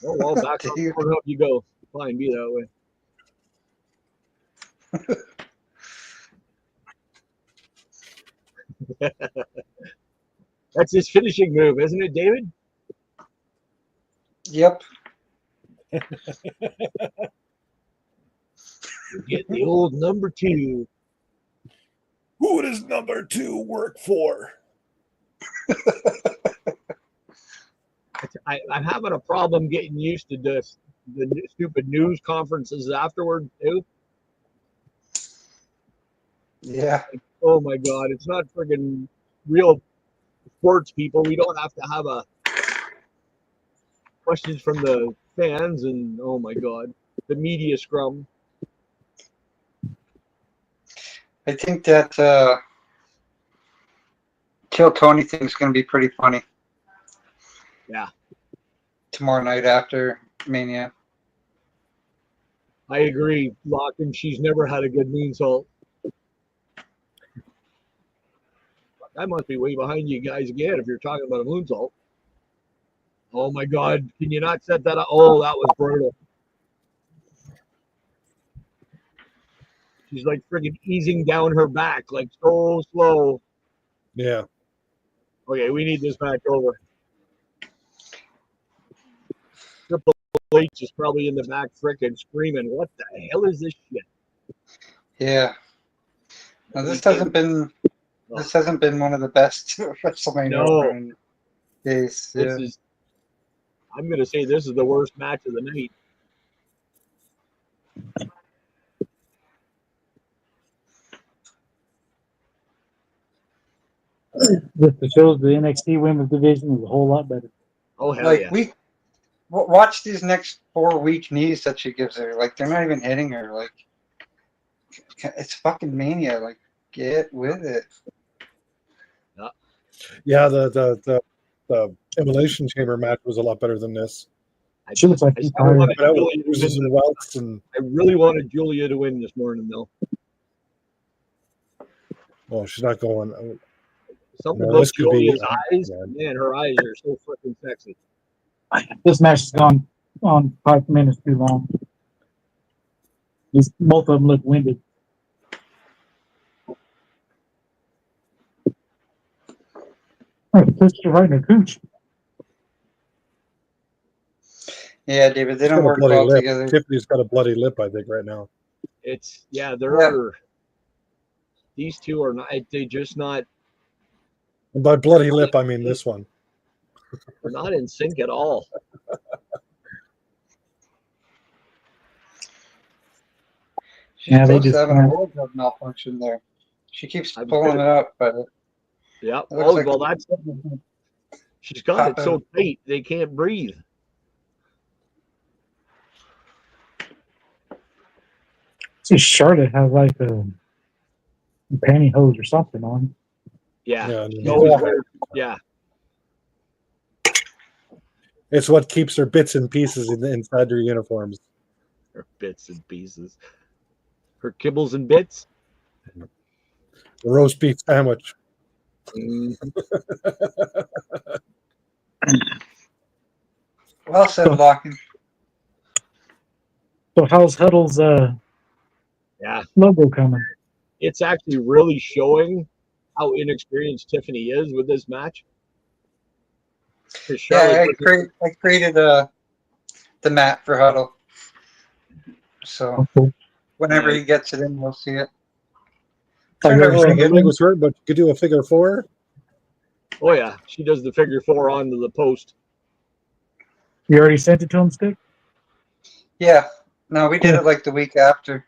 Oh well, back on Pornhub you go. Fine, be that way. That's his finishing move, isn't it, David? Yep. You get the old number 2. Who does number 2 work for? I'm having a problem getting used to the stupid news conferences afterward too. Yeah. Oh my God, it's not friggin' real sports people. We don't have to have questions from the fans, and oh my God, the media scrum. I think that Kill Tony thing is going to be pretty funny. Yeah. Tomorrow night after Mania. I agree, Locken. She's never had a good moonsault. I must be way behind you guys again if you're talking about a moonsault. Oh my God, can you not set that up? Oh, that was brutal. She's like friggin' easing down her back, like so slow. Yeah. Okay, we need this match over. Triple H is probably in the back frickin' screaming, what the hell is this shit? Yeah. Now this hasn't been one of the best WrestleMania opening days. This is, I'm gonna say this is the worst match of the night. This shows the NXT women's division is a whole lot better. Oh hell like yeah! watch these next 4 weak knees that she gives her. Like they're not even hitting her. Like it's fucking Mania. Like get with it. Yeah, the Elimination Chamber match was a lot better than this. I She looks like I she's still tired. wanted But I Julia to was win. welts and I really wanted Julia to win this morning, though. she's not going. Something No, about this could be- Julia's eyes, yeah. man, her eyes are so freaking sexy. This match has gone on 5 minutes too long. Both of them look winded. Oh, pushed her right in her cooch. Yeah, David. They She's don't got a work bloody well lip. together. Tiffany's got a bloody lip, I think, right now. It's they're these two are not. They just not. And by bloody lip, I mean this one. They're not in sync at all. She's Yeah, they close to just having a can't. wardrobe malfunction there. She keeps I'm pulling good. it up, but Yeah. it looks like Well, that's she's got it so tight they can't breathe. See, Charlotte has like a pantyhose or something on. Yeah. Yeah, She always wears- yeah. It's what keeps her bits and pieces inside their uniforms. Her bits and pieces. Her kibbles and bits. The roast beef sandwich. Mm. well said, Locken. So how's Huddle's Yeah. logo coming? It's actually really showing how inexperienced Tiffany is with this match. 'Cause Yeah, Charlotte I created the mat for Huddle. So whenever he gets it in, we'll see it. Turned out pretty The good. leg was hurt, but you could do a figure 4. Oh yeah, she does the figure 4 onto the post. You already sent it to him, Stick? Yeah. No, we did it like the week after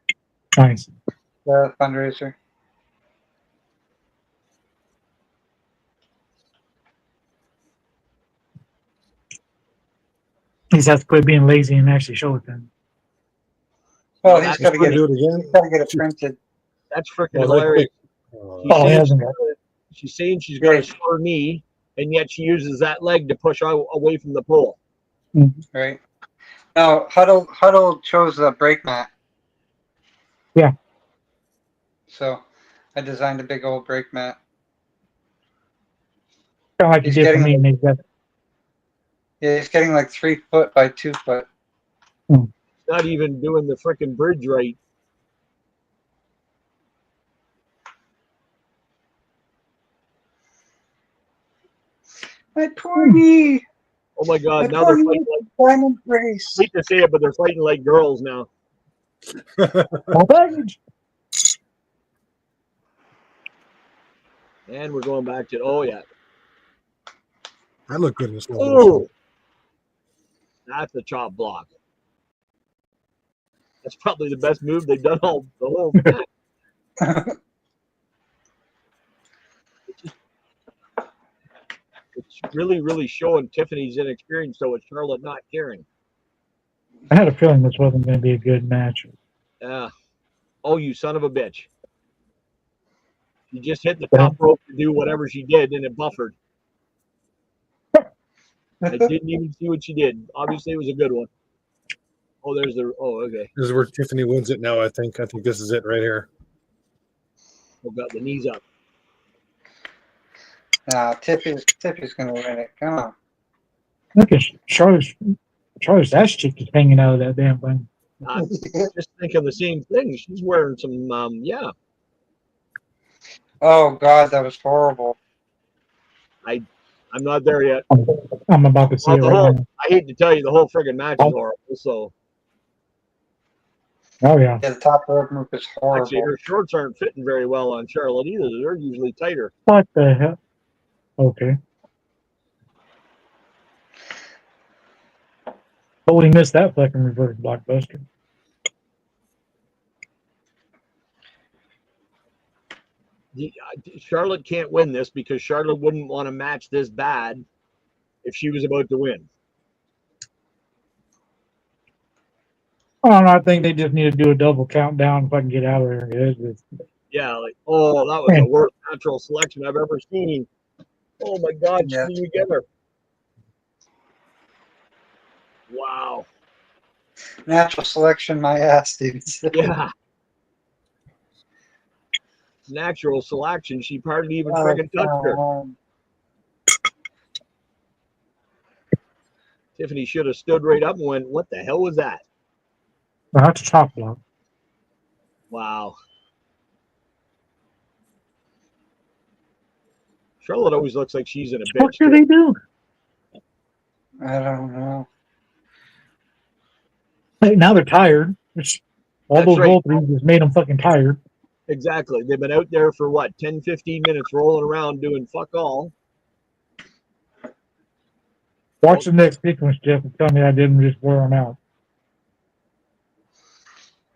Nice. the fundraiser. He just has to quit being lazy and actually show it then. Well, No, he's that's got to get Do it. it again. He's got to get it printed. That's freaking Well, hilarious. Oh, Oh, he hasn't got She's saying she's got a sore knee, and yet she uses that leg to push away from the pole. Right. Now, Huddle chose the brake mat. Yeah. So I designed a big old brake mat. Kind of like you He's did for getting me. like, Make that. yeah, he's getting like 3 foot by 2 foot. Not even doing the frickin' bridge right. My poor knee. Oh my My God! Now poor they're knee. fighting like, Diamond brace. I hate to say it, but they're fighting like girls now. All baggage. And we're going back to oh, I look good in this slow motion. oh, that's a chop block. That's probably the best move they've done the whole match. It's really, really showing Tiffany's inexperience, so it's Charlotte not caring. I had a feeling this wasn't going to be a good match. Oh, you son of a bitch. She just hit the top rope to do whatever she did, and it buffered. I didn't even see what she did. Obviously, it was a good one. Oh, there's the. Oh, okay. This is where Tiffany wins it now. I think this is it right here. Oh, got the knees up. Nah, Tiffy's gonna win it. Come on. Look at Charlotte's ass cheek is hanging out of that damn thing. I'm just thinking the same thing. She's wearing some. Yeah. Oh God, that was horrible. I'm not there yet. I'm about to see Well, it the right whole. now. I hate to tell you, the whole friggin' match is horrible. So Oh yeah. Yeah, the top rope move is actually, horrible. her shorts aren't fitting very well on Charlotte either. They're usually tighter. What the hell? Okay. Totally missed that fucking reverse blockbuster. Charlotte can't win this because Charlotte wouldn't want to match this bad if she was about to win. Oh, no, I think they just need to do a double countdown if I can get out of there. Yeah, like, oh, that was the worst natural selection I've ever seen. Oh my God, Yeah. she didn't get her. Wow. Natural selection, my ass, dudes. Yeah. Natural selection. She hardly even Oh, friggin' touched her. come on. Tiffany should have stood right up and went, "What the hell was that?" That's a chop block. Wow. Charlotte always looks like she's in a What bitch. do they do? I don't know. Hey, now they're tired. All That's those right. roll throughs just made them fucking tired. Exactly. They've been out there for what, 10, 15 minutes rolling around doing fuck all. Watch the next sequence, Jeff, and tell me I didn't just wear them out.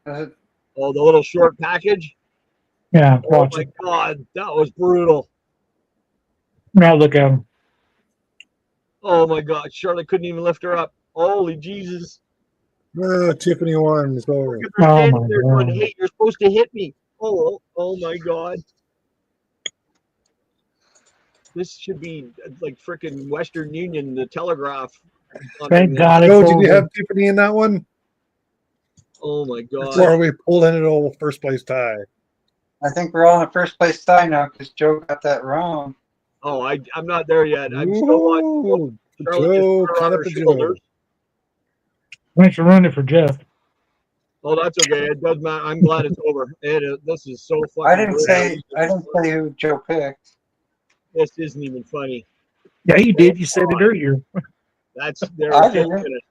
Oh, the little short package. Yeah, Oh watch my it. God, that was brutal. Now look at them. Oh my God, Charlotte couldn't even lift her up. Holy Jesus. Tiffany won. It's over. Look at her Oh standing my there going, God. "Hey, you're supposed to hit me." Oh my God. This should be like freaking Western Union, the Telegraph. Thank God Joe, it's did you over. have Tiffany in that one? Oh my Or God. are we pulling it all first place tie? I think we're all in a first place tie now because Joe got that wrong. Oh, I'm not there yet. I'm still watching. Ooh, Charlotte just Joe, put her caught on up her to Joe. shoulders. Thanks for running it for Jeff. Oh, that's okay. It doesn't matter. I'm glad it's over. This is so fucking. I didn't brutal. say who Joe picked. This isn't even funny. Yeah, you did. You said it earlier. They're I taking didn't. it.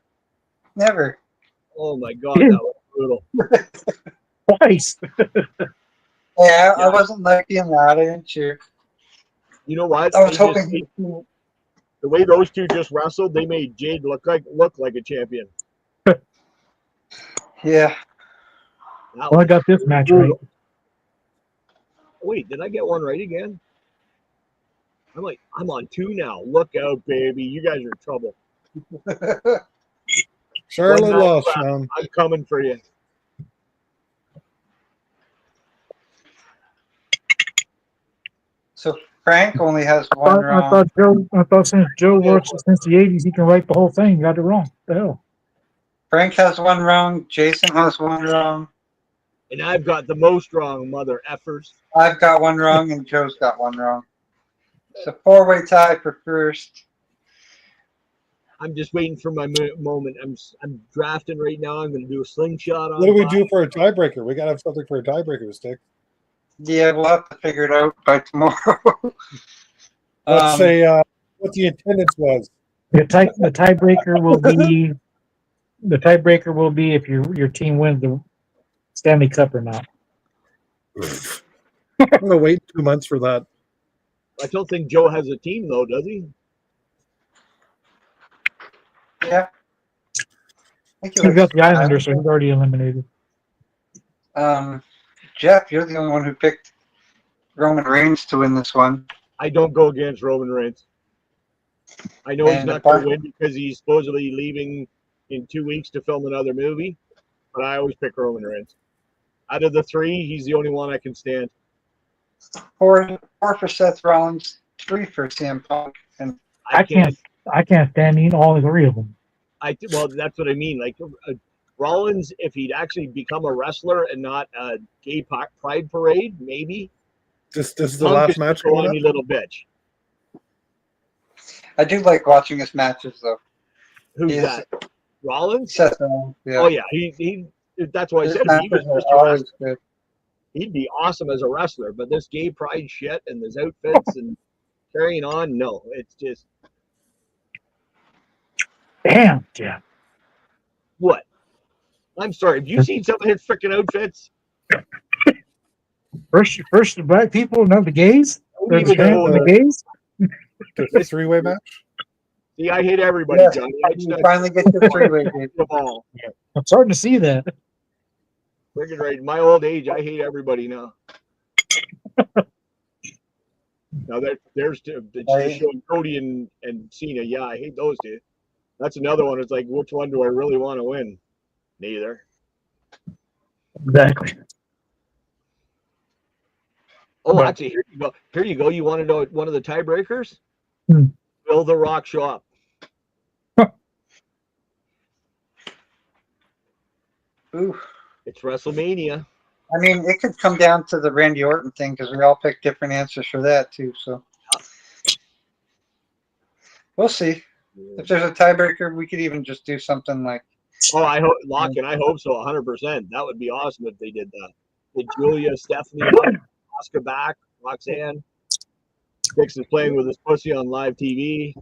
Never. Oh my God, that was brutal. Twice. Yeah, I wasn't like being loud. I didn't cheer. You know what? I was hoping. The way those two just wrestled, they made Jade look like a champion. Yeah. That Well, I was got this match right. brutal. Wait, did I get one right again? I'm on 2 now. Look out, baby. You guys are in trouble. Charlotte One lost, match left. Sean. I'm coming for you. So Frank only has one wrong. I thought since Joe works since the '80s, he can write the whole thing. You got it wrong. The hell. Frank has one wrong. Jason has one wrong. And I've got the most wrong, mother effers. I've got one wrong, and Joe's got one wrong. It's a four-way tie for first. I'm just waiting for my moment. I'm drafting right now. I'm going to do a slingshot on. What do we do for a tiebreaker? We got to have something for a tiebreaker, Stick. Yeah, we'll have to figure it out by tomorrow. Let's say what the attendance was. The tiebreaker will be if your team wins the Stanley Cup or not. I'm going to wait 2 months for that. I don't think Joe has a team, though, does he? Yeah. He's got the Islanders, so he's already eliminated. Jeff, you're the only one who picked Roman Reigns to win this one. I don't go against Roman Reigns. I know he's not going to win because he's supposedly leaving in 2 weeks to film another movie, but I always pick Roman Reigns. Out of the three, he's the only one I can stand. Four for Seth Rollins, 3 for CM Punk, and I can't stand all three of them. Well, that's what I mean. Like Rollins, if he'd actually become a wrestler and not a gay pride parade, maybe. This is the last match going on. Little bitch. I do like watching his matches, though. Who's that? Rollins? Seth Rollins. Yeah. Oh yeah, he. That's why I said he was always good. He'd be awesome as a wrestler, but this gay pride shit and his outfits and carrying on, no, it's just. Damn, Jeff. What? I'm sorry. Have you seen some of his freaking outfits? First the black people, now the gays. The gays. The three-way match. See, I hate everybody, yes, Johnny. You finally get the three-way. I'm starting to see that. Freaking right. My old age, I hate everybody now. Now there's just showing Cody and Cena. Yeah, I hate those two. That's another one. It's like, which one do I really want to win? Neither. Exactly. Oh, actually, here you go. Here you go. You want to know one of the tiebreakers? Will The Rock show up? Ooh. It's WrestleMania. I mean, it could come down to the Randy Orton thing because we all picked different answers for that too. So we'll see. If there's a tiebreaker, we could even just do something like. Oh, I hope Lock, and I hope so, 100%. That would be awesome if they did that. With Julia, Stephanie, Oscar back, Roxanne. Dix is playing with his pussy on live TV.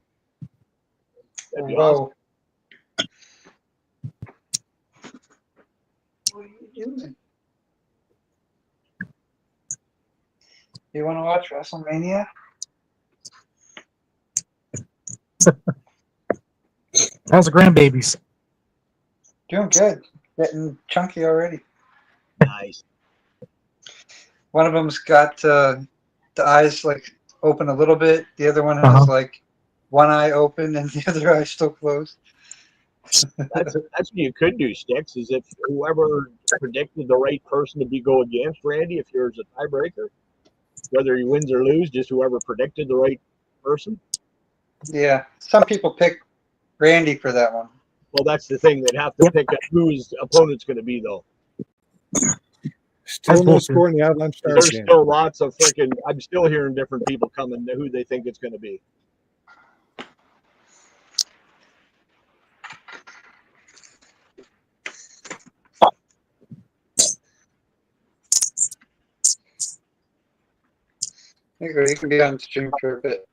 That'd be awesome. What are you doing? You want to watch WrestleMania? How's the grandbabies? Doing good. Getting chunky already. Nice. One of them's got the eyes like open a little bit. The other one has like one eye open and the other eye still closed. That's what you could do, Sticks, is if whoever predicted the right person to go against Randy, if yours a tiebreaker, whether he wins or lose, just whoever predicted the right person. Yeah. Some people pick Randy for that one. Well, that's the thing. They'd have to pick who his opponent's going to be, though. Still no score in the Avalanche Stars There's game. still lots of freaking. I'm still hearing different people coming who they think it's going to be. You can be on stream for a bit.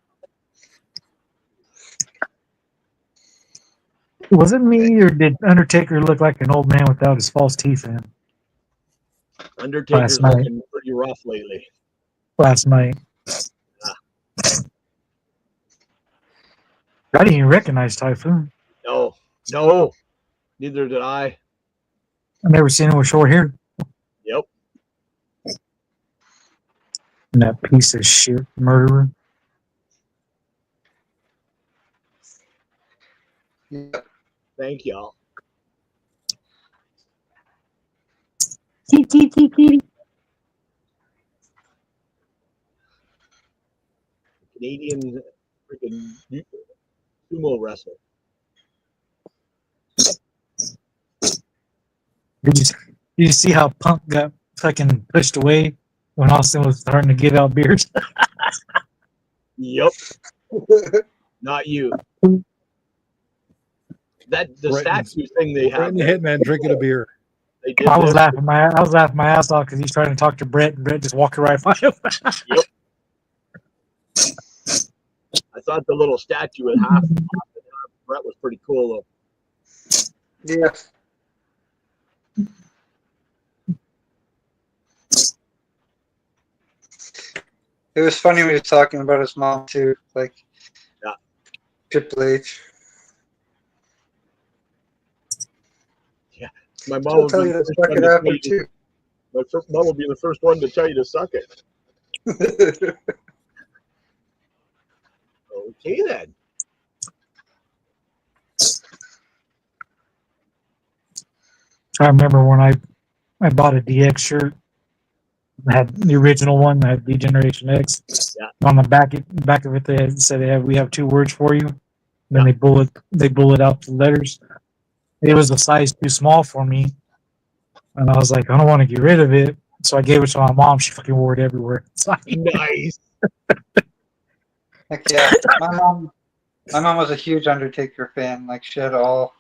Was it me, or did Undertaker look like an old man without his false teeth in? Undertaker's looking pretty rough lately. Last night. I didn't even recognize Typhoon. No. Neither did I. I've never seen him with short hair. Yep. And that piece of shit murderer. Yeah. Thank y'all. Canadian freaking sumo wrestler. Did you see how Punk got fucking pushed away when Austin was starting to give out beers? Yep, not you. That the Britain's- statue thing they have. Brett and the Hitman drinking a beer. They did I was this. laughing my ass off because he's trying to talk to Brett, and Brett just walking right by him. Yep. I thought the little statue with half Brett was pretty cool though. Yeah. It was funny when he was talking about his mom too, like Yeah. Triple H. My mom She'll would tell be you the to first suck one it to after tell you to- too. my mom will be the first one to tell you to suck it. Okay then. I remember when I bought a DX shirt. I had the original one that had D-Generation X. Yeah. On the back of it, they said we have 2 words for you. Then Yeah. they bullet out the letters. It was a size too small for me, and I was like, I don't want to get rid of it. So I gave it to my mom. She fucking wore it everywhere. So Nice. Like yeah, my mom was a huge Undertaker fan. Like she had all.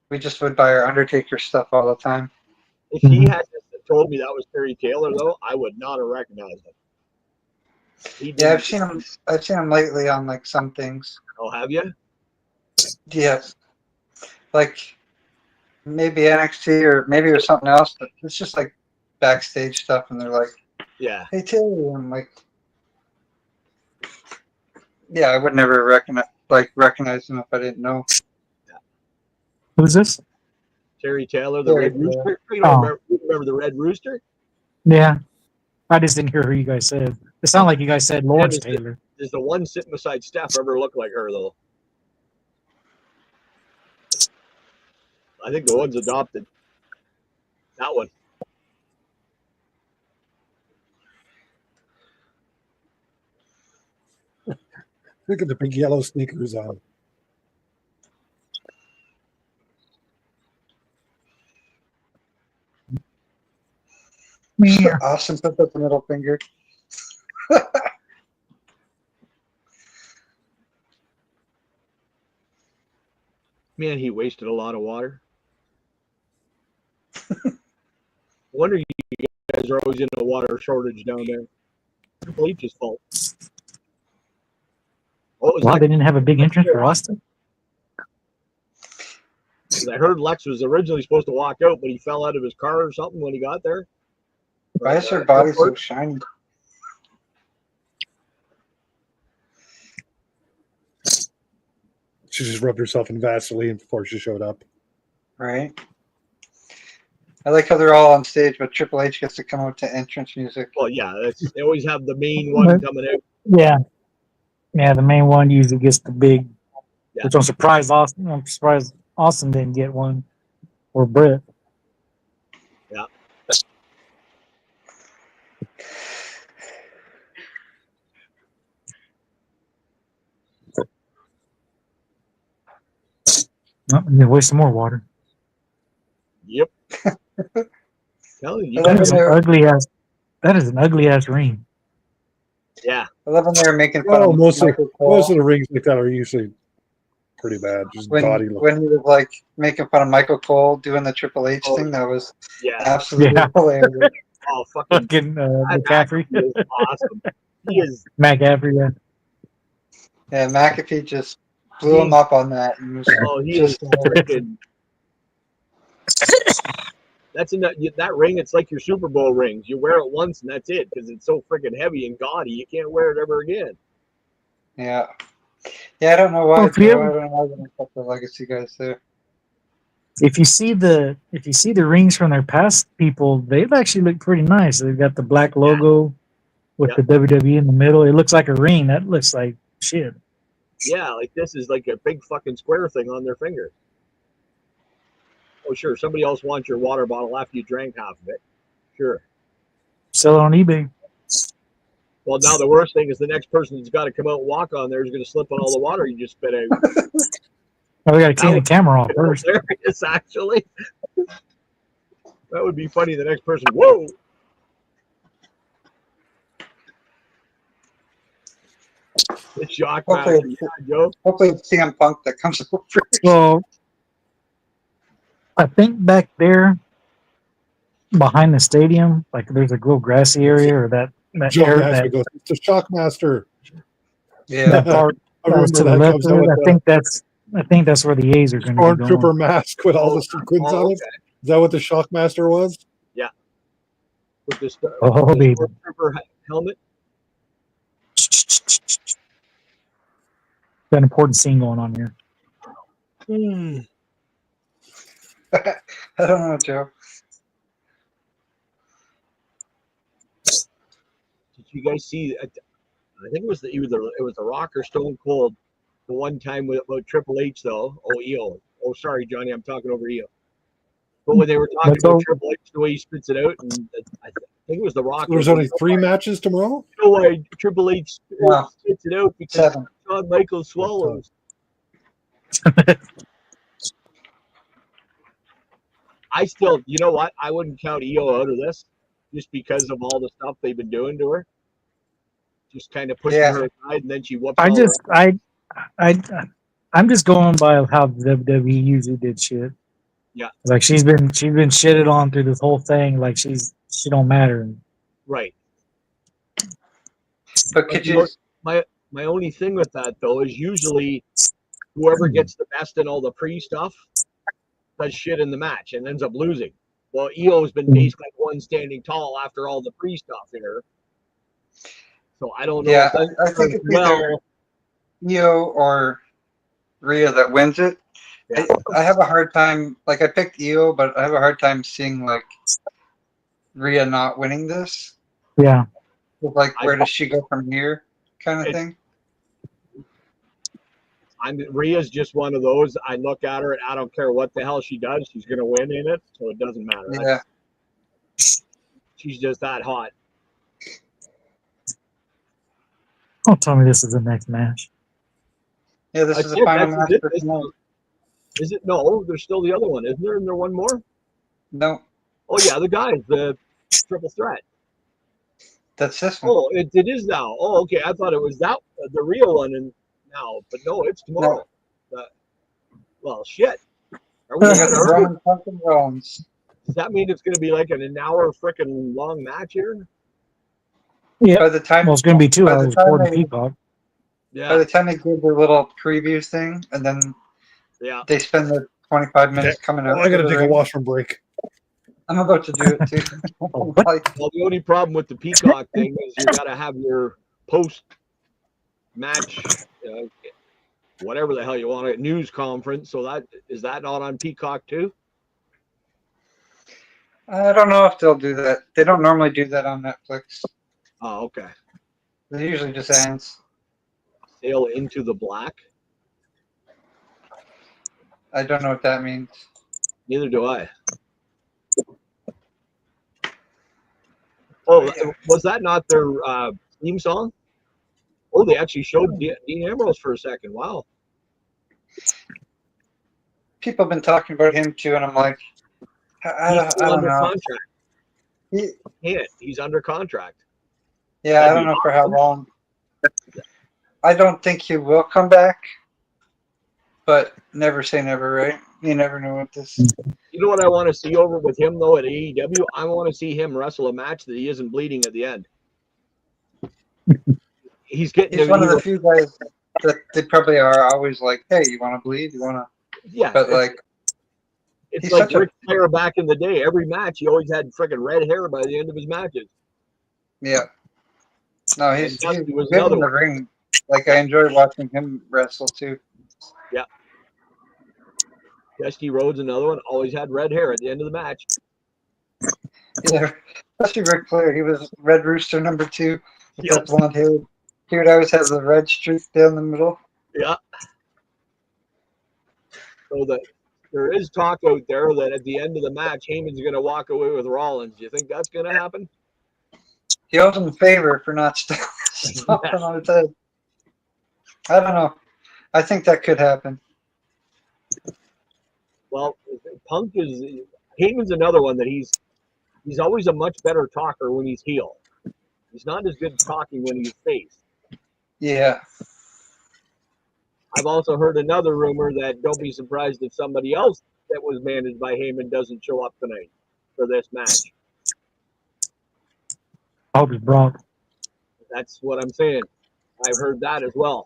We just would buy her Undertaker stuff all the time. If he had told me that was Terry Taylor though, I would not have recognized him. He Yeah, didn't- I've seen him lately on like some things. Oh, have you? Yes, like maybe NXT or maybe it was something else, but it's just like backstage stuff, and they're like, Yeah. "Hey Terry," I'm like, "Yeah, I would never recognize him if I didn't know." who's this? Terry Taylor, the Terry Red Taylor. Rooster. You don't Oh. remember the Red Rooster? Yeah, I just didn't hear who you guys said. It sounded like you guys said Lawrence Yeah, Taylor. Does the one sitting beside Steph ever look like her though? I think the one's adopted. That one. Look at the big yellow sneakers on. Yeah. Austin put up the middle finger. Man, he wasted a lot of water. Wonder you guys are always in a water shortage down there. Triple H's fault. What was Wow, that? they didn't have a big entrance for Austin. 'Cause I heard Lex was originally supposed to walk out, but he fell out of his car or something when he got there. Why is her body so shiny? She just rubbed herself in Vaseline before she showed up. Right. I like how they're all on stage, but Triple H gets to come out to entrance music. Well, yeah, they always have the main one coming out. Yeah. Yeah, the main one usually gets the big, Yeah. which I'm surprised Austin didn't get one, or Brett. Yeah. Oh, yeah, waste some more water. Yep. Telling you, I love That is when an they're, ugly ass ring. yeah. I love when they're making fun Well, of most of Michael Cole the rings like that are usually pretty bad, just gaudy looking. when he was like making fun of Michael Cole doing the Triple H Oh, thing. That was Yeah. absolutely Yeah. hilarious. Oh, fucking Fucking that McCaffrey. actor is awesome. He is. McCaffrey, yeah. Yeah, McAfee just blew him up on that. And was Oh, he is just hilarious. freaking. That's in that ring. It's like your Super Bowl rings. You wear it once and that's it because it's so freaking heavy and gaudy. You can't wear it ever again. Yeah. Yeah, I don't know why. Well, if you I ever- don't know why they put the legacy guys there. If you see the rings from their past people, they actually look pretty nice. They've got the black logo with Yeah. the WWE in the middle. It looks like a ring. That looks like shit. Yeah, like this is like a big fucking square thing on their finger. Oh, sure. Somebody else wants your water bottle after you drank half of it. Sure. Sell it on eBay. Well, now the worst thing is the next person that's got to come out and walk on there is going to slip on all the water you just spit out. Oh, we got to clean the camera off first. Hilarious, actually. That would be funny. The next person, whoa. The shock Hopefully, master, yeah, Joe. hopefully it's CM Punk that comes over. Well, I think back there behind the stadium, like there's a little grassy area or that John area, Ashby goes, "It's the Shockmaster." Yeah. that part I that was remember to the that left comes of out it. with I think that's where the A's are going to be going. Stormtrooper mask with all the sequins on it. Is that what the Shockmaster was? With this Oh, baby. Stormtrooper helmet. Got an important scene going on here. I don't know, Joe. Did you guys see? I think it was either it was the Rock or Stone Cold. The one time about Triple H though. Oh, EO. Oh, sorry, Johnny. I'm talking over EO. But when they were talking about Triple H, the way he spits it out, and I think it was the Rock. There's only 3 matches tomorrow. You know why Triple H spits it out? Because 7. Shawn Michaels swallows. I still, you know what? I wouldn't count EO out of this just because of all the stuff they've been doing to her. Just kind of pushing her aside, and then she whoops. I'm just going by how WWE usually did shit. Yeah, like she's been shitted on through this whole thing. Like she don't matter. Right. But could you? My only thing with that though is usually whoever gets the best in all the pre stuff does shit in the match and ends up losing. Well, EO's been basically one standing tall after all the pre stuff here. So I don't know. Yeah, I think it's either EO or Rhea that wins it. Yeah. I have a hard time. Like I picked EO, but I have a hard time seeing like Rhea not winning this. Yeah. Like where does she go from here, kind of thing. Rhea's just one of those. I look at her and I don't care what the hell she does. She's going to win in it, so it doesn't matter. Yeah. She's just that hot. Don't tell me this is the next match. Yeah, this is the final match for tonight. Is it? No, there's still the other one, isn't there? Isn't there one more? No. Oh yeah, the guys, the triple threat. That's this one. Oh, it is now. Oh, okay. I thought it was that the real one, and now, but no, it's tomorrow. No. Well, shit. Are we Rollins. Does that mean it's going to be like an hour freaking long match here? Yeah. By the time, it's going to be 2 hours according to Peacock. Yeah. By the time they give their little previews thing, and then they spend the 25 minutes coming out. I got to take a washroom break. I'm about to do it too. Well, the only problem with the Peacock thing is you got to have your post-match, whatever the hell you want it, news conference. So that is that not on Peacock too? I don't know if they'll do that. They don't normally do that on Netflix. Oh, okay. They usually just ends. Sail into the black. I don't know what that means. Neither do I. Oh, was that not their theme song? Oh, they actually showed Dean Ambrose for a second. Wow. People have been talking about him too, and I'm like, I don't know. Contract. He's under contract. Yeah, I don't know for how long. I don't think he will come back, but never say never, right? You never know what this. You know what I want to see over with him though at AEW? I want to see him wrestle a match that he isn't bleeding at the end. He's one of the few guys that they probably are always like, "Hey, you want to bleed? You want to?" Yeah, but like, it's like Ric Flair back in the day. Every match, he always had freaking red hair by the end of his matches. Yeah. No, he's good in the ring. Like I enjoy watching him wrestle too. Yeah. Dusty Rhodes, another one, always had red hair at the end of the match. Yeah, especially Ric Flair. He was Red Rooster number 2. Yep. Blonde hair. He would always have the red streak down the middle. Yeah. So there is talk out there that at the end of the match, Heyman's going to walk away with Rollins. Do you think that's going to happen? He owes him a favor for not Something on his head. I don't know. I think that could happen. Well, Punk is Heyman's another one that he's always a much better talker when he's heel. He's not as good talking when he's face. Yeah. I've also heard another rumor that don't be surprised if somebody else that was managed by Heyman doesn't show up tonight for this match. I hope it's Brock. That's what I'm saying. I've heard that as well.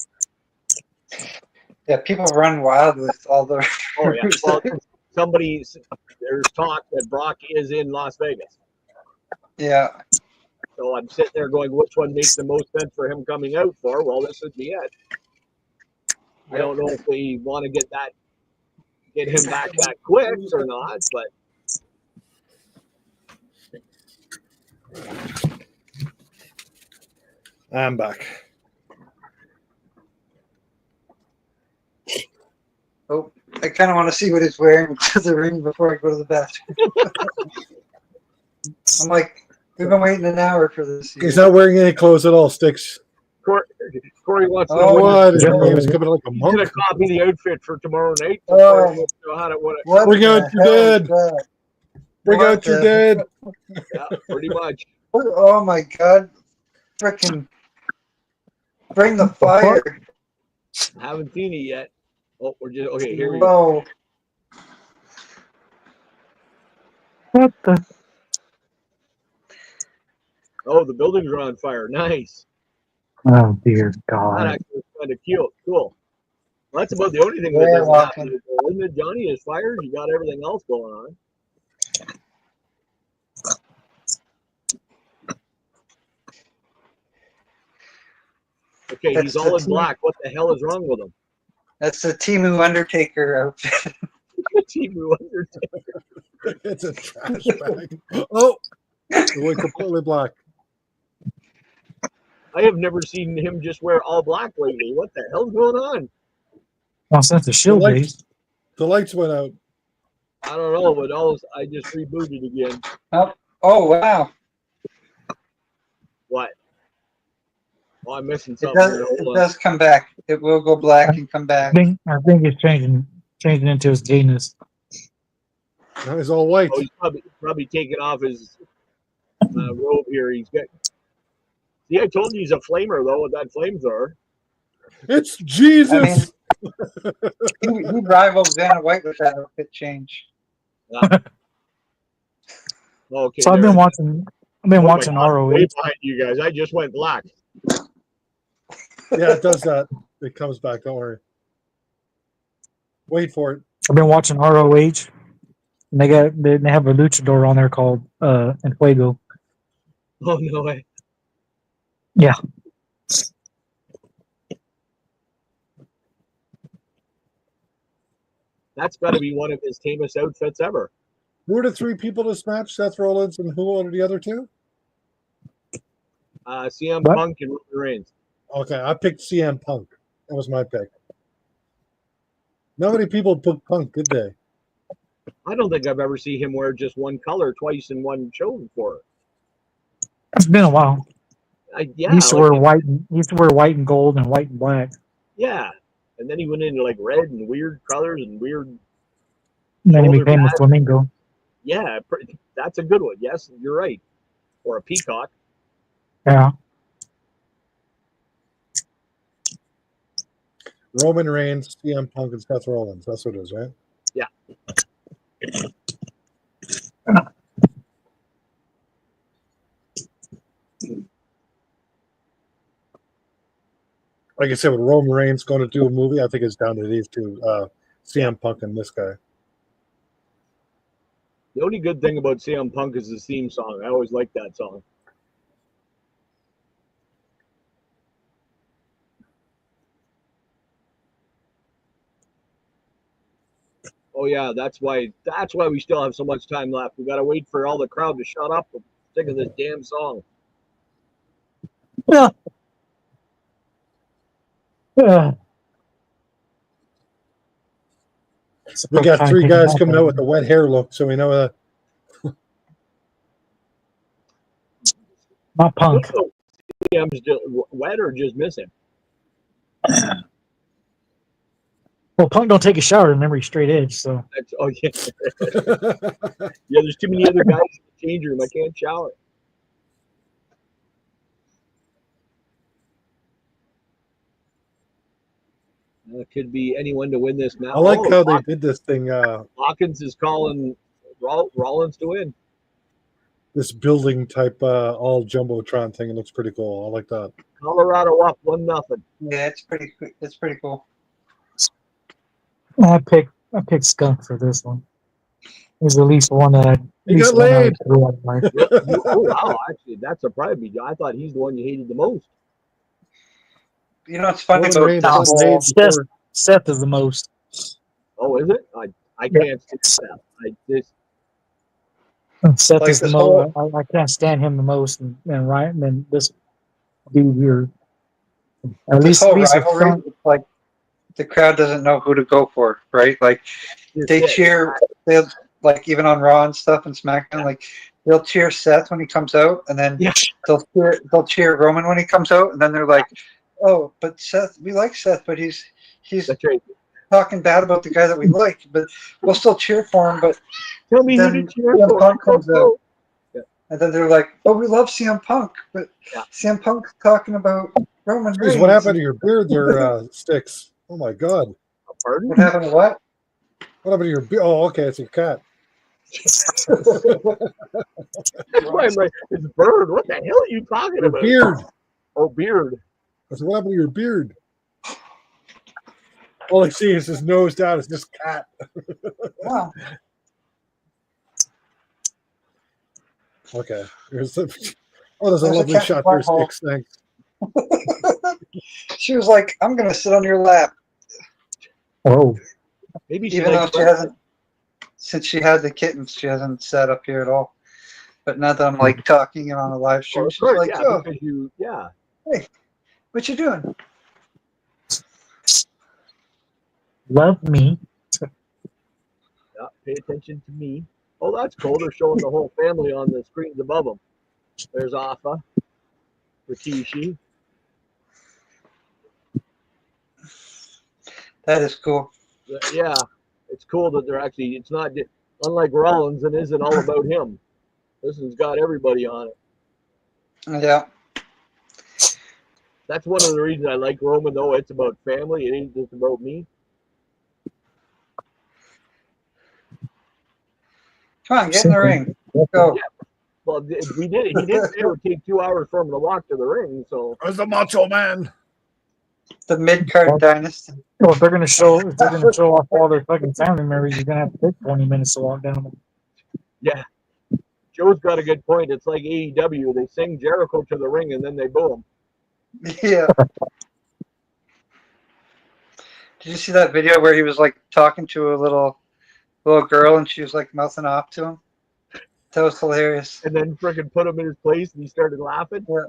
Yeah, people run wild with all the. Oh yeah. Well, there's talk that Brock is in Las Vegas. Yeah. So I'm sitting there going, which one makes the most sense for him coming out for? Well, this would be it. I don't know if we want to get him back that quick or not, but I'm back. Oh, I kind of want to see what he's wearing to the ring before I go to the bathroom. I'm like, we've been waiting an hour for this. He's not wearing any clothes at all, Sticks. Corey wants to Oh, know What? His Yeah. name is coming like a he's going monk. to copy the outfit for tomorrow night. Oh. Corey wants to know how to, What Bring the out your hell is dead. that? Bring What out your the- dead. yeah, pretty much. Oh my God! Frickin' bring the fire! I haven't seen it yet. Oh, we're just okay. Here we go. Whoa! What the? Oh, the buildings are on fire. Nice. Oh dear That God! actually was kind of cute. Cool. Well, that's about the only thing that They're doesn't happen. walking. Isn't it? Johnny is fired. You got everything else going on. Okay, That's he's all in the- black. What the hell is wrong with him? That's the Timu Undertaker outfit. Timu Undertaker. It's a trash bag. Oh, it went completely black. I have never seen him just wear all black lately. What the hell's going on? Well, since the Shield Like- days, The lights went out. I don't know, but I just rebooted again. Oh wow! What? Oh, I'm missing It something. does. here. It Hold on. does come back. It will go black and come I back. think it's changing into his gayness. Now he's all white. Oh, he's probably taking off his robe here. He's got. See, I told you he's a flamer though. With that flamethrower. It's Jesus. He rivals Vanna White with that outfit change. Okay. So I've there been it is. watching. I've been Oh my watching God, ROH. way behind you guys. I just went black. Yeah, it does that. It comes back. Don't worry. Wait for it. I've been watching ROH. And they have a luchador on there called Enfuego. Oh no way. Yeah. That's got to be one of his tamest outfits ever. Who are the three people this match? Seth Rollins and who are the other two? CM What? Punk and Roman Reigns. Okay, I picked CM Punk. That was my pick. Not many people picked Punk, did they? I don't think I've ever seen him wear just one color twice in one show before. It's been a while. Yeah, He used to like- wear white. He used to wear white and gold and white and black. yeah. And then he went into like red and weird colors and weird. And then he Shoulder became a pads. flamingo. Yeah, that's a good one. Yes, you're right. Or a peacock. Yeah. Roman Reigns, CM Punk, and Seth Rollins. That's what it is, right? Yeah. Like I said, with Roman Reigns going to do a movie, I think it's down to these two, CM Punk and this guy. The only good thing about CM Punk is his theme song. I always liked that song. Oh yeah, that's why we still have so much time left. We gotta wait for all the crowd to shut up. I'm sick of this damn song. Yeah. Yeah. We got three guys coming out with the wet hair look, so we know Not Punk. Oh, Liam's just wet or just missing? Well, Punk don't take a shower. Remember, he's straight edge. So That's, oh yeah, yeah. There's too many other guys in the change room. I can't shower. It could be anyone to win this match. I like how they did this thing. Hawkins is calling Rollins to win. This building type all jumbotron thing. It looks pretty cool. I like that. Colorado up 1-0. Yeah, it's pretty. It's pretty cool. I picked Skunk for this one. He's at least one that I. He got laid. Oh wow, actually, that surprised me. I thought he's the one you hated the most. You know, it's funny Roman about Reigns was made before. Seth is the most. Oh, is it? I can't stand that. I just Seth Like is the this most. I can't stand him the most, and Ryan, and this dude here. At this least, whole at least rivalry. It's like the crowd doesn't know who to go for, right? Like they cheer. They like even on Raw and stuff and SmackDown. Like they'll cheer Seth when he comes out, and then Yeah. they'll cheer Roman when he comes out, and then they're like, "Oh, but Seth, we like Seth, but he's that's right. talking bad about the guy that we like, but we'll still cheer for him." But Tell me who then to cheer CM for. Punk comes out, and then they're like, "Oh, we love CM Punk," but Yeah. CM Punk's talking about Roman Jeez, Reigns. what happened to your beard there, Sticks? Oh my God. Pardon? What happened to what? What happened to your beard? Oh, okay, it's your cat. That's why I'm like, it's Bird. What the hell are you talking Your about? beard. Oh, beard. I said, what happened to your beard? All I see is his nose down. It's just cat. Wow. Okay. There's a There's lovely a cat shot in my there, hole. Sticks. Thanks. She was like, "I'm gonna sit on your lap," Oh, Maybe she even though likes she hasn't. Since she had the kittens, she hasn't sat up here at all. But now that I'm like talking on a live Oh, stream, of she's course, like, yeah, "Oh, because you, yeah. what you doing?" love me. Yeah, pay attention to me. Oh, that's cool. They're showing the whole family on the screens above them. There's Alpha, Rikishi. That is cool. Yeah, it's cool that they're actually. It's not unlike Rollins and isn't all about him. This one's got everybody on it. Yeah. That's one of the reasons I like Roman, though. It's about family. It ain't just about me. Come on, get in the ring. Go. Well, we did it. He didn't say it would take 2 hours for him to walk to the ring. So Where's the Macho Man? The mid-card dynasty. Well, if they're gonna show off all their fucking family members, you're gonna have to take 20 minutes to walk down. yeah, Joe's got a good point. It's like AEW. They sing Jericho to the ring and then they boo him. Yeah. Did you see that video where he was like talking to a little girl and she was like mouthing off to him? That was hilarious. And then freaking put him in his place and he started laughing. Yeah.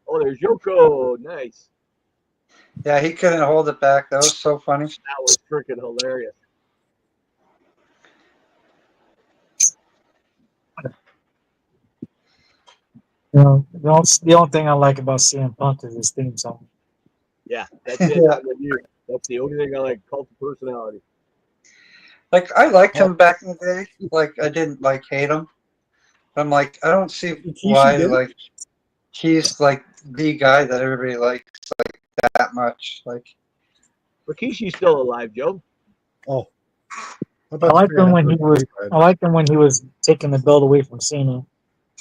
Oh, there's Yoko. Nice. Yeah, he couldn't hold it back. That was so funny. That was freaking hilarious. You know, the only thing I like about CM Punk is his theme song. Yeah, that's it. Yeah. That's the only thing I like. Cult of personality. Like I liked him back in the day. Like I didn't like hate him. But I'm like, I don't see why did? like he's like the guy that everybody likes like that much. Like Rikishi's still alive, Joe. Oh. I liked him when he was taking the belt away from Cena.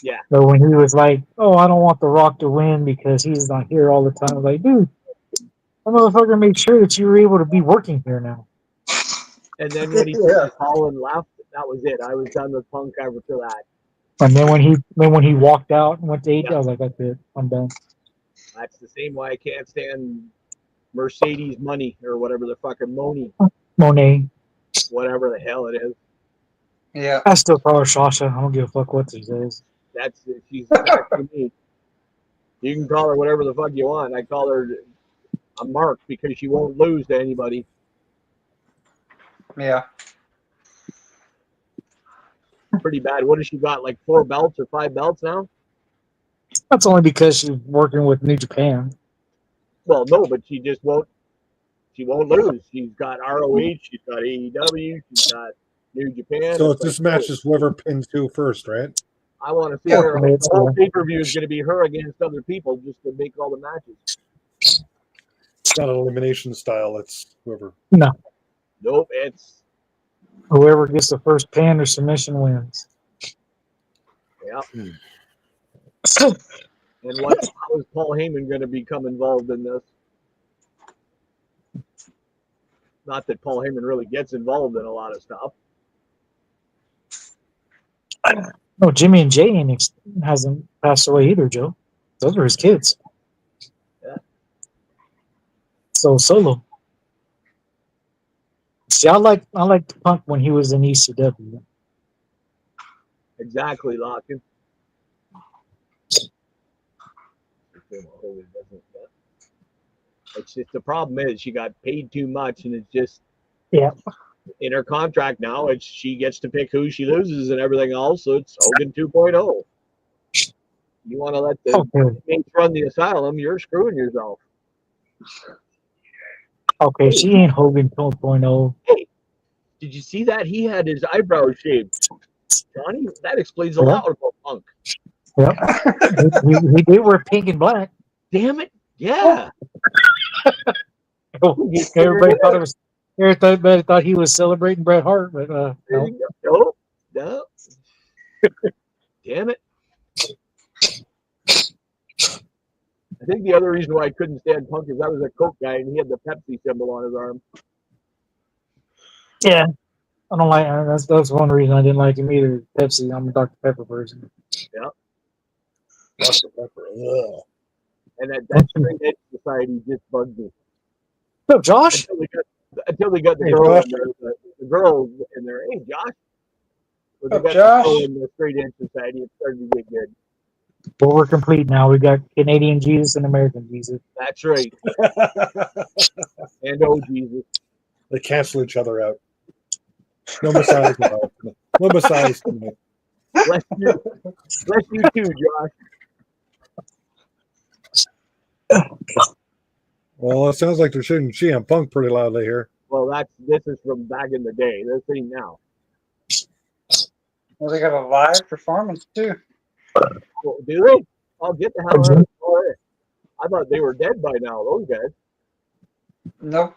Yeah. But when he was like, "Oh, I don't want The Rock to win because he's not here all the time," I was like, dude, that motherfucker made sure that you were able to be working here now. And then when he took the call and left, that was it. I was done with Punk after that. And then when he walked out and went to AEW, I was like, "That's it, I'm done." That's the same why I can't stand Mercedes Money or whatever the fucking Monet. whatever the hell it is. yeah. I still call her Sasha. I don't give a fuck what she says. That's she's back to me. You can call her whatever the fuck you want. I call her a mark because she won't lose to anybody. Yeah. Pretty bad. What has she got? Like 4 belts or 5 belts now? That's only because she's working with New Japan. Well, no, but she just won't. She won't lose. She's got ROH. She's got AEW. She's got New Japan. So It's like, this match is whoever pins who first, right? I want to see Yeah. her. It's, The whole pay per view is going to be her against other people just to make all the matches. It's not an elimination style. It's whoever. no, Nope, it's whoever gets the first pin or submission wins. yeah. And how is Paul Heyman going to become involved in this? Not that Paul Heyman really gets involved in a lot of stuff. No, Jimmy and Jay hasn't passed away either, Joe. Those are his kids. Yeah. So Solo. See, I like Punk when he was in ECW. Exactly, Locken. It's just the problem is she got paid too much, and it's just in her contract now. It's she gets to pick who she loses and everything else. So it's Hogan 2.0. You want to let the inmates run the asylum? You're screwing yourself. Okay, she ain't Hogan 2.0. Hey, did you see that? He had his eyebrows shaved. Johnny, that explains a lot about Punk. Yep. he did wear pink and black. Damn it. Yeah. Everybody thought he was celebrating Bret Hart, but no. Damn it. I think the other reason why I couldn't stand Punk is I was a Coke guy and he had the Pepsi symbol on his arm. Yeah. I don't like that's one reason I didn't like him either. Pepsi. I'm a Dr. Pepper person. Yeah. Dr. Pepper. Ugh. And that straight edge society just bugged me. So Josh? Until they got the Hey, girl Josh. in there, the girl in there. Hey Josh. When they Up, got Josh? the girl in the straight edge society, it started to get good. Well, we're complete now. We got Canadian Jesus and American Jesus. That's right. And oh Jesus. They cancel each other out. No messiahs allowed. No messiahs tonight. Bless you too, Josh. Well, it sounds like they're shooting CM Punk pretty loudly here. Well, this is from back in the day. This ain't now. Well, they got a live performance too. Well, do they? I'll get the hell out of it. I thought they were dead by now, those guys. Nope.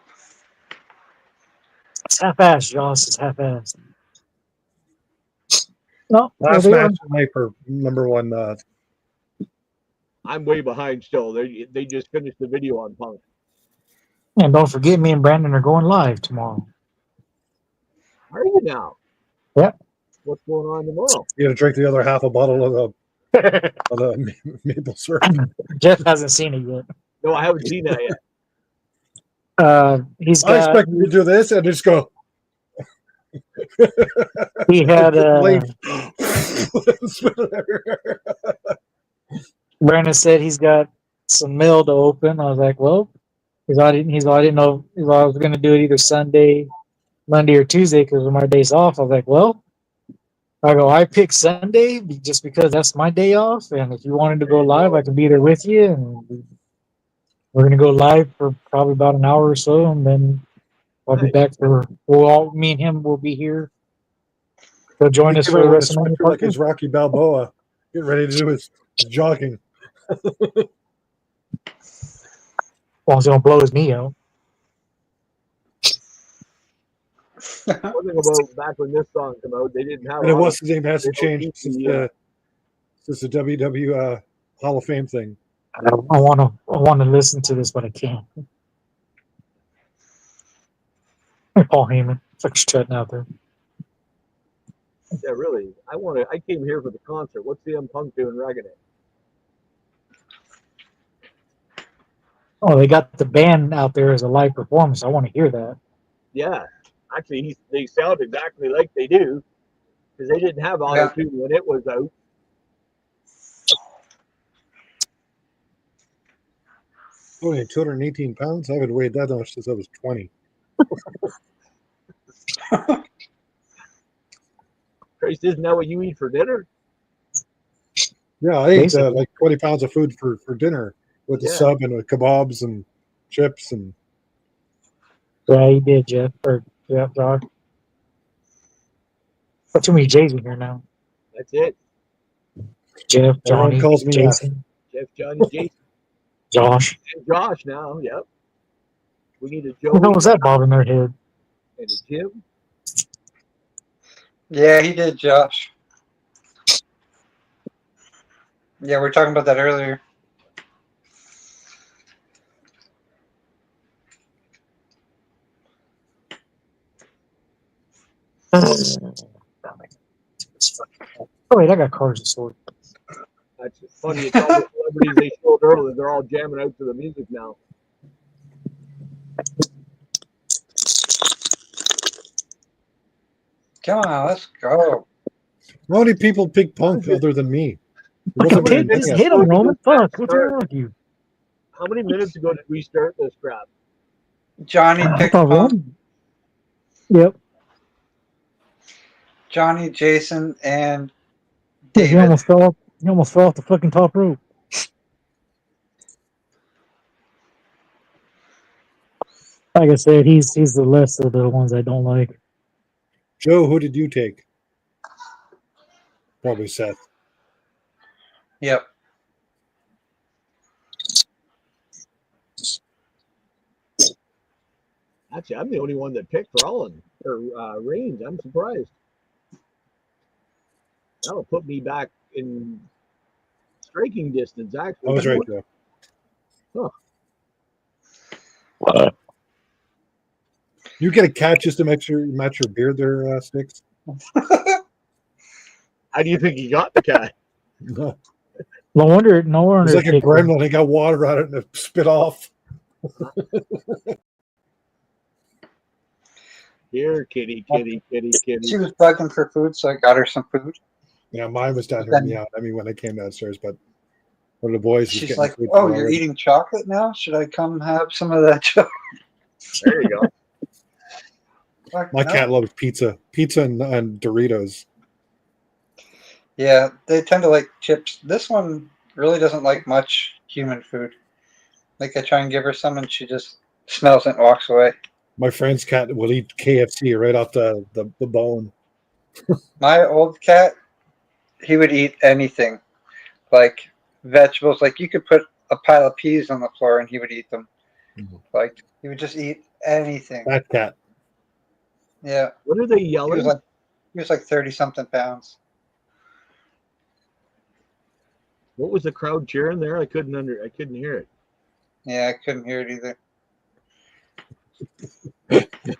It's half-assed, Josh. It's half-assed. No, Last they match tonight for number one. I'm way behind still. They just finished the video on Punk. And don't forget, me and Brandon are going live tomorrow. Are you now? Yep. What's going on tomorrow? You got to drink the other half a bottle of the maple syrup. Jeff hasn't seen it yet. No, I haven't seen that yet. He's I got. expect you to do this and just go. He had. Brandon said he's got some mail to open. I was like, well, I didn't know if I was going to do it either Sunday, Monday, or Tuesday because of my days off. I was like, well, I picked Sunday just because that's my day off. And if you wanted to go live, I could be there with you. And we're going to go live for probably about an hour or so. And then I'll be back me and him will be here. He'll join us for the WrestleMania like it's Rocky Balboa getting ready to do his jogging. Well, he's going to blow his knee out. One thing about back when this song came out, they didn't have. And it was his name hasn't changed since the the WW Hall of Fame thing. I want to listen to this, but I can't. Paul Heyman, it's like strutting out there. Yeah, really. I came here for the concert. What's CM Punk doing ragging it? Oh, they got the band out there as a live performance. I want to hear that. Yeah, actually, they sound exactly like they do because they didn't have auto tune when it was out. Only 218 pounds. I haven't weighed that much since I was 20. Christ, isn't that what you eat for dinner? Yeah, I ate Basically. like 20 pounds of food for dinner with the Yeah. sub and with kebabs and chips and Yeah, you did, Jeff. Or yeah, Josh. Got too many J's in here now. That's it. Jeff, everyone Johnny, calls me Jason, Jeff, Johnny, Jason, Josh. and Josh now. Yep. We need a What the hell Joey was that bob in their head? and a Jim. Yeah, he did, Josh. Yeah, we were talking about that earlier. Oh wait, I got cards and sword. That's funny. It's all the celebrities they showed earlier. They're all jamming out to the music now. Come on, let's go. how many people pick Punk other than me? It wasn't Okay, very many. just I hit him, thought. Roman. Fuck, what's wrong with you? How many minutes ago did we start this crap? Johnny I picked thought Punk. Roman. Yep. Johnny, Jason, and Yeah, he David. almost fell off. He almost fell off the fucking top rope. Like I said, he's the less of the ones I don't like. Joe, who did you take? Probably Seth. Yep. Actually, I'm the only one that picked Rollins or Reigns. I'm surprised. That'll put me back in striking distance. Actually, I was right, Joe. You get a cat just to match your beard there, Sticks? How do you think he got the cat? No. No wonder. No wonder. It's like a Kick him. gremlin. He got water on it and it spit off. Here, kitty, kitty, kitty, kitty. She was bugging for food, so I got her some food. Yeah, mine was down here Then- meowing at me when I came downstairs, but one of the boys was She's getting like, food "Oh, for you're already. eating chocolate now? Should I come have some of that chocolate?" There you go. My No. cat loves pizza and Doritos. Yeah, they tend to like chips. This one really doesn't like much human food. Like I try and give her some, and she just smells it and walks away. My friend's cat will eat KFC right off the bone. My old cat, he would eat anything, like vegetables. Like you could put a pile of peas on the floor, and he would eat them. Mhm. Like he would just eat anything. That cat. Yeah, What are they he yelling? was like 30-something pounds. What was the crowd cheering there? I couldn't hear it. Yeah, I couldn't hear it either.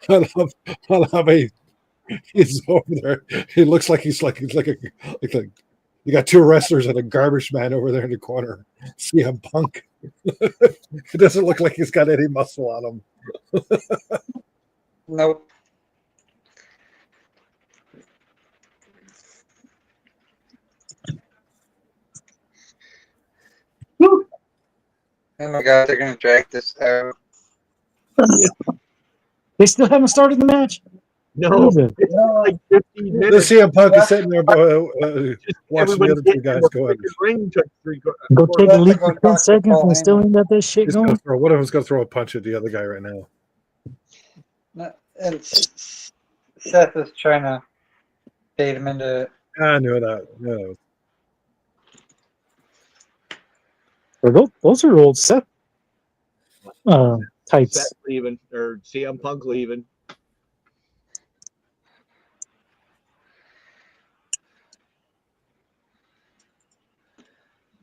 I love he's over there. He looks like he's like you got two wrestlers and a garbage man over there in the corner. CM Punk. It doesn't look like he's got any muscle on him. Nope. Oh my god, they're gonna drag this out. They still haven't started the match. No, Jesus. it's like 15 The minutes. CM Punk is sitting there watching the Everybody's other two getting guys the go ahead. freaking ring took three. Go take a have to leak go for talk 10 to seconds Paul and still Heyman. ain't got that shit He's going. gonna throw. One of them's gonna throw a punch at the other guy right now. And Seth is trying to bait him into it. I knew that. Yeah. Or those are old Seth tights. Seth leaving or CM Punk leaving.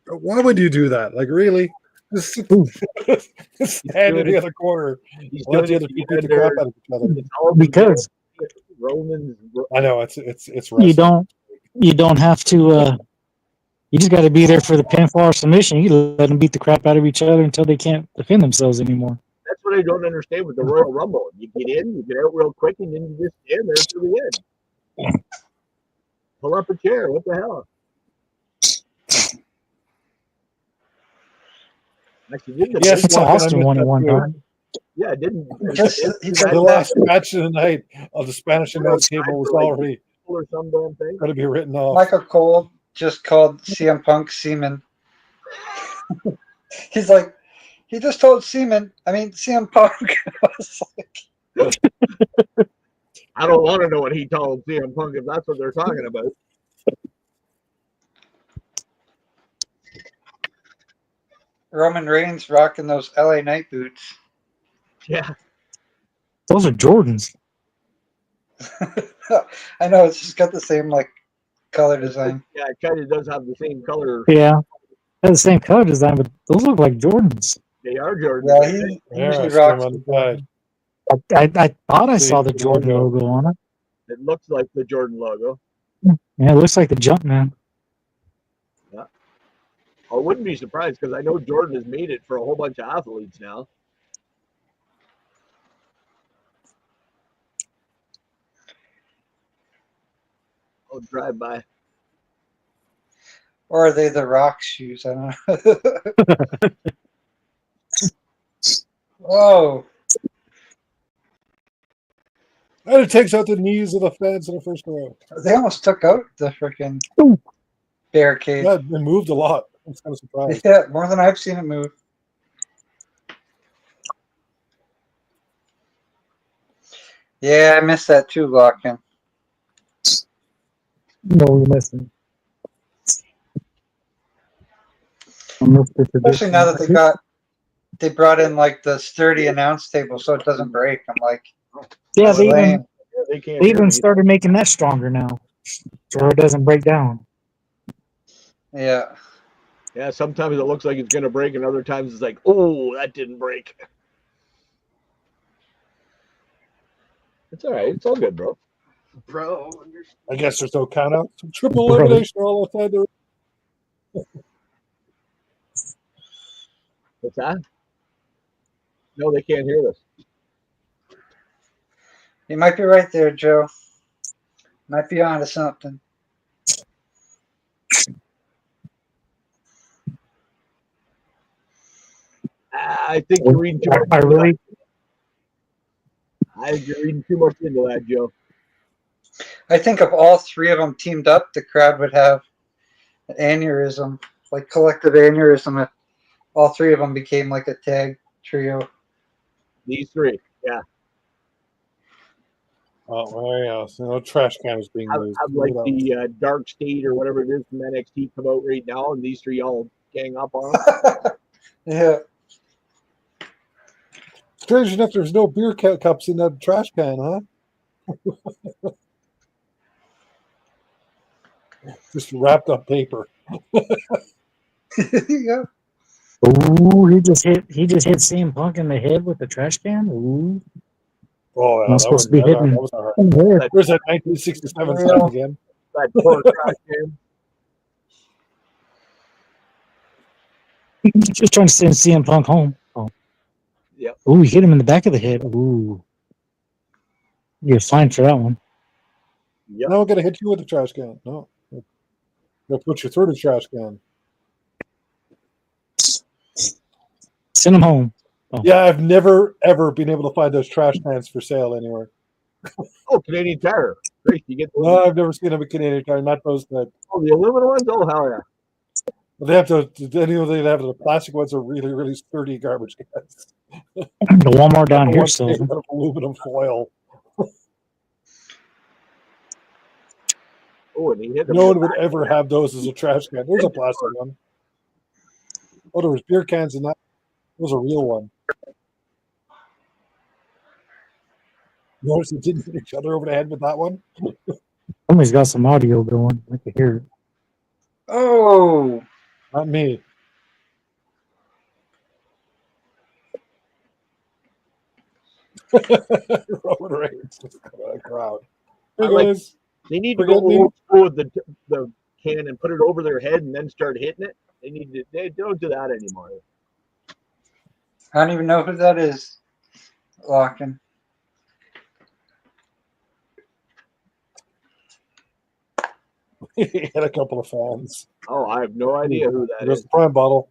Why would you do that? Like really? Just stand in the other corner. He's Let the doing other it two beat because the crap out of each other. it's all Because Roman's. I know it's you wrestling. don't have to. You just got to be there for the pinfall or submission. You let them beat the crap out of each other until they can't defend themselves anymore. That's what I don't understand with the Royal Rumble. You get in, you get out real quick, and then you just stand there till the end. Pull up a chair. What the hell? Actually, didn't Yes, That's Mark, how and I Austin missed won that at one too. time. Yeah, it didn't. He's The last match of the night of the Spanish announce table was already or some damn thing. going to be written off. Michael Cole just called CM Punk Seaman. He's like, he just told CM Punk. I was like, I don't want to know what he told CM Punk if that's what they're talking about. Roman Reigns rocking those LA Knight boots. Yeah, Those are Jordans. I know, it's just got the same like color design. yeah, it kind of does have the same color. Yeah. They have the same color design, but those look like Jordans. They are Jordan. Yeah, he There, usually I see him rocks on the the side. I thought I See saw the the Jordan logo. logo on it. It looks like the Jordan logo. Yeah, it looks like the Jumpman. I wouldn't be surprised because I know Jordan has made it for a whole bunch of athletes now. I'll drive by. Or are they the Rock shoes? I don't know. Whoa. And it takes out the knees of the fans in the first row. They almost took out the freaking barricade. Yeah, it moved a lot. I'm kind of surprised. Yeah, more than I've seen it move. Yeah, I missed that too, Locken. No, you're missing. Especially now that they brought in like the sturdy announce table so it doesn't break. I'm like, Yeah, that's they even, lame. They can't they hear even me. started making that stronger now, so it doesn't break down. Yeah. Yeah, sometimes it looks like it's going to break, and other times it's like, oh, that didn't break. It's all right. It's all good, bro. Bro, I guess there's no count out. Triple Right. elimination all outside the What's that? No, they can't hear us. You might be right there, Joe. Might be onto something. I think you're reading too much. I really, I think you're reading too much into that, Joe. I think if all three of them teamed up, the crowd would have an aneurysm, like collective aneurysm, if all three of them became like a tag trio. These three. Yeah. Oh, well, yeah. So no trash can is being used. I'd like the Dark State or whatever it is from NXT come out right now, and these three all gang up on them. Yeah. Strange enough, there's no beer cups in that trash can, huh? Just wrapped up paper. Yeah. ooh, he just hit CM Punk in the head with the trash can. Ooh, Oh, yeah, not supposed to be hitting. that was all right. in the head. Where's that 1967 Yeah. sign again? That poor trash can. He's just trying to send CM Punk home. Oh, Yep. ooh, he hit him in the back of the head. Ooh, you're fine for that one. Yep. No, I'm going to hit you with the trash can. No. They'll put you through the trash can. Send him home. Yeah, I've never, ever been able to find those trash cans for sale anywhere. Oh, Canadian Tire. Great. You get those. No, I've never seen them at Canadian Tire, not those that. Oh, the aluminum ones? Oh, hell yeah. But they have they have the plastic ones are really, really sturdy garbage cans. The Walmart down here Ones sells made them. out of aluminum foil. Oh, and he hit them. No one would ever have those as a trash can. There's a plastic one. Oh, there was beer cans in that. It was a real one. Notice they didn't hit each other over the head with that one? Somebody's got some audio going. I can hear it. Oh. Not me. Roman Reigns just come out of the crowd. Hey, I like- guys. They need to Forget go me. old school with the can and put it over their head and then start hitting it. They don't do that anymore. I don't even know who that is. Locken. He had a couple of fans. Oh, I have no idea who that There's is. the prime bottle.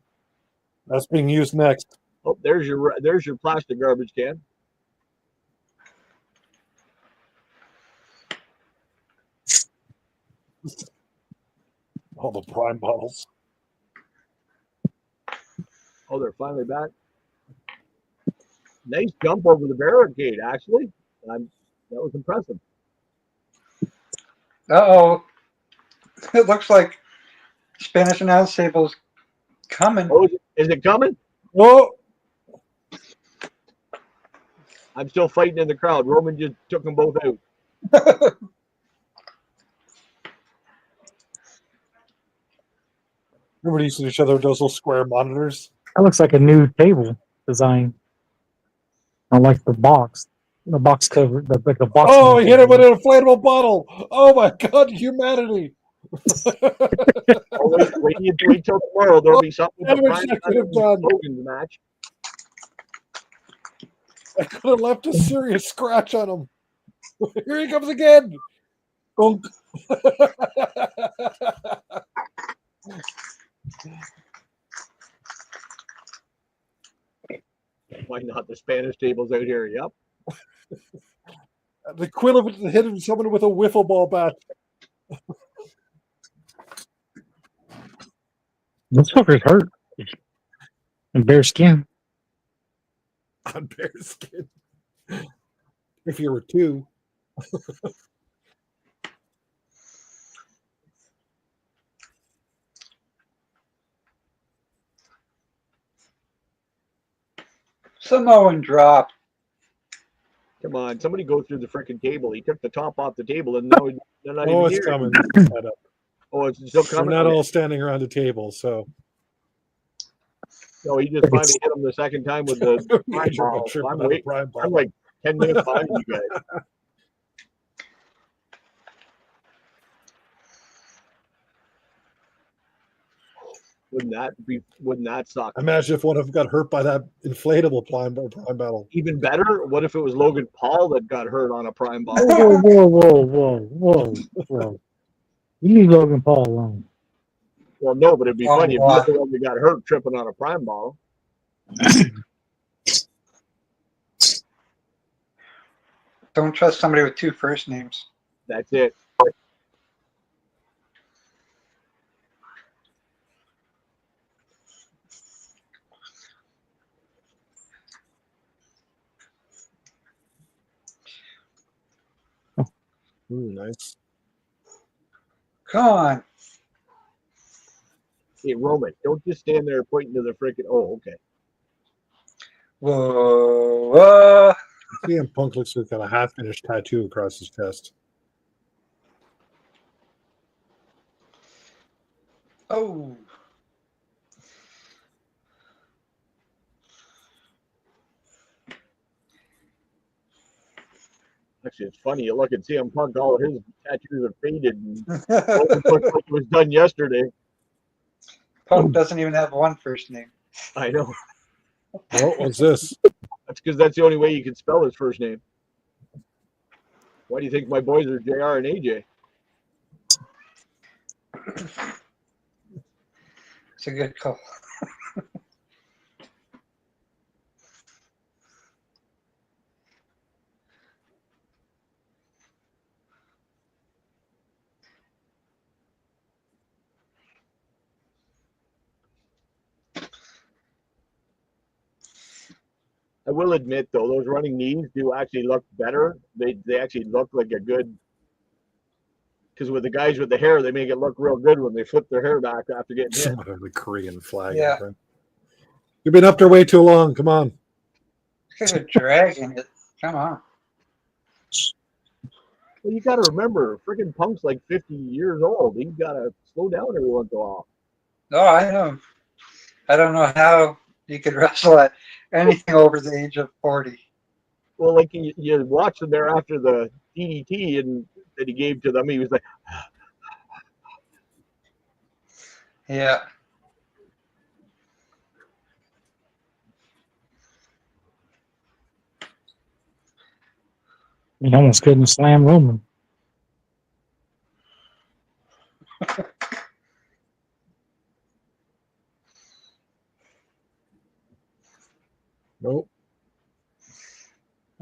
That's being used next. Oh, there's your plastic garbage can. All the prime bottles. Oh, they're finally back. Nice jump over the barricade, actually. That was impressive. Uh-oh. It looks like Spanish announce table's coming. Oh, is it coming? Whoa! I'm still fighting in the crowd. Roman just took them both out. Everybody used to each other with those little square monitors. That looks like a new table design. I like the box cover, like the box. Oh, he hit it with an inflatable bottle. Oh my God, humanity! Oh, wait till tomorrow. There'll be something That with which Brian I could have done. Logan's match. I could have left a serious scratch on him. Here he comes again. Gunk. Why not? The Spanish table's out here. Yep. The equivalent to hitting someone with a wiffle ball bat. This fucker's hurt. And bare skin. On bear skin. If you were two. Samoan drop. Come on, somebody go through the freaking table. He took the top off the table, and now they're not Oh, even it's here. coming. Oh, it's still We're coming. not all standing around the table, so. No, he just finally hit him the second time with the prime Sure, ball. sure, I'm not a waiting. prime ball. I'm like 10 minutes behind you guys. Wouldn't that suck? Imagine if one of them got hurt by that inflatable prime battle. Even better, what if it was Logan Paul that got hurt on a prime ball? Whoa. You leave Logan Paul alone. Well, no, but it'd be Oh, funny if wow. you're the one that got hurt tripping on a prime ball. Don't trust somebody with two first names. That's it. Nice. Come on. Hey, Roman, don't just stand there pointing to the freaking. Oh, okay. Whoa. CM Punk looks like got a half-finished tattoo across his chest. Oh. Actually, it's funny. You look at CM Punk, all of his tattoos are faded. And Logan looks like it was done yesterday. Punk doesn't even have one first name. I know. Oh, what's this? That's because that's the only way you can spell his first name. Why do you think my boys are JR and AJ? It's a good call. I will admit, though, those running knees do actually look better. They actually look like a good. Because with the guys with the hair, they make it look real good when they flip their hair back after getting hit. The Korean flag. Yeah. You've been up there way too long. Come on. It's kind of dragging it. Come on. Well, you got to remember, freaking Punk's like 50 years old. He's got to slow down every once in a while. Oh, I know. I don't know how you could wrestle at anything over the age of 40. Well, like you watch him there after the DDT and that he gave to them, he was like, Yeah. He almost couldn't slam Roman. Nope.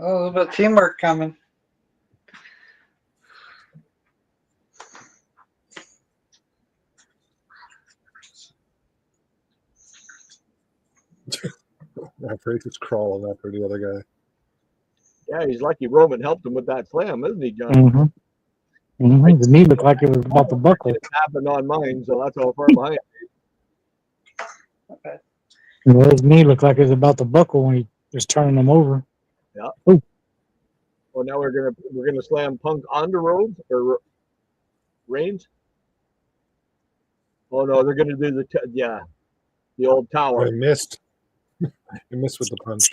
Oh, a little bit of teamwork coming. After he's just crawling after the other guy. Yeah, he's lucky Roman helped him with that slam, isn't he, John? Mm-hmm. Mm-hmm. The knee looked like it was about to buckle. It happened on mine, so that's how far behind. Well, his knee looked like it was about to buckle when he was turning him over. Yeah. Ooh. Well, now we're gonna slam Punk onto Rhodes or Reigns. Oh no, they're gonna do the old tower. I missed. I missed with the punch.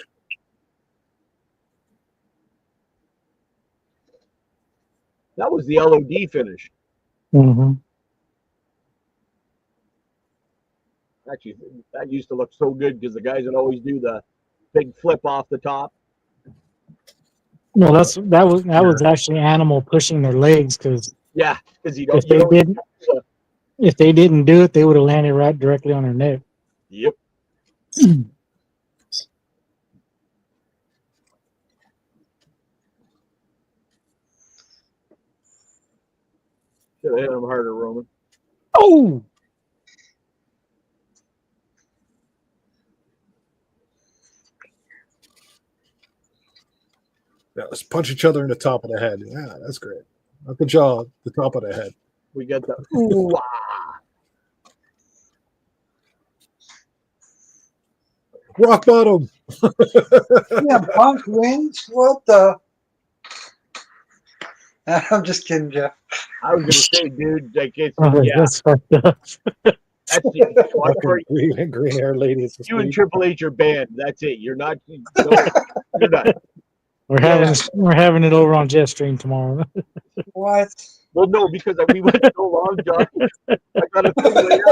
That was the LOD finish. Mm-hmm. Actually, that used to look so good because the guys would always do the big flip off the top. Well, that was actually Animal pushing their legs because Yeah, because if they didn't do it, they would have landed right directly on their neck. Yep. Should have hit him harder, Roman. Oh, Yeah, let's punch each other in the top of the head. Yeah, that's great. Not the jaw, the top of the head. We got the ooh ah. Rock bottom. Yeah, Punk wins. What the? I'm just kidding, Jeff. I was gonna say, dude, like it's that's fucked up. that's it. Fucking green hair lady is You and asleep. Triple H are banned. That's it. You're not. You're not. We're having it over on Jetstream tomorrow. What? Well, no, because we went so long, John. I got a thing later.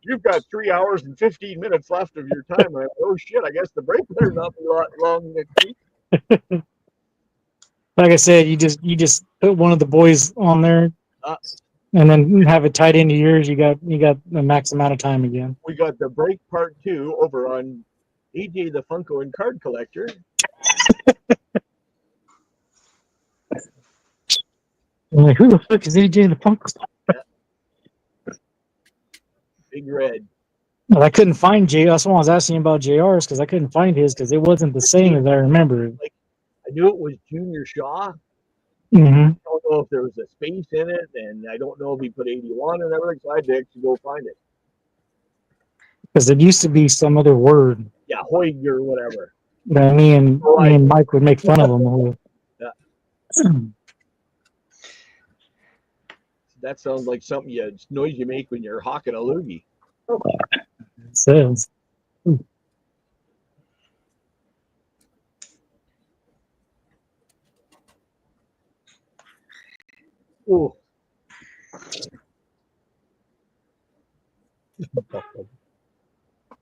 You've got 3 hours and 15 minutes left of your time. I went, oh shit! I guess the break better not be long next week. Like I said, you just put one of the boys on there, and then have it tied into yours. You got the max amount of time again. We got the break part 2 over on AJ the Funko and Card Collector. I'm like, who the fuck is AJ the Punk? Big Red. Well, I couldn't find J. That's why I was asking about JR's because I couldn't find his because it wasn't the same as I remember. Like, I knew it was Junior Shaw. Mm-hmm. I don't know if there was a space in it, and I don't know if he put 81 and everything, so I had to actually go find it. Because it used to be some other word Yeah, Hoig or whatever. that me and Mike would make fun of him with. Yeah. That sounds like something noise you make when you're hawking a loogie. It says. Ooh.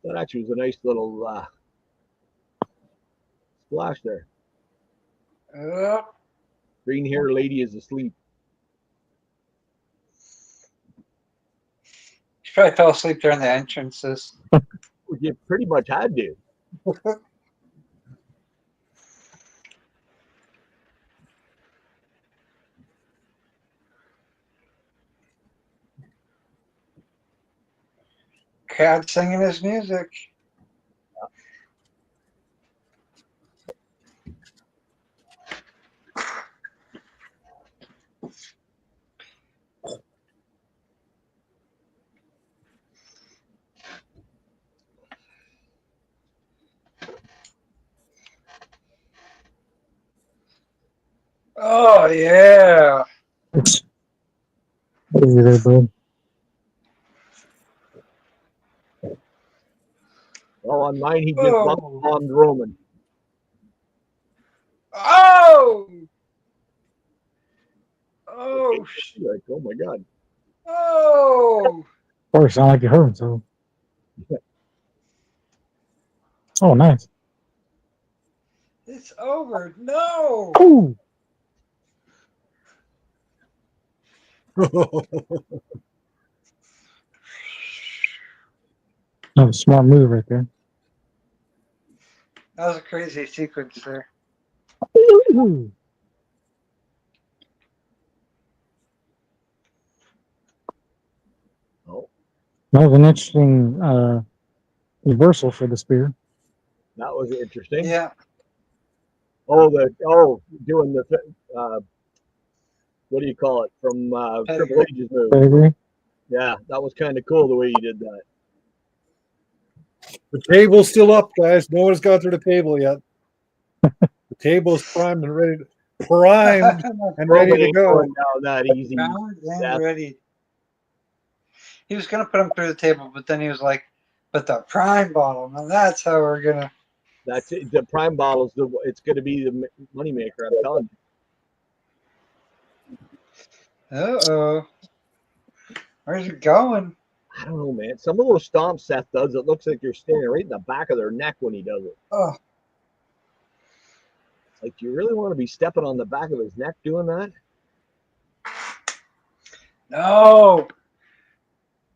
That actually was a nice little splash there. Green hair lady is asleep. She probably fell asleep during the entrances. You pretty much had to. Cat singing his music. Oh yeah. Easy there, bud. Well, on mine, he just bombed Roman. Oh! Oh! Like, oh my God. Oh! Of course, sound like you heard him. So. Oh, nice. It's over. No! Ooh. That was a smart move right there. That was a crazy sequence there. Ooh. Oh. That was an interesting reversal for the spear. That was interesting. Yeah. Doing the what do you call it from Triple Pedigree. H's move? Pedigree. Yeah, that was kind of cool the way he did that. The table's still up, guys. No one's got through the table yet. The table's primed and ready to Roman go. going down that easy. Bound and Seth. ready. He was gonna put him through the table, but then he was like, "But the prime bottle, now that's how we're gonna." That's it. The prime bottles. It's going to be the moneymaker. I'm telling you. Uh-oh. Where's it going? I don't know, man. Some of those stomps Seth does, it looks like you're standing right in the back of their neck when he does it. Oh, It's like, do you really want to be stepping on the back of his neck doing that? no.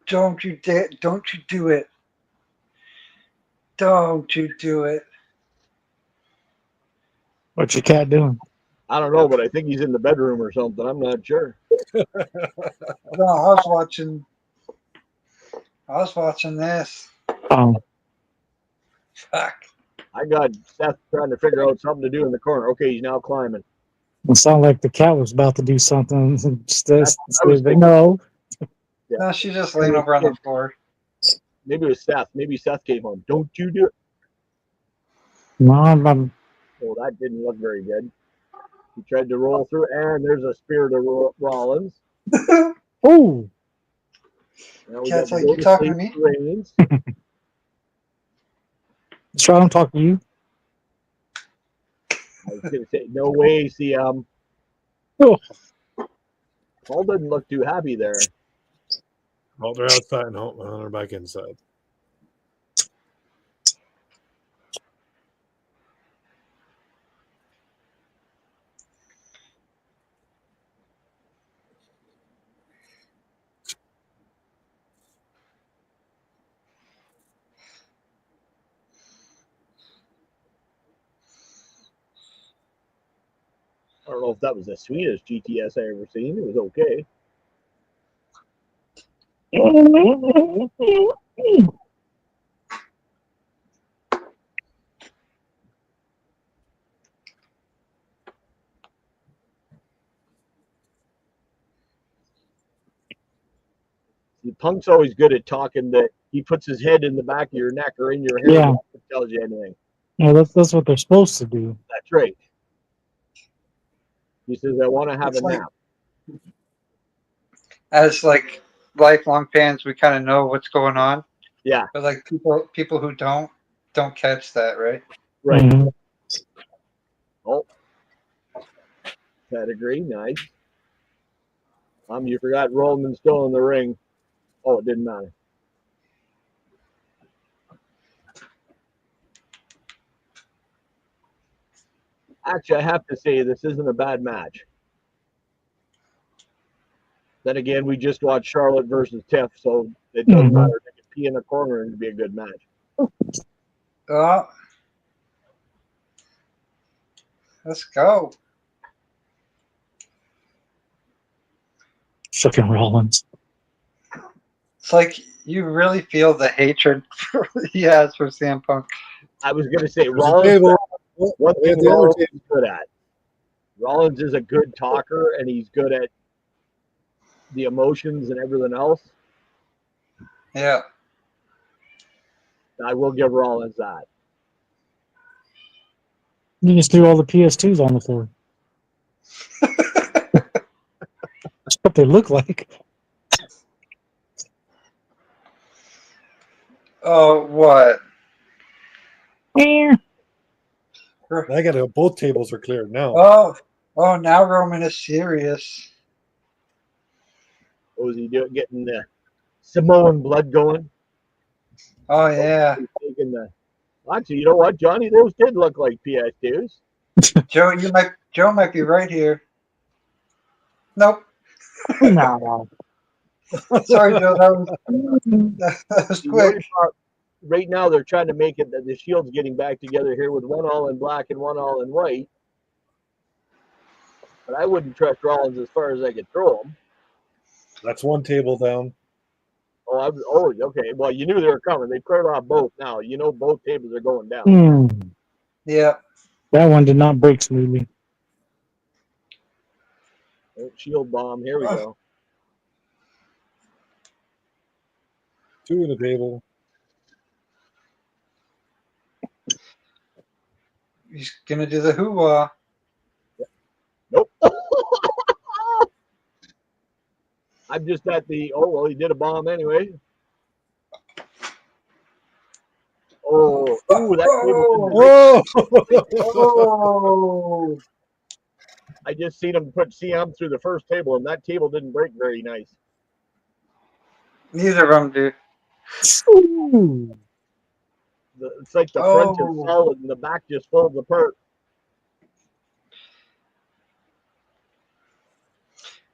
Don't you dare. Don't you do it. Don't you do it. What's your cat doing? I don't know, but I think he's in the bedroom or something. I'm not sure. No, I was watching this. Fuck. I got Seth trying to figure out something to do in the corner. Okay, he's now climbing. It sounded like the cat was about to do something. No. Yeah. No, she's just laying over on the floor. Maybe it was Seth. Maybe Seth came home. Don't you do it. No, I'm Oh, that didn't look very good. He tried to roll through, and there's a spear to Rollins. oh, Now we Cat's got like, go "You talking to sleep me?" Reigns. so I don't talk to you. I was going to say, no way, CM. Oh. Paul doesn't look too happy there. Oh, they're outside. No, they're back inside. I don't know if that was the sweetest GTS I ever seen. It was okay. See, Punk's always good at talking that he puts his head in the back of your neck or in your hair. Yeah. If it tells you anything. Yeah, that's what they're supposed to do. That's right. He says, I want to have It's a like- nap. As like lifelong fans, we kind of know what's going on. Yeah. But like people who don't catch that, right? Right. Mhm. Oh. Pedigree, nice. You forgot Roman's still in the ring. Oh, it didn't matter. Actually, I have to say this isn't a bad match. Then again, we just watched Charlotte versus Tiff, so it doesn't matter. They can pee in a corner and it'd be a good match. Oh, let's go. Fucking Rollins. It's like you really feel the hatred he has for CM Punk. I was going to say, There's a Rollins, table. one We thing have the other Rollins table. is good at. Rollins is a good talker, and he's good at the emotions and everything else. Yeah. I will give Rollins that. You just threw all the PS2s on the floor. That's what they look like. Oh, what? Yeah. I got to. Both tables are cleared now. Oh, now Roman is serious. What was he doing? Getting the Samoan blood going? Oh yeah, Taking the. Actually, you know what, Johnny? Those did look like PS2s. Joe might be right here. Nope. No. Sorry, Joe. That was You worry quick. about- right now, they're trying to make it that the Shield's getting back together here with one all in black and one all in white. But I wouldn't trust Rollins as far as I could throw him. That's one table down. Oh, Okay. Well, you knew they were coming. They cleared off both now. You know both tables are going down. Yeah. That one did not break smoothly. Oh, shield bomb. Here we go. 2 in the table. He's gonna do the hoo-wah. Nope. I'm just at the. Oh well, he did a bomb anyway. Oh, ooh, that table didn't break. Oh! Oh! I just seen him put CM through the first table, and that table didn't break very nice. Neither of them do. Ooh. It's like the front is Oh! solid and the back just folds apart.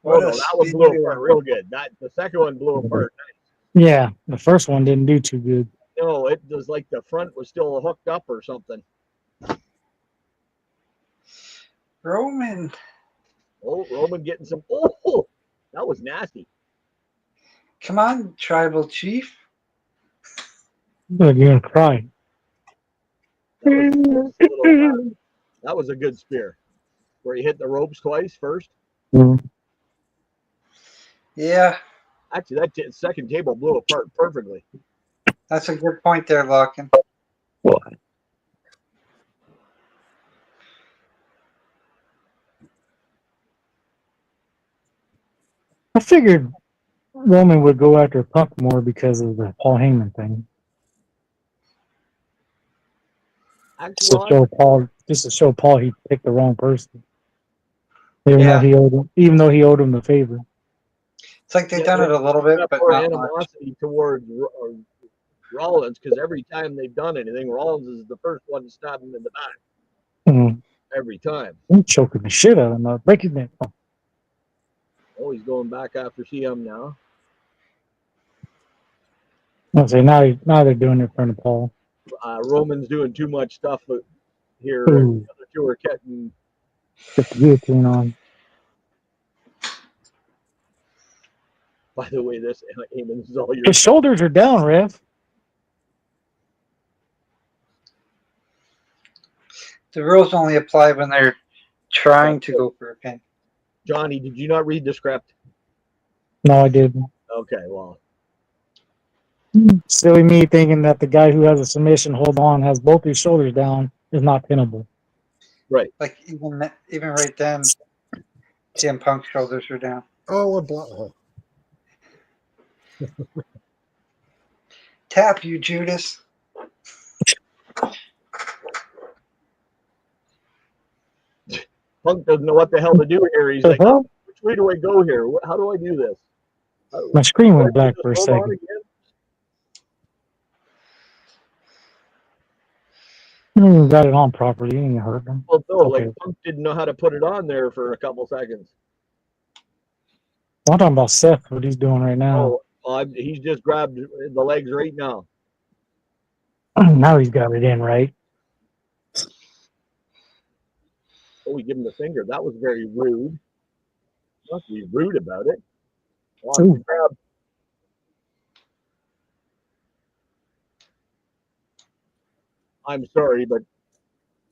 What Oh a no, that one blew apart spear. real good. The second one blew apart. Yeah, the first one didn't do too good. No, it was like the front was still hooked up or something. Roman. Oh, Roman getting some. Oh, that was nasty. Come on, tribal chief. Look, you're gonna cry. That was a good spear. Where he hit the ropes twice first. Yeah, Actually, that second table blew apart perfectly. that's a good point there, Larkin. I figured Roman would go after Punk more because of the Paul Heyman thing. Just to show Paul he picked the wrong person. Even though he owed him the favor. It's like they've done it a little bit, but more not much. animosity towards Rollins because every time they've done anything, Rollins is the first one to stab him in the back. Every time. I'm choking the shit out of him. Breaking it. Oh, he's going back after CM now. I'll say now they're doing it in front of Paul. Roman's doing too much stuff here. Ooh. The other two are getting. Get the guillotine on. By the way, this is all your. His shoulders are down, Rev. The rules only apply when they're trying to go for a pin. Johnny, did you not read the script? No, I didn't. Okay, well. Silly me thinking that the guy who has a submission hold on has both his shoulders down is not pinnable. Right. Like even right then, CM Punk's shoulders were down. Oh, what block? Tap you, Judas. Punk doesn't know what the hell to do here. He's like, which way do I go here? How do I do this? My screen went black for a second. Got it on properly. You ain't hurt them. Well, no, like Punk didn't know how to put it on there for a couple seconds. I'm talking about Seth, what he's doing right now. Oh, he's just grabbed the legs right now. Now he's got it in right. Oh, we give him the finger. That was very rude. Not to be rude about it. Grab. I'm sorry, but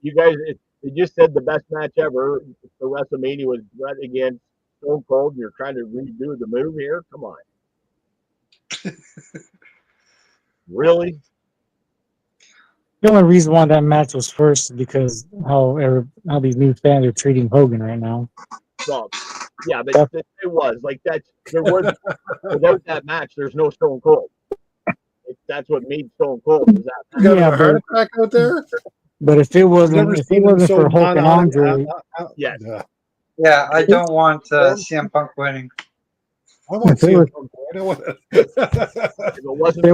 you guys, they just said the best match ever for WrestleMania was Bret against Stone Cold. You're trying to redo the move here? Come on. Really? The only reason why that match was first is because how these new fans are treating Hogan right now. Well, yeah, but it was like that. There was without that match, there's no Stone Cold. That's what made Stone Cold. Was that match. You got a heart attack out there? But if it wasn't for Hulk and Andre, yes. Yeah, I don't want CM Punk winning. I want CM Punk. I don't want. If it wasn't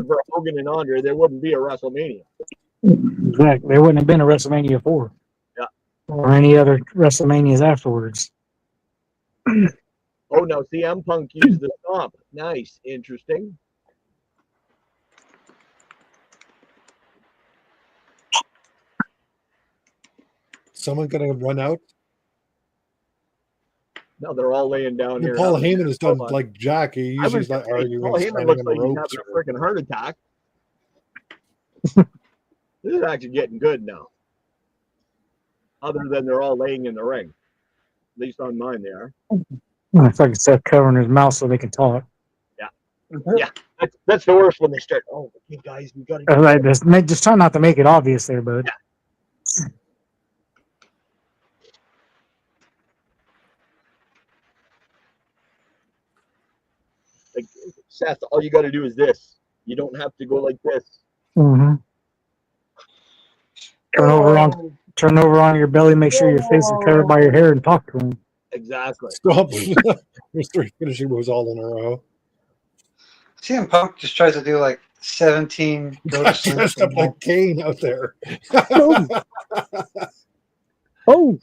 for Hogan and Andre, there wouldn't be a WrestleMania. Exactly. There wouldn't have been a WrestleMania 4. Yeah. Or any other WrestleManias afterwards. Oh, no. CM Punk used the stomp. Nice. Interesting. Someone going to run out? Now they're all laying down here. Paul having- Heyman has done Hold on. like Jack. He I usually was is not gonna say, arguing Paul Heyman standing looks on the like he's ropes. having a freaking heart attack. This is actually getting good now. Other than they're all laying in the ring. At least on mine they are. If I could start covering his mouth so they can talk. That's the worst when they start, oh, okay, guys, we got to Like, just try not to make it obvious there, bud. Yeah. Like, Seth, all you got to do is this. You don't have to go like this. Mm-hmm. Turn over on your belly. Make sure your face is covered by your hair, and talk to him. Exactly. Stop. There's 3 finishing moves all in a row. CM Punk just tries to do like 17 go to sleep. Dressed up like Kane out there. Oh,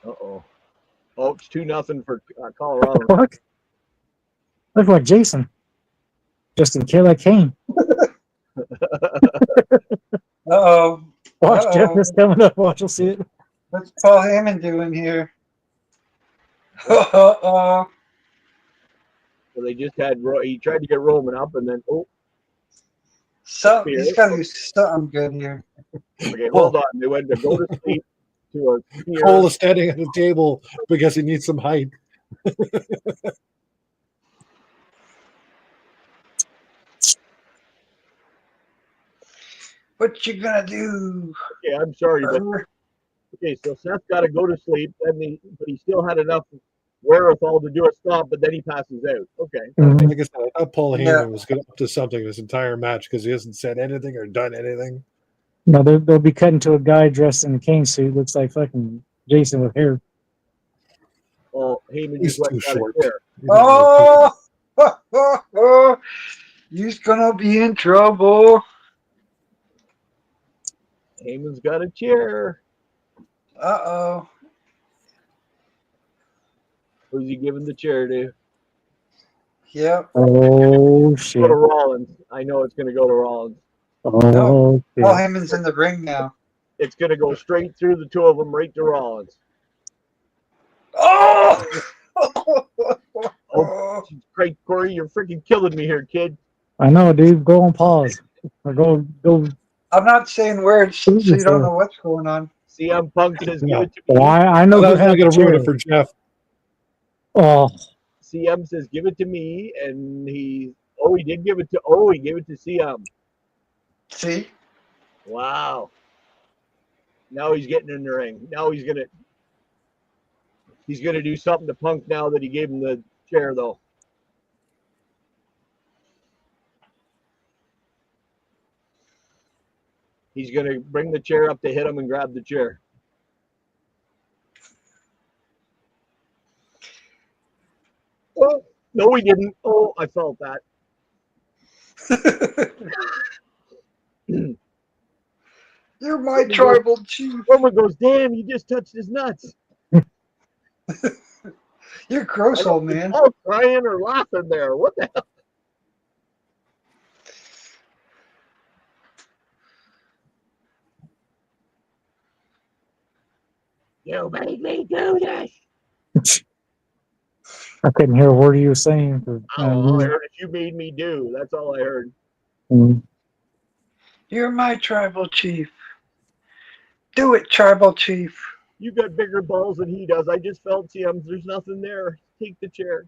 Uh-oh. Oh, it's 2-0 for Colorado. fuck! Look like Jason. Just in kill like Kane. Uh-oh. Watch, Uh-oh. Jeff is coming up. Watch, you'll see it. What's Paul Heyman doing here? Uh-oh. So they just had, he tried to get Roman up and then, So he's got to do something good here. okay, hold on. They went to go to sleep to a spear. Cole is standing at the table because he needs some height. What you gonna do? Okay, I'm sorry, but okay, so Seth got to go to sleep, but he still had enough wherewithal to do a stop, but then he passes out. Okay. Mhm. Like I said, I thought Paul Heyman Yeah. was good up to something this entire match because he hasn't said anything or done anything. No, they'll be cutting to a guy dressed in a Kane suit. Looks like fucking Jason with hair. Well, Heyman He's just went too out of short. chair. Oh, he's gonna be in trouble. Heyman's got a chair. Uh-oh. Who's he giving the chair to? Yep. Oh shit! Go to Rollins. I know it's going to go to Rollins. Oh Paul shit! Heyman's in the ring now. It's going to go straight through the two of them, right to Rollins. Oh! Great, Corey, you're freaking killing me here, kid. I know, dude. Go on pause or go. I'm not saying words, so you don't know what's going on. CM Punk says, give No. it to me. Well, I know I who was has going the to ruin chair. it for Jeff. Oh, CM says, give it to me, and he did give it to, he gave it to CM. See? Wow. Now he's getting in the ring. Now he's gonna do something to Punk now that he gave him the chair, though. He's gonna bring the chair up to hit him and grab the chair. Oh, no, he didn't. Oh, I felt that. You're my tribal chief. Roman goes, damn, you just touched his nuts. You're gross, old man. Oh, crying or laughing there. What the hell? You made me do this. I couldn't hear a word you were saying. All I heard is you made me do. That's all I heard. You're my tribal chief. Do it, tribal chief. You got bigger balls than he does. I just felt CM. There's nothing there. Take the chair.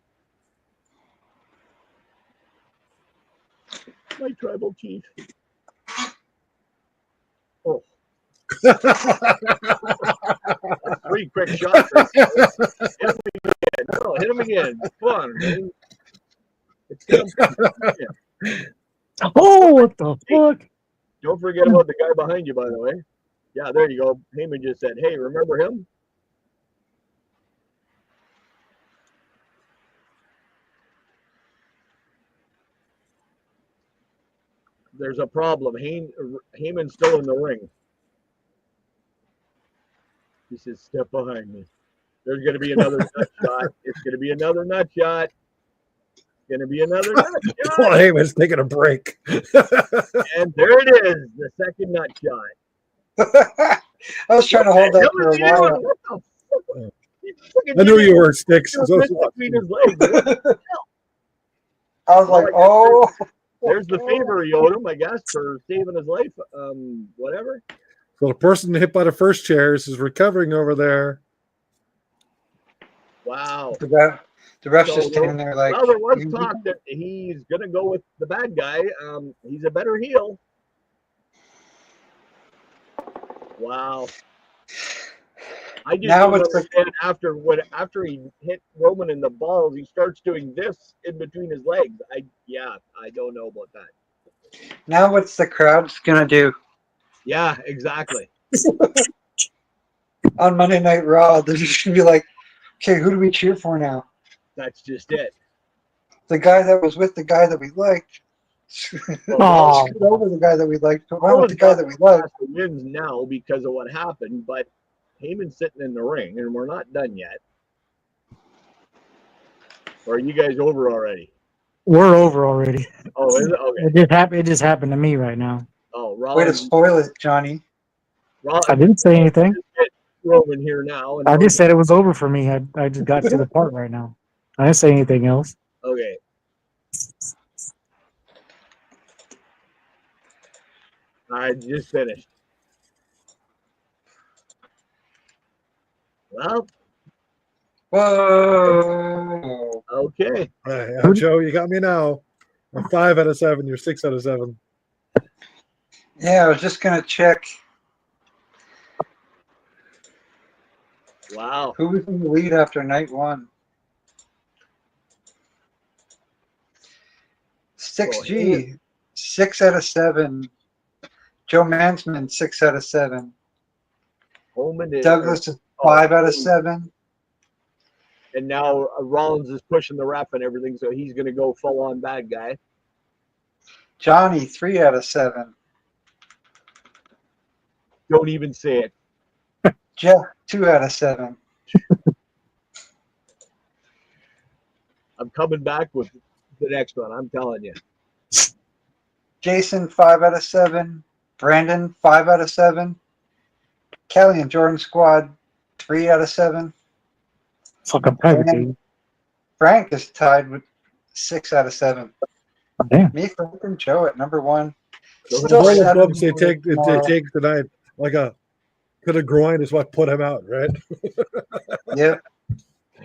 My tribal chief. Oh. That's 3 quick shots. Hit him again. No, hit him again. Come on, man. It's CM. Oh, what the fuck? Don't forget about the guy behind you, by the way. Yeah, there you go. Heyman just said, hey, remember him? There's a problem. Heyman's still in the ring. He says, step behind me. There's going to be another nut shot. It's going to be another nut shot. It's going to be another nut Paul shot. Heyman's taking a break. And there it is, the second nut shot. I was trying to hold that What for was a he doing? while. What the fuck? He fucking I knew did you it. were Sticks. He was So I was just between his legs. I was Well, like, I guess oh. There's the favor he owed him, I guess, for saving his life. Whatever. So the person hit by the first chairs is recovering over there. Wow. The ref's So, just standing there like, well, there was talk that he's going to go with the bad guy. He's a better heel. Wow. I just Now don't it's like- understand after he hit Roman in the balls, he starts doing this in between his legs. I don't know about that. now what's the crowd's gonna do Yeah, exactly. on Monday Night Raw? They're just gonna be like, okay, who do we cheer for now? That's just it. The guy that was with the guy that we liked. Aw. Screwed over the guy that we liked. But went Roman's with the guy that we liked. got the wins now because of what happened, but Heyman's sitting in the ring, and we're not done yet. Or are you guys over already? We're over already. Oh, is it? Okay. It just happened to me right now. Oh, Way to Rollins. spoil it, Johnny. I didn't say anything. Roman here now. And I just said it was over for me. I just got to the part right now. I didn't say anything else. Okay. I just finished. Well, Whoa. okay. Joe, you got me now. I'm 5 out of 7. You're 6 out of 7. Yeah, I was just gonna check Wow. who was in the lead after night one. 6G, 6 out of 7. Joe Mansman, 6 out of 7. Holman is, Douglas is 5 out of 7. and now Rollins is pushing the ref and everything, so he's going to go full on bad guy. Johnny, 3 out of 7. Don't even say it. Jeff, 2 out of 7. I'm coming back with the next one. I'm telling you. Jason, 5 out of 7. Brandon, 5 out of 7. Kelly and Jordan Squad, 3 out of 7. Fucking private And game. Frank is tied with 6 out of 7. Damn. Me, Frank, and Joe at number 1. So Still All the 7 bumps they take tomorrow. tonight, like a could have groin is what put him out, right? Yep.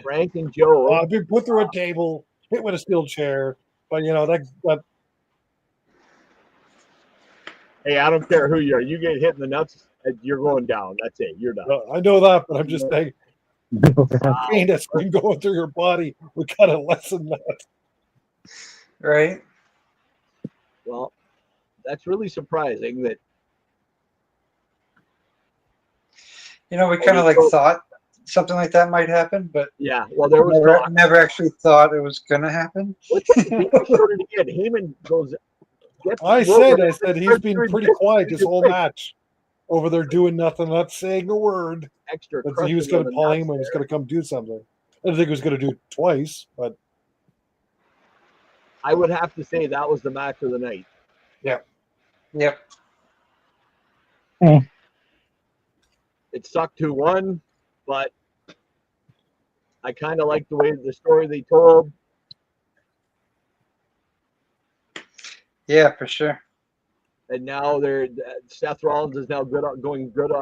Frank and Joe. I've been put through a table, hit with a steel chair, but that Hey, I don't care who you are. You get hit in the nuts, you're going down. That's it. You're done. I know that, but I'm just saying, pain that's been going through your body, we gotta lessen that. Right? Well, that's really surprising that You know, we kind of like thought something like that might happen, but well, there was talk. never actually thought it was going to happen. Heyman showed it again. Heyman goes. I said he's been pretty quiet this whole match over there doing nothing, not saying a word. Extra. But he was going to Paul Heyman was going to come do something. I didn't think he was going to do it twice, but I would have to say that was the match of the night. Yep. It sucked who won, but I kind of like the way the story they told. Yeah, for sure. And now Seth Rollins is now going good,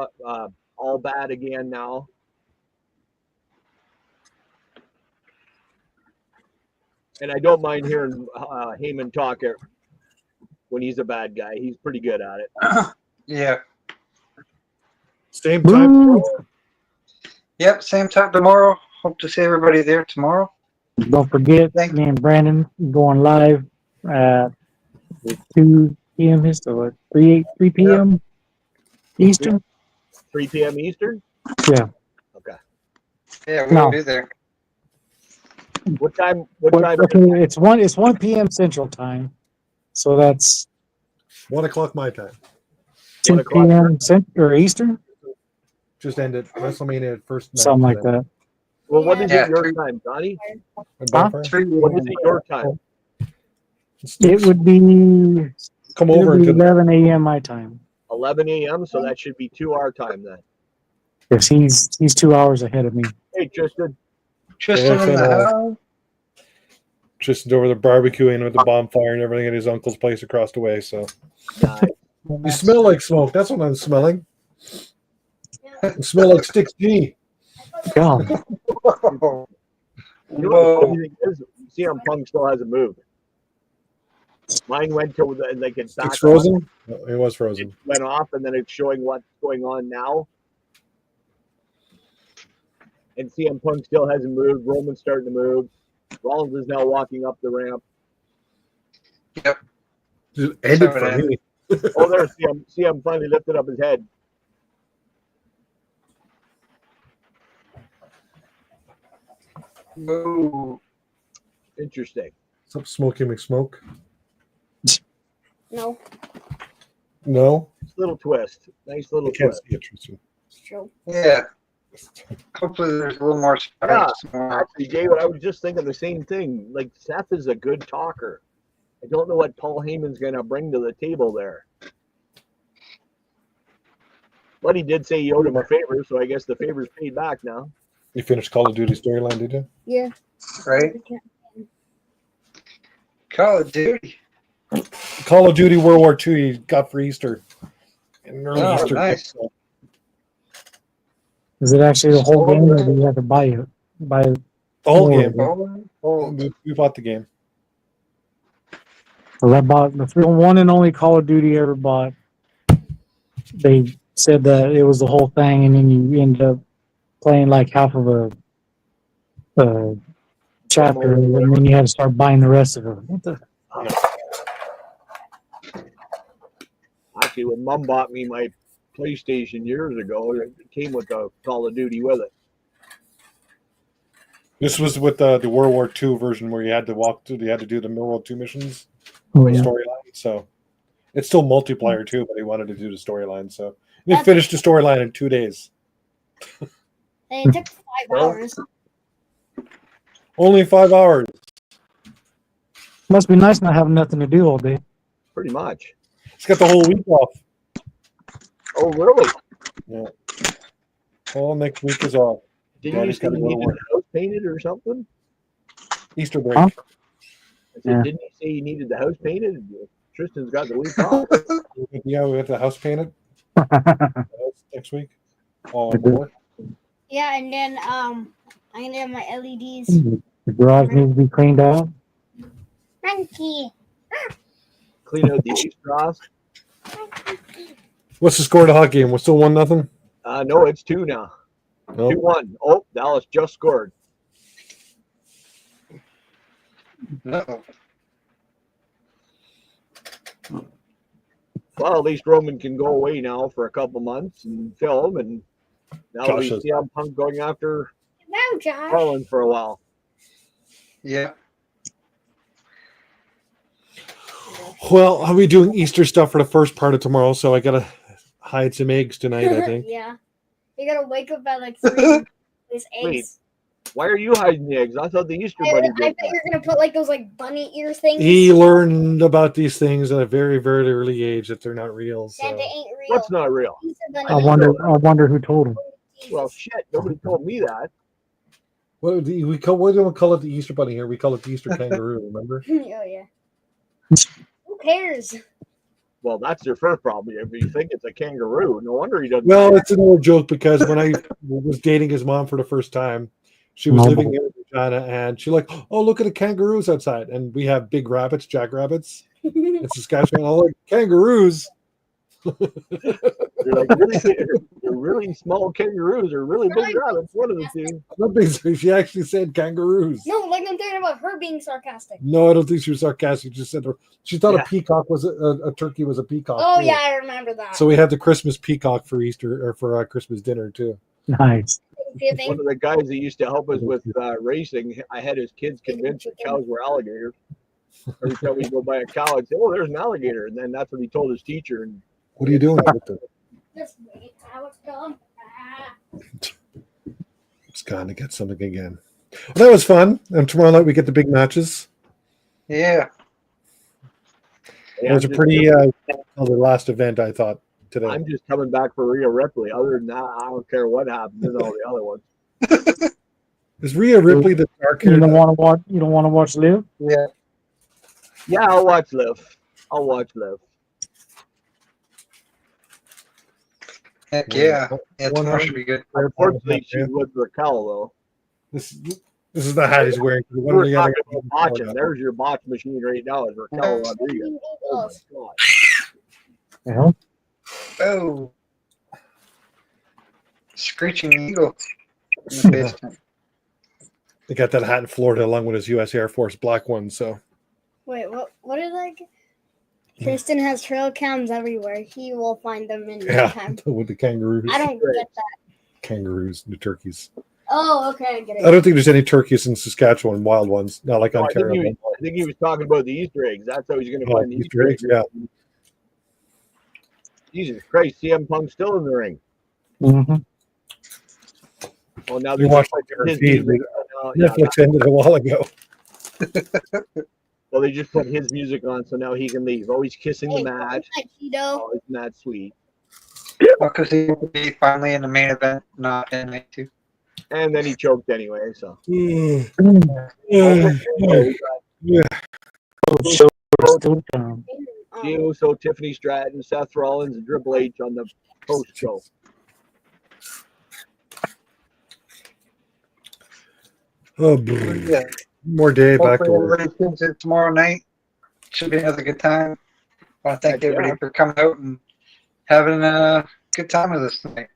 all bad again now. And I don't mind hearing Heyman talk when he's a bad guy. He's pretty good at it. Yeah. same time. Yep, same time tomorrow. Hope to see everybody there tomorrow. Don't forget, Thank me and Brandon going live at 2 p.m. Eastern, 3 p.m. Eastern. 3 p.m. Eastern? Yeah. Okay. Yeah, we'll No. be there. What time? What time? Okay, it's 1 p.m. Central Time, so that's 1 o'clock my time. 10 o'clock. p.m. or Eastern, Just ended WrestleMania first night. something like that. Well, what is Yeah, it your 3 time, Donnie? Huh? 3 What is it your time? It would be Come it over would be and 11 a.m. my time. 11 a.m. So that should be 2 our time then. Yes, he's 2 hours ahead of me. Hey, Tristan. Tristan in the Hello. house. Tristan's over there barbecuing with the bonfire and everything at his uncle's place across the way. So Nice. you smell like smoke. That's what I'm smelling. You smell like Sticks G. God, You know what the Whoa. funny thing is? CM Punk still hasn't moved. Mine went to like it's back Sticks frozen? No, it was on. It frozen. went off, and then it's showing what's going on now. And CM Punk still hasn't moved. Roman's starting to move. Rollins is now walking up the ramp. Yep. Just ended So for it me. Oh, there's CM. CM finally lifted up his head. Whoa. Interesting. What's up, Smokey McSmoke? No, No? Little twist. Nice I little can't twist. see it, Tristan. it's true. Yeah. Hopefully there's a little more Yeah. spice. More. Actually, David, I was just thinking the same thing. Like, Seth is a good talker. I don't know what Paul Heyman's going to bring to the table there. But he did say he owed him a favor, so I guess the favor's paid back now. You finished Call of Duty storyline, did you? Yeah. Right? Call of Duty. Call of Duty World War II you got for Easter. An early Oh, Easter nice. gift. is it actually the whole game, or do you have to buy it? The whole Oh, game. Oh, We bought the game. Well, I bought the one and only Call of Duty I ever bought. They said that it was the whole thing, and then you end up playing like half of a chapter, and then you had to start buying the rest of it. What the? Actually, when Mom bought me my PlayStation years ago, it came with the Call of Duty with it. This was with the World War II version where you had to walk through, you had to do the World War II missions Oh, yeah. storyline. So it's still multiplayer too, but he wanted to do the storyline. So he finished the storyline in 2 days. And it took 5 Well, hours. Only 5 hours. Must be nice not having nothing to do all day. Pretty much. He's got the whole week off. Oh, really? All next week is off. Didn't you Daddy's say got to you go to needed work. the house painted or something? Easter break. Huh? I said, Yeah. didn't you say you needed the house painted? Tristan's got the week off. Yeah, we have the house painted next week. Oh, boy. Yeah, and then I'm gonna have my LEDs. The garage needs to be cleaned out. Frankie. Clean out the East Ross. What's the score of the hockey game? We're still 1-0? No, it's 2 now. No. 2-1. Oh, Dallas just scored. no. Well, at least Roman can go away now for a couple months and film, and now Josh we is- see CM Punk going after No, Josh. Harlan for a while. Yeah. Well, I'll be doing Easter stuff for the first part of tomorrow, so I gotta hide some eggs tonight, I think. Yeah. You gotta wake up at like 3. These Wait, eggs. Why are you hiding the eggs? I thought the Easter I Bunny bet did that. you're gonna put like those like bunny ear things. He learned about these things at a very, very early age that they're not real. So. Santa ain't real. What's not real? These are I bunny wonder who told him. ears. Well, shit, nobody told me that. What do we call it the Easter Bunny here? We call it the Easter Kangaroo, remember? Oh yeah. Who cares? Well, that's your first problem. If you think it's a kangaroo, no wonder he doesn't. Well, it's an old joke because when I was dating his mom for the first time, she was living in Regina and she like, oh, look at the kangaroos outside. And we have big rabbits, jackrabbits. In Saskatchewan, all like kangaroos. They're like they're really small kangaroos or really big rabbits. One of the two. Not big, she actually said kangaroos. No, like I'm thinking about her being sarcastic. No, I don't think she was sarcastic. She just said she thought Yeah. a peacock was a turkey was a peacock. Oh too. yeah, I remember that. So we had the Christmas peacock for Easter or for Christmas dinner too. Nice. Do you think? One of the guys that used to help us with racing, I had his kids convinced that cows were alligators. Every time we go by a cow, I'd say, "Oh, there's an alligator," and then that's what he told his teacher. And What are you doing? Victor? Just wait, how it's done. It's gone to get something again. Well, that was fun. And tomorrow night we get the big matches. Yeah. It was a pretty the last event, I thought, today. I'm just coming back for Rhea Ripley. Other than that, I don't care what happens in all the other ones. Is Rhea Ripley the dark You hair? don't want to watch. You don't want to watch Liv. Yeah. Yeah, I'll watch Liv. I'll watch Liv. Heck yeah. Yeah, tomorrow should be good. Unfortunately, she's with Raquel, though. This is the hat he's wearing. We were talking about botching. There's your botch machine right now. Is Raquel Rodriguez. Oh, my God. Yeah. Oh. Screeching eagle in the basement. They got that hat in Florida along with his U.S. Air Force black one. So Wait, what is like? Tristan has trail cams everywhere. He will find them in no yeah, time. with the kangaroos. I don't get that. Kangaroos, the turkeys. Oh, okay, I get it. I don't think there's any turkeys in Saskatchewan, wild ones, not like No, I Ontario. think he was talking about the Easter eggs. That's how he's going to Oh, find the Easter eggs, yeah. Jesus Christ, CM Punk's still in the ring. Mm-hmm. Oh, now You they're watched just the putting his feed. music. Yeah, Netflix ended a while ago. well, they just put his music on, so now he can leave. Oh, he's kissing the Hey, match. Cheeto. Oh, isn't that sweet? Well, because he will be finally in the main event, not in night two. And then he choked anyway. So Still down. Dean Uso, Tiffany Stratton, Seth Rollins, and Triple H on the post show. Oh, Yeah. more day back to Hopefully work. everybody tunes in tomorrow night. Should be another good time. I want to thank Heck yeah. everybody for coming out and having a good time with us tonight.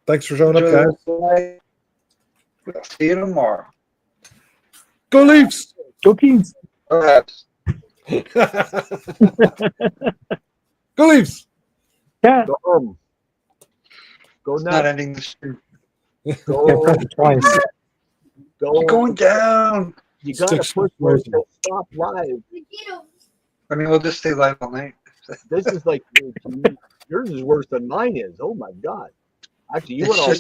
Thanks for showing up, Enjoy the guys. rest of the night. We'll see you tomorrow. Go Leafs! Go Kings. Perhaps. Go Leafs! Yeah. Go home. Go It's not nuts. ending the stream. Yeah, Go. press it twice. Go. You're going down. You got to Sticks push where it frozen. says stop live. I mean, we'll just stay live all night. This is like yours is worse than mine is. Oh my God. Actually, you It's went all just